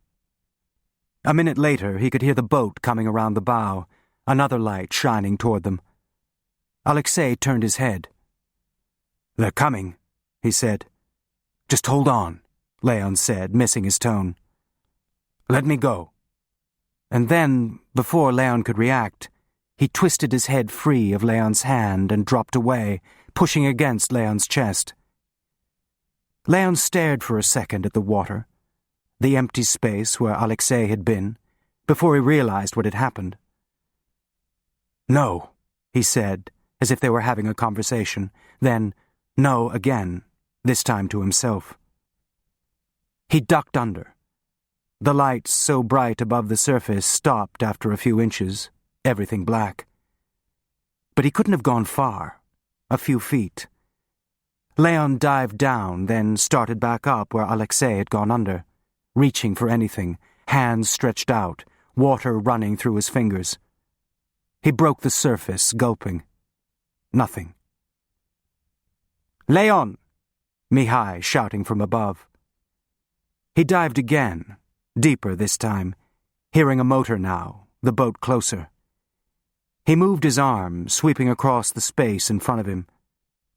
A minute later, he could hear the boat coming around the bow, another light shining toward them. Alexei turned his head. "They're coming," he said. "Just hold on," Leon said, missing his tone. Let me go. And then, before Leon could react, he twisted his head free of Leon's hand and dropped away, pushing against Leon's chest. Leon stared for a second at the water, the empty space where Alexei had been, before he realized what had happened. "No," he said, as if they were having a conversation, then, "no" again, this time to himself. He ducked under. The lights, so bright above the surface, stopped after a few inches, everything black. But he couldn't have gone far, a few feet. Leon dived down, then started back up where Alexei had gone under, reaching for anything, hands stretched out, water running through his fingers. He broke the surface, gulping. Nothing. "Leon!" Mihai shouting from above. He dived again, deeper this time, hearing a motor now, the boat closer. He moved his arm, sweeping across the space in front of him.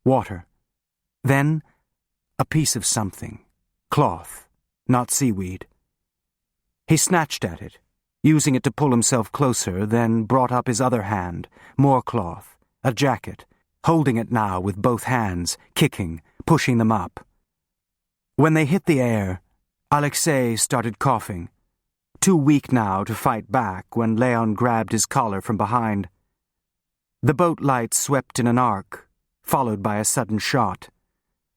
Water. Then, a piece of something. Cloth, not seaweed. He snatched at it, using it to pull himself closer, then brought up his other hand, more cloth, a jacket, holding it now with both hands, kicking, pushing them up. When they hit the air, Alexei started coughing, too weak now to fight back when Leon grabbed his collar from behind. The boat lights swept in an arc, followed by a sudden shot.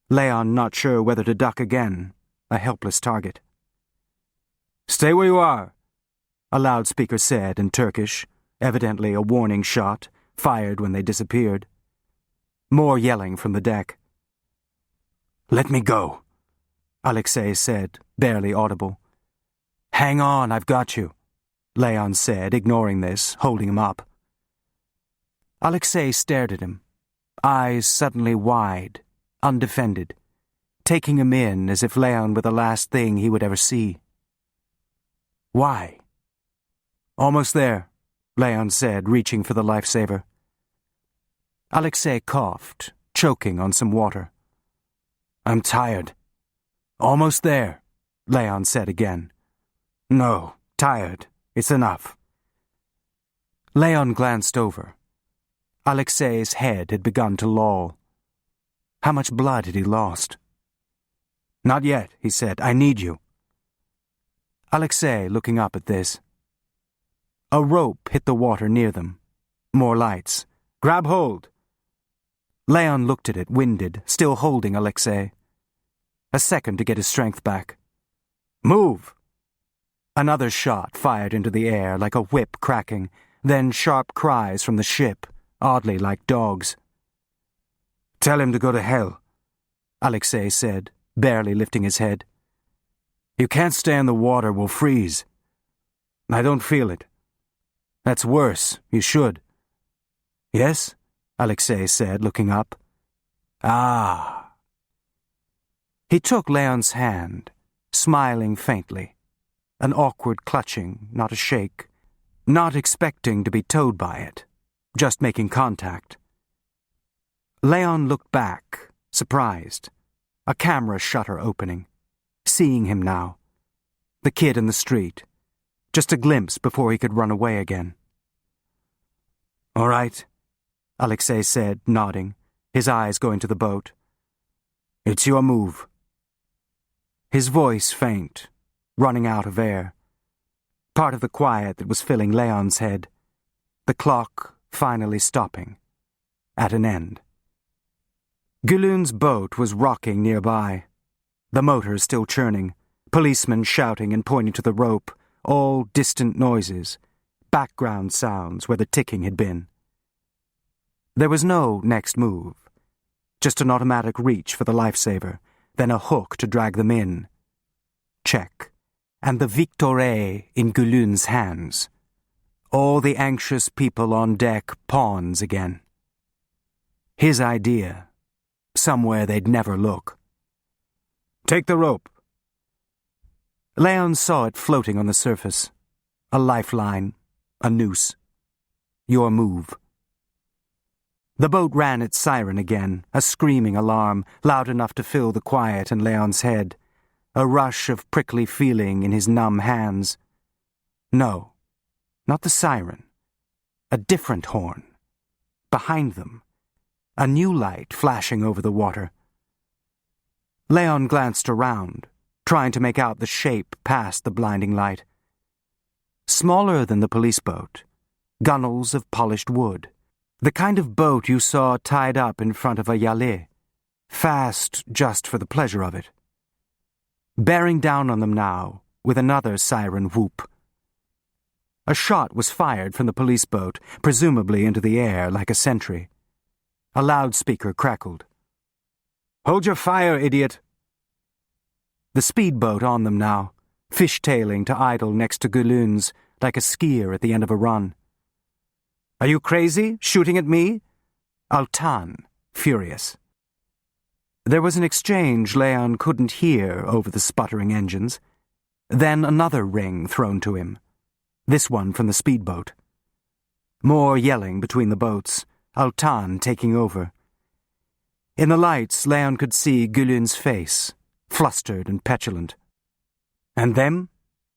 Leon not sure whether to duck again, a helpless target. "Stay where you are," a loudspeaker said in Turkish, evidently a warning shot, fired when they disappeared. More yelling from the deck. "Let me go," Alexei said, barely audible. "Hang on, I've got you," Leon said, ignoring this, holding him up. Alexei stared at him, eyes suddenly wide, undefended, taking him in as if Leon were the last thing he would ever see. "Why?" "Almost there," Leon said, reaching for the lifesaver. Alexei coughed, choking on some water. "I'm tired." "Almost there," Leon said again. "No, tired. It's enough." Leon glanced over. Alexei's head had begun to loll. How much blood had he lost? "Not yet," he said. "I need you." Alexei looking up at this. A rope hit the water near them. More lights. "Grab hold." Leon looked at it, winded, still holding Alexei. A second to get his strength back. "Move!" Another shot fired into the air like a whip cracking, then sharp cries from the ship, oddly like dogs. "Tell him to go to hell," Alexei said, barely lifting his head. "You can't stay in the water, we'll freeze." "I don't feel it." "That's worse, you should." "Yes?" Alexei said, looking up. "Ah." He took Leon's hand, smiling faintly, an awkward clutching, not a shake, not expecting to be towed by it, just making contact. Leon looked back, surprised, a camera shutter opening, seeing him now, the kid in the street, just a glimpse before he could run away again. "All right," Alexei said, nodding, his eyes going to the boat. "It's your move." His voice faint, running out of air, part of the quiet that was filling Leon's head, the clock finally stopping, at an end. Gülün's boat was rocking nearby, the motor still churning, policemen shouting and pointing to the rope, all distant noises, background sounds where the ticking had been. There was no next move, just an automatic reach for the lifesaver, then a hook to drag them in. Check. And the Victoire in Gülün's hands. All the anxious people on deck pawns again. His idea. Somewhere they'd never look. "Take the rope." Leon saw it floating on the surface. A lifeline. A noose. Your move. The boat ran its siren again, a screaming alarm, loud enough to fill the quiet in Leon's head, a rush of prickly feeling in his numb hands, No, not the siren. A different horn. Behind them, a new light flashing over the water. Leon glanced around, trying to make out the shape past the blinding light. Smaller than the police boat, gunnels of polished wood. The kind of boat you saw tied up in front of a yalit, fast just for the pleasure of it. Bearing down on them now, with another siren whoop. A shot was fired from the police boat, presumably into the air like a sentry. A loudspeaker crackled. "Hold your fire, idiot!" The speedboat on them now, fishtailing to idle next to Gulun's like a skier at the end of a run. "Are you crazy, shooting at me?" Altan, furious. There was an exchange Leon couldn't hear over the sputtering engines. Then another ring thrown to him. This one from the speedboat. More yelling between the boats, Altan taking over. In the lights, Leon could see Gulun's face, flustered and petulant. "And them?"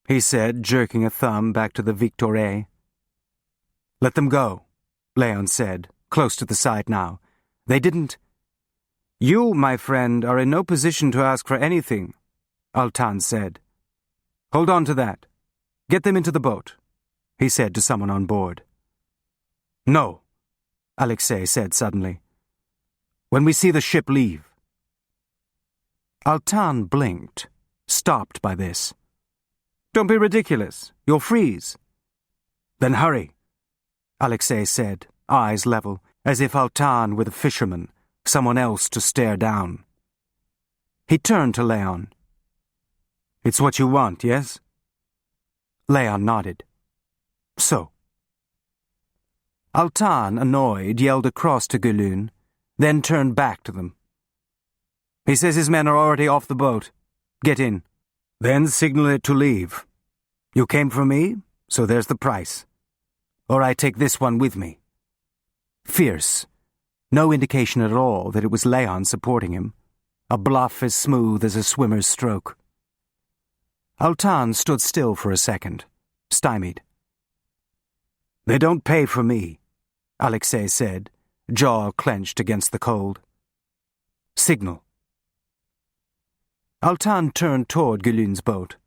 he said, jerking a thumb back to the Victoire. "Let them go," Leon said, close to the side now. "They didn't—" "You, my friend, are in no position to ask for anything," Altan said. "Hold on to that. Get them into the boat," he said to someone on board. "No," Alexei said suddenly. "When we see the ship leave." Altan blinked, stopped by this. "Don't be ridiculous. You'll freeze." "Then hurry," Alexei said, eyes level, as if Altan were the fisherman, someone else to stare down. He turned to Leon. "It's what you want, yes?" Leon nodded. "So." Altan, annoyed, yelled across to Gulun, then turned back to them. "He says his men are already off the boat. Get in. Then signal it to leave. You came for me, so there's the price. Or I take this one with me." Fierce. No indication at all that it was Leon supporting him. A bluff as smooth as a swimmer's stroke. Altan stood still for a second, stymied. "They don't pay for me," Alexei said, jaw clenched against the cold. "Signal." Altan turned toward Gulun's boat.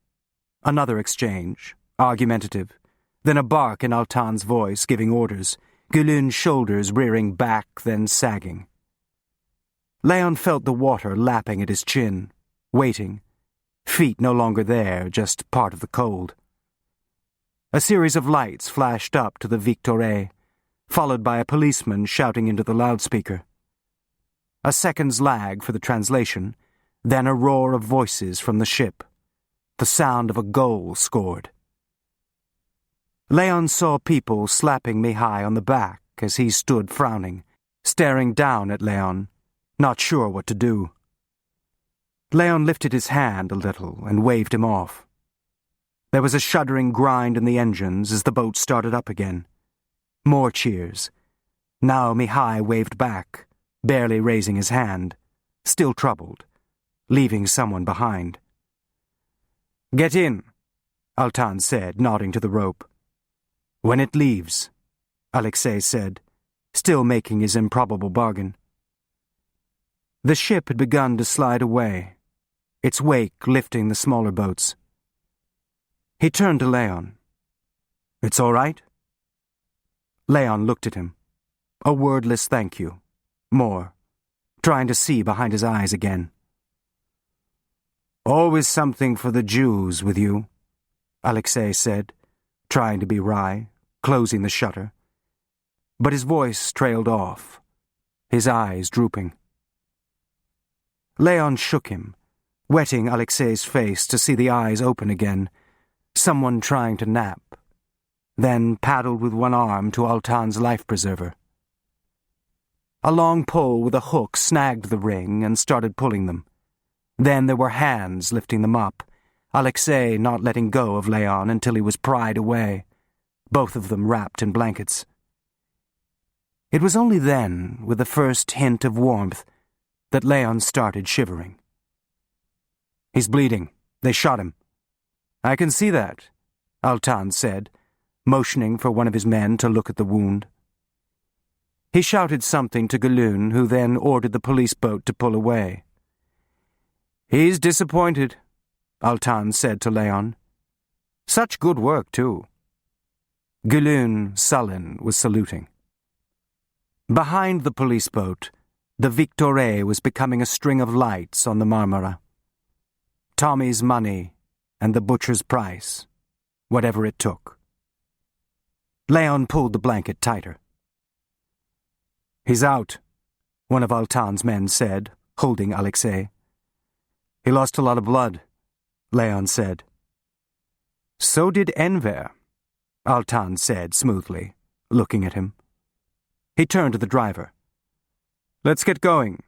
Another exchange, argumentative, then a bark in Altan's voice giving orders, Gulun's shoulders rearing back, then sagging. Leon felt the water lapping at his chin, waiting, feet no longer there, just part of the cold. A series of lights flashed up to the Victoire, followed by a policeman shouting into the loudspeaker. A second's lag for the translation, then a roar of voices from the ship, the sound of a goal scored. Leon saw people slapping Mihai on the back as he stood frowning, staring down at Leon, not sure what to do. Leon lifted his hand a little and waved him off. There was a shuddering grind in the engines as the boat started up again. More cheers. Now Mihai waved back, barely raising his hand, still troubled, leaving someone behind. "Get in," Altan said, nodding to the rope. "When it leaves," Alexei said, still making his improbable bargain. The ship had begun to slide away, its wake lifting the smaller boats. He turned to Leon. "It's all right?" Leon looked at him. A wordless thank you. More, trying to see behind his eyes again. "Always something for the Jews with you," Alexei said, trying to be wry, closing the shutter. But his voice trailed off, his eyes drooping. Leon shook him, wetting Alexei's face to see the eyes open again, someone trying to nap, then paddled with one arm to Altan's life-preserver. A long pole with a hook snagged the ring and started pulling them. Then there were hands lifting them up, Alexei not letting go of Leon until he was pried away, both of them wrapped in blankets. It was only then, with the first hint of warmth, that Leon started shivering. "He's bleeding. They shot him." "I can see that," Altan said, motioning for one of his men to look at the wound. He shouted something to Galoon, who then ordered the police boat to pull away. "He's disappointed," Altan said to Leon. "Such good work, too." Galoon, sullen, was saluting. Behind the police boat, the Victoria was becoming a string of lights on the Marmara. Tommy's money and the butcher's price, whatever it took. Leon pulled the blanket tighter. "He's out," one of Altan's men said, holding Alexei. "He lost a lot of blood," Leon said. "So did Enver," Altan said smoothly, looking at him. He turned to the driver. "Let's get going."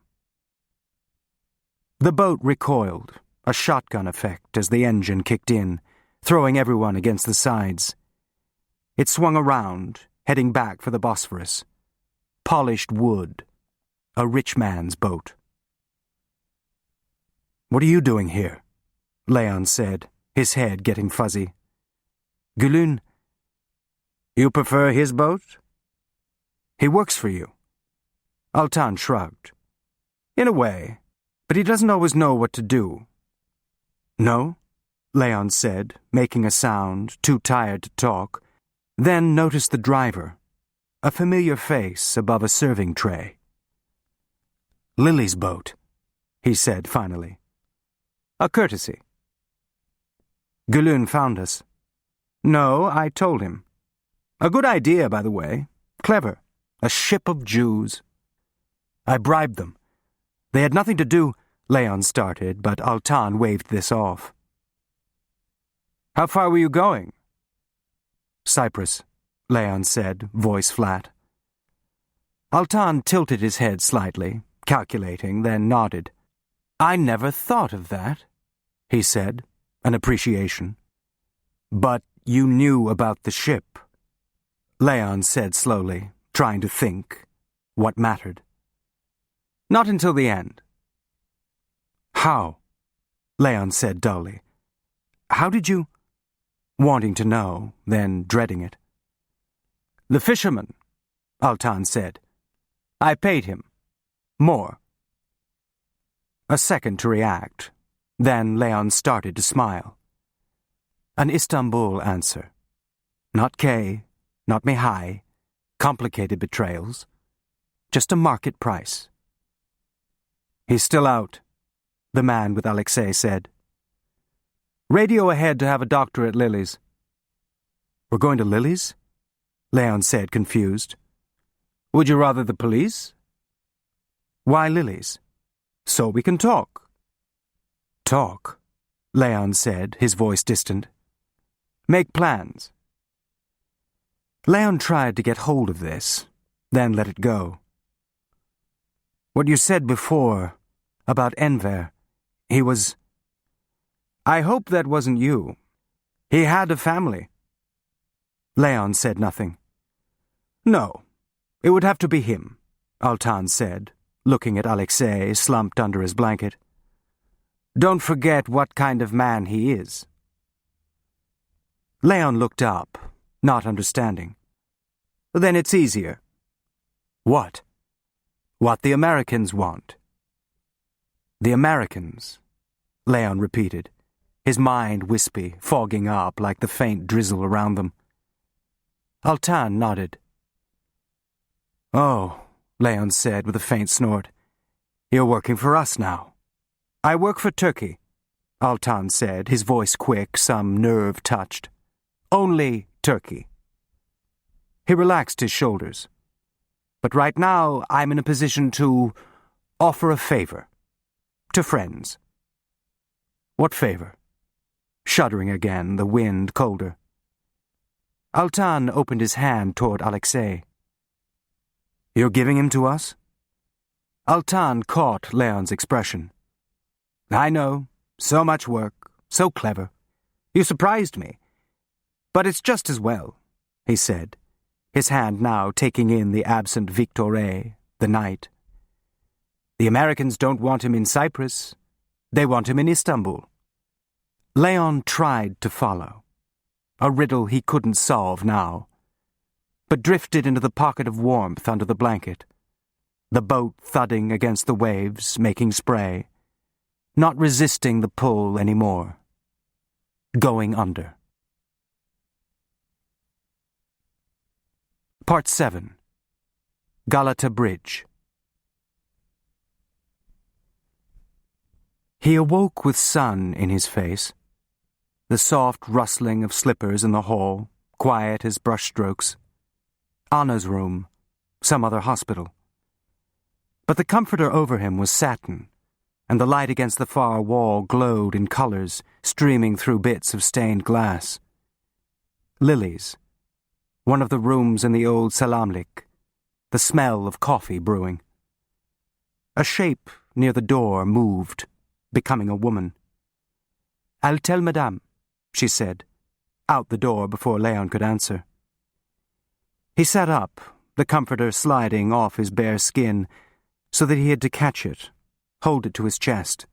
The boat recoiled, a shotgun effect as the engine kicked in, throwing everyone against the sides. It swung around, heading back for the Bosphorus. Polished wood, a rich man's boat. "What are you doing here?" Leon said, his head getting fuzzy. "Galoon." "You prefer his boat?" "He works for you." Altan shrugged. "In a way, but he doesn't always know what to do." "No?" Leon said, making a sound, too tired to talk, then noticed the driver, a familiar face above a serving tray. "Lily's boat," he said finally. "A courtesy." "Galoon found us." "No, I told him. A good idea, by the way. Clever. A ship of Jews." "I bribed them. They had nothing to do," Leon started, but Altan waved this off. "How far were you going?" "Cyprus," Leon said, voice flat. Altan tilted his head slightly, calculating, then nodded. "I never thought of that," he said, an appreciation. "But you knew about the ship," Leon said slowly, trying to think what mattered. "Not until the end." "How?" Leon said dully. "How did you—" wanting to know, then dreading it. "The fisherman," Altan said. "I paid him. More." A second to react. Then Leon started to smile. An Istanbul answer. Not K, not Mihai, complicated betrayals. Just a market price. "He's still out," the man with Alexei said. "Radio ahead to have a doctor at Lily's." "We're going to Lily's?" Leon said, confused. "Would you rather the police?" "Why Lily's?" "So we can talk." "Talk," Leon said, his voice distant. "Make plans." Leon tried to get hold of this, then let it go. "What you said before, about Enver, he was—" "I hope that wasn't you. He had a family." Leon said nothing. "No, it would have to be him," Altan said, looking at Alexei slumped under his blanket. "Don't forget what kind of man he is." Leon looked up, not understanding. "Then it's easier." "What?" "What the Americans want." "The Americans," Leon repeated, his mind wispy, fogging up like the faint drizzle around them. Altan nodded. "Oh," Leon said with a faint snort. "You're working for us now." "I work for Turkey," Altan said, his voice quick, some nerve touched. "Only Turkey." He relaxed his shoulders. "But right now I'm in a position to offer a favor. To friends." "What favor?" Shuddering again, the wind colder. Altan opened his hand toward Alexei. "You're giving him to us?" Altan caught Leon's expression. "I know. So much work. So clever. You surprised me. But it's just as well," he said, his hand now taking in the absent Victoire, the knight. "The Americans don't want him in Cyprus. They want him in Istanbul." Leon tried to follow. a riddle he couldn't solve now, but drifted into the pocket of warmth under the blanket, the boat thudding against the waves, making spray, not resisting the pull anymore, going under. Part 7. Galata Bridge. He awoke with sun in his face, the soft rustling of slippers in the hall, quiet as brushstrokes. Anna's room, some other hospital. But the comforter over him was satin, and the light against the far wall glowed in colors streaming through bits of stained glass. Lilies. One of the rooms in the old Salamlik. The smell of coffee brewing. A shape near the door moved, becoming a woman. "I'll tell Madame," she said, out the door before Leon could answer. He sat up, the comforter sliding off his bare skin, so that he had to catch it, hold it to his chest.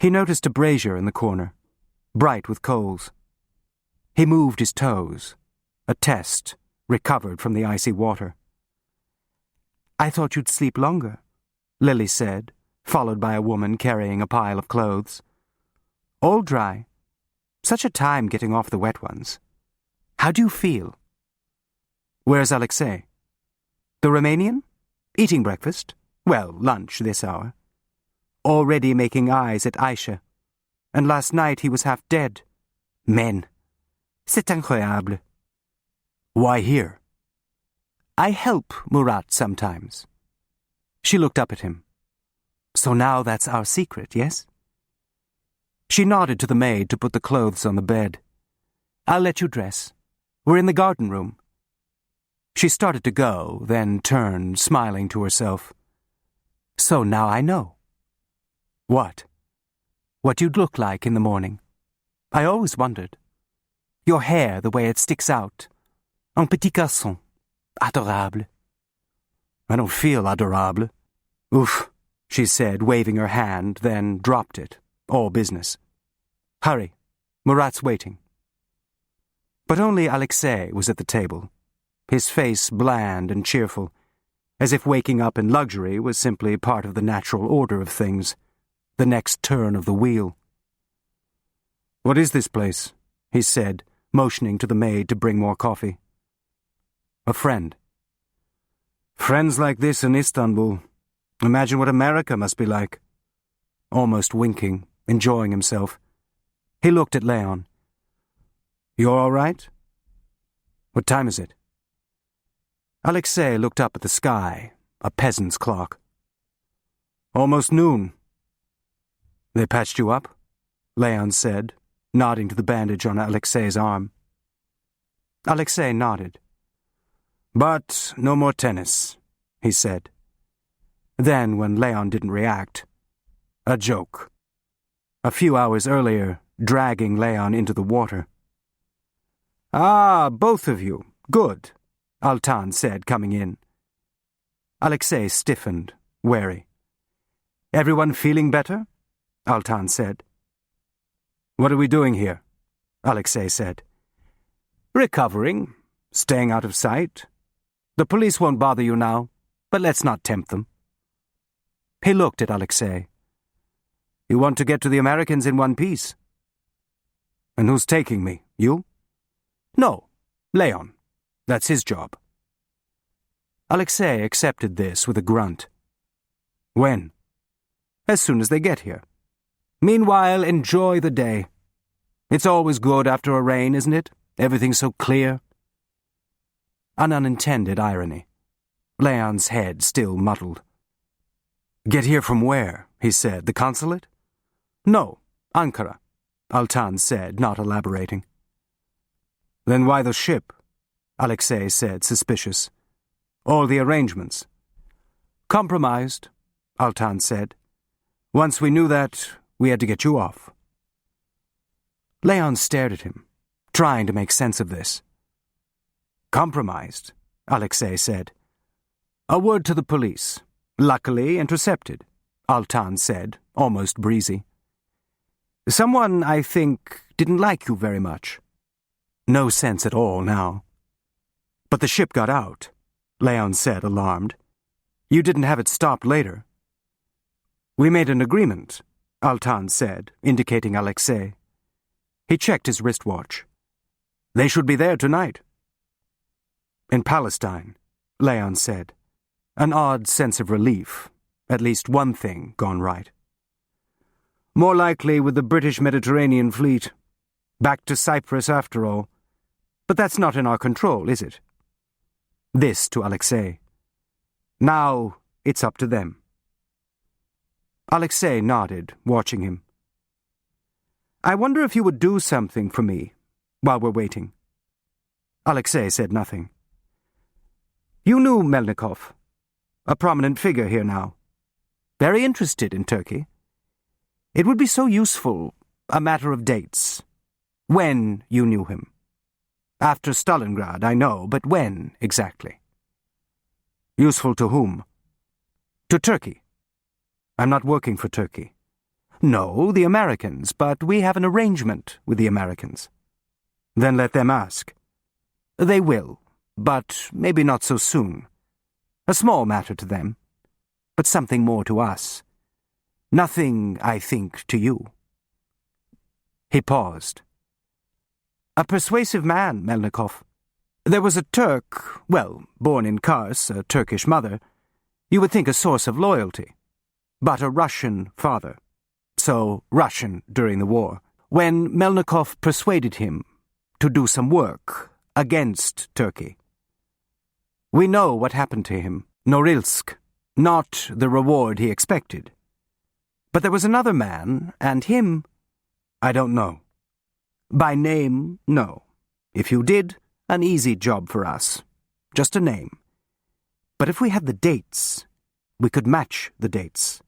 He noticed a brazier in the corner, bright with coals. He moved his toes, a test, recovered from the icy water. "I thought you'd sleep longer," Lily said, followed by a woman carrying a pile of clothes. "All dry. Such a time getting off the wet ones. How do you feel?" "Where's Alexei?" "The Romanian? Eating breakfast? Well, lunch this hour. Already making eyes at Aisha. And last night he was half dead. Men. C'est incroyable." "Why here?" "I help Murat sometimes." She looked up at him. "So now that's our secret, yes?" She nodded to the maid to put the clothes on the bed. "I'll let you dress. We're in the garden room." She started to go, then turned, smiling to herself. "So now I know." "What?" "What you'd look like in the morning. I always wondered. Your hair, the way it sticks out. Un petit garçon. Adorable." "I don't feel adorable." "Oof," she said, waving her hand, then dropped it. All business. "Hurry. Murat's waiting." But only Alexei was at the table, his face bland and cheerful, as if waking up in luxury was simply part of the natural order of things, the next turn of the wheel. "What is this place?" he said, motioning to the maid to bring more coffee. "A friend." "Friends like this in Istanbul. Imagine what America must be like." Almost winking, enjoying himself. He looked at Leon. "You're all right? What time is it?" Alexei looked up at the sky, a peasant's clock. "Almost noon." "They patched you up?" Leon said, nodding to the bandage on Alexei's arm. Alexei nodded. "But no more tennis," he said. Then, when Leon didn't react, a joke. A few hours earlier, dragging Leon into the water. "Ah, both of you. Good," Altan said, coming in. Alexei stiffened, wary. "Everyone feeling better?" Altan said. "What are we doing here?" Alexei said. "Recovering, staying out of sight. The police won't bother you now, but let's not tempt them." He looked at Alexei. "You want to get to the Americans in one piece?" "And who's taking me? You?" "No, Leon. That's his job." Alexei accepted this with a grunt. "When?" "As soon as they get here. Meanwhile, enjoy the day. It's always good after a rain, isn't it? Everything's so clear." An unintended irony. Leon's head still muddled. "Get here from where?" he said. "The consulate?" "No, Ankara," Altan said, not elaborating. "Then why the ship?" Alexei said, suspicious. "All the arrangements." "Compromised," Altan said. "Once we knew that, we had to get you off." Leon stared at him, trying to make sense of this. "Compromised," Alexei said. "A word to the police. Luckily intercepted," Altan said, almost breezy. "Someone, I think, didn't like you very much." No sense at all now. But the ship got out, Leon said, alarmed. You didn't have it stopped later. We made an agreement, Altan said, indicating Alexei. He checked his wristwatch. They should be there tonight. In Palestine, Leon said, an odd sense of relief, at least one thing gone right. More likely with the British Mediterranean fleet. Back to Cyprus after all. But that's not in our control, is it? This to Alexei. Now it's up to them. Alexei nodded, watching him. I wonder if you would do something for me while we're waiting. Alexei said nothing. You knew Melnikov, a prominent figure here now. Very interested in Turkey. It would be so useful, a matter of dates. When you knew him. After Stalingrad, I know, but when exactly? Useful to whom? To Turkey. I'm not working for Turkey. No, the Americans, but we have an arrangement with the Americans. Then let them ask. They will, but maybe not so soon. A small matter to them, but something more to us. Nothing, I think, to you. He paused. A persuasive man, Melnikov. There was a Turk, well, born in Kars, a Turkish mother. You would think a source of loyalty. But a Russian father. So Russian during the war. When Melnikov persuaded him to do some work against Turkey. We know what happened to him. Norilsk. Not the reward he expected. But there was another man, and him, I don't know. By name, no. If you did, an easy job for us. Just a name. But if we had the dates, we could match the dates.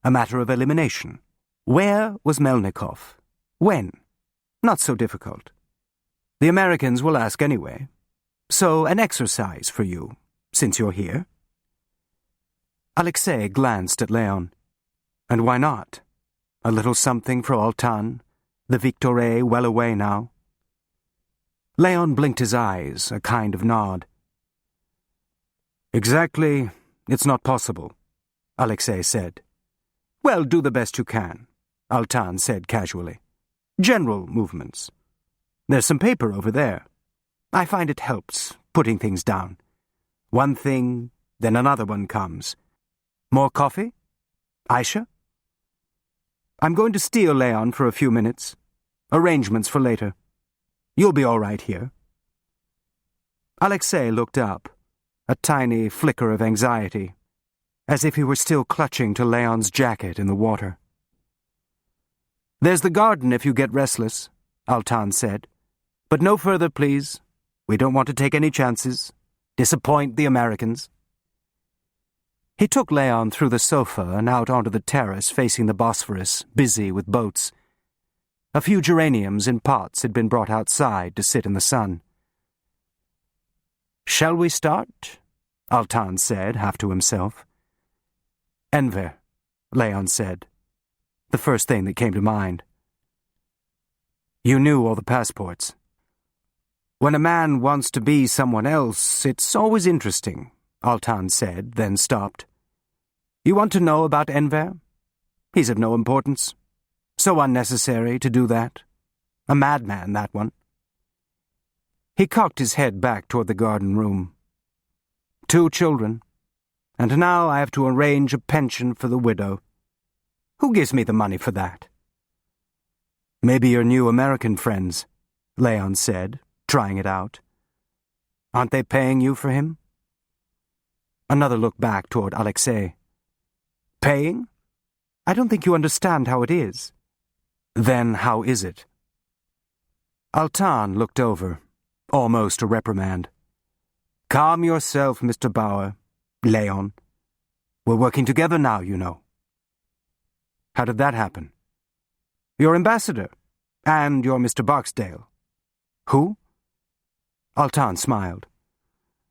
A matter of elimination. Where was Melnikov? When? Not so difficult. The Americans will ask anyway. So an exercise for you, since you're here. Alexei glanced at Leon. And why not? A little something for Altan, the Victoire well away now. Leon blinked his eyes, a kind of nod. Exactly, it's not possible, Alexei said. Well, do the best you can, Altan said casually. General movements. There's some paper over there. I find it helps, putting things down. One thing, then another one comes. More coffee? Aisha? I'm going to steal Leon for a few minutes. Arrangements for later. You'll be all right here. Alexei looked up, a tiny flicker of anxiety, as if he were still clutching to Leon's jacket in the water. There's the garden if you get restless, Altan said. But no further, please. We don't want to take any chances. Disappoint the Americans. He took Leon through the sofa and out onto the terrace facing the Bosphorus, busy with boats. A few geraniums in pots had been brought outside to sit in the sun. Shall we start? Altan said, half to himself. Enver, Leon said, the first thing that came to mind. You knew all the passports. When a man wants to be someone else, it's always interesting, Altan said, then stopped. You want to know about Enver? He's of no importance. So unnecessary to do that. A madman, that one. He cocked his head back toward the garden room. 2 children. And now I have to arrange a pension for the widow. Who gives me the money for that? Maybe your new American friends, Leon said, trying it out. Aren't they paying you for him? Another look back toward Alexei. Paying? I don't think you understand how it is. Then how is it? Altan looked over, almost a reprimand. Calm yourself, Mr. Bauer. Leon. We're working together now, you know. How did that happen? Your ambassador, and your Mr. Barksdale. Who? Altan smiled.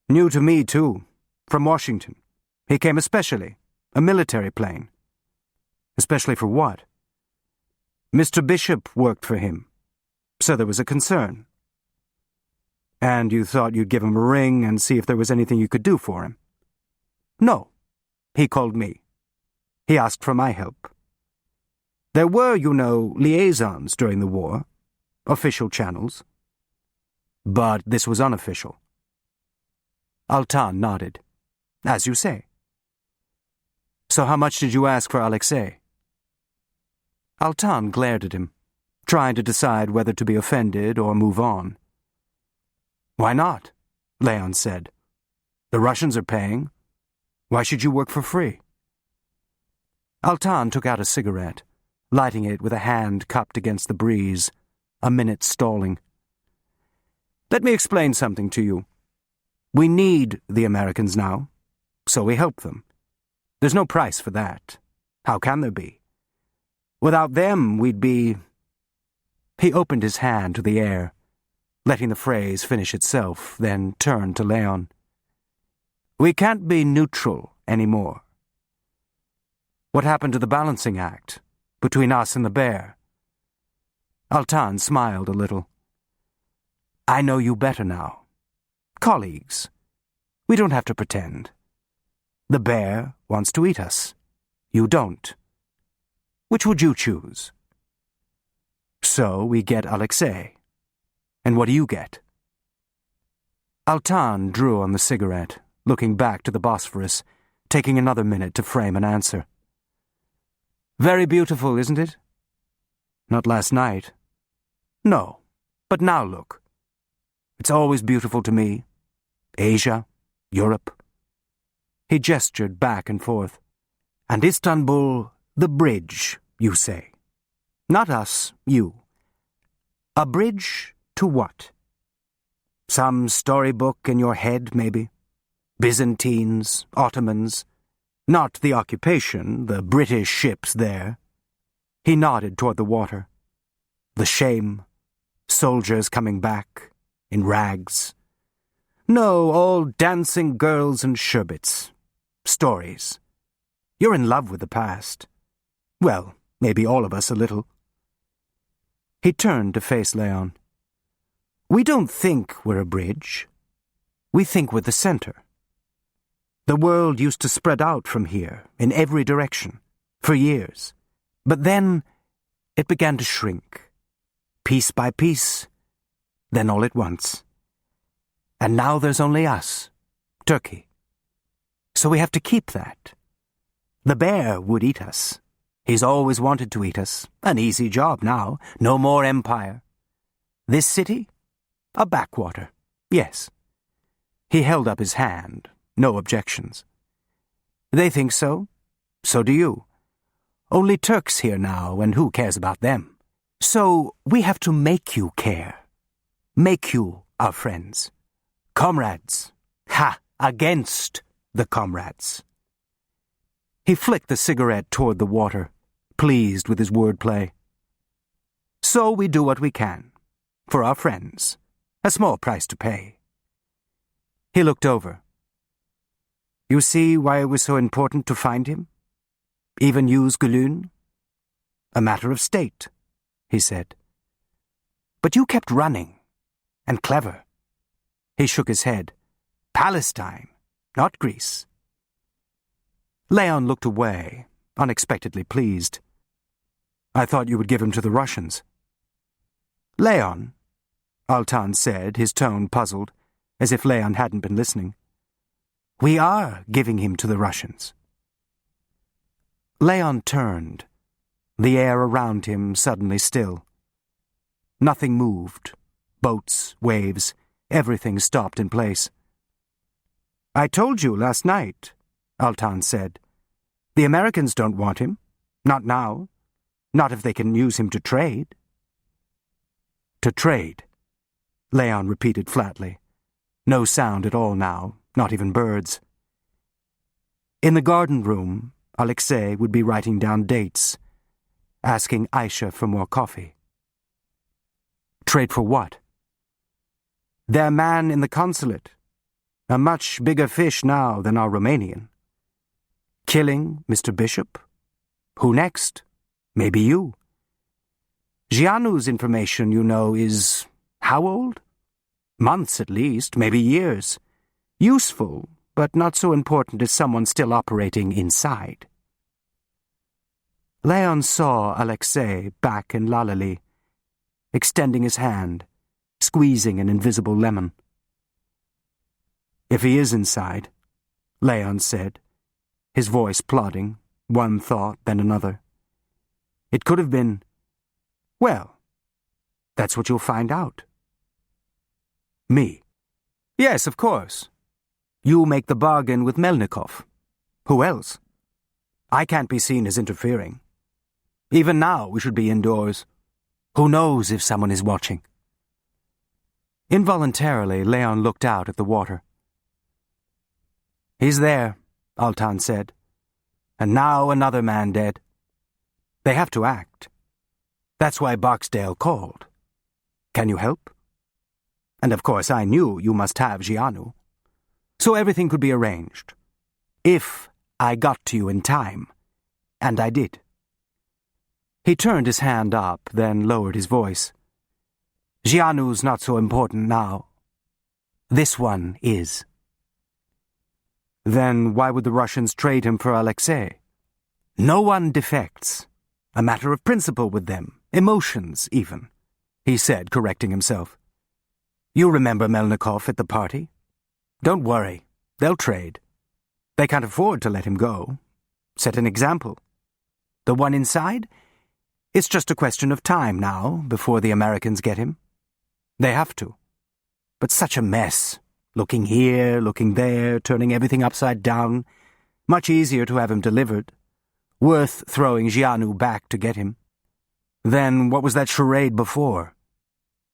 New to me, too. From Washington. He came especially. A military plane. Especially for what? Mr. Bishop worked for him. So there was a concern. And you thought you'd give him a ring and see if there was anything you could do for him? No. He called me. He asked for my help. There were, you know, liaisons during the war, official channels. But this was unofficial. Altan nodded. As you say. So how much did you ask for Alexei? Altan glared at him, trying to decide whether to be offended or move on. Why not? Leon said. The Russians are paying. Why should you work for free? Altan took out a cigarette, lighting it with a hand cupped against the breeze, a minute stalling. Let me explain something to you. We need the Americans now, so we help them. There's no price for that. How can there be? Without them, we'd be... He opened his hand to the air, letting the phrase finish itself, then turned to Leon. We can't be neutral anymore. What happened to the balancing act between us and the bear? Altan smiled a little. I know you better now. Colleagues. We don't have to pretend. The bear wants to eat us. You don't. Which would you choose? So we get Alexei. And what do you get? Altan drew on the cigarette, looking back to the Bosphorus, taking another minute to frame an answer. Very beautiful, isn't it? Not last night. No, but now look. It's always beautiful to me. Asia, Europe. He gestured back and forth. And Istanbul, the bridge, you say. Not us, you. A bridge to what? Some storybook in your head, maybe? Byzantines, Ottomans. Not the occupation, the British ships there. He nodded toward the water. The shame. Soldiers coming back, in rags. No, all dancing girls and sherbets. Stories. You're in love with the past. Well, maybe all of us a little. He turned to face Leon. We don't think we're a bridge. We think we're the center. The world used to spread out from here, in every direction, for years. But then it began to shrink, piece by piece, then all at once. And now there's only us, Turkey. So we have to keep that. The bear would eat us. He's always wanted to eat us. An easy job now. No more empire. This city? A backwater. Yes. He held up his hand. No objections. They think so. So do you. Only Turks here now, and who cares about them? So we have to make you care. Make you our friends. Comrades. Ha! Against the comrades. He flicked the cigarette toward the water, pleased with his wordplay. So we do what we can. For our friends. A small price to pay. He looked over. You see why it was so important to find him? Even use Gülün? A matter of state, he said. But you kept running. And clever. He shook his head. Palestine, not Greece. Leon looked away, unexpectedly pleased. I thought you would give him to the Russians. Leon, Altan said, his tone puzzled, as if Leon hadn't been listening. We are giving him to the Russians. Leon turned, the air around him suddenly still. Nothing moved. Boats, waves, everything stopped in place. I told you last night, Altan said. The Americans don't want him. Not now. Not if they can use him to trade. To trade, Leon repeated flatly. No sound at all now, not even birds. In the garden room, Alexei would be writing down dates, asking Aisha for more coffee. Trade for what? Their man in the consulate. A much bigger fish now than our Romanian. Killing Mr. Bishop? Who next? Maybe you. Gianu's information, you know, is how old? Months at least, maybe years. Useful, but not so important as someone still operating inside. Leon saw Alexei back in Lalali, extending his hand, squeezing an invisible lemon. "If he is inside," Leon said, his voice plodding, one thought then another. "It could have been, well, that's what you'll find out." "Me?" "Yes, of course. You make the bargain with Melnikov. Who else? I can't be seen as interfering. Even now we should be indoors. Who knows if someone is watching?" Involuntarily, Leon looked out at the water. "He's there," Altan said. "And now another man dead. They have to act. That's why Barksdale called. Can you help? And of course I knew you must have Gianu. So everything could be arranged. If I got to you in time. And I did." He turned his hand up, then lowered his voice. "Gianu's not so important now. This one is." "Then why would the Russians trade him for Alexei?" "No one defects. A matter of principle with them, emotions even," he said, correcting himself. "You remember Melnikov at the party? Don't worry, they'll trade. They can't afford to let him go. Set an example. The one inside? It's just a question of time now before the Americans get him. They have to. But such a mess. Looking here, looking there, turning everything upside down. Much easier to have him delivered. Worth throwing Gianu back to get him. Then what was that charade before?"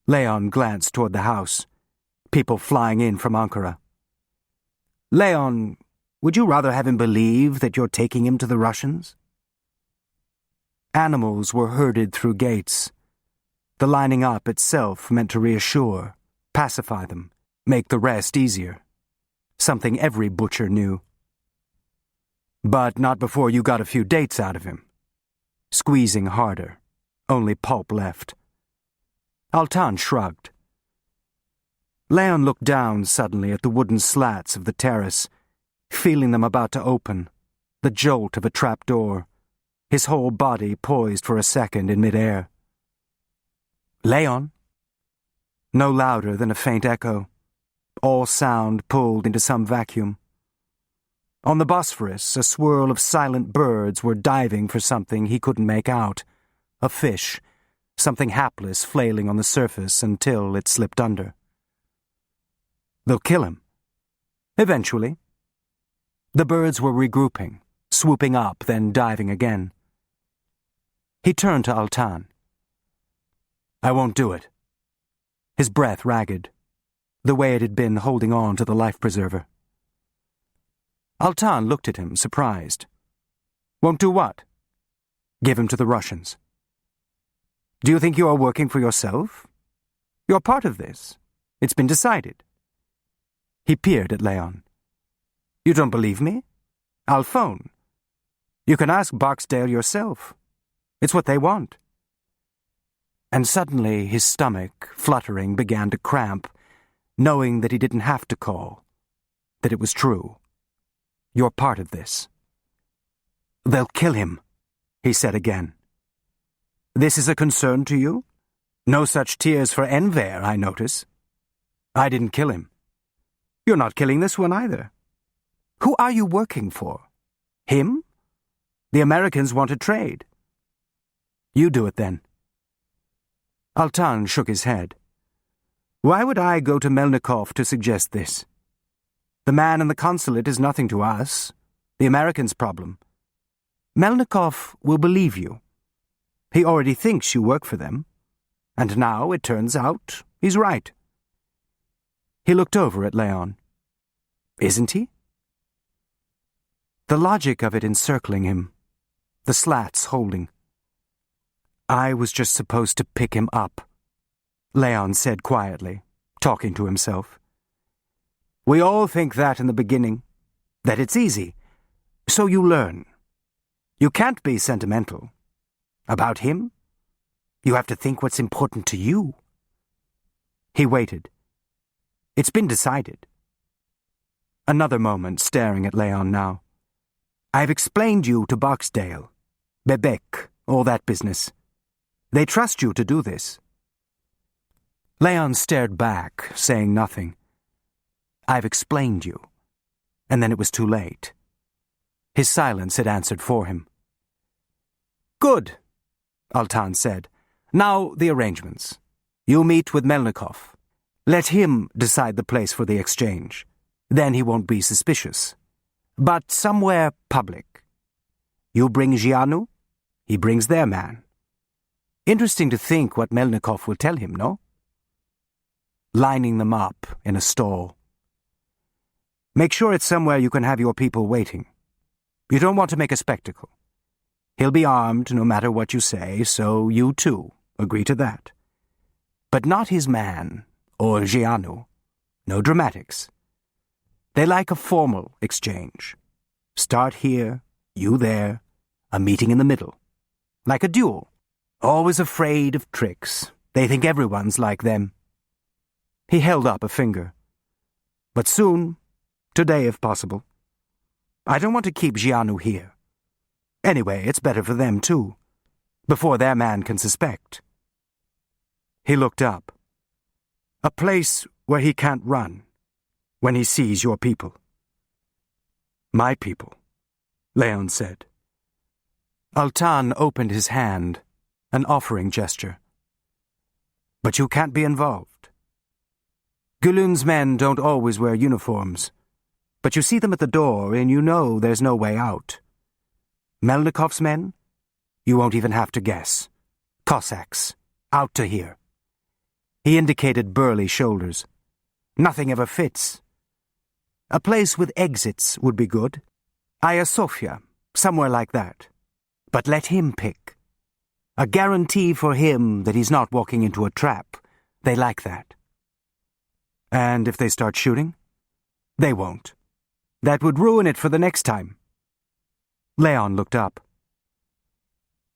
Leon glanced toward the house. People flying in from Ankara. "Leon, would you rather have him believe that you're taking him to the Russians?" Animals were herded through gates. The lining up itself meant to reassure, pacify them, make the rest easier. Something every butcher knew. "But not before you got a few dates out of him." Squeezing harder. Only pulp left. Altan shrugged. Leon looked down suddenly at the wooden slats of the terrace, feeling them about to open, the jolt of a trap door, his whole body poised for a second in mid-air. "Leon?" No louder than a faint echo. All sound pulled into some vacuum. On the Bosphorus, a swirl of silent birds were diving for something he couldn't make out. A fish, something hapless flailing on the surface until it slipped under. "They'll kill him." "Eventually." The birds were regrouping, swooping up, then diving again. He turned to Altan. "I won't do it." His breath ragged, the way it had been holding on to the life-preserver. Altan looked at him, surprised. "Won't do what?" "Give him to the Russians." "Do you think you are working for yourself? You're part of this. It's been decided." He peered at Leon. "You don't believe me? I'll phone. You can ask Barksdale yourself. It's what they want." And suddenly his stomach, fluttering, began to cramp, knowing that he didn't have to call, that it was true. "You're part of this." "They'll kill him," he said again. "This is a concern to you? No such tears for Enver, I notice." "I didn't kill him." "You're not killing this one either. Who are you working for? Him? The Americans want to trade." "You do it then." Altan shook his head. "Why would I go to Melnikov to suggest this? The man in the consulate is nothing to us, the Americans' problem. Melnikov will believe you. He already thinks you work for them. And now, it turns out, he's right." He looked over at Leon. "Isn't he?" The logic of it encircling him, the slats holding. "I was just supposed to pick him up," Leon said quietly, talking to himself. "We all think that in the beginning, that it's easy. So you learn. You can't be sentimental. About him? You have to think what's important to you." He waited. It's been decided. Another moment, staring at Leon now. I've explained you to Barksdale, Bebek, all that business. They trust you to do this. Leon stared back, saying nothing. I've explained you. And then it was too late. His silence had answered for him. Good, Altan said. Now the arrangements. You meet with Melnikov. Let him decide the place for the exchange. Then he won't be suspicious. But somewhere public. You bring Gianu, he brings their man. Interesting to think what Melnikov will tell him, no? Lining them up in a stall. Make sure it's somewhere you can have your people waiting. You don't want to make a spectacle. He'll be armed no matter what you say, so you too agree to that. But not his man, or Gianu. No dramatics. They like a formal exchange. Start here, you there, a meeting in the middle. Like a duel. Always afraid of tricks. They think everyone's like them. He held up a finger. But soon, today if possible. I don't want to keep Gianu here. Anyway, it's better for them too, before their man can suspect. He looked up. A place where he can't run, when he sees your people. My people, Leon said. Altan opened his hand, an offering gesture. But you can't be involved. Gulun's men don't always wear uniforms, but you see them at the door and you know there's no way out. Melnikov's men? You won't even have to guess. Cossacks, out to here. He indicated burly shoulders. Nothing ever fits. A place with exits would be good. Hagia Sophia, somewhere like that. But let him pick. A guarantee for him that he's not walking into a trap. They like that. And if they start shooting? They won't. That would ruin it for the next time. Leon looked up.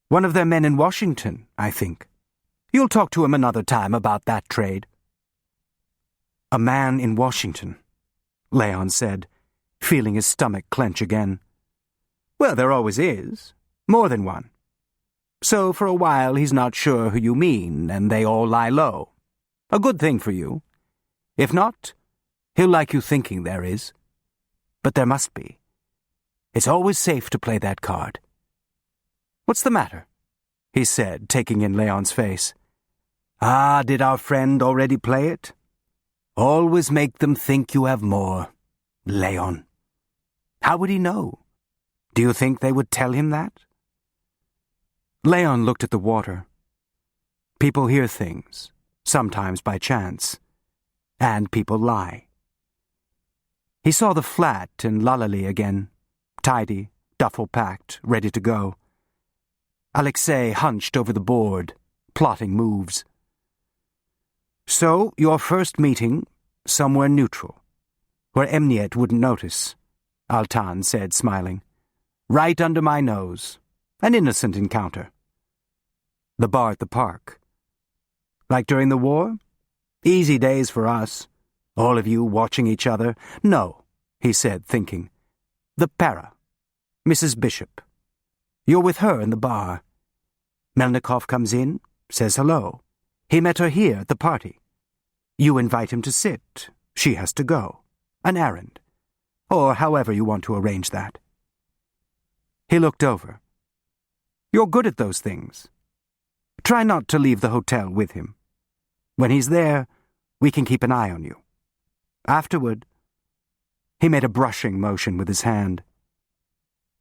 One of their men in Washington, I think. You'll talk to him another time about that trade. A man in Washington, Leon said, feeling his stomach clench again. Well, there always is. More than one. So for a while he's not sure who you mean, and they all lie low. A good thing for you. If not, he'll like you thinking there is. But there must be. It's always safe to play that card. What's the matter? He said, taking in Leon's face. Ah, did our friend already play it? Always make them think you have more, Leon. How would he know? Do you think they would tell him that? Leon looked at the water. People hear things, sometimes by chance, and people lie. He saw the flat in Lalali again, tidy, duffel packed, ready to go. Alexei hunched over the board, plotting moves. So, your first meeting, somewhere neutral, where Emniet wouldn't notice, Altan said, smiling. Right under my nose. An innocent encounter. The bar at the park. Like during the war? Easy days for us. All of you watching each other. No, he said, thinking. The para. Mrs. Bishop. You're with her in the bar. Melnikov comes in, says hello. He met her here at the party. You invite him to sit. She has to go. An errand. Or however you want to arrange that. He looked over. You're good at those things. Try not to leave the hotel with him. When he's there, we can keep an eye on you. Afterward, he made a brushing motion with his hand.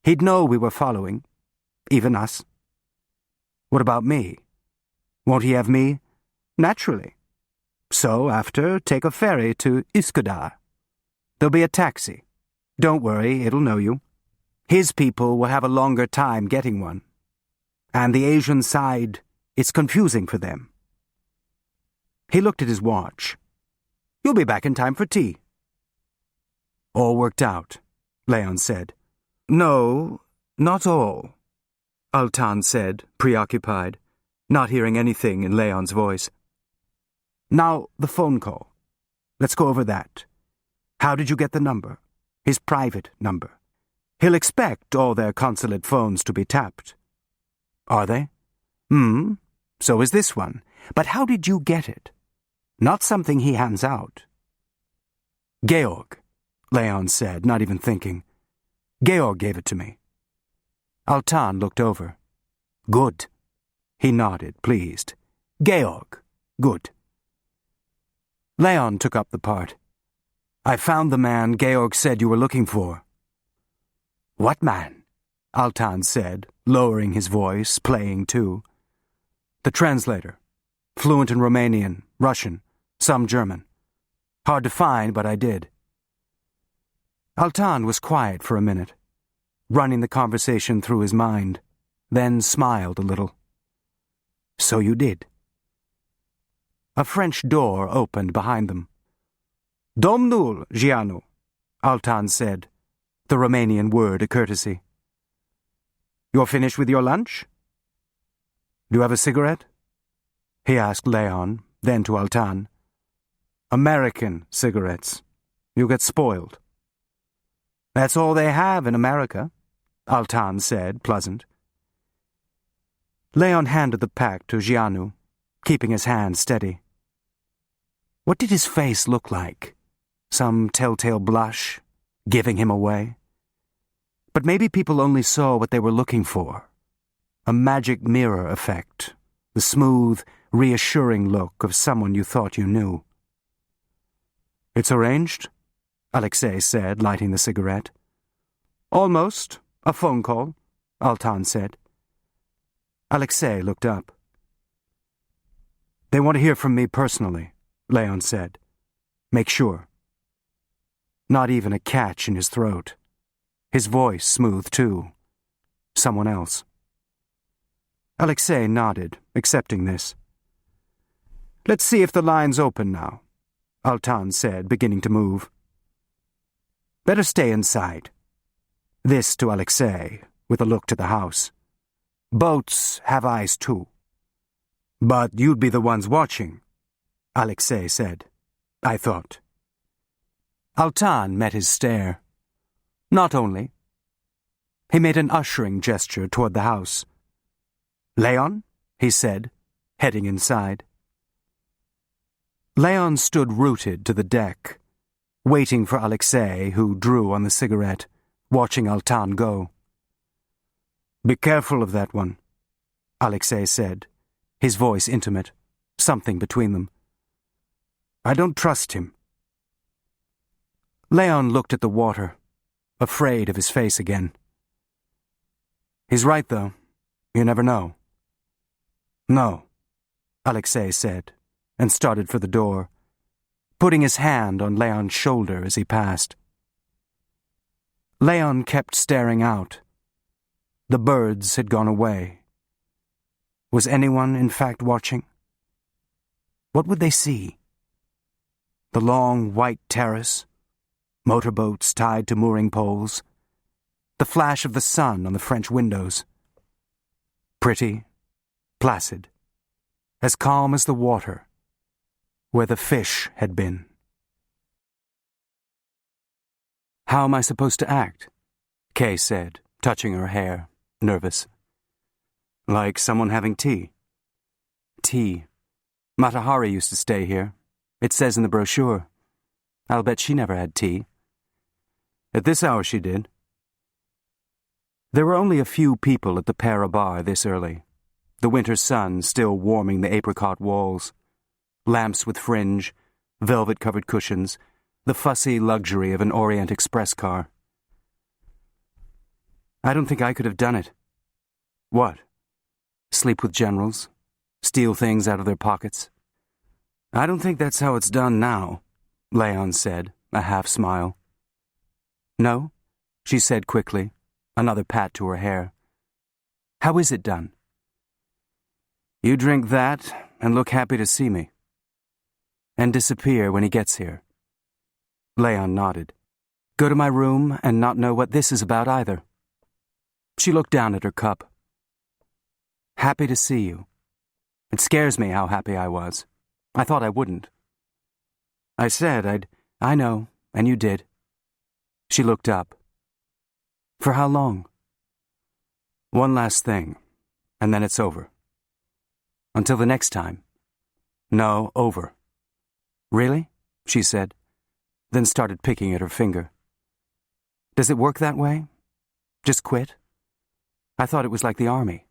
He'd know we were following, even us. What about me? Won't he have me? Naturally. So, after, take a ferry to Üsküdar. There'll be a taxi. Don't worry, it'll know you. His people will have a longer time getting one. And the Asian side, it's confusing for them. He looked at his watch. You'll be back in time for tea. All worked out, Leon said. No, not all, Altan said, preoccupied, not hearing anything in Leon's voice. Now, the phone call. Let's go over that. How did you get the number? His private number. He'll expect all their consulate phones to be tapped. Are they? So is this one. But how did you get it? Not something he hands out. Georg, Leon said, not even thinking. Georg gave it to me. Altan looked over. Good. He nodded, pleased. Georg. Good. Leon took up the part. I found the man Georg said you were looking for. What man? Altan said, lowering his voice, playing too. The translator. Fluent in Romanian, Russian, some German. Hard to find, but I did. Altan was quiet for a minute, running the conversation through his mind, then smiled a little. So you did. A French door opened behind them. Domnul Gianu, Altan said, the Romanian word a courtesy. You're finished with your lunch? Do you have a cigarette? He asked Leon, then to Altan. American cigarettes. You get spoiled. That's all they have in America, Altan said, pleasant. Leon handed the pack to Gianu, keeping his hand steady. What did his face look like? Some telltale blush, giving him away? But maybe people only saw what they were looking for. A magic mirror effect, the smooth, reassuring look of someone you thought you knew. It's arranged, Alexei said, lighting the cigarette. Almost. A phone call, Altan said. Alexei looked up. They want to hear from me personally, Leon said. Make sure. Not even a catch in his throat. His voice smooth, too. Someone else. Alexei nodded, accepting this. Let's see if the line's open now, Altan said, beginning to move. Better stay inside. This to Alexei, with a look to the house. Boats have eyes too. But you'd be the ones watching, Alexei said. I thought. Altan met his stare. Not only. He made an ushering gesture toward the house. Leon, he said, heading inside. Leon stood rooted to the deck, waiting for Alexei, who drew on the cigarette, watching Altan go. Be careful of that one, Alexei said, his voice intimate, something between them. I don't trust him. Leon looked at the water, afraid of his face again. He's right, though. You never know. No, Alexei said, and started for the door, putting his hand on Leon's shoulder as he passed. Leon kept staring out. The birds had gone away. Was anyone, in fact, watching? What would they see? The long white terrace, motorboats tied to mooring poles, the flash of the sun on the French windows. Pretty, placid, as calm as the water, where the fish had been. How am I supposed to act? Kay said, touching her hair, nervous. Like someone having tea. Tea. Matahari used to stay here. It says in the brochure. I'll bet she never had tea. At this hour she did. There were only a few people at the Para bar this early, the winter sun still warming the apricot walls, lamps with fringe, velvet-covered cushions, the fussy luxury of an Orient Express car. I don't think I could have done it. What? Sleep with generals? Steal things out of their pockets? I don't think that's how it's done now, Leon said, a half-smile. No, she said quickly, another pat to her hair. How is it done? You drink that and look happy to see me. And disappear when he gets here. Leon nodded. Go to my room and not know what this is about either. She looked down at her cup. Happy to see you. It scares me how happy I was. I thought I wouldn't. I said I know, and you did. She looked up. For how long? One last thing, and then it's over. Until the next time. No, over. Really? She said, then started picking at her finger. Does it work that way? Just quit? I thought it was like the army.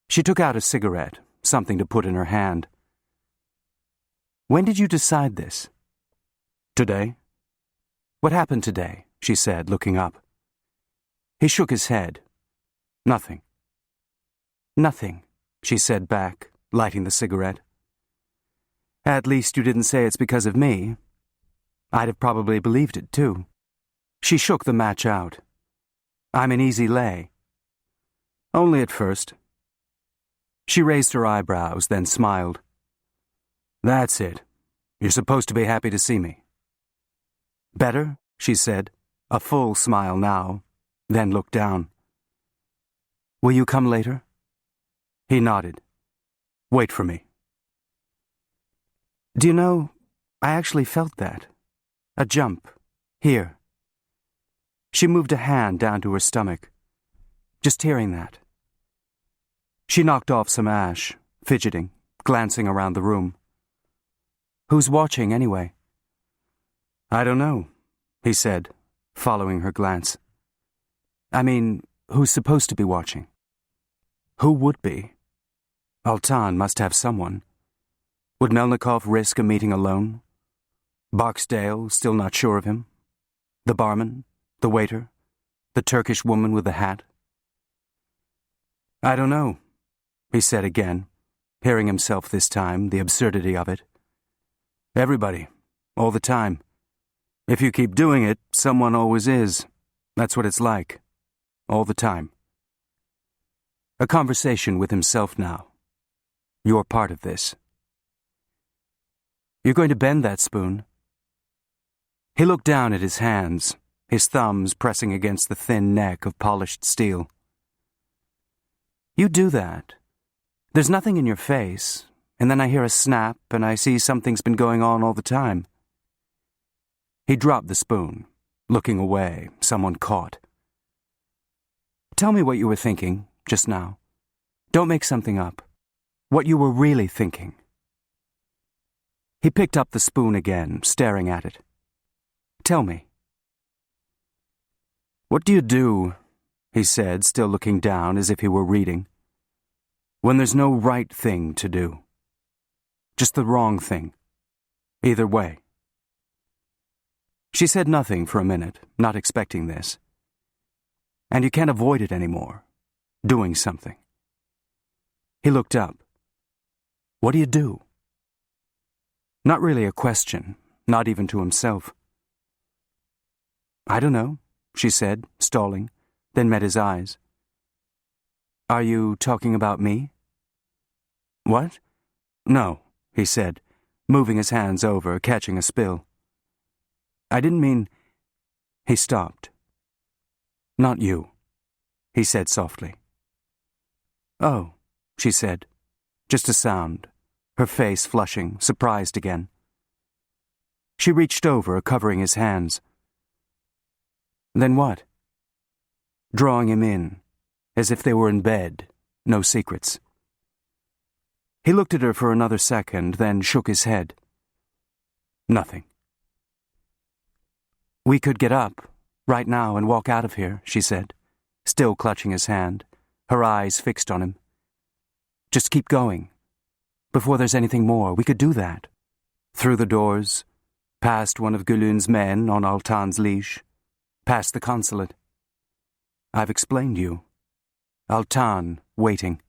She took out a cigarette, something to put in her hand. When did you decide this? Today. What happened today? She said, looking up. He shook his head. Nothing. Nothing, she said back, lighting the cigarette. At least you didn't say it's because of me. I'd have probably believed it, too. She shook the match out. I'm an easy lay. Only at first. She raised her eyebrows, then smiled. That's it. You're supposed to be happy to see me. Better, she said, a full smile now, then looked down. Will you come later? He nodded. Wait for me. Do you know, I actually felt that. A jump. Here. She moved a hand down to her stomach. Just hearing that. She knocked off some ash, fidgeting, glancing around the room. Who's watching, anyway? I don't know, he said, following her glance. I mean, who's supposed to be watching? Who would be? Altan must have someone. Would Melnikov risk a meeting alone? Barksdale, still not sure of him? The barman? The waiter? The Turkish woman with the hat? I don't know, he said again, hearing himself this time, the absurdity of it. Everybody, all the time. If you keep doing it, someone always is. That's what it's like. All the time. A conversation with himself now. You're part of this. You're going to bend that spoon. He looked down at his hands, his thumbs pressing against the thin neck of polished steel. You do that. There's nothing in your face, and then I hear a snap and I see something's been going on all the time. He dropped the spoon, looking away, someone caught. Tell me what you were thinking, just now. Don't make something up. What you were really thinking. He picked up the spoon again, staring at it. Tell me. What do you do, he said, still looking down as if he were reading, when there's no right thing to do? Just the wrong thing. Either way. She said nothing for a minute, not expecting this. And you can't avoid it anymore. Doing something. He looked up. What do you do? Not really a question, not even to himself. I don't know, she said, stalling, then met his eyes. Are you talking about me? What? No, he said, moving his hands over, catching a spill. I didn't mean... He stopped. Not you, he said softly. Oh, she said, just a sound, her face flushing, surprised again. She reached over, covering his hands. Then what? Drawing him in, as if they were in bed, no secrets. He looked at her for another second, then shook his head. Nothing. We could get up, right now, and walk out of here, she said, still clutching his hand, her eyes fixed on him. Just keep going. Before there's anything more, we could do that. Through the doors, past one of Gülün's men on Altan's leash, past the consulate. I've explained you. Altan, waiting.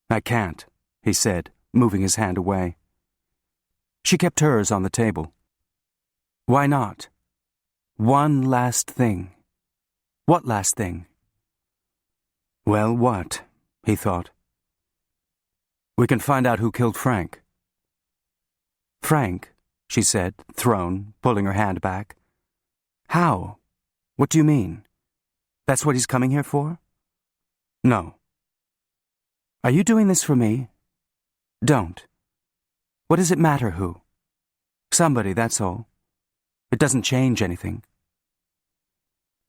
I can't, he said, moving his hand away. She kept hers on the table. Why not? One last thing. What last thing? Well, what? He thought. We can find out who killed Frank. Frank, she said, thrown, pulling her hand back. How? What do you mean? That's what he's coming here for? No. Are you doing this for me? Don't. What does it matter who? Somebody, that's all. It doesn't change anything.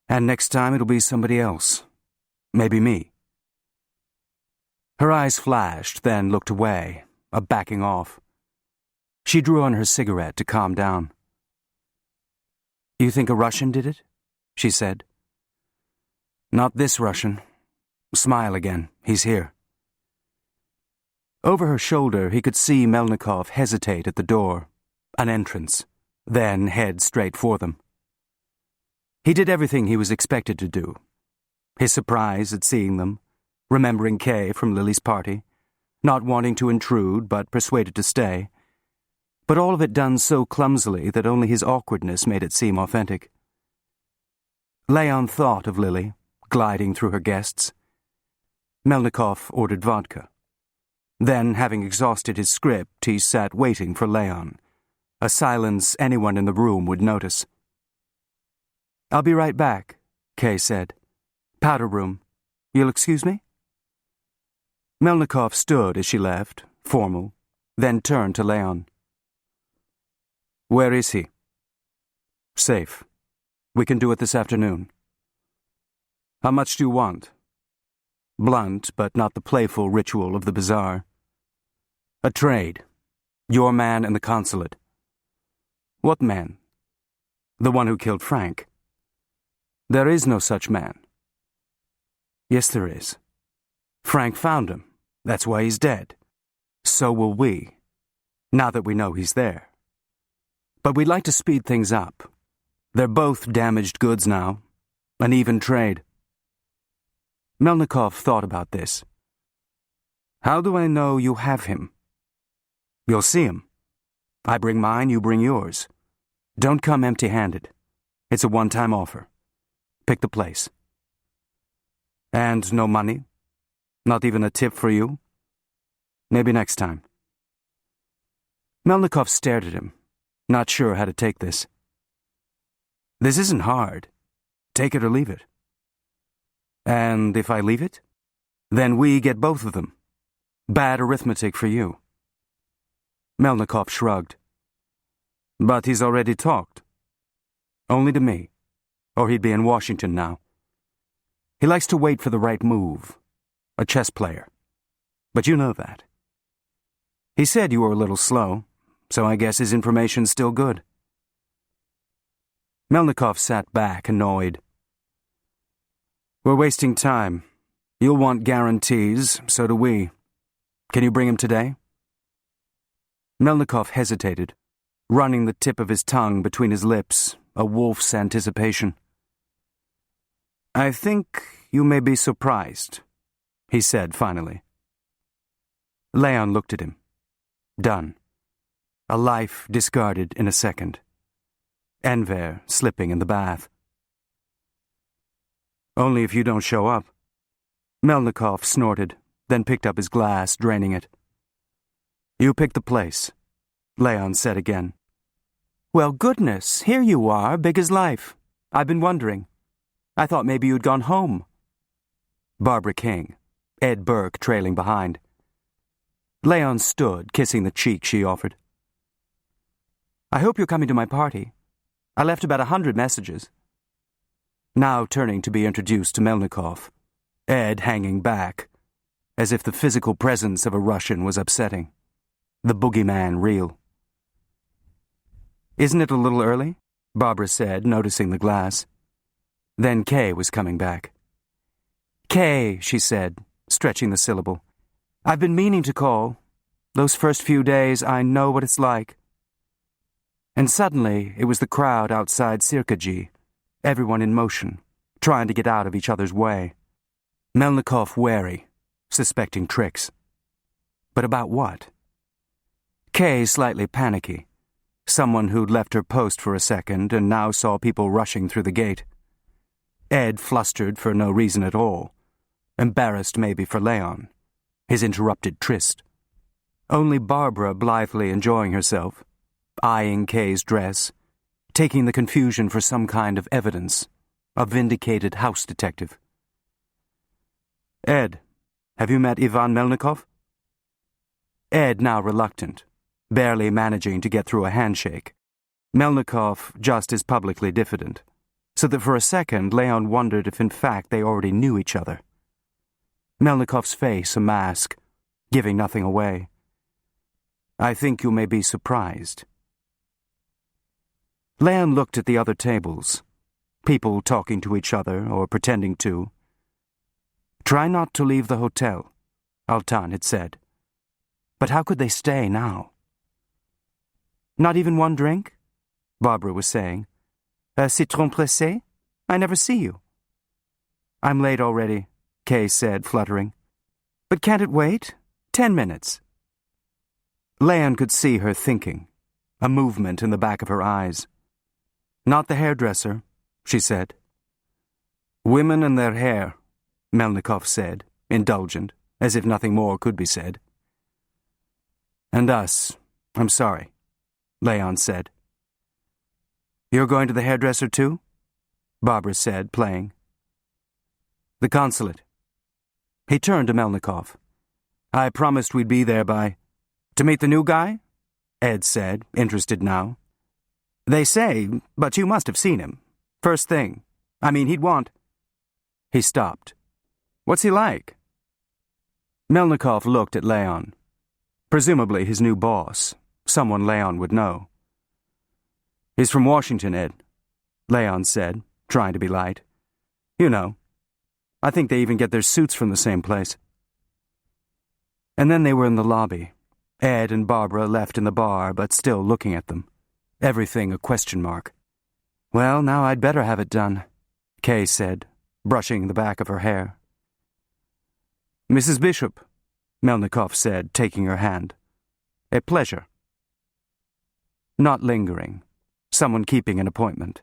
And next time it'll be somebody else. Maybe me. Her eyes flashed, then looked away, a backing off. She drew on her cigarette to calm down. You think a Russian did it? She said. Not this Russian. Smile again. He's here. Over her shoulder, he could see Melnikov hesitate at the door, an entrance, then head straight for them. He did everything he was expected to do. His surprise at seeing them, remembering Kay from Lily's party, not wanting to intrude but persuaded to stay, but all of it done so clumsily that only his awkwardness made it seem authentic. Leon thought of Lily, gliding through her guests. Melnikov ordered vodka. Then, having exhausted his script, he sat waiting for Leon, a silence anyone in the room would notice. I'll be right back, Kay said. Powder room. You'll excuse me? Melnikov stood as she left, formal, then turned to Leon. Where is he? Safe. We can do it this afternoon. How much do you want? Blunt, but not the playful ritual of the bazaar. A trade. Your man and the consulate. What man? The one who killed Frank. There is no such man. Yes, there is. Frank found him. That's why he's dead. So will we, now that we know he's there. But we'd like to speed things up. They're both damaged goods now. An even trade. Melnikov thought about this. How do I know you have him? You'll see him. I bring mine, you bring yours. Don't come empty-handed. It's a one-time offer. Pick the place. And no money? Not even a tip for you? Maybe next time. Melnikov stared at him, not sure how to take this. This isn't hard. Take it or leave it. And if I leave it? Then we get both of them. Bad arithmetic for you. Melnikov shrugged. But he's already talked. Only to me, or he'd be in Washington now. He likes to wait for the right move. A chess player. But you know that. He said you were a little slow, so I guess his information's still good. Melnikov sat back, annoyed. We're wasting time. You'll want guarantees, so do we. Can you bring him today? Melnikov hesitated, running the tip of his tongue between his lips, a wolf's anticipation. I think you may be surprised, he said finally. Leon looked at him. Done. A life discarded in a second. Enver slipping in the bath. Only if you don't show up. Melnikov snorted, then picked up his glass, draining it. You pick the place, Leon said again. Well, goodness, here you are, big as life. I've been wondering. I thought maybe you'd gone home. Barbara King, Ed Burke trailing behind. Leon stood, kissing the cheek she offered. I hope you're coming to my party. I left about 100 messages. Now turning to be introduced to Melnikov, Ed hanging back, as if the physical presence of a Russian was upsetting. The boogeyman real. Isn't it a little early? Barbara said, noticing the glass. Then Kay was coming back. Kay, she said, stretching the syllable. I've been meaning to call. Those first few days, I know what it's like. And suddenly, it was the crowd outside Cirkaji, everyone in motion, trying to get out of each other's way. Melnikov wary, suspecting tricks. But about what? Kay slightly panicky, someone who'd left her post for a second and now saw people rushing through the gate. Ed flustered for no reason at all, embarrassed maybe for Leon, his interrupted tryst. Only Barbara blithely enjoying herself, eyeing Kay's dress, taking the confusion for some kind of evidence, a vindicated house detective. Ed, have you met Ivan Melnikov? Ed now reluctant, barely managing to get through a handshake. Melnikov just as publicly diffident, so that for a second Leon wondered if in fact they already knew each other. Melnikov's face a mask, giving nothing away. I think you may be surprised. Leon looked at the other tables, people talking to each other or pretending to. Try not to leave the hotel, Altan had said. But how could they stay now? Not even one drink? Barbara was saying. A citron pressé? I never see you. I'm late already, Kay said, fluttering. But can't it wait? 10 minutes. Leon could see her thinking, a movement in the back of her eyes. Not the hairdresser, she said. Women and their hair, Melnikov said, indulgent, as if nothing more could be said. And us, I'm sorry, Leon said. You're going to the hairdresser too? Barbara said, playing. The consulate. He turned to Melnikov. I promised we'd be there by... To meet the new guy? Ed said, interested now. They say, but you must have seen him. First thing. I mean, he'd want... He stopped. What's he like? Melnikov looked at Leon. Presumably his new boss, someone Leon would know. He's from Washington, Ed, Leon said, trying to be light. You know. I think they even get their suits from the same place. And then they were in the lobby. Ed and Barbara left in the bar, but still looking at them. Everything a question mark. Well, now I'd better have it done, Kay said, brushing the back of her hair. Mrs. Bishop, Melnikov said, taking her hand. A pleasure. Not lingering. Someone keeping an appointment.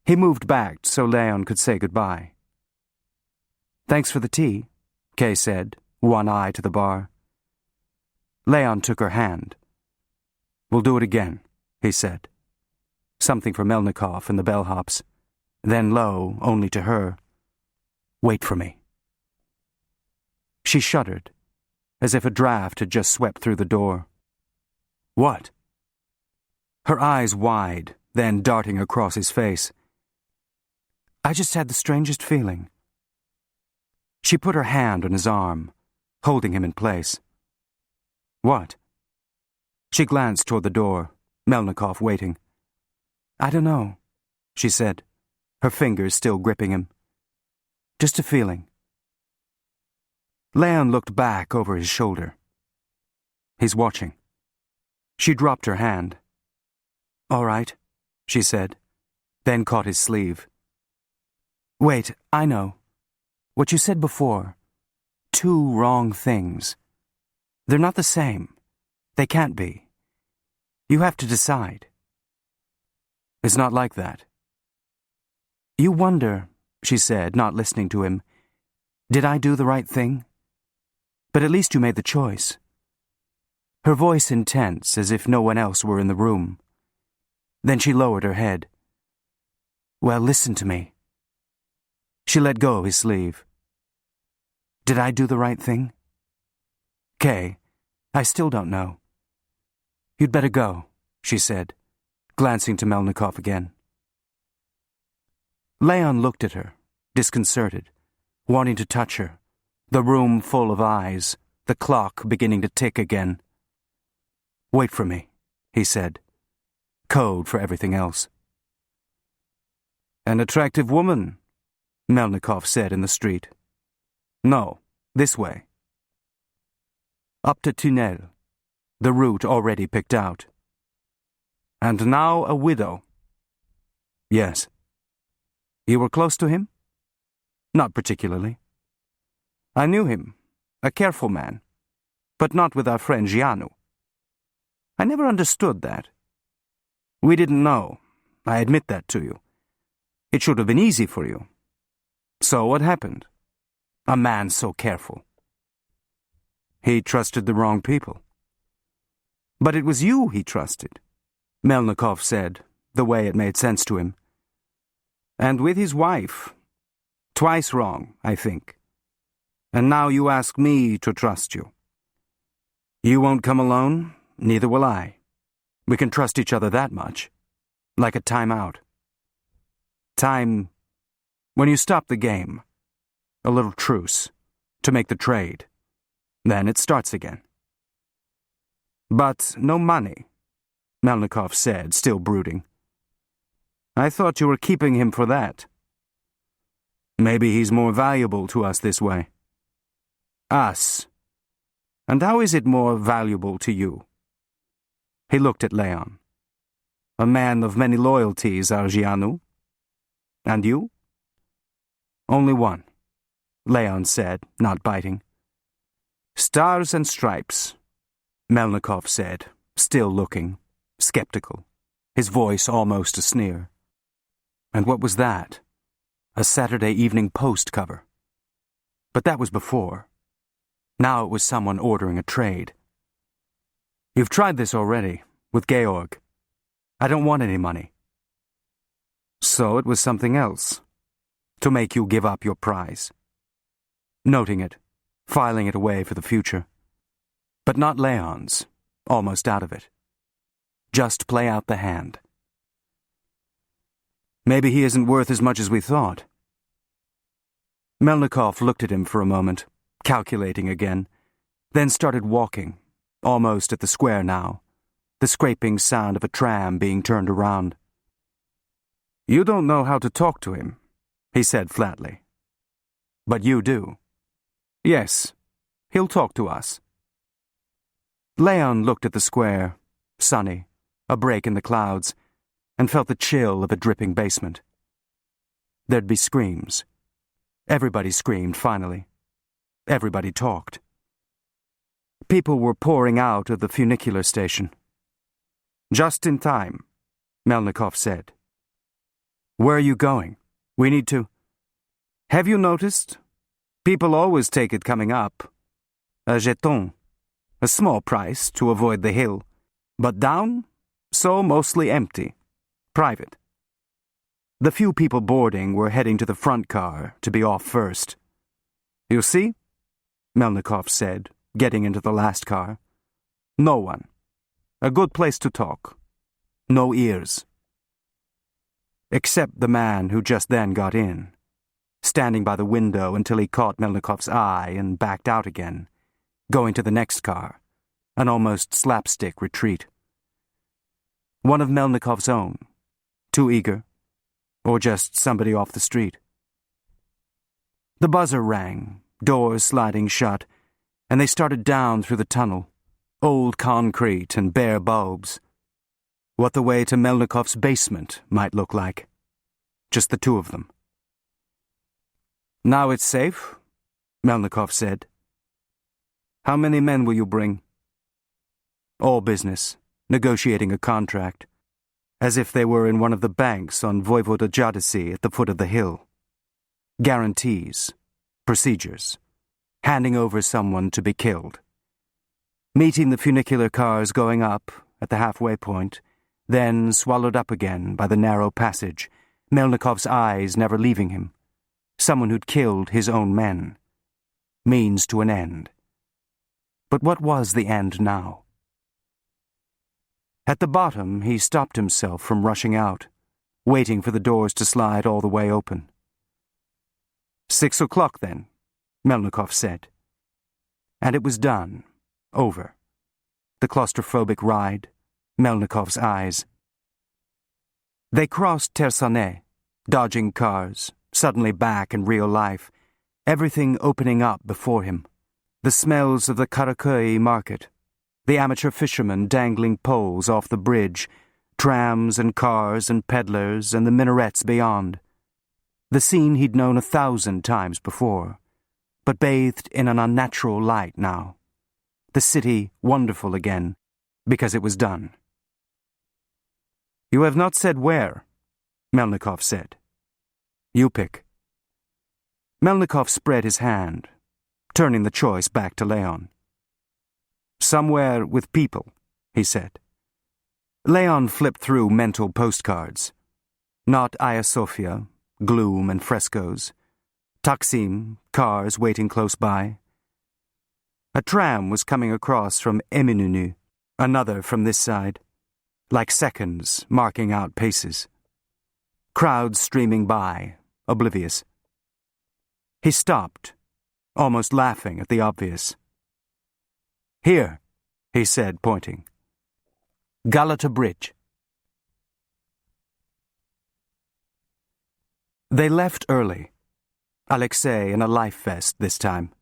He moved back so Leon could say goodbye. Thanks for the tea, Kay said, one eye to the bar. Leon took her hand. We'll do it again, he said. Something for Melnikov and the bellhops. Then low, only to her. Wait for me. She shuddered, as if a draft had just swept through the door. What? Her eyes wide, then darting across his face. I just had the strangest feeling. She put her hand on his arm, holding him in place. What? She glanced toward the door, Melnikov waiting. I don't know, she said, her fingers still gripping him. Just a feeling. Leon looked back over his shoulder. He's watching. She dropped her hand. All right, she said, then caught his sleeve. Wait, I know. What you said before. Two wrong things. They're not the same. They can't be. You have to decide. It's not like that. You wonder, she said, not listening to him, did I do the right thing? But at least you made the choice. Her voice intense, as if no one else were in the room. Then she lowered her head. Well, listen to me. She let go of his sleeve. Did I do the right thing? Kay, I still don't know. You'd better go, she said, glancing to Melnikov again. Leon looked at her, disconcerted, wanting to touch her, the room full of eyes, the clock beginning to tick again. Wait for me, he said. Code for everything else. An attractive woman, Melnikov said in the street. No, this way. Up to Tunnel, the route already picked out. And now a widow. Yes. You were close to him? Not particularly. I knew him, a careful man, but not with our friend Gianu. I never understood that. We didn't know. I admit that to you. It should have been easy for you. So what happened? A man so careful. He trusted the wrong people. But it was you he trusted, Melnikov said, the way it made sense to him. And with his wife. Twice wrong, I think. And now you ask me to trust you. You won't come alone, Neither will I. We can trust each other that much. Like a timeout. Time when you stop the game. A little truce. To make the trade. Then it starts again. But no money, Melnikov said, still brooding. I thought you were keeping him for that. Maybe he's more valuable to us this way. Us. And how is it more valuable to you? He looked at Leon. A man of many loyalties, Argianu. And you? Only one, Leon said, not biting. Stars and stripes, Melnikov said, still looking, skeptical, his voice almost a sneer. And what was that? A Saturday Evening Post cover. But that was before. Now it was someone ordering a trade. You've tried this already, with Georg. I don't want any money. So it was something else, to make you give up your prize. Noting it, filing it away for the future. But not Leon's, almost out of it. Just play out the hand. Maybe he isn't worth as much as we thought. Melnikov looked at him for a moment, calculating again, then started walking, almost at the square now, the scraping sound of a tram being turned around. You don't know how to talk to him, he said flatly. But you do. Yes, he'll talk to us. Leon looked at the square, sunny, a break in the clouds, and felt the chill of a dripping basement. There'd be screams. Everybody screamed, finally. Everybody talked. People were pouring out of the funicular station. Just in time, Melnikov said. Where are you going? We need to... Have you noticed? People always take it coming up. A jeton. A small price to avoid the hill. But down, so mostly empty. Private. The few people boarding were heading to the front car to be off first. You see? Melnikov said, getting into the last car. No one. A good place to talk. No ears. Except the man who just then got in, standing by the window until he caught Melnikov's eye and backed out again, going to the next car, an almost slapstick retreat. One of Melnikov's own, too eager, or just somebody off the street. The buzzer rang, doors sliding shut, and they started down through the tunnel, old concrete and bare bulbs. What the way to Melnikov's basement might look like. Just the two of them. Now it's safe, Melnikov said. How many men will you bring? All business, negotiating a contract, as if they were in one of the banks on Voivoda Jadasi at the foot of the hill. Guarantees, procedures, handing over someone to be killed. Meeting the funicular cars going up at the halfway point, then swallowed up again by the narrow passage, Melnikov's eyes never leaving him. Someone who'd killed his own men. Means to an end. But what was the end now? At the bottom, he stopped himself from rushing out, waiting for the doors to slide all the way open. 6 o'clock, then, Melnikov said. And it was done. Over. The claustrophobic ride, Melnikov's eyes. They crossed Tersanet, dodging cars, suddenly back in real life, everything opening up before him. The smells of the Karaköy market, the amateur fishermen dangling poles off the bridge, trams and cars and peddlers and the minarets beyond. The scene he'd known 1,000 times before, but bathed in an unnatural light now. The city wonderful again, because it was done. You have not said where, Melnikov said. You pick. Melnikov spread his hand, turning the choice back to Leon. Somewhere with people, he said. Leon flipped through mental postcards. Not Hagia Sophia, gloom and frescoes. Taksim, cars waiting close by. A tram was coming across from Eminönü, Another from this side, like seconds marking out paces. Crowds streaming by, oblivious. He stopped, almost laughing at the obvious. "Here," he said, pointing. "Galata Bridge." They left early. Alexei in a life vest this time.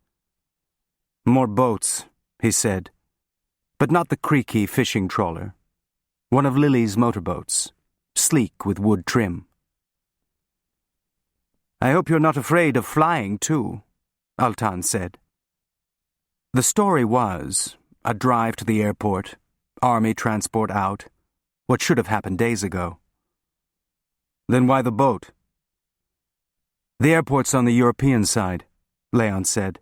"More boats," he said, but not the creaky fishing trawler. One of Lily's motorboats, sleek with wood trim. "I hope you're not afraid of flying, too," Altan said. The story was a drive to the airport, army transport out, what should have happened days ago. "Then why the boat?" "The airport's on the European side," Leon said.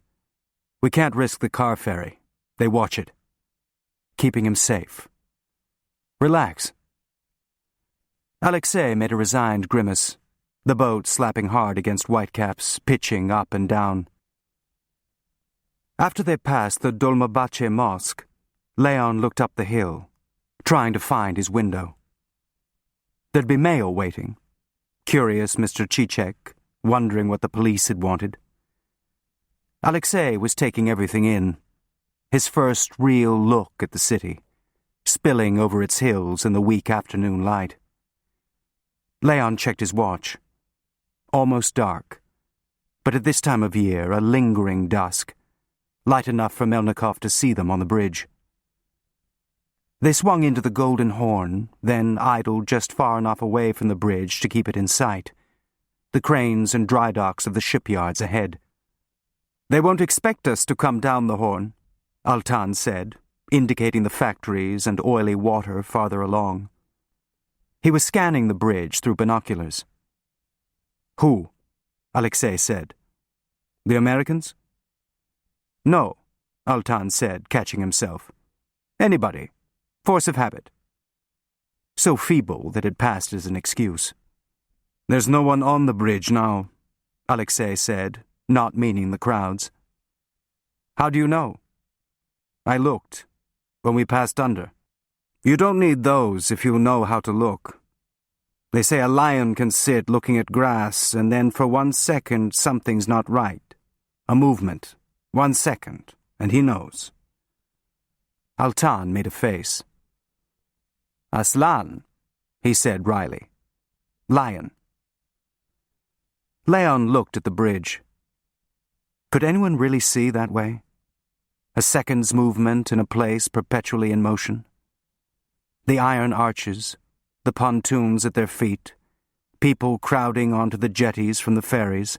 "We can't risk the car ferry. They watch it. Keeping him safe. Relax." Alexei made a resigned grimace, the boat slapping hard against whitecaps, pitching up and down. After they passed the Dolmabahce Mosque, Leon looked up the hill, trying to find his window. There'd be mail waiting. Curious Mr. Chichek, wondering what the police had wanted. Alexei was taking everything in, his first real look at the city, spilling over its hills in the weak afternoon light. Leon checked his watch. Almost dark, but at this time of year a lingering dusk, light enough for Melnikov to see them on the bridge. They swung into the Golden Horn, then idled just far enough away from the bridge to keep it in sight, the cranes and dry docks of the shipyards ahead. "They won't expect us to come down the Horn," Altan said, indicating the factories and oily water farther along. He was scanning the bridge through binoculars. "Who?" Alexei said. "The Americans?" "No," Altan said, catching himself. "Anybody. Force of habit." So feeble that it passed as an excuse. "There's no one on the bridge now," Alexei said, not meaning the crowds. "How do you know?" "I looked, when we passed under. You don't need those if you know how to look. They say a lion can sit looking at grass and then for 1 second something's not right. A movement. 1 second, and he knows." Altan made a face. "Aslan," he said wryly. "Lion." Leon looked at the bridge. Could anyone really see that way? A second's movement in a place perpetually in motion? The iron arches, the pontoons at their feet, people crowding onto the jetties from the ferries,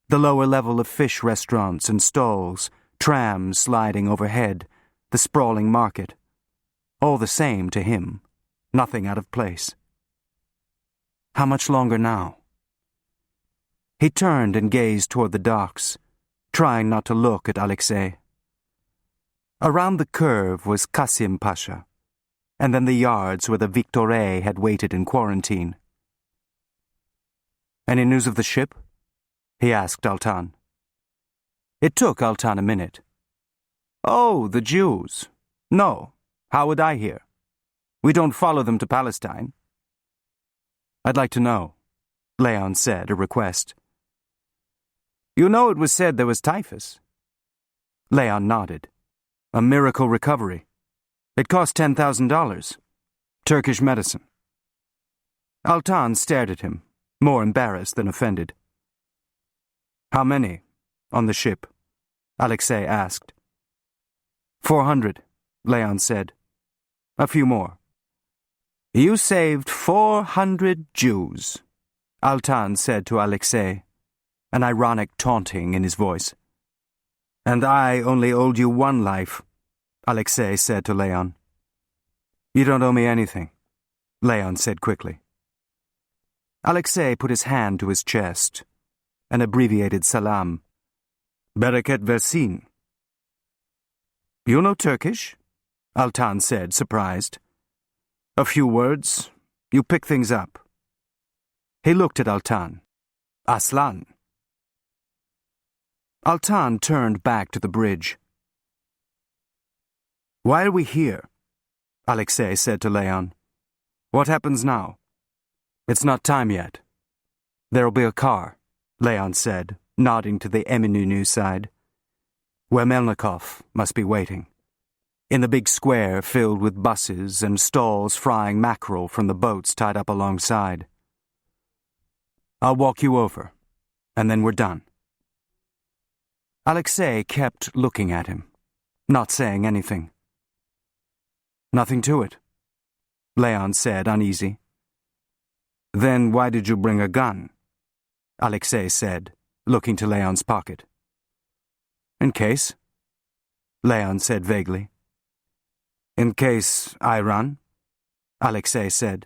the lower level of fish restaurants and stalls, trams sliding overhead, the sprawling market. All the same to him, nothing out of place. How much longer now? He turned and gazed toward the docks, trying not to look at Alexei. Around the curve was Kasim Pasha, and then the yards where the Victoret had waited in quarantine. "Any news of the ship?" he asked Altan. It took Altan a minute. "Oh, the Jews. No, how would I hear? We don't follow them to Palestine." "I'd like to know," Leon said, a request. "You know it was said there was typhus." Leon nodded. "A miracle recovery. It cost $10,000. Turkish medicine." Altan stared at him, more embarrassed than offended. "How many, on the ship?" Alexei asked. 400, Leon said. "A few more." "You saved 400 Jews," Altan said to Alexei, an ironic taunting in his voice. "And I only owed you 1 life," Alexei said to Leon. "You don't owe me anything," Leon said quickly. Alexei put his hand to his chest, an abbreviated salam. "Bereket versin." "You know Turkish?" Altan said, surprised. "A few words. You pick things up." He looked at Altan. "Aslan." Altan turned back to the bridge. "Why are we here?" Alexei said to Leon. What happens now? It's not time yet. There'll be a car, Leon said, nodding to the Eminenu side, where Melnikov must be waiting, in the big square filled with buses and stalls frying mackerel from the boats tied up alongside. I'll walk you over, and then we're done. Alexei kept looking at him, not saying anything. Nothing to it, Leon said, uneasy. Then why did you bring a gun? Alexei said, looking to Leon's pocket. In case, Leon said vaguely. In case I run, Alexei said.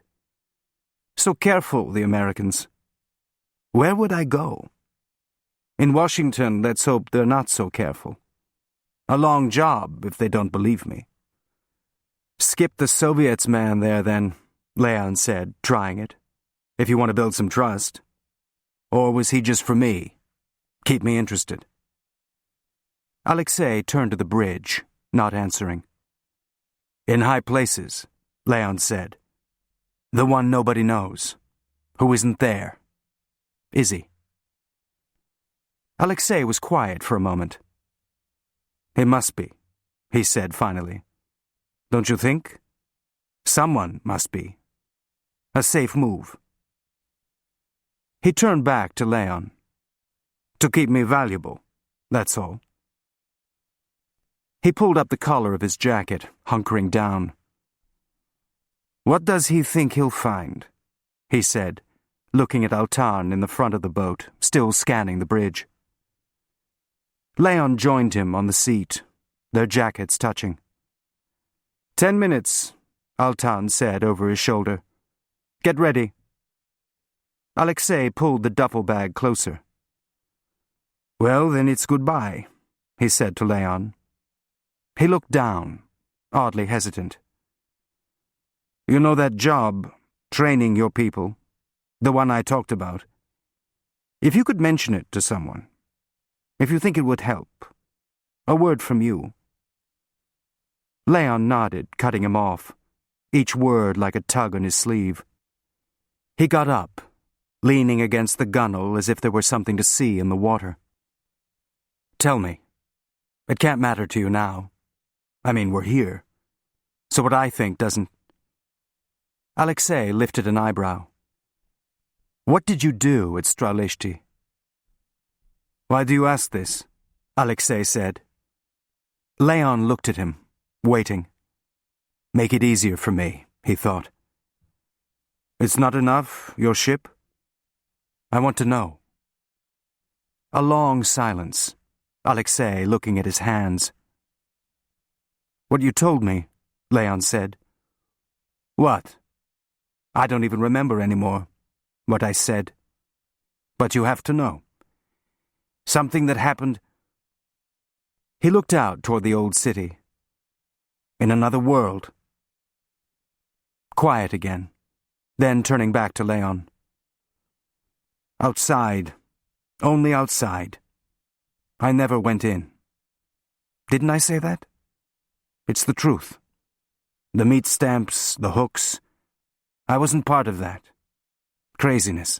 So careful, the Americans. Where would I go? In Washington, let's hope they're not so careful. A long job, if they don't believe me. Skip the Soviets man there, then, Leon said, trying it, if you want to build some trust. Or was he just for me? Keep me interested. Alexei turned to the bridge, not answering. In high places, Leon said. The one nobody knows, who isn't there. Is he? Alexei was quiet for a moment. It must be, he said finally. Don't you think? Someone must be. A safe move. He turned back to Leon. To keep me valuable, that's all. He pulled up the collar of his jacket, hunkering down. What does he think he'll find? He said, looking at Altan in the front of the boat, still scanning the bridge. Leon joined him on the seat, their jackets touching. 10 minutes, Altan said over his shoulder. Get ready. Alexei pulled the duffel bag closer. Well, then it's goodbye, he said to Leon. He looked down, oddly hesitant. You know that job, training your people, the one I talked about? If you could mention it to someone, if you think it would help, a word from you. Leon nodded, cutting him off, each word like a tug on his sleeve. He got up, leaning against the gunwale as if there were something to see in the water. Tell me. It can't matter to you now. I mean, we're here. So what I think doesn't... Alexei lifted an eyebrow. What did you do at Stralishti? Why do you ask this? Alexei said. Leon looked at him, waiting. Make it easier for me, he thought. It's not enough, your ship? I want to know. A long silence, Alexei looking at his hands. What you told me, Leon said. What? I don't even remember anymore what I said. But you have to know. Something that happened. He looked out toward the old city. In another world. Quiet again, then turning back to Leon. Outside. Only outside. I never went in. Didn't I say that? It's the truth. The meat stamps, the hooks. I wasn't part of that. Craziness.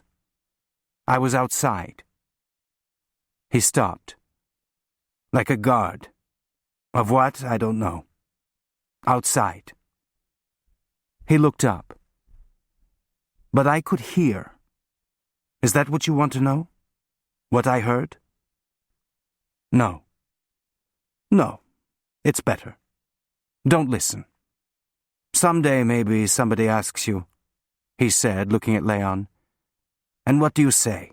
I was outside. He stopped. Like a guard. Of what, I don't know. Outside. He looked up. But I could hear. Is that what you want to know? What I heard? No. No. It's better. Don't listen. Someday maybe somebody asks you, he said, looking at Leon. And what do you say?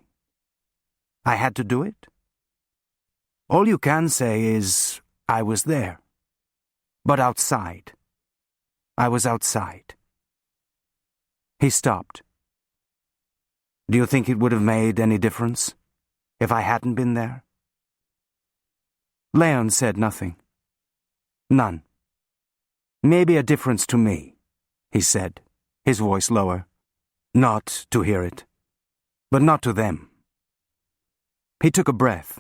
I had to do it? All you can say is, I was there. But outside. I was outside. He stopped. Do you think it would have made any difference if I hadn't been there? Leon said nothing. None. Maybe a difference to me, he said, his voice lower. Not to hear it, but not to them. He took a breath.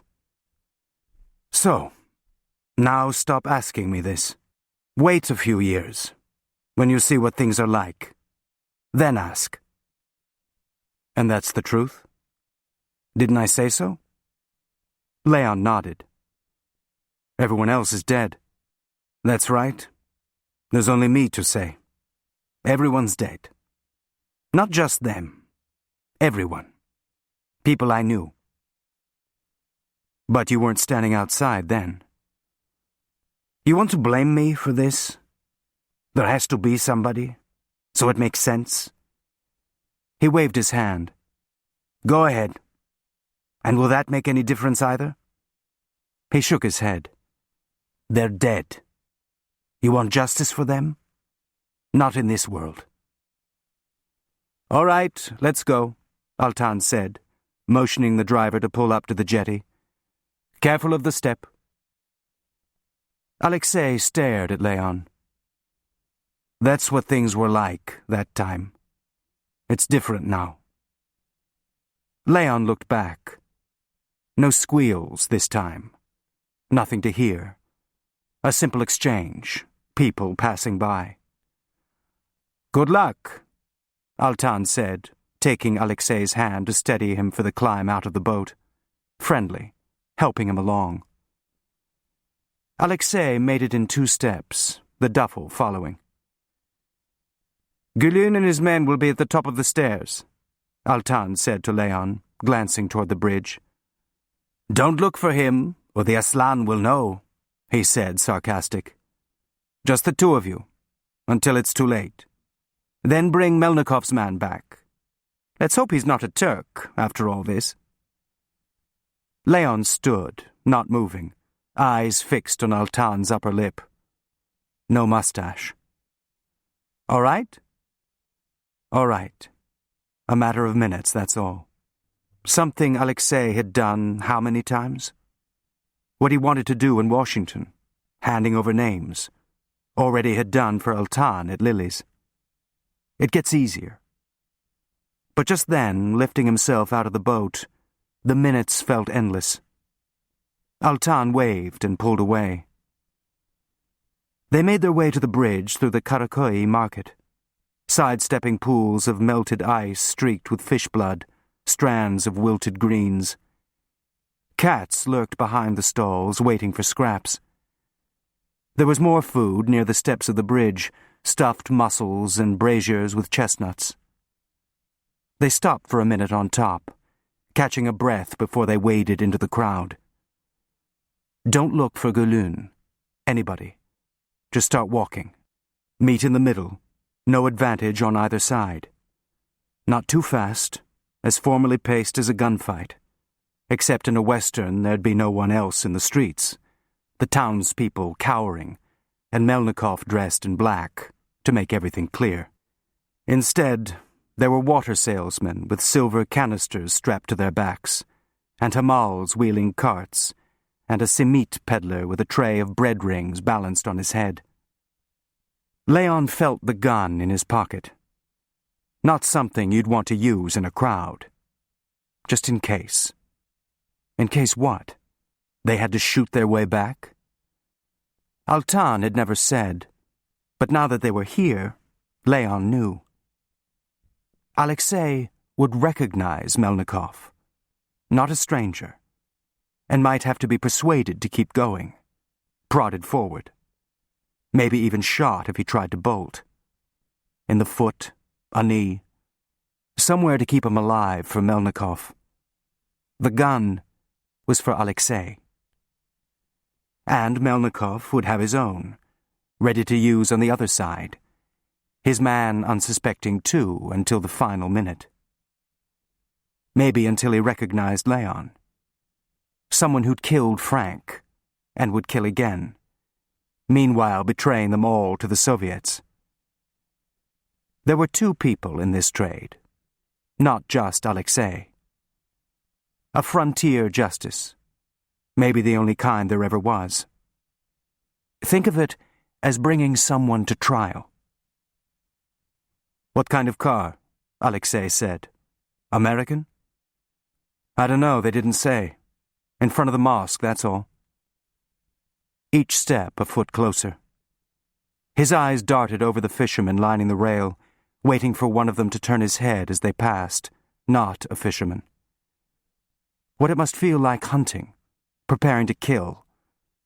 So, now stop asking me this. Wait a few years. When you see what things are like, then ask. And that's the truth? Didn't I say so? Leon nodded. Everyone else is dead. That's right. There's only me to say. Everyone's dead. Not just them. Everyone. People I knew. But you weren't standing outside then. You want to blame me for this? There has to be somebody, so it makes sense. He waved his hand. Go ahead. And will that make any difference either? He shook his head. They're dead. You want justice for them? Not in this world. All right, let's go, Altan said, motioning the driver to pull up to the jetty. Careful of the step. Alexei stared at Leon. That's what things were like that time. It's different now. Leon looked back. No squeals this time. Nothing to hear. A simple exchange. People passing by. Good luck, Altan said, taking Alexei's hand to steady him for the climb out of the boat. Friendly, helping him along. Alexei made it in 2 steps, the duffel following. Gülün and his men will be at the top of the stairs, Altan said to Leon, glancing toward the bridge. Don't look for him, or the Aslan will know, he said, sarcastic. Just the 2 of you, until it's too late. Then bring Melnikov's man back. Let's hope he's not a Turk, after all this. Leon stood, not moving, eyes fixed on Altan's upper lip. No mustache. All right? All right. A matter of minutes, that's all. Something Alexei had done how many times? What he wanted to do in Washington, handing over names, already had done for Altan at Lily's. It gets easier. But just then, lifting himself out of the boat, the minutes felt endless. Altan waved and pulled away. They made their way to the bridge through the Karaköy market, sidestepping pools of melted ice streaked with fish blood, strands of wilted greens. Cats lurked behind the stalls, waiting for scraps. There was more food near the steps of the bridge, stuffed mussels and braziers with chestnuts. They stopped for a minute on top, catching a breath before they waded into the crowd. Don't look for Gülün, anybody. Just start walking. Meet in the middle, no advantage on either side. Not too fast, as formally paced as a gunfight. Except in a western there'd be no one else in the streets, the townspeople cowering, and Melnikov dressed in black, to make everything clear. Instead, there were water salesmen with silver canisters strapped to their backs, and Hamals wheeling carts, and a simit peddler with a tray of bread rings balanced on his head. Leon felt the gun in his pocket. Not something you'd want to use in a crowd. Just in case. In case what? They had to shoot their way back? Altan had never said, but now that they were here, Leon knew. Alexei would recognize Melnikov, not a stranger, and might have to be persuaded to keep going, prodded forward, maybe even shot if he tried to bolt. In the foot, a knee, somewhere to keep him alive for Melnikov. The gun was for Alexei. And Melnikov would have his own, ready to use on the other side, his man unsuspecting too until the final minute. Maybe until he recognized Leon. Someone who'd killed Frank, and would kill again, meanwhile betraying them all to the Soviets. There were 2 people in this trade, not just Alexei. A frontier justice, maybe the only kind there ever was. Think of it as bringing someone to trial. What kind of car? Alexei said. American? I don't know, they didn't say. In front of the mosque, that's all. Each step a foot closer. His eyes darted over the fishermen lining the rail, waiting for one of them to turn his head as they passed, not a fisherman. What it must feel like hunting, preparing to kill,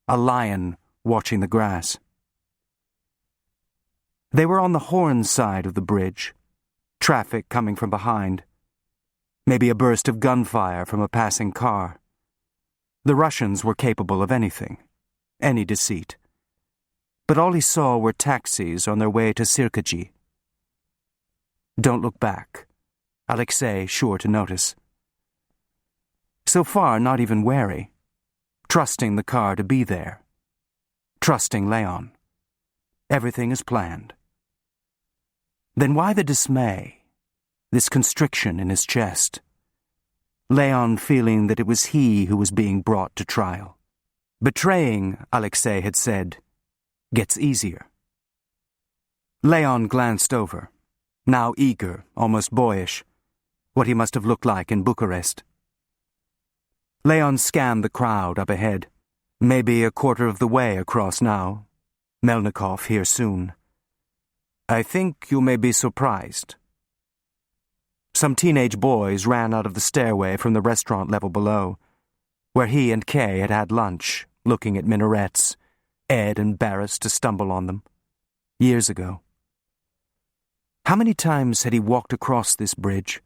a lion watching the grass. They were on the Horn side of the bridge, traffic coming from behind. Maybe a burst of gunfire from a passing car. The Russians were capable of anything, any deceit. But all he saw were taxis on their way to Sirkaji. Don't look back, Alexei sure to notice. So far, not even wary, trusting the car to be there, trusting Leon. Everything is planned. Then why the dismay, this constriction in his chest? Leon feeling that it was he who was being brought to trial. Betraying, Alexei had said, gets easier. Leon glanced over, now eager, almost boyish, what he must have looked like in Bucharest. Leon scanned the crowd up ahead, maybe a quarter of the way across now. Melnikov here soon. I think you may be surprised. Some teenage boys ran out of the stairway from the restaurant level below, where he and Kay had had lunch, looking at minarets, Ed embarrassed to stumble on them. Years ago. How many times had he walked across this bridge,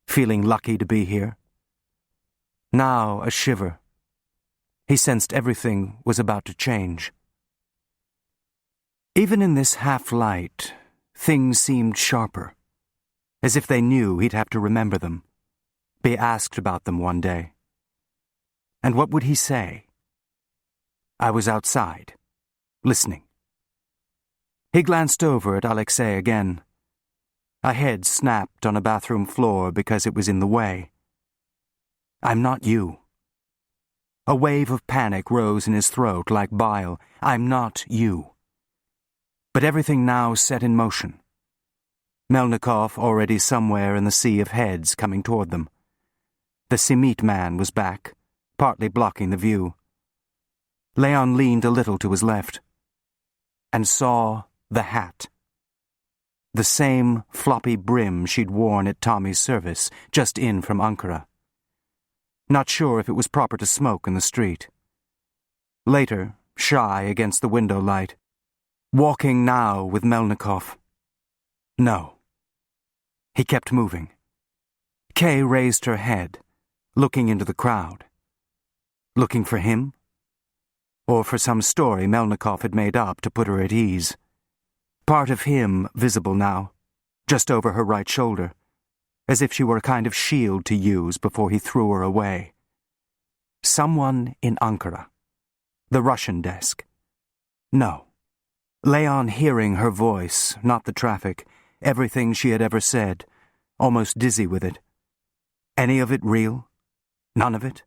feeling lucky to be here? Now a shiver. He sensed everything was about to change. Even in this half-light, things seemed sharper, as if they knew he'd have to remember them, be asked about them one day. And what would he say? I was outside, listening. He glanced over at Alexei again. A head snapped on a bathroom floor because it was in the way. I'm not you. A wave of panic rose in his throat like bile. I'm not you. But everything now set in motion. Melnikov already somewhere in the sea of heads coming toward them. The Simit man was back, partly blocking the view. Leon leaned a little to his left and saw the hat. The same floppy brim she'd worn at Tommy's service, just in from Ankara. Not sure if it was proper to smoke in the street. Later, shy against the window light, walking now with Melnikov. No. He kept moving. Kay raised her head, looking into the crowd. Looking for him? Or for some story Melnikov had made up to put her at ease. Part of him visible now, just over her right shoulder, as if she were a kind of shield to use before he threw her away. Someone in Ankara. The Russian desk. No. Leon hearing her voice, not the traffic, everything she had ever said, almost dizzy with it. Any of it real? None of it?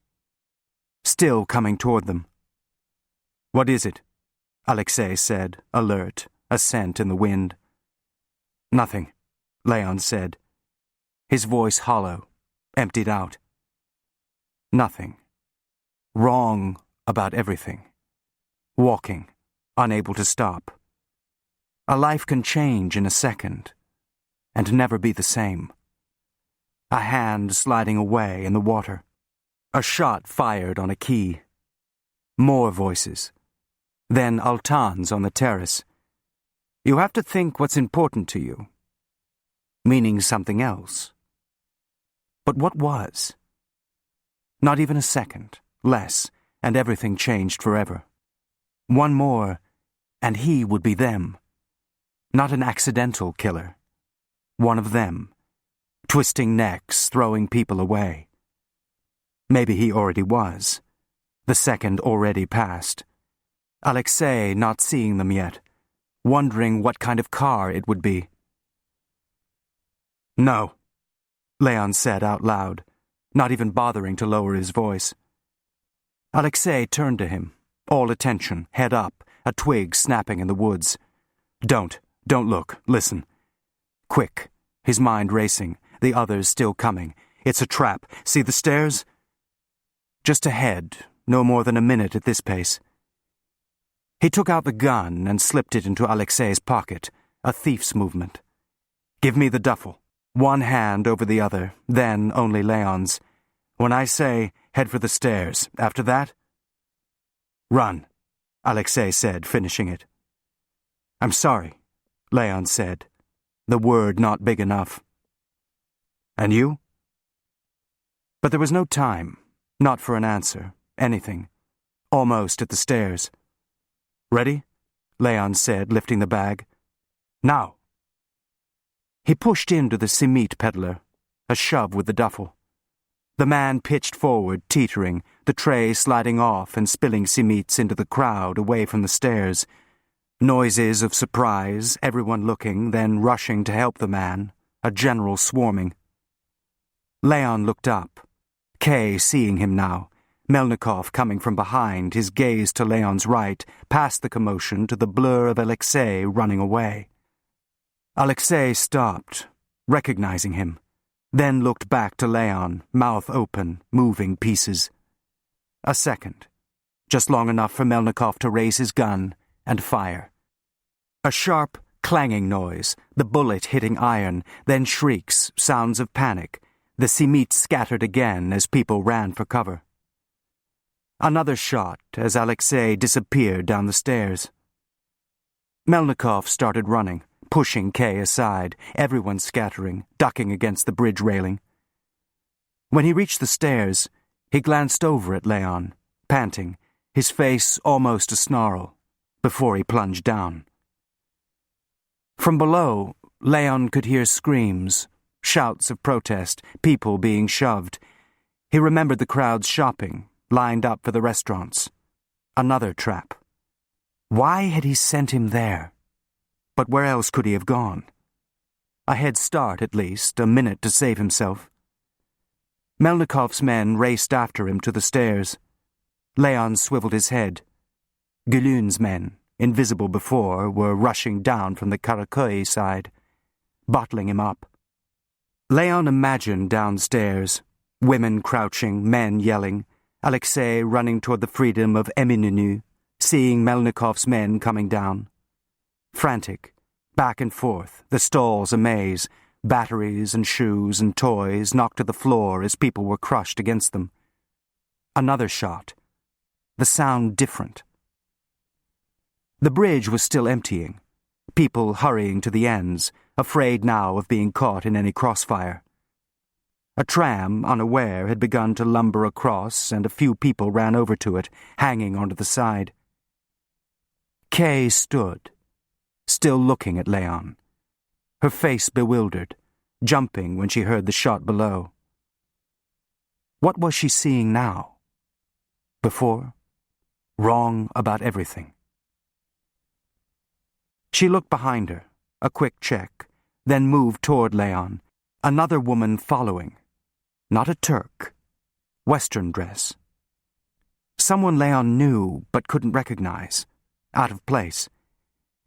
Still coming toward them. What is it? Alexei said, alert, a scent in the wind. Nothing, Leon said, his voice hollow, emptied out. Nothing. Wrong about everything. Walking, unable to stop. A life can change in a second, and never be the same. A hand sliding away in the water. A shot fired on a quay. More voices. Then Altan's on the terrace. You have to think what's important to you. Meaning something else. But what was? Not even a second, less, and everything changed forever. One more, and he would be them. Not an accidental killer. One of them. Twisting necks, throwing people away. Maybe he already was. The second already passed. Alexei not seeing them yet, wondering what kind of car it would be. No, Leon said out loud, not even bothering to lower his voice. Alexei turned to him, all attention, head up, a twig snapping in the woods. Don't look, listen. Quick, his mind racing, the others still coming. It's a trap. See the stairs? Just ahead, no more than a minute at this pace. He took out the gun and slipped it into Alexei's pocket, a thief's movement. "Give me the duffel." One hand over the other, then only Leon's. "When I say, head for the stairs. After that?" "Run," Alexei said, finishing it. "I'm sorry," Leon said, the word not big enough. "And you?" But there was no time, not for an answer, anything. Almost at the stairs. "Ready?" Leon said, lifting the bag. "Now." He pushed into the cement peddler, a shove with the duffel. The man pitched forward, teetering, the tray sliding off and spilling cements into the crowd away from the stairs. Noises of surprise, everyone looking, then rushing to help the man, a general swarming. Leon looked up, Kay seeing him now, Melnikov coming from behind, his gaze to Leon's right, past the commotion to the blur of Alexei running away. Alexei stopped, recognizing him, then looked back to Leon, mouth open, moving pieces. A second, just long enough for Melnikov to raise his gun and fire. A sharp, clanging noise, the bullet hitting iron, then shrieks, sounds of panic. The cement scattered again as people ran for cover. Another shot as Alexei disappeared down the stairs. Melnikov started running, pushing Kay aside, everyone scattering, ducking against the bridge railing. When he reached the stairs, he glanced over at Leon, panting, his face almost a snarl, before he plunged down. From below, Leon could hear screams, shouts of protest, people being shoved. He remembered the crowds shopping, lined up for the restaurants. Another trap. Why had he sent him there? But where else could he have gone? A head start, at least, a minute to save himself. Melnikov's men raced after him to the stairs. Leon swiveled his head. Gülün's men, invisible before, were rushing down from the Karaköy side, bottling him up. Leon imagined downstairs, women crouching, men yelling, Alexei running toward the freedom of Eminönü, seeing Melnikov's men coming down. Frantic, back and forth, the stalls a maze, batteries and shoes and toys knocked to the floor as people were crushed against them. Another shot. The sound different. The bridge was still emptying, people hurrying to the ends, afraid now of being caught in any crossfire. A tram, unaware, had begun to lumber across, and a few people ran over to it, hanging onto the side. Kay stood, still looking at Leon, her face bewildered, jumping when she heard the shot below. What was she seeing now? Before? Wrong about everything. She looked behind her, a quick check, then moved toward Leon, another woman following. Not a Turk. Western dress. Someone Leon knew but couldn't recognize. Out of place.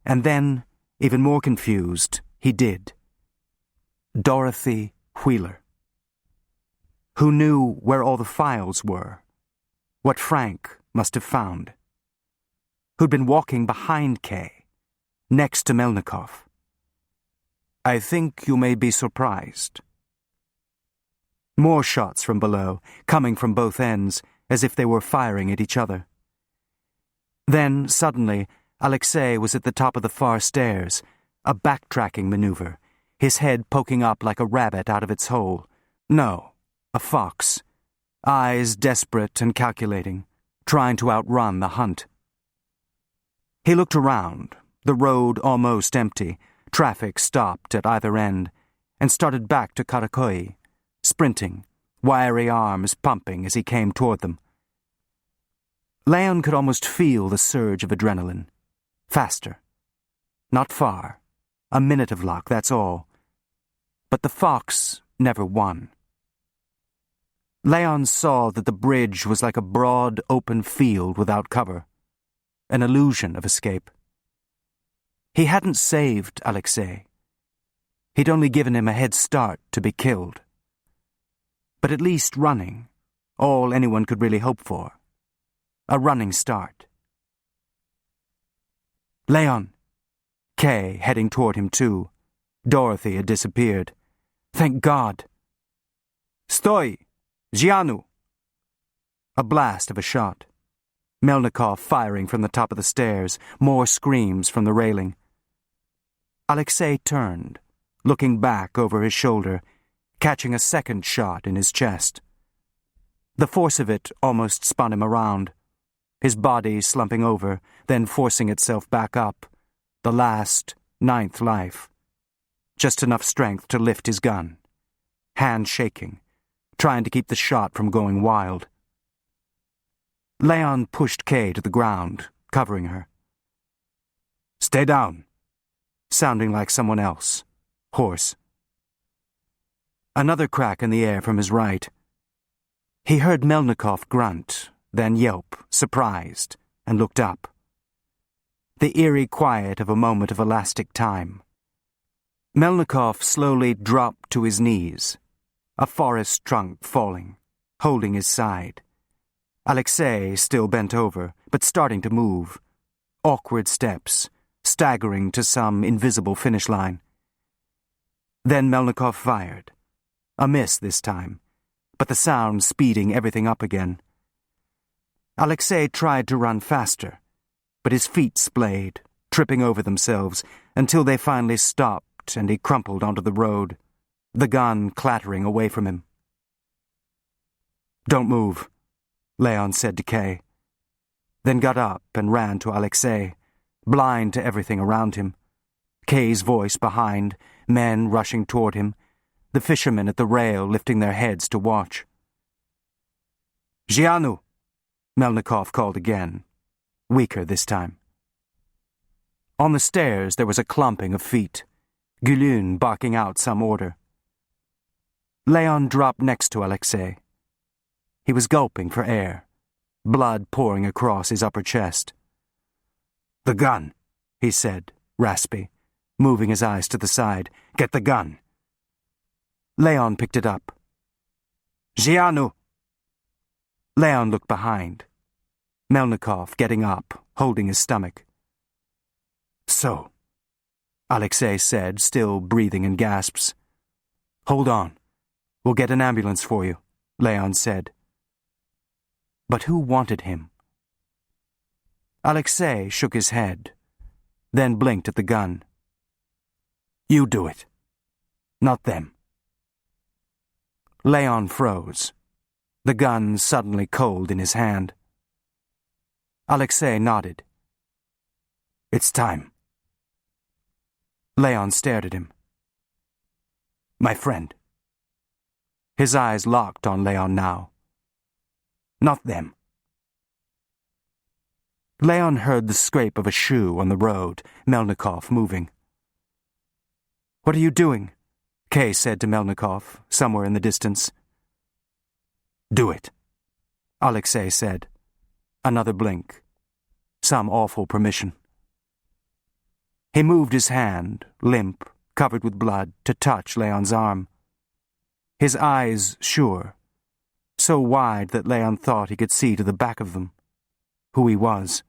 And then, even more confused, he did. Dorothy Wheeler. Who knew where all the files were. What Frank must have found. Who'd been walking behind Kay, next to Melnikov. "I think you may be surprised." More shots from below, coming from both ends, as if they were firing at each other. Then, suddenly, Alexei was at the top of the far stairs, a backtracking maneuver, his head poking up like a rabbit out of its hole. No, a fox. Eyes desperate and calculating, trying to outrun the hunt. He looked around, the road almost empty, traffic stopped at either end, and started back to Karaköy, sprinting, wiry arms pumping as he came toward them. Leon could almost feel the surge of adrenaline. Faster. Not far. A minute of luck, that's all. But the fox never won. Leon saw that the bridge was like a broad, open field without cover. An illusion of escape. He hadn't saved Alexei. He'd only given him a head start to be killed. But at least running, all anyone could really hope for. A running start. Leon! Kay, heading toward him too. Dorothy had disappeared. Thank God! Stoi! Gianu! A blast of a shot. Melnikov firing from the top of the stairs, more screams from the railing. Alexei turned, looking back over his shoulder, catching a second shot in his chest. The force of it almost spun him around, his body slumping over, then forcing itself back up, the last, 9th life. Just enough strength to lift his gun, hand shaking, trying to keep the shot from going wild. Leon pushed Kay to the ground, covering her. Stay down, sounding like someone else, hoarse. Another crack in the air from his right. He heard Melnikov grunt, then yelp, surprised, and looked up. The eerie quiet of a moment of elastic time. Melnikov slowly dropped to his knees, a forest trunk falling, holding his side. Alexei still bent over, but starting to move. Awkward steps, staggering to some invisible finish line. Then Melnikov fired. A miss this time, but the sound speeding everything up again. Alexei tried to run faster, but his feet splayed, tripping over themselves, until they finally stopped and he crumpled onto the road, the gun clattering away from him. Don't move, Leon said to Kay, then got up and ran to Alexei, blind to everything around him. Kay's voice behind, men rushing toward him, the fishermen at the rail lifting their heads to watch. Gianu, Melnikov called again, weaker this time. On the stairs there was a clumping of feet, Gulun barking out some order. Leon dropped next to Alexei. He was gulping for air, blood pouring across his upper chest. The gun, he said, raspy, moving his eyes to the side. Get the gun. Leon picked it up. Gianu! Leon looked behind. Melnikov getting up, holding his stomach. So, Alexei said, still breathing in gasps. Hold on. We'll get an ambulance for you, Leon said. But who wanted him? Alexei shook his head, then blinked at the gun. You do it. Not them. Leon froze, the gun suddenly cold in his hand. Alexei nodded. It's time. Leon stared at him. My friend. His eyes locked on Leon now. Not them. Leon heard the scrape of a shoe on the road, Melnikov moving. What are you doing? Kay said to Melnikov, somewhere in the distance. Do it, Alexei said. Another blink. Some awful permission. He moved his hand, limp, covered with blood, to touch Leon's arm. His eyes sure, so wide that Leon thought he could see to the back of them, who he was.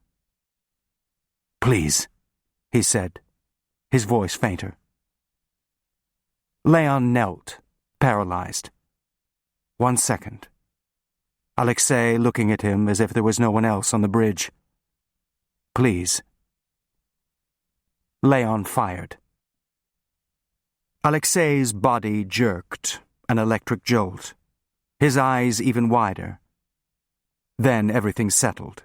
Please, he said, his voice fainter. Leon knelt, paralyzed. 1 second. Alexei looking at him as if there was no one else on the bridge. Please. Leon fired. Alexei's body jerked, an electric jolt, his eyes even wider. Then everything settled.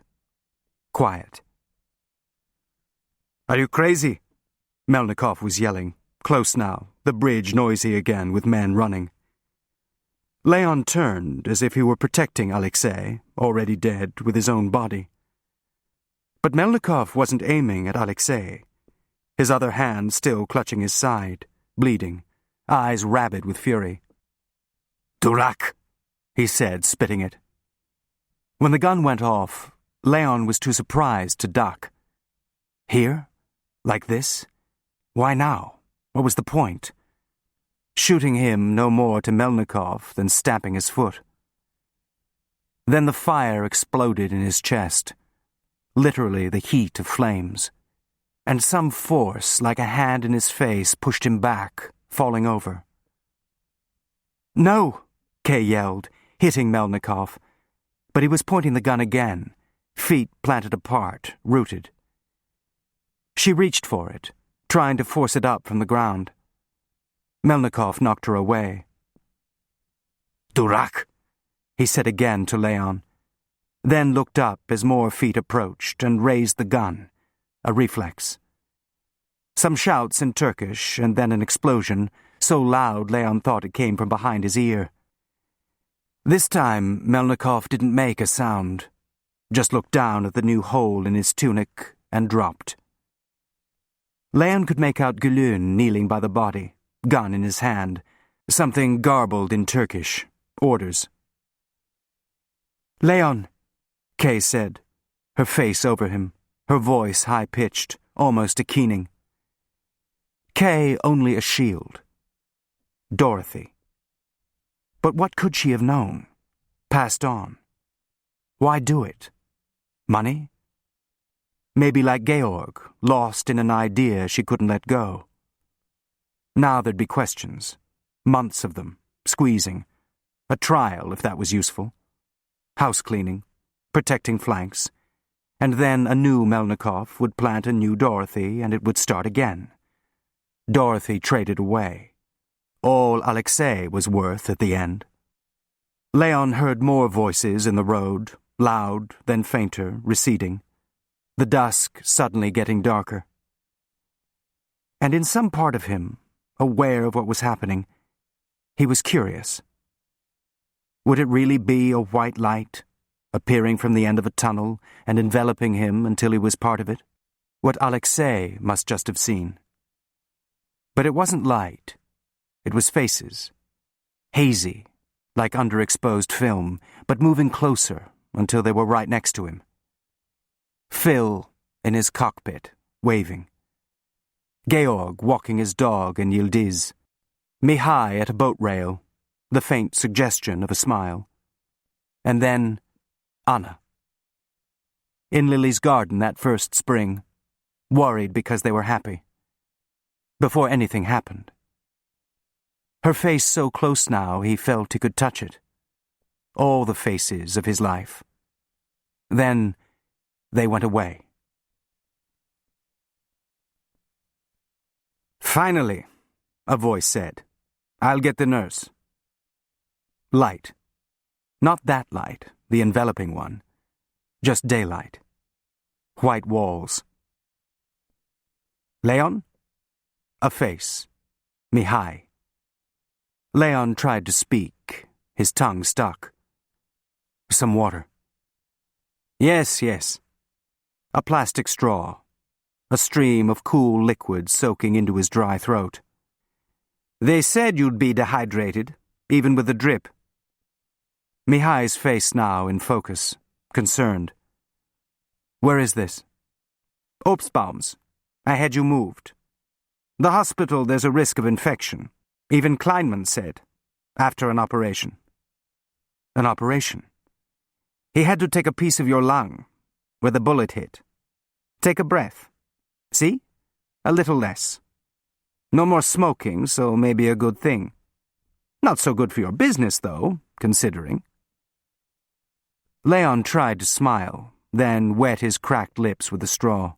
Quiet. Are you crazy? Melnikov was yelling, close now, the bridge noisy again with men running. Leon turned as if he were protecting Alexei, already dead, with his own body. But Melnikov wasn't aiming at Alexei, his other hand still clutching his side, bleeding, eyes rabid with fury. Durak, he said, spitting it. When the gun went off, Leon was too surprised to duck. Here? Like this? Why now? What was the point? Shooting him no more to Melnikov than stamping his foot. Then the fire exploded in his chest, literally the heat of flames. and some force, like a hand in his face, pushed him back, falling over. "No!" Kay yelled, hitting Melnikov. But he was pointing the gun again, feet planted apart, rooted. She reached for it, trying to force it up from the ground. Melnikov knocked her away. "Durak," he said again to Leon, then looked up as more feet approached and raised the gun, a reflex. Some shouts in Turkish and then an explosion, so loud Leon thought it came from behind his ear. This time, Melnikov didn't make a sound, just looked down at the new hole in his tunic and dropped. Leon could make out Gülün kneeling by the body, gun in his hand, something garbled in Turkish, orders. "Leon," Kay said, her face over him, her voice high-pitched, almost a keening. Kay only a shield. Dorothy. But what could she have known? Passed on. Why do it? Money? Maybe like Georg, lost in an idea she couldn't let go. Now there'd be questions. Months of them, squeezing. A trial, if that was useful. House cleaning, protecting flanks. And then a new Melnikov would plant a new Dorothy and it would start again. Dorothy traded away. All Alexei was worth at the end. Leon heard more voices in the road, loud, then fainter, receding. The dusk suddenly getting darker. And in some part of him, aware of what was happening, he was curious. Would it really be a white light, appearing from the end of a tunnel and enveloping him until he was part of it? What Alexei must just have seen. But it wasn't light. It was faces. Hazy, like underexposed film, but moving closer until they were right next to him. Phil in his cockpit, waving. Georg walking his dog in Yildiz. Mihai at a boat rail, the faint suggestion of a smile. And then Anna. In Lily's garden that first spring, worried because they were happy. Before anything happened. Her face so close now he felt he could touch it. All the faces of his life. Then they went away. "Finally," a voice said. "I'll get the nurse." Light. Not that light, the enveloping one. Just daylight. White walls. "Leon?" A face. Mihai. Leon tried to speak, his tongue stuck. "Some water." "Yes, yes." A plastic straw. A stream of cool liquid soaking into his dry throat. "They said you'd be dehydrated, even with the drip." Mihai's face now in focus, concerned. "Where is this?" "Obstbaum's. I had you moved. The hospital, there's a risk of infection. Even Kleinman said, after an operation." "An operation?" "He had to take a piece of your lung, where the bullet hit. Take a breath. See? A little less. No more smoking, so maybe a good thing. Not so good for your business, though, considering." Leon tried to smile, then wet his cracked lips with the straw.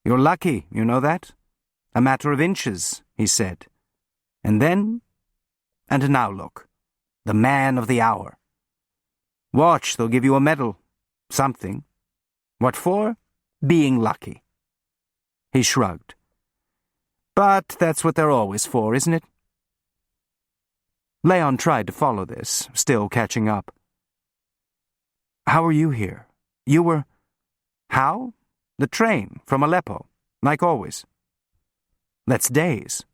"You're lucky, you know that? A matter of inches," he said. And then, and now look, the man of the hour. Watch, they'll give you a medal. Something. What for? Being lucky. He shrugged. "But that's what they're always for, isn't it?" Leon tried to follow this, still catching up. "How are you here? You were—" "How? The train, from Aleppo, like always." "That's days."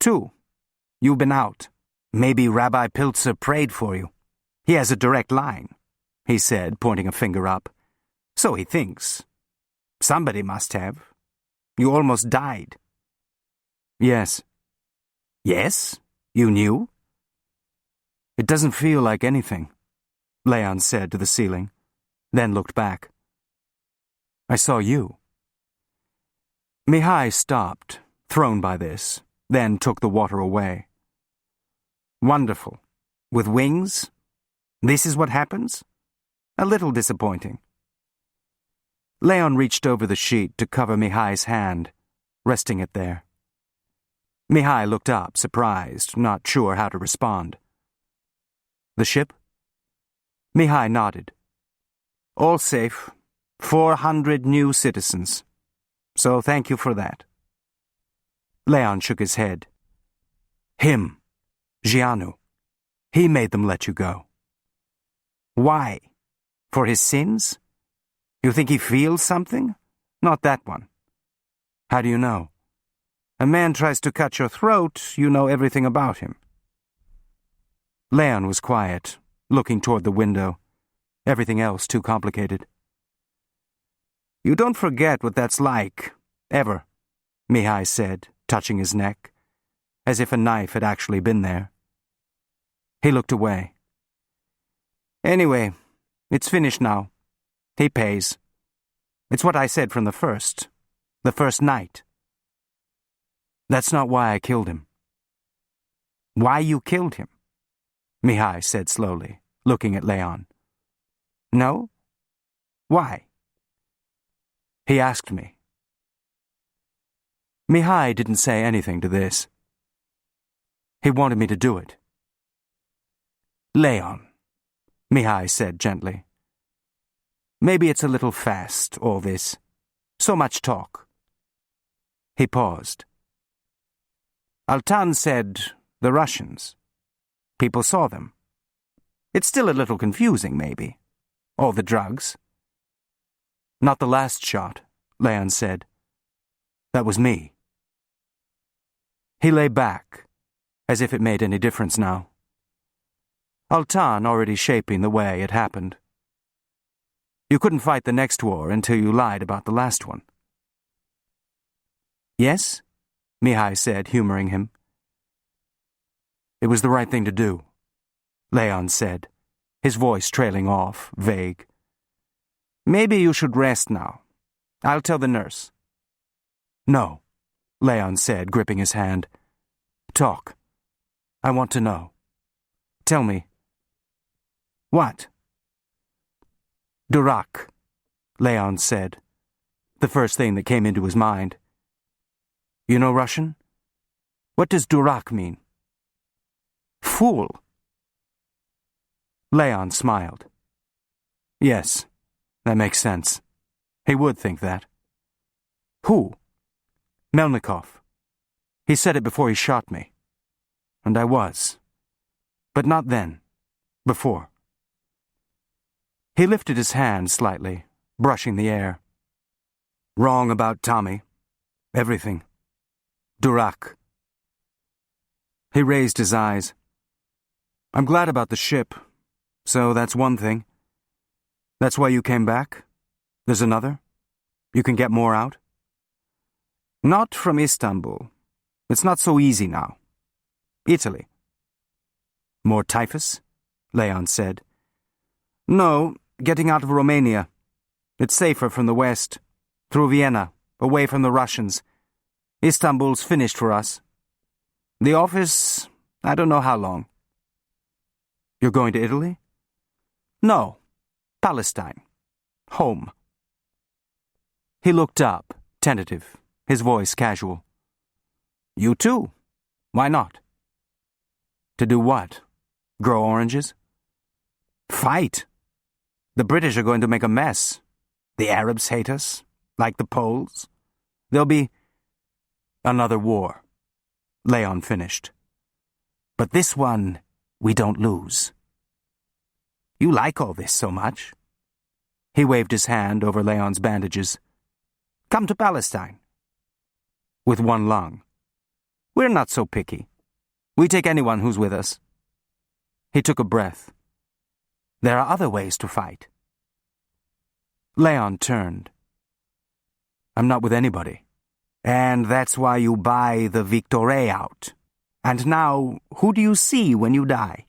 "2. You've been out. Maybe Rabbi Pilzer prayed for you. He has a direct line," he said, pointing a finger up. "So he thinks. Somebody must have. You almost died." "Yes." "Yes? You knew?" "It doesn't feel like anything," Leon said to the ceiling, then looked back. "I saw you." Mihai stopped, thrown by this, then took the water away. Wonderful. With wings? This is what happens? A little disappointing. Leon reached over the sheet to cover Mihai's hand, resting it there. Mihai looked up, surprised, not sure how to respond. The ship? Mihai nodded. All safe. 400 new citizens. So thank you for that. Leon shook his head. Him, Gianu. He made them let you go. Why? For his sins? You think he feels something? Not that one. How do you know? A man tries to cut your throat, you know everything about him. Leon was quiet, looking toward the window. Everything else too complicated. You don't forget what that's like, ever, Mihai said, touching his neck, as if a knife had actually been there. He looked away. Anyway, it's finished now. He pays. It's what I said from the first night. That's not why I killed him. Why you killed him? Mihai said slowly, looking at Leon. No? Why? He asked me. Mihai didn't say anything to this. He wanted me to do it. Leon, Mihai said gently. Maybe it's a little fast, all this. So much talk. He paused. Altan said the Russians. People saw them. It's still a little confusing, maybe. All the drugs. Not the last shot, Leon said. That was me. He lay back, as if it made any difference now. Altan already shaping the way it happened. You couldn't fight the next war until you lied about the last one. Yes? Mihai said, humoring him. It was the right thing to do, Leon said, his voice trailing off, vague. Maybe you should rest now. I'll tell the nurse. No, Leon said, gripping his hand. Talk. I want to know. Tell me. What? Durak, Leon said, the first thing that came into his mind. You know Russian? What does Durak mean? Fool. Leon smiled. Yes, that makes sense. He would think that. Who? Melnikov. He said it before he shot me. And I was. But not then. Before. He lifted his hand slightly, brushing the air. Wrong about Tommy. Everything. Durak. He raised his eyes. I'm glad about the ship. So that's one thing. That's why you came back? There's another? You can get more out? Not from Istanbul. It's not so easy now. Italy. More typhus? Leon said. No, getting out of Romania. It's safer from the west. Through Vienna, away from the Russians. Istanbul's finished for us. The office, I don't know how long. You're going to Italy? No. Palestine. Home. He looked up, tentative, his voice casual. You too. Why not? To do what? Grow oranges? Fight. The British are going to make a mess. The Arabs hate us, like the Poles. There'll be another war, Leon finished. But this one, we don't lose. You like all this so much. He waved his hand over Leon's bandages. Come to Palestine. With one lung. We're not so picky. We take anyone who's with us. He took a breath. There are other ways to fight. Leon turned. I'm not with anybody. And that's why you buy the Victoire out. And now, who do you see when you die?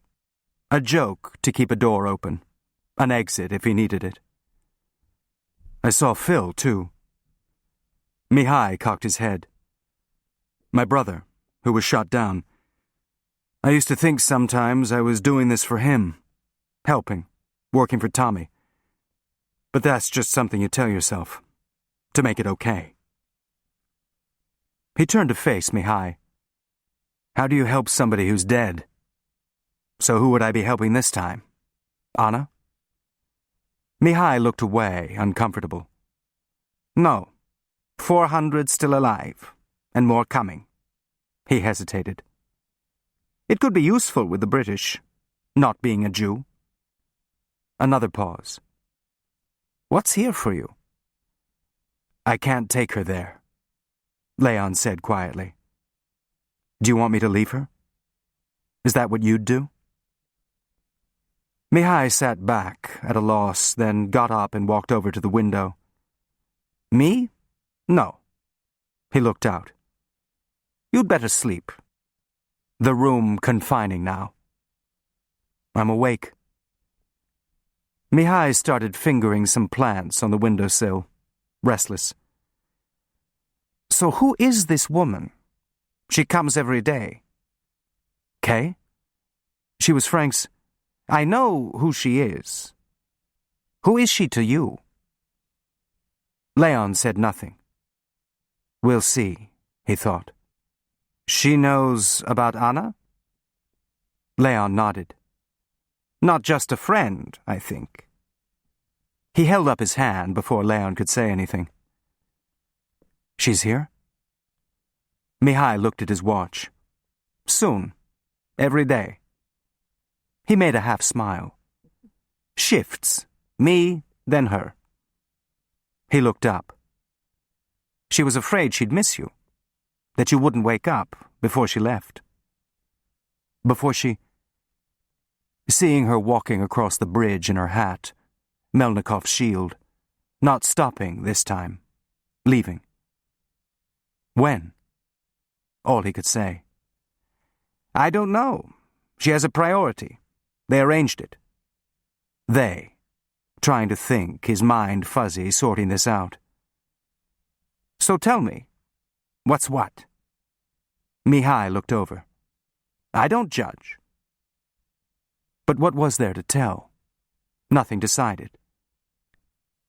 A joke to keep a door open. An exit if he needed it. I saw Phil, too. Mihai cocked his head. My brother, who was shot down. I used to think sometimes I was doing this for him. Helping, working for Tommy. But that's just something you tell yourself, to make it okay. He turned to face Mihai. How do you help somebody who's dead? So who would I be helping this time? Anna? Mihai looked away, uncomfortable. No, 400 still alive, and more coming. He hesitated. It could be useful with the British, not being a Jew. Another pause. What's here for you? I can't take her there, Leon said quietly. Do you want me to leave her? Is that what you'd do? Mihai sat back, at a loss, then got up and walked over to the window. Me? No. He looked out. You'd better sleep. The room confining now. I'm awake. Mihai started fingering some plants on the windowsill, restless. So who is this woman? She comes every day. Kay? She was Frank's... I know who she is. Who is she to you? Leon said nothing. We'll see, he thought. She knows about Anna? Leon nodded. Not just a friend, I think. He held up his hand before Leon could say anything. She's here? Mihai looked at his watch. Soon. Every day. He made a half smile. Shifts. Me, then her. He looked up. She was afraid she'd miss you. That you wouldn't wake up before she left. Before she... Seeing her walking across the bridge in her hat, Melnikov's shield, not stopping this time, leaving. When? All he could say. I don't know. She has a priority. They arranged it. They, trying to think, his mind fuzzy, sorting this out. So tell me, what's what? Mihai looked over. I don't judge. But what was there to tell? Nothing decided.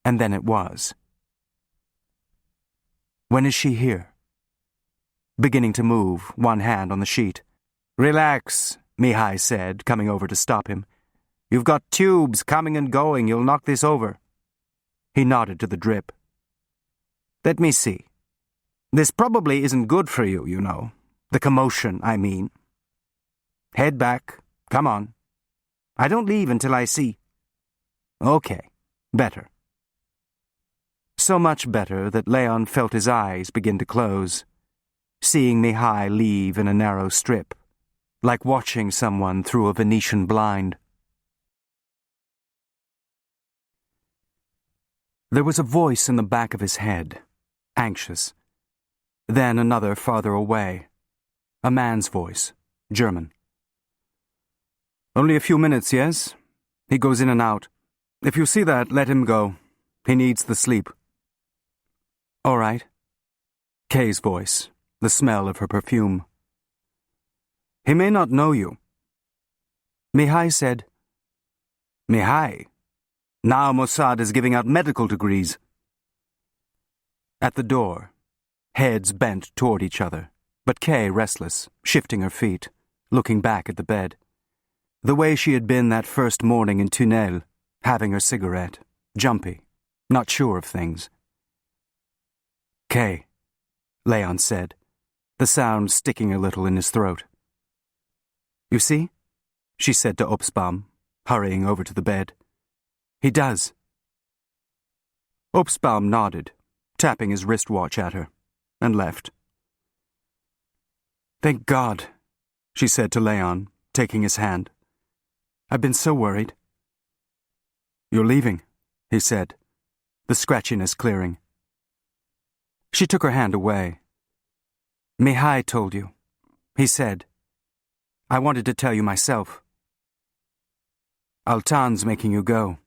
And then it was. When is she here? Beginning to move, one hand on the sheet. Relax, Mihai said, coming over to stop him. You've got tubes coming and going. You'll knock this over. He nodded to the drip. Let me see. This probably isn't good for you, you know. The commotion, I mean. Head back. Come on. I don't leave until I see. Okay. Better. So much better that Leon felt his eyes begin to close, seeing Mihai leave in a narrow strip, like watching someone through a Venetian blind. There was a voice in the back of his head, anxious. Then another farther away. A man's voice, German. Only a few minutes, yes? He goes in and out. If you see that, let him go. He needs the sleep. All right. Kay's voice, the smell of her perfume. He may not know you. Mihai said, Mihai, now Mossad is giving out medical degrees. At the door, heads bent toward each other, but Kay restless, shifting her feet, looking back at the bed. The way she had been that first morning in Tunnel, having her cigarette, jumpy, not sure of things. Kay, Leon said, the sound sticking a little in his throat. You see? She said to Obstbaum, hurrying over to the bed. He does. Obstbaum nodded, tapping his wristwatch at her, and left. Thank God, she said to Leon, taking his hand. I've been so worried. You're leaving, he said, the scratchiness clearing. She took her hand away. Mihai told you, he said. I wanted to tell you myself. Altan's making you go.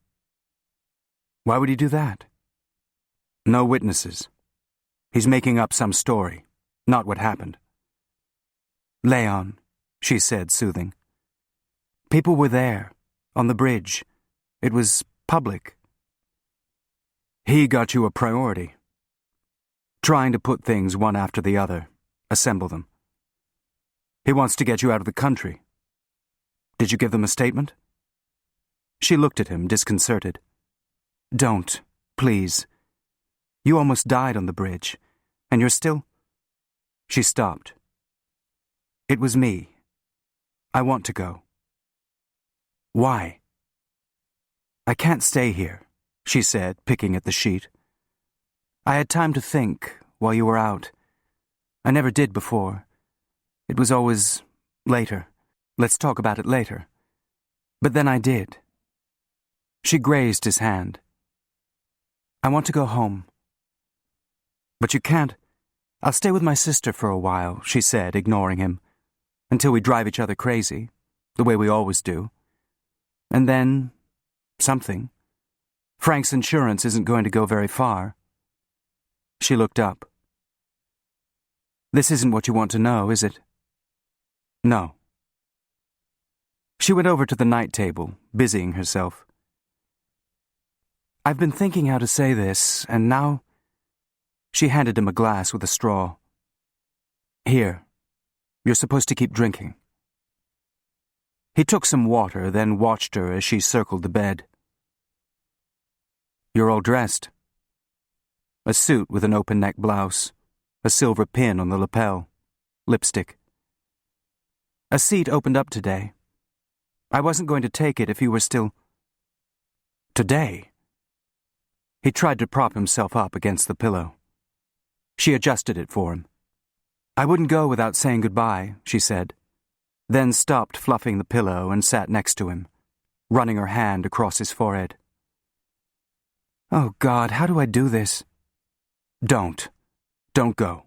Why would he do that? No witnesses. He's making up some story, not what happened. Leon, she said, soothing. People were there, on the bridge. It was public. He got you a priority. Trying to put things one after the other, assemble them. He wants to get you out of the country. Did you give them a statement? She looked at him, disconcerted. Don't, please. You almost died on the bridge, and you're still... She stopped. It was me. I want to go. Why? I can't stay here, she said, picking at the sheet. I had time to think while you were out. I never did before. It was always later. Let's talk about it later. But then I did. She grazed his hand. I want to go home. But you can't. I'll stay with my sister for a while, she said, ignoring him, until we drive each other crazy, the way we always do. And then, something. Frank's insurance isn't going to go very far. She looked up. This isn't what you want to know, is it? No. She went over to the night table, busying herself. I've been thinking how to say this, and now... She handed him a glass with a straw. Here. You're supposed to keep drinking. He took some water, then watched her as she circled the bed. You're all dressed. A suit with an open-neck blouse, a silver pin on the lapel, lipstick. A seat opened up today. I wasn't going to take it if you were still... Today? He tried to prop himself up against the pillow. She adjusted it for him. I wouldn't go without saying goodbye, she said, then stopped fluffing the pillow and sat next to him, running her hand across his forehead. Oh, God, how do I do this? Don't. Don't go.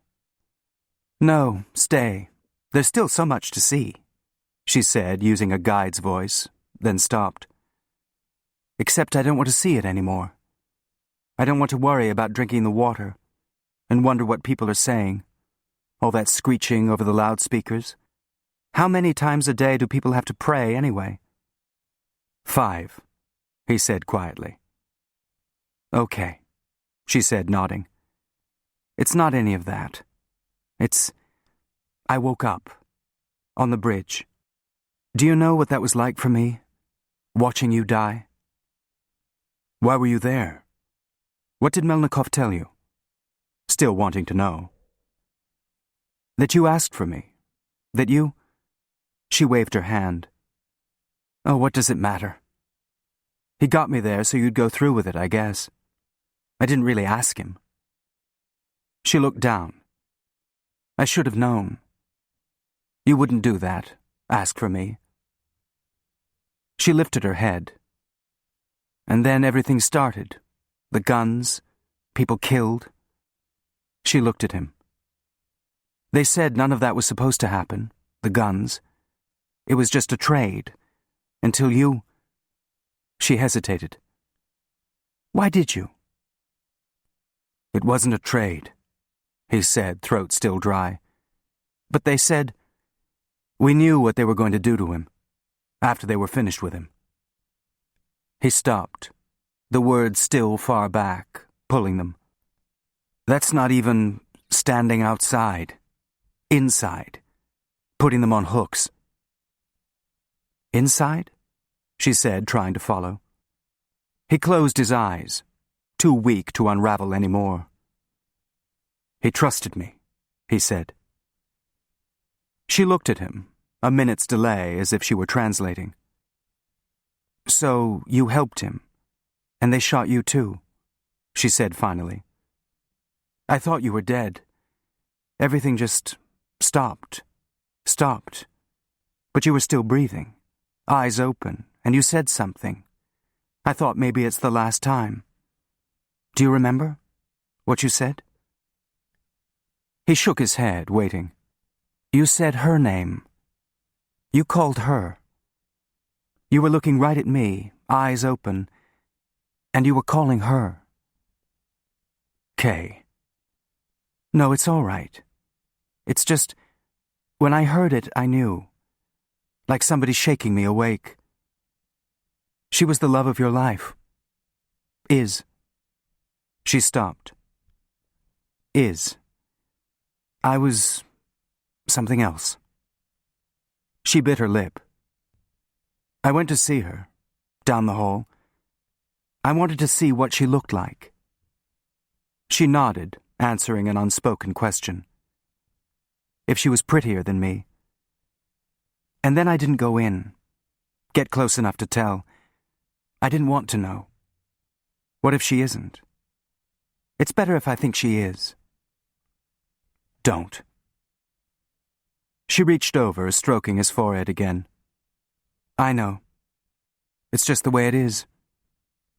No, stay. There's still so much to see, she said, using a guide's voice, then stopped. Except I don't want to see it anymore. I don't want to worry about drinking the water and wonder what people are saying. All that screeching over the loudspeakers. How many times a day do people have to pray anyway? 5, he said quietly. Okay, she said, nodding. It's not any of that. I woke up. On the bridge. Do you know what that was like for me? Watching you die? Why were you there? What did Melnikov tell you? Still wanting to know. That you asked for me. That you... She waved her hand. Oh, what does it matter? He got me there so you'd go through with it, I guess. I didn't really ask him. She looked down. I should have known. You wouldn't do that, ask for me. She lifted her head. And then everything started. The guns, people killed. She looked at him. They said none of that was supposed to happen, the guns. It was just a trade, until you... She hesitated. Why did you? It wasn't a trade, he said, throat still dry. But they said... We knew what they were going to do to him, after they were finished with him. He stopped, the words still far back, pulling them. That's not even standing outside. Inside. Putting them on hooks. Inside? She said, trying to follow. He closed his eyes, too weak to unravel any more. He trusted me, he said. She looked at him, a minute's delay as if she were translating. So you helped him, and they shot you too, she said finally. I thought you were dead. Everything just stopped. But you were still breathing, eyes open, and you said something. I thought maybe it's the last time. Do you remember what you said? He shook his head, waiting. You said her name. You called her. You were looking right at me, eyes open, and you were calling her. Kay. No, it's all right. It's just, when I heard it, I knew. Like somebody shaking me awake. She was the love of your life. Is. She stopped. Is. I was something else. She bit her lip. I went to see her, down the hall. I wanted to see what she looked like. She nodded, answering an unspoken question. If she was prettier than me. And then I didn't go in, get close enough to tell. I didn't want to know. What if she isn't? It's better if I think she is. Don't. She reached over, stroking his forehead again. I know. It's just the way it is.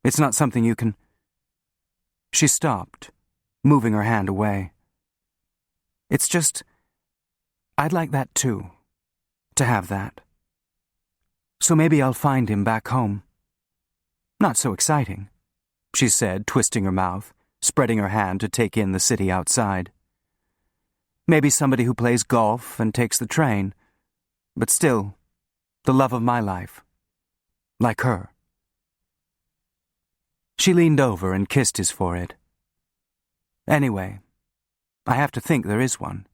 It's not something you can... She stopped, moving her hand away. It's just... I'd like that too. To have that. So maybe I'll find him back home. Not so exciting, she said, twisting her mouth, spreading her hand to take in the city outside. Maybe somebody who plays golf and takes the train, but still, the love of my life. Like her. She leaned over and kissed his forehead. Anyway, I have to think there is one.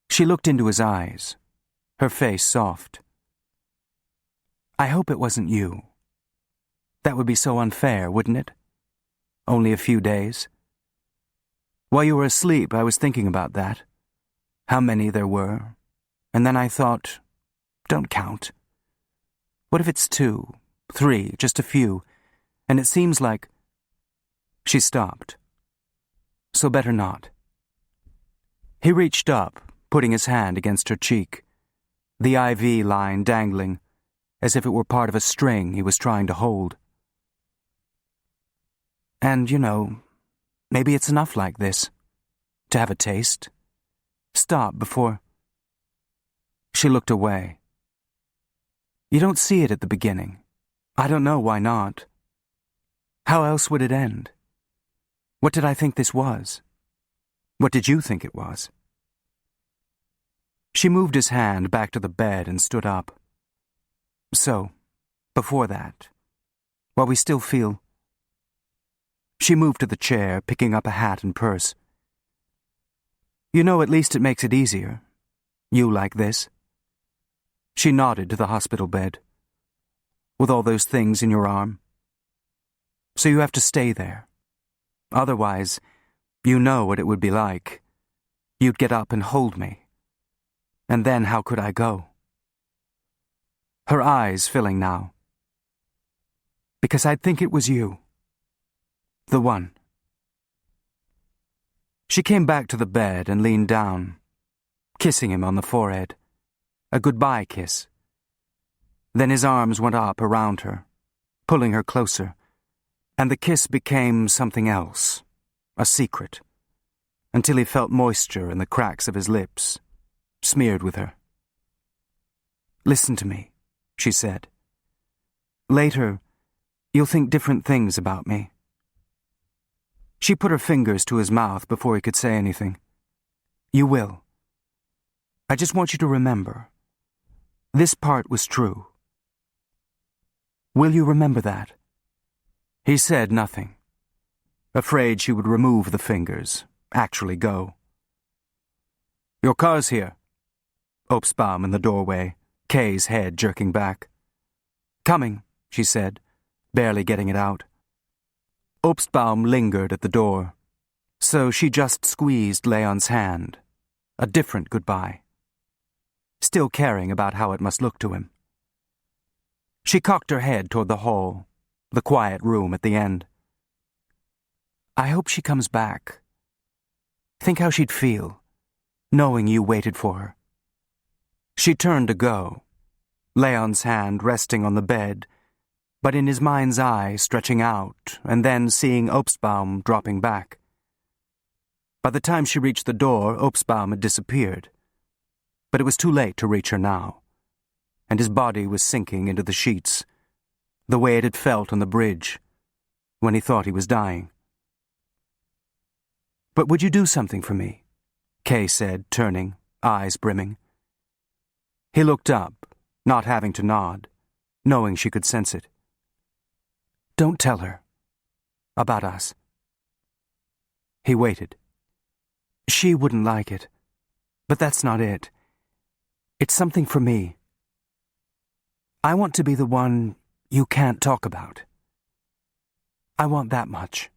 She looked into his eyes, her face soft. I hope it wasn't you. That would be so unfair, wouldn't it? Only a few days. While you were asleep, I was thinking about that. How many there were. And then I thought, don't count. What if it's 2, 3, just a few, and it seems like... She stopped. So better not. He reached up, putting his hand against her cheek, the IV line dangling, as if it were part of a string he was trying to hold. And, you know, maybe it's enough like this, to have a taste. Stop before... She looked away. You don't see it at the beginning. I don't know why not. How else would it end? What did I think this was? What did you think it was? She moved his hand back to the bed and stood up. So, before that, while we still feel... She moved to the chair, picking up a hat and purse. You know, at least it makes it easier. You like this. She nodded to the hospital bed. With all those things in your arm. So you have to stay there. Otherwise, you know what it would be like. You'd get up and hold me. And then how could I go? Her eyes filling now. Because I'd think it was you. The one. She came back to the bed and leaned down, kissing him on the forehead. A goodbye kiss. Then his arms went up around her, pulling her closer, and the kiss became something else, a secret, until he felt moisture in the cracks of his lips, smeared with her. Listen to me, she said. Later, you'll think different things about me. She put her fingers to his mouth before he could say anything. You will. I just want you to remember. This part was true. Will you remember that? He said nothing, afraid she would remove the fingers, actually go. Your car's here. Obstbaum in the doorway, Kay's head jerking back. Coming, she said, barely getting it out. Obstbaum lingered at the door, so she just squeezed Leon's hand, a different goodbye, still caring about how it must look to him. She cocked her head toward the hall, the quiet room at the end. I hope she comes back. Think how she'd feel, knowing you waited for her. She turned to go, Leon's hand resting on the bed, but in his mind's eye stretching out, and then seeing Obstbaum dropping back. By the time she reached the door, Obstbaum had disappeared. But it was too late to reach her now, and his body was sinking into the sheets, the way it had felt on the bridge, when he thought he was dying. But would you do something for me? Kay said, turning, eyes brimming. He looked up, not having to nod, knowing she could sense it. Don't tell her. About us. He waited. She wouldn't like it. But that's not it. It's something for me. I want to be the one you can't talk about. I want that much.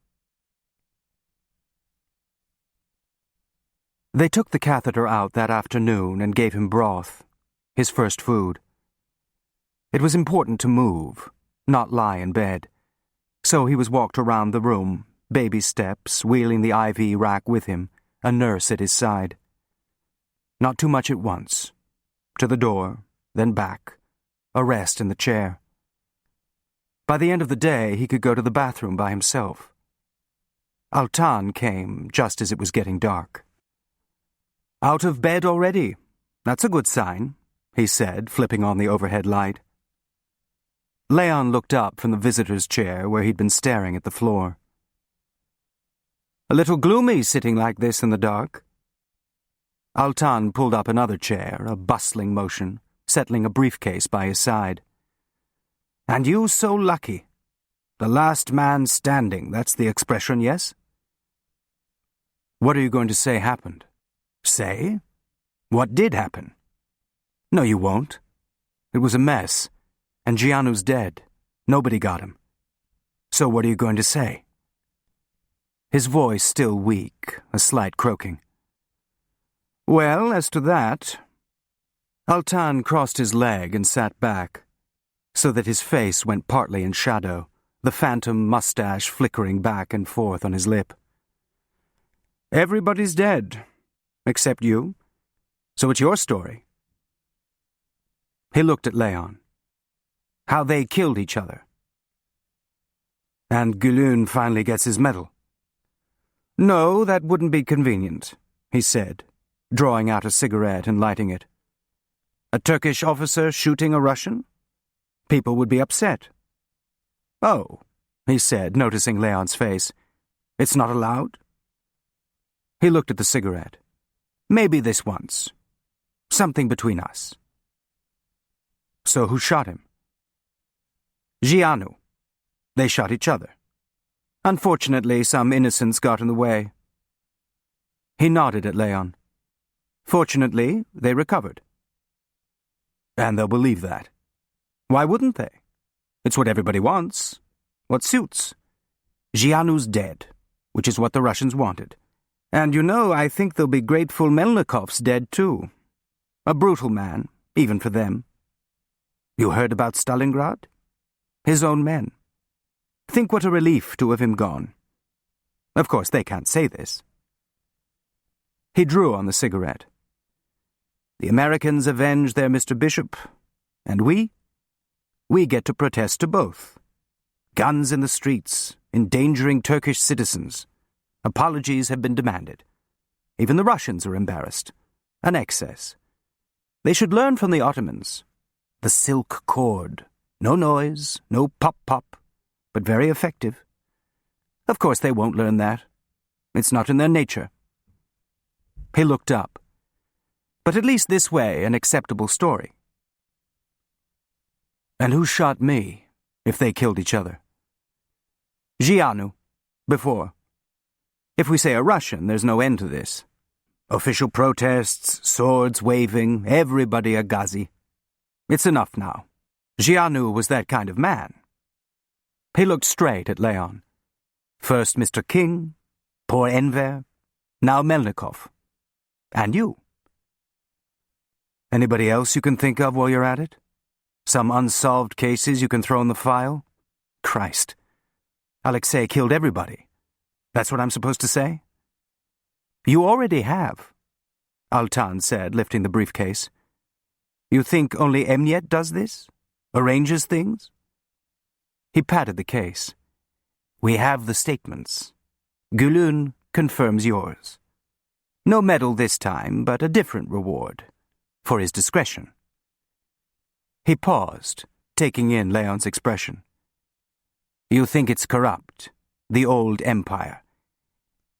They took the catheter out that afternoon and gave him broth, his first food. It was important to move, not lie in bed, so he was walked around the room, baby steps, wheeling the IV rack with him, a nurse at his side. Not too much at once. To the door, then back, a rest in the chair. By the end of the day, he could go to the bathroom by himself. Altan came just as it was getting dark. Out of bed already? That's a good sign, he said, flipping on the overhead light. Leon looked up from the visitor's chair where he'd been staring at the floor. A little gloomy sitting like this in the dark. Altan pulled up another chair, a bustling motion, settling a briefcase by his side. And you so lucky. The last man standing, that's the expression, yes? What are you going to say happened? Say? What did happen? No, you won't. It was a mess, and Giannu's dead. Nobody got him. So what are you going to say? His voice still weak, a slight croaking. Well, as to that... Altan crossed his leg and sat back, so that his face went partly in shadow, the phantom mustache flickering back and forth on his lip. Everybody's dead, except you. So it's your story. He looked at Leon. How they killed each other. And Gülün finally gets his medal. No, that wouldn't be convenient, he said, drawing out a cigarette and lighting it. A Turkish officer shooting a Russian? People would be upset. Oh, he said, noticing Leon's face. It's not allowed? He looked at the cigarette. Maybe this once. Something between us. So who shot him? Giannu. They shot each other. Unfortunately, some innocents got in the way. He nodded at Leon. Fortunately, they recovered. And they'll believe that. Why wouldn't they? It's what everybody wants. What suits. Giannu's dead, which is what the Russians wanted. And you know, I think they'll be grateful Melnikov's dead too. A brutal man, even for them. You heard about Stalingrad? His own men. Think what a relief to have him gone. Of course, they can't say this. He drew on the cigarette. The Americans avenge their Mr. Bishop, and we get to protest to both. Guns in the streets, endangering Turkish citizens. Apologies have been demanded. Even the Russians are embarrassed. An excess. They should learn from the Ottomans. The silk cord. No noise, no pop-pop, but very effective. Of course they won't learn that. It's not in their nature. He looked up. But at least this way, an acceptable story. And who shot me, if they killed each other? Giannu, before. If we say a Russian, there's no end to this. Official protests, swords waving, everybody a Ghazi. It's enough now. Giannu was that kind of man. He looked straight at Leon. First Mr. King, poor Enver, now Melnikov. And you. Anybody else you can think of while you're at it? Some unsolved cases you can throw in the file? Christ. Alexei killed everybody. That's what I'm supposed to say? You already have, Altan said, lifting the briefcase. You think only Emnyet does this? Arranges things? He patted the case. We have the statements. Gülün confirms yours. No medal this time, but a different reward. For his discretion. He paused, taking in Leon's expression. You think it's corrupt, the old empire.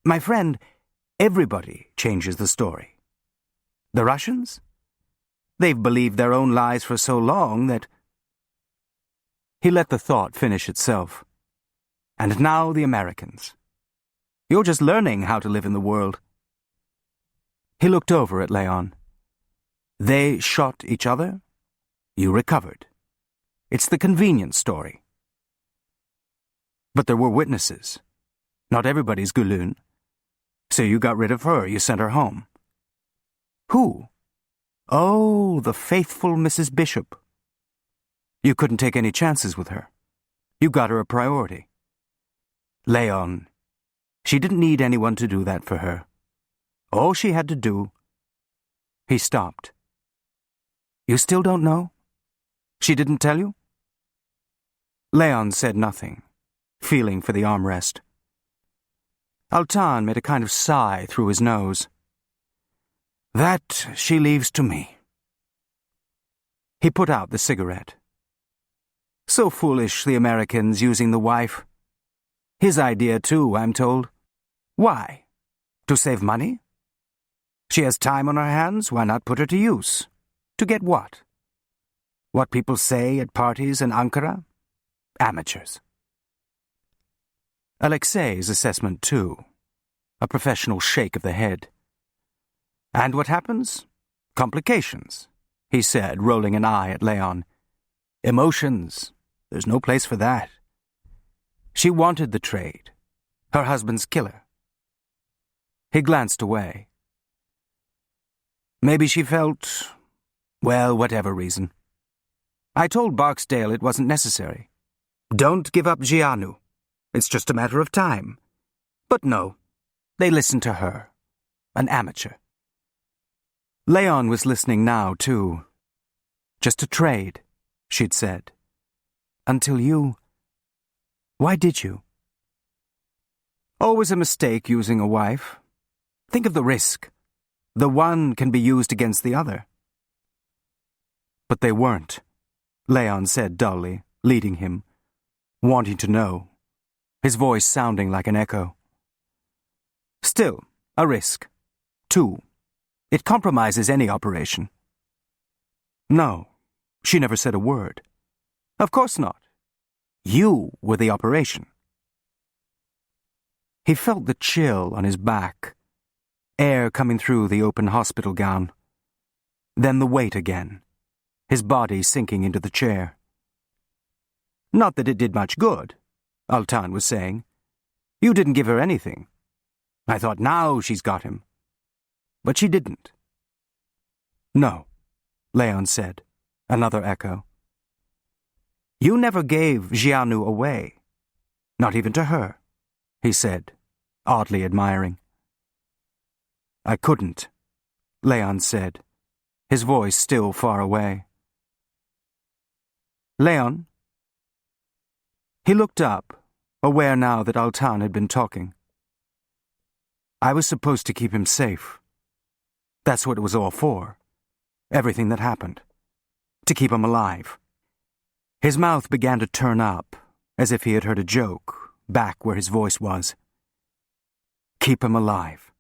My friend, Everybody changes the story. The Russians? They've believed their own lies for so long that... He let the thought finish itself. And now the Americans. You're just learning how to live in the world. He looked over at Leon. They shot each other. You recovered. It's the convenient story. But there were witnesses. Not everybody's Gulun. So you got rid of her, you sent her home. Who? Oh, the faithful Mrs. Bishop. You couldn't take any chances with her. You got her a priority. Leon, she didn't need anyone to do that for her. All she had to do... He stopped. You still don't know? She didn't tell you? Leon said nothing, feeling for the armrest. Altan made a kind of sigh through his nose. That she leaves to me. He put out the cigarette. So foolish, the Americans using the wife. His idea, too, I'm told. Why? To save money? She has time on her hands, why not put her to use? To get what? What people say at parties in Ankara? Amateurs. Alexei's assessment, too. A professional shake of the head. And what happens? Complications, he said, rolling an eye at Leon. Emotions. There's no place for that. She wanted the trade. Her husband's killer. He glanced away. Maybe she felt... well, whatever reason. I told Barksdale it wasn't necessary. Don't give up Gianu. It's just a matter of time. But no, they listened to her. An amateur. Leon was listening now, too. Just a trade, she'd said. Until you... Why did you? Always a mistake using a wife. Think of the risk. The one can be used against the other. But they weren't, Leon said dully, leading him, wanting to know, his voice sounding like an echo. Still, a risk. Too. It compromises any operation. No, she never said a word. Of course not. You were the operation. He felt the chill on his back, air coming through the open hospital gown. Then the weight again, his body sinking into the chair. Not that it did much good, Altan was saying. You didn't give her anything. I thought now she's got him. But she didn't. No, Leon said, another echo. You never gave Gianu away. Not even to her, he said, oddly admiring. I couldn't, Leon said, his voice still far away. Leon? He looked up, aware now that Altan had been talking. I was supposed to keep him safe. That's what it was all for. Everything that happened. To keep him alive. His mouth began to turn up, as if he had heard a joke, back where his voice was. Keep him alive.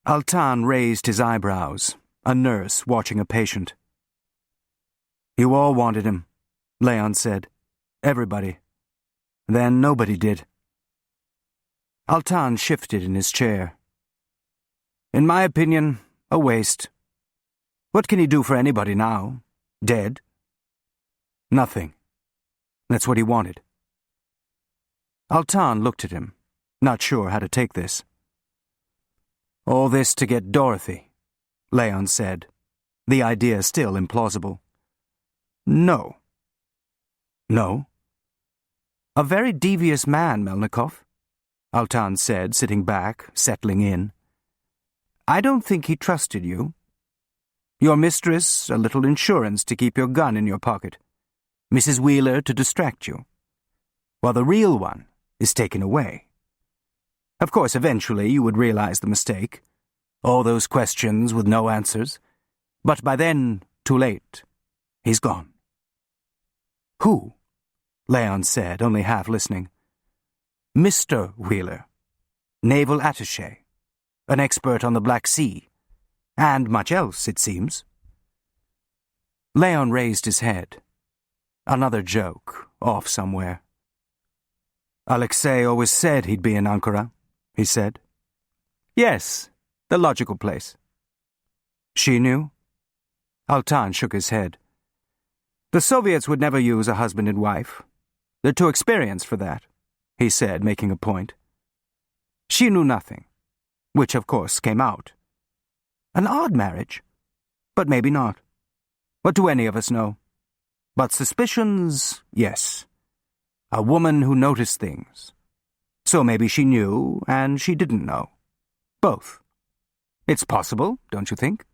Altan raised his eyebrows, a nurse watching a patient. You all wanted him, Leon said. Everybody. Then nobody did. Altan shifted in his chair. In my opinion, a waste. What can he do for anybody now? Dead? Nothing. That's what he wanted. Altan looked at him, not sure how to take this. All this to get Dorothy, Leon said, the idea still implausible. No. No? A very devious man, Melnikov, Altan said, sitting back, settling in. I don't think he trusted you. Your mistress, a little insurance to keep your gun in your pocket. Mrs. Wheeler to distract you. While the real one is taken away. Of course, eventually you would realize the mistake. All those questions with no answers. But by then, too late. He's gone. Who? Leon said, only half listening. Mr. Wheeler. Naval attaché. an expert on the Black Sea, and much else, it seems. Leon raised his head. Another joke, off somewhere. Alexei always said he'd be in Ankara, he said. Yes, the logical place. She knew? Altan shook his head. The Soviets would never use a husband and wife. They're too experienced for that, he said, making a point. She knew nothing, which of course came out. An odd marriage, but maybe not. What do any of us know? But suspicions, yes. A woman who noticed things. So maybe she knew and she didn't know. Both. It's possible, don't you think?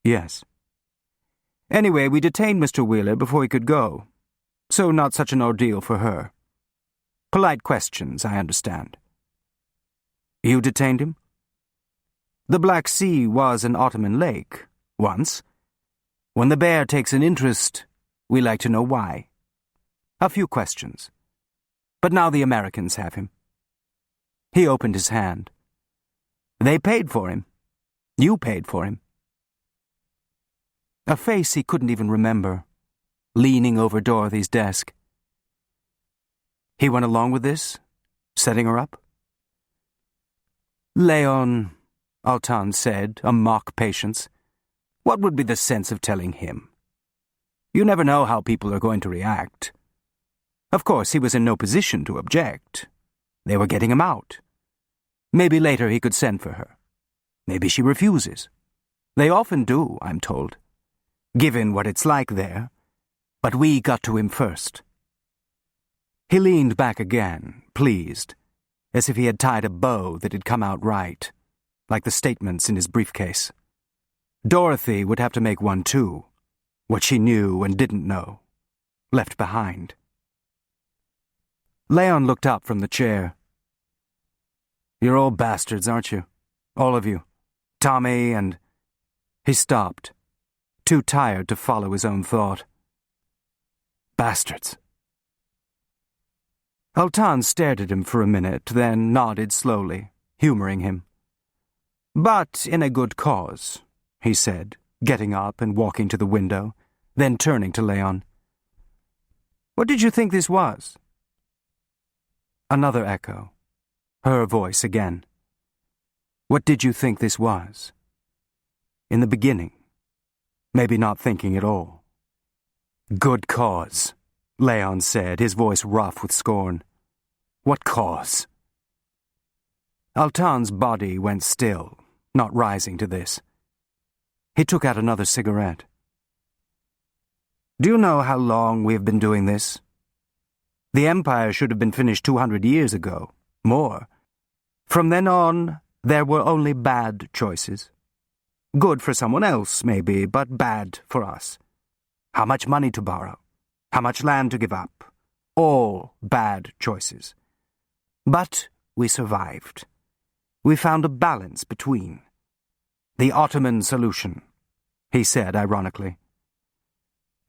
Yes. Anyway, we detained Mr. Wheeler before he could go, so not such an ordeal for her. Polite questions, I understand. You detained him? The Black Sea was an Ottoman lake, once. When the bear takes an interest, we like to know why. A few questions. But now the Americans have him. He opened his hand. They paid for him. You paid for him. A face he couldn't even remember, leaning over Dorothy's desk. He went along with this, setting her up? Leon, Altan said, a mock patience. What would be the sense of telling him? You never know how people are going to react. Of course, he was in no position to object. They were getting him out. Maybe later he could send for her. Maybe she refuses. They often do, I'm told. Given what it's like there. But we got to him first. He leaned back again, pleased, as if he had tied a bow that had come out right, like the statements in his briefcase. Dorothy would have to make one too, what she knew and didn't know, left behind. Leon looked up from the chair. You're all bastards, aren't you? All of you. Tommy and... He stopped, too tired to follow his own thought. Bastards. Altan stared at him for a minute, then nodded slowly, humoring him. But in a good cause, he said, getting up and walking to the window, then turning to Leon. What did you think this was? Another echo. Her voice again. What did you think this was? In the beginning. Maybe not thinking at all. Good cause, Leon said, his voice rough with scorn. What cause? Altan's body went still, not rising to this. He took out another cigarette. Do you know how long we have been doing this? The Empire should have been finished 200 years ago, more. From then on, there were only bad choices. Good for someone else, maybe, but bad for us. How much money to borrow? How much land to give up? All bad choices. But we survived. We found a balance between. The Ottoman solution, he said ironically.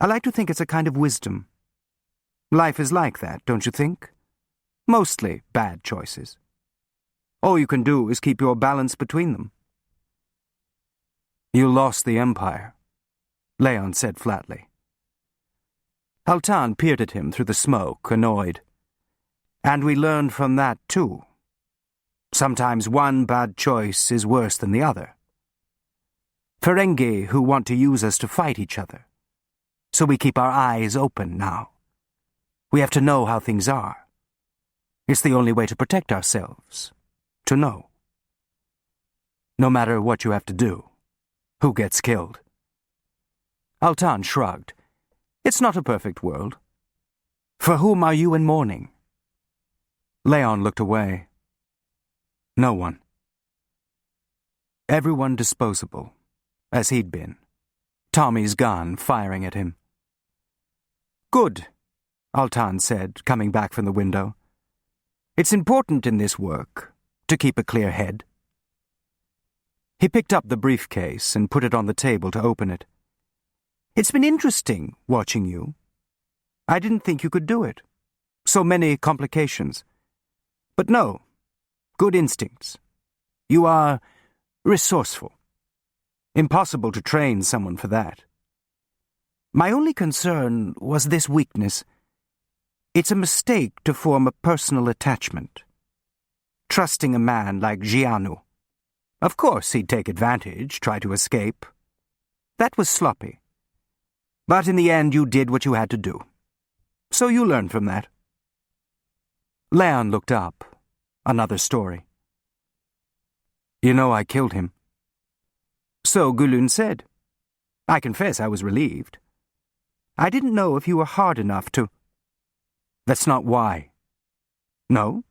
I like to think it's a kind of wisdom. Life is like that, don't you think? Mostly bad choices. All you can do is keep your balance between them. You lost the Empire, Leon said flatly. Altan peered at him through the smoke, annoyed. And we learned from that, too. Sometimes one bad choice is worse than the other. Ferengi who want to use us to fight each other. So we keep our eyes open now. We have to know how things are. It's the only way to protect ourselves. To know. No matter what you have to do. Who gets killed? Altan shrugged. It's not a perfect world. For whom are you in mourning? Leon looked away. No one. Everyone disposable, as he'd been. Tommy's gun firing at him. Good, Altan said, coming back from the window. It's important in this work to keep a clear head. He picked up the briefcase and put it on the table to open it. It's been interesting watching you. I didn't think you could do it. So many complications. But no, good instincts. You are resourceful. Impossible to train someone for that. My only concern was this weakness. It's a mistake to form a personal attachment. Trusting a man like Gianu. Of course he'd take advantage, try to escape. That was sloppy. But in the end you did what you had to do. So you learn from that. Leon looked up. Another story. You know I killed him. So Gülün said. I confess I was relieved. I didn't know if you were hard enough to... That's not why. No?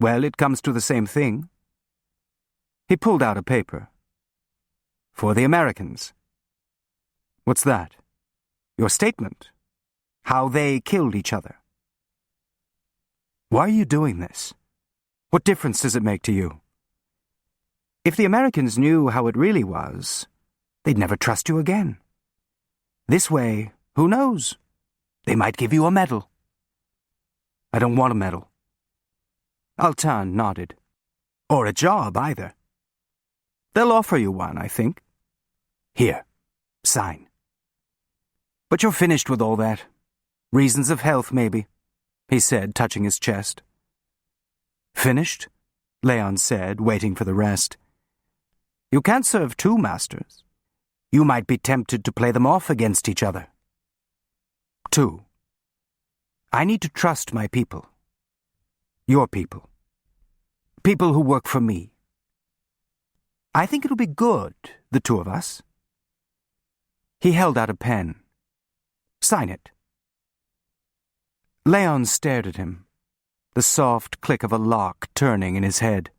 Well, it comes to the same thing. He pulled out a paper. For the Americans. What's that? Your statement. How they killed each other. Why are you doing this? What difference does it make to you? If the Americans knew how it really was, they'd never trust you again. This way, who knows? They might give you a medal. I don't want a medal. Altan nodded. Or a job, either. They'll offer you one, I think. Here, sign. But you're finished with all that. Reasons of health, maybe, he said, touching his chest. Finished? Leon said, waiting for the rest. You can't serve two masters. You might be tempted to play them off against each other. 2. I need to trust my people. Your people. People who work for me. I think it'll be good, the two of us. He held out a pen. Sign it. Leon stared at him, the soft click of a lock turning in his head.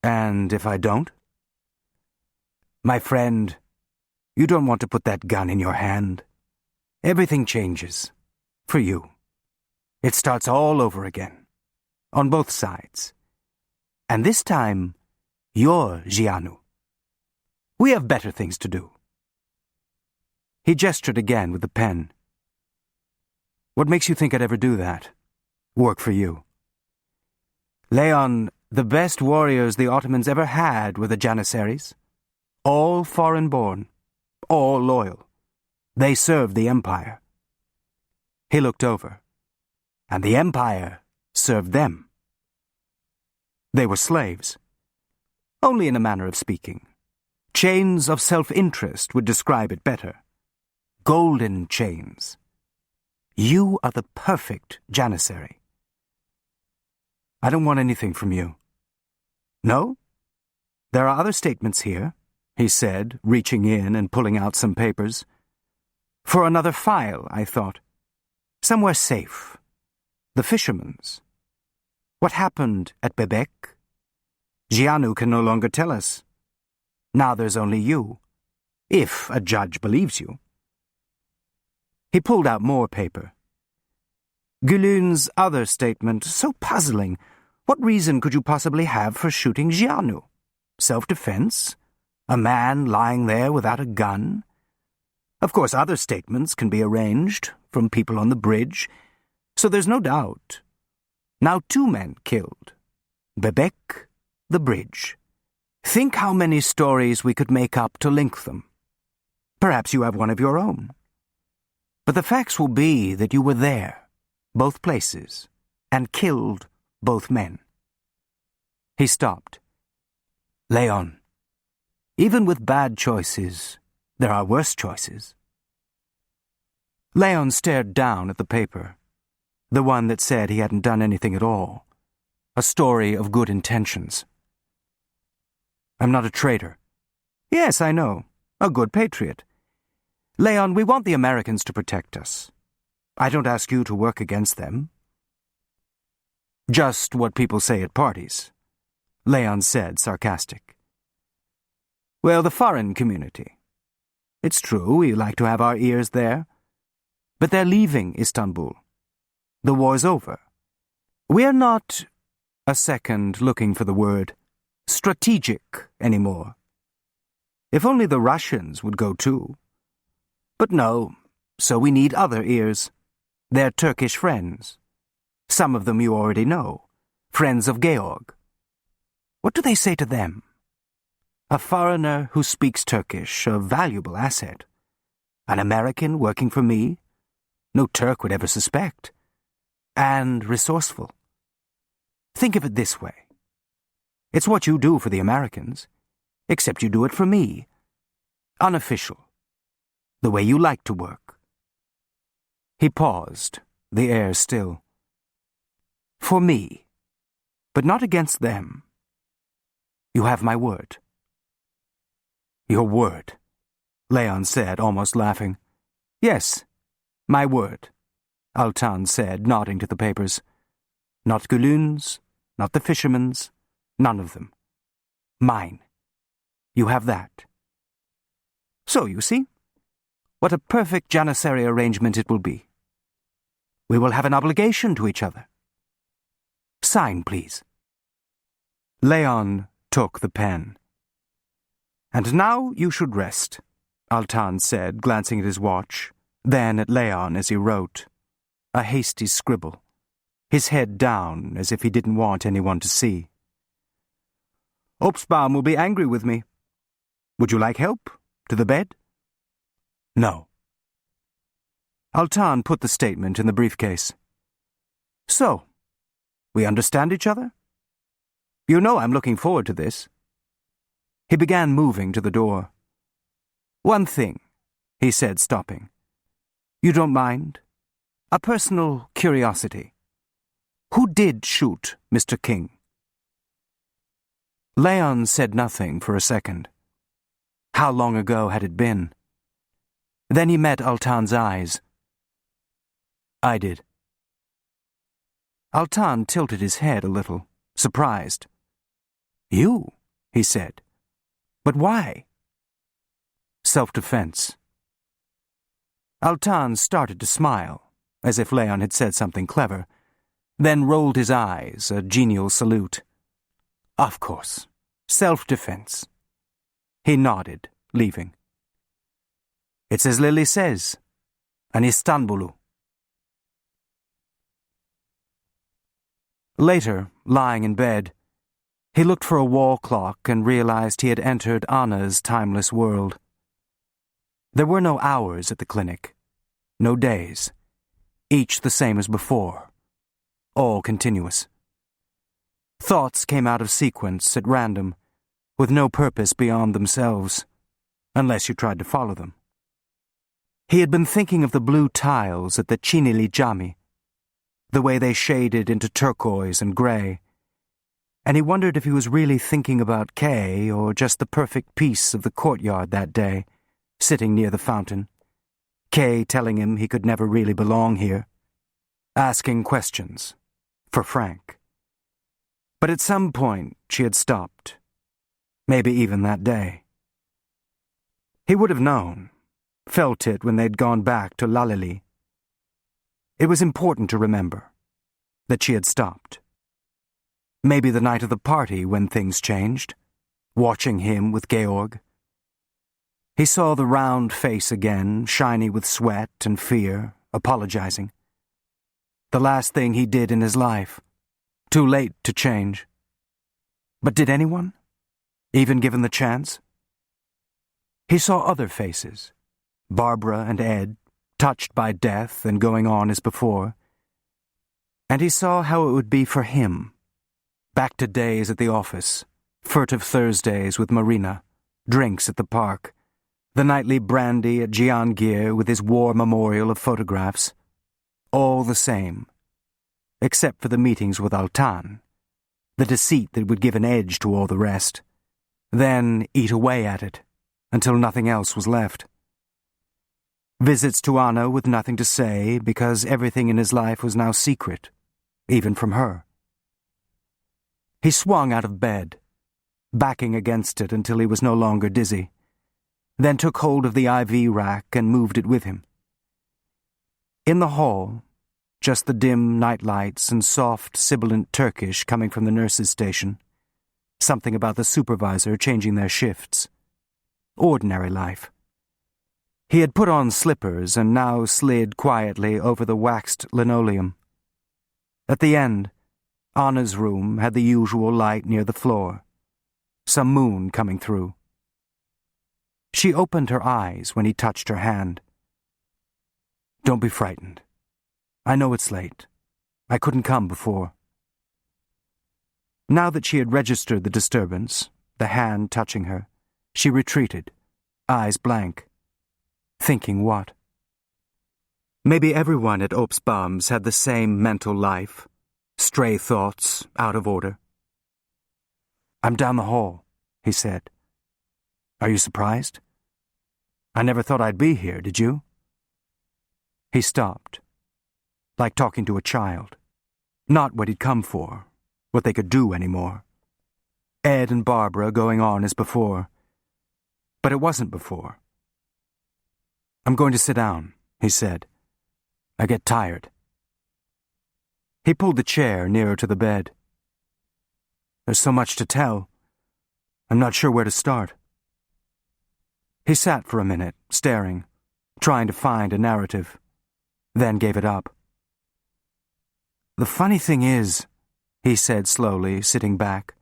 And if I don't? My friend, you don't want to put that gun in your hand. Everything changes. For you. It starts all over again. On both sides. And this time, you're Gianu. We have better things to do. He gestured again with the pen. What makes you think I'd ever do that? Work for you? Leon, the best warriors the Ottomans ever had were the Janissaries. All foreign-born. All loyal. They served the Empire. He looked over. And the Empire served them. They were slaves. Only in a manner of speaking. Chains of self-interest would describe it better. Golden chains. You are the perfect Janissary. I don't want anything from you. No? There are other statements here, he said, reaching in and pulling out some papers. For another file, I thought. Somewhere safe. The fisherman's. What happened at Bebek? Gianu can no longer tell us. Now there's only you. If a judge believes you. He pulled out more paper. Gülün's other statement, so puzzling. What reason could you possibly have for shooting Gianu? Self-defense? A man lying there without a gun? Of course, other statements can be arranged, from people on the bridge, so there's no doubt. Now 2 men killed. Bebek, the bridge. Think how many stories we could make up to link them. Perhaps you have one of your own. But the facts will be that you were there, both places, and killed both men. He stopped. Leon, even with bad choices, there are worse choices. Leon stared down at the paper, the one that said he hadn't done anything at all, a story of good intentions. I'm not a traitor. Yes, I know, a good patriot. Leon, we want the Americans to protect us. I don't ask you to work against them. Just what people say at parties, Leon said, sarcastic. Well, the foreign community. It's true, we like to have our ears there. But they're leaving Istanbul. The war's over. We're not, a second looking for the word, strategic anymore. If only the Russians would go too. But no, so we need other ears. They're Turkish friends. Some of them you already know. Friends of Georg. What do they say to them? A foreigner who speaks Turkish, a valuable asset. An American working for me? No Turk would ever suspect. And resourceful. Think of it this way. It's what you do for the Americans, except you do it for me. Unofficial. The way you like to work. He paused, the air still. For me, but not against them. You have my word. Your word, Leon said, almost laughing. Yes, my word, Altan said, nodding to the papers. Not Gülün's, not the fisherman's, none of them. Mine. You have that. So, you see, what a perfect Janissary arrangement it will be. We will have an obligation to each other. Sign, please. Leon took the pen. And now you should rest, Altan said, glancing at his watch, then at Leon as he wrote. A hasty scribble, his head down as if he didn't want anyone to see. Obstbaum will be angry with me. Would you like help? To the bed? No. Altan put the statement in the briefcase. So, we understand each other? You know I'm looking forward to this. He began moving to the door. One thing, he said, stopping. You don't mind? A personal curiosity. Who did shoot Mr. King? Leon said nothing for a second. How long ago had it been? Then he met Altan's eyes. I did. Altan tilted his head a little, surprised. You, he said. But why? Self-defense. Altan started to smile, as if Leon had said something clever, then rolled his eyes, a genial salute. Of course. Self-defense. He nodded, leaving. It's as Lily says, an Istanbulu. Later, lying in bed, he looked for a wall clock and realized he had entered Anna's timeless world. There were no hours at the clinic, no days, each the same as before, all continuous. Thoughts came out of sequence at random, with no purpose beyond themselves, unless you tried to follow them. He had been thinking of the blue tiles at the Cinili Jami, the way they shaded into turquoise and grey, and he wondered if he was really thinking about Kay or just the perfect peace of the courtyard that day, sitting near the fountain, Kay telling him he could never really belong here, asking questions, for Frank. But at some point she had stopped, maybe even that day. He would have known, felt it when they'd gone back to Lalili. It was important to remember that she had stopped. Maybe the night of the party when things changed, watching him with Georg. He saw the round face again, shiny with sweat and fear, apologizing. The last thing he did in his life. Too late to change. But did anyone? Even given the chance? He saw other faces, Barbara and Ed, touched by death and going on as before. And he saw how it would be for him. Back to days at the office, furtive Thursdays with Marina, drinks at the park, the nightly brandy at Cihangir with his war memorial of photographs. All the same, except for the meetings with Altan, the deceit that would give an edge to all the rest, then eat away at it until nothing else was left. Visits to Anna with nothing to say because everything in his life was now secret, even from her. He swung out of bed, backing against it until he was no longer dizzy, then took hold of the IV rack and moved it with him. In the hall, just the dim night lights and soft, sibilant Turkish coming from the nurses' station, something about the supervisor changing their shifts. Ordinary life. He had put on slippers and now slid quietly over the waxed linoleum. At the end, Anna's room had the usual light near the floor, some moon coming through. She opened her eyes when he touched her hand. "Don't be frightened. I know it's late. I couldn't come before." Now that she had registered the disturbance, the hand touching her, she retreated, eyes blank. Thinking what? Maybe everyone at Obstbaum's had the same mental life, stray thoughts, out of order. "I'm down the hall," he said. "Are you surprised? I never thought I'd be here, did you?" He stopped, like talking to a child. Not what he'd come for, what they could do anymore. Ed and Barbara going on as before. But it wasn't before. "I'm going to sit down," he said. "I get tired." He pulled the chair nearer to the bed. "There's so much to tell. I'm not sure where to start." He sat for a minute, staring, trying to find a narrative, then gave it up. "The funny thing is," he said slowly, sitting back,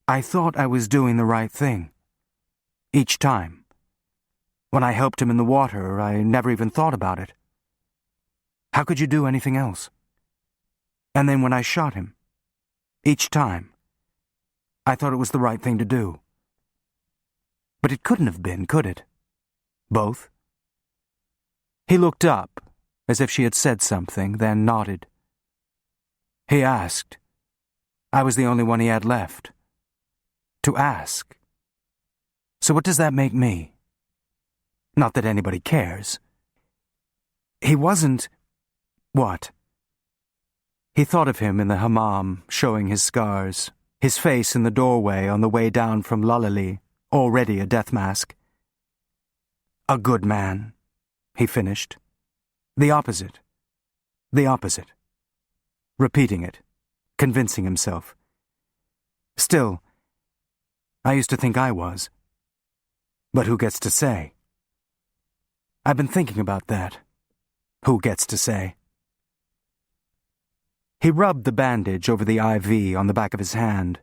"I thought I was doing the right thing. Each time. When I helped him in the water, I never even thought about it. How could you do anything else? And then when I shot him, each time, I thought it was the right thing to do. But it couldn't have been, could it? Both?" He looked up, as if she had said something, then nodded. He asked. I was the only one he had left. To ask. So what does that make me? Not that anybody cares. He wasn't... What? He thought of him in the hammam, showing his scars, his face in the doorway on the way down from Lalali, already a death mask. "A good man," he finished. The opposite. The opposite. Repeating it, convincing himself. Still, I used to think I was. But who gets to say? I've been thinking about that. Who gets to say? He rubbed the bandage over the IV on the back of his hand,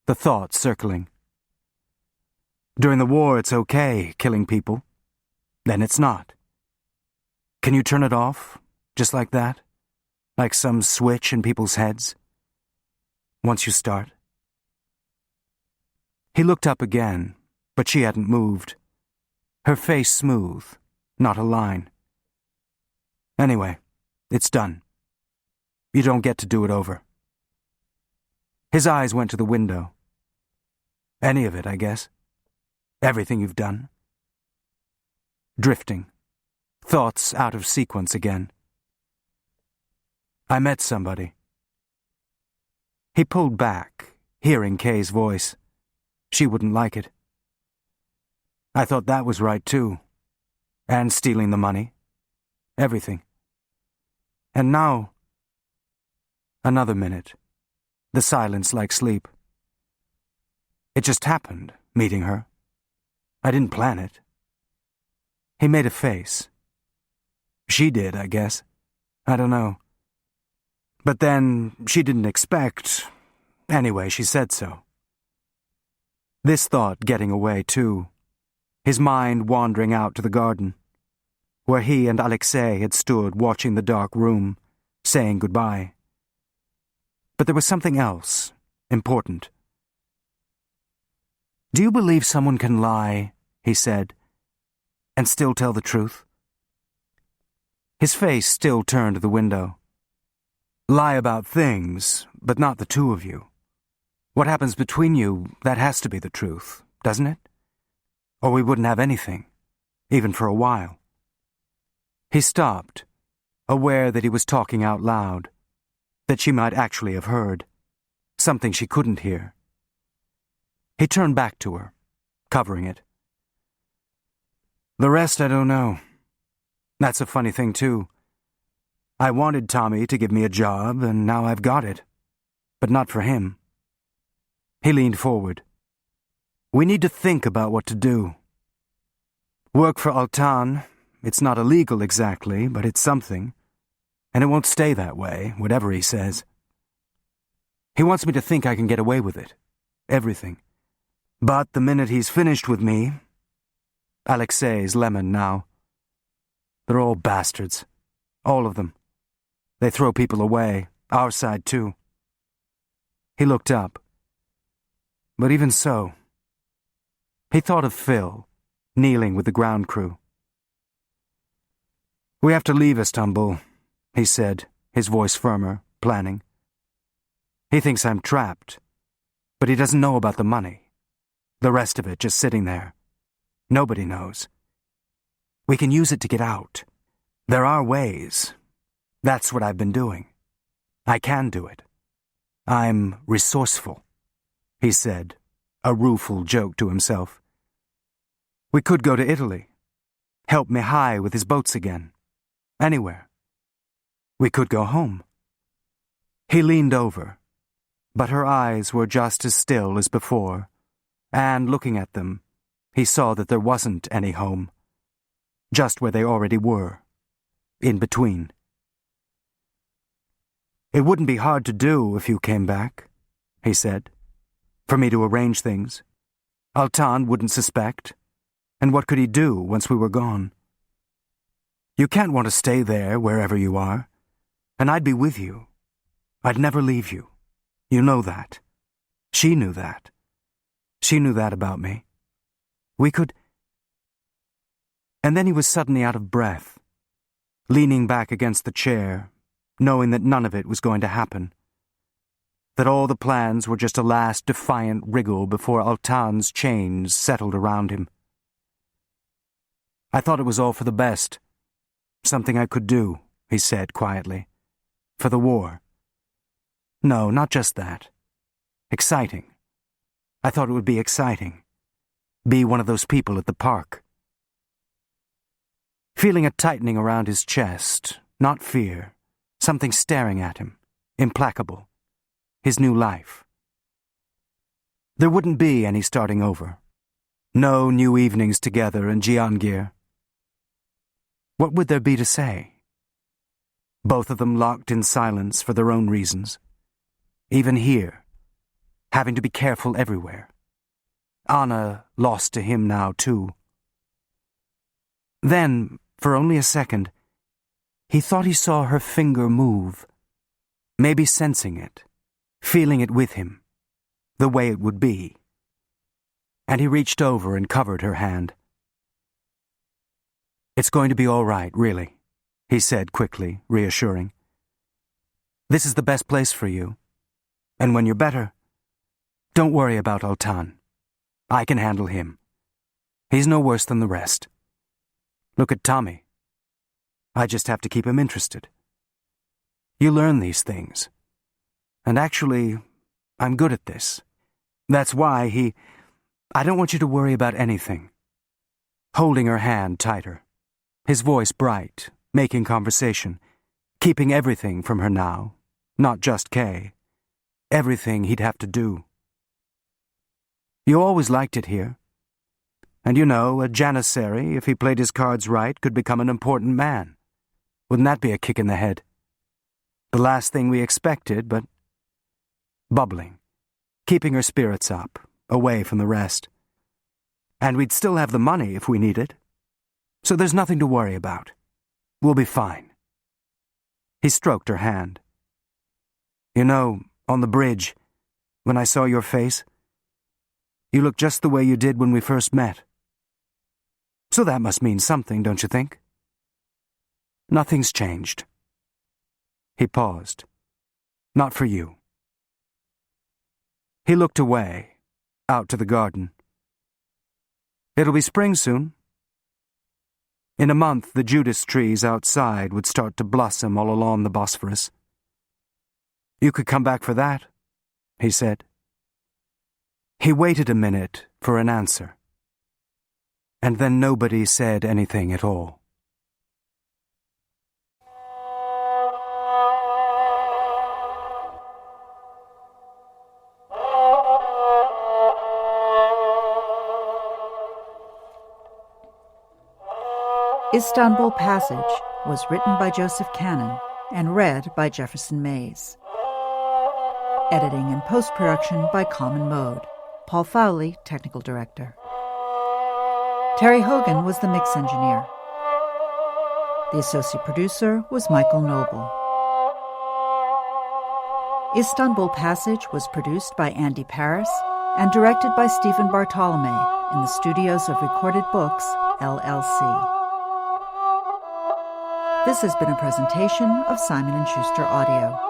the thought circling. During the war, it's okay, killing people. Then it's not. Can you turn it off, just like that? Like some switch in people's heads? Once you start? He looked up again, but she hadn't moved. Her face smooth, not a line. Anyway, it's done. You don't get to do it over. His eyes went to the window. Any of it, I guess. Everything you've done. Drifting. Thoughts out of sequence again. I met somebody. He pulled back, hearing Kay's voice. She wouldn't like it. I thought that was right, too. And stealing the money. Everything. And now... Another minute. The silence like sleep. It just happened, meeting her. I didn't plan it. He made a face. She did, I guess. I don't know. But then she didn't expect... Anyway, she said so. This thought getting away, too. His mind wandering out to the garden, where he and Alexei had stood watching the dark room, saying goodbye. But there was something else, important. "Do you believe someone can lie," he said, "and still tell the truth?" His face still turned to the window. "Lie about things, but not the two of you. What happens between you, that has to be the truth, doesn't it? Or we wouldn't have anything, even for a while." He stopped, aware that he was talking out loud, that she might actually have heard, something she couldn't hear. He turned back to her, covering it. "The rest I don't know. That's a funny thing, too. I wanted Tommy to give me a job, and now I've got it. But not for him." He leaned forward. "We need to think about what to do. Work for Altan. It's not illegal exactly, but it's something. And it won't stay that way, whatever he says. He wants me to think I can get away with it. Everything. But the minute he's finished with me, Alexei's lemon now. They're all bastards. All of them. They throw people away, our side too. He looked up. But even so, he thought of Phil, kneeling with the ground crew. We have to leave Istanbul, he said, his voice firmer, planning. He thinks I'm trapped, but he doesn't know about the money. The rest of it just sitting there. Nobody knows. We can use it to get out. There are ways. That's what I've been doing. I can do it. I'm resourceful, he said, a rueful joke to himself. We could go to Italy. Help Mihai with his boats again. Anywhere. We could go home. He leaned over, but her eyes were just as still as before, and looking at them, he saw that there wasn't any home, just where they already were, in between. It wouldn't be hard to do if you came back, he said, for me to arrange things. Altan wouldn't suspect, and what could he do once we were gone? You can't want to stay there wherever you are, and I'd be with you. I'd never leave you. You know that. She knew that. She knew that about me. We could... And then he was suddenly out of breath, leaning back against the chair, knowing that none of it was going to happen. That all the plans were just a last defiant wriggle before Altan's chains settled around him. I thought it was all for the best. Something I could do, he said quietly. For the war. No, not just that. Exciting. I thought it would be exciting. Be one of those people at the park. Feeling a tightening around his chest, not fear, something staring at him, implacable. His new life. There wouldn't be any starting over. No new evenings together in Cihangir. What would there be to say? Both of them locked in silence for their own reasons. Even here, having to be careful everywhere. Anna lost to him now, too. Then, for only a second, he thought he saw her finger move, maybe sensing it, feeling it with him, the way it would be. And he reached over and covered her hand. It's going to be all right, really, he said quickly, reassuring. This is the best place for you. And when you're better, don't worry about Altan. I can handle him. He's no worse than the rest. Look at Tommy. I just have to keep him interested. You learn these things. And actually, I'm good at this. That's why I don't want you to worry about anything. Holding her hand tighter. His voice bright, making conversation, keeping everything from her now, not just Kay. Everything he'd have to do. You always liked it here. And you know, a janissary, if he played his cards right, could become an important man. Wouldn't that be a kick in the head? The last thing we expected, but... bubbling, keeping her spirits up, away from the rest. And we'd still have the money if we need it. So there's nothing to worry about. We'll be fine. He stroked her hand. You know, on the bridge, when I saw your face, you looked just the way you did when we first met. So that must mean something, don't you think? Nothing's changed. He paused. Not for you. He looked away, out to the garden. It'll be spring soon. In a month, the Judas trees outside would start to blossom all along the Bosphorus. You could come back for that, he said. He waited a minute for an answer. And then nobody said anything at all. Istanbul Passage was written by Joseph Kanon and read by Jefferson Mays. Editing and post-production by Common Mode. Paul Fowley, technical director. Terry Hogan was the mix engineer. The associate producer was Michael Noble. Istanbul Passage was produced by Andy Paris and directed by Stephen Bartolome in the studios of Recorded Books, LLC. This has been a presentation of Simon & Schuster Audio.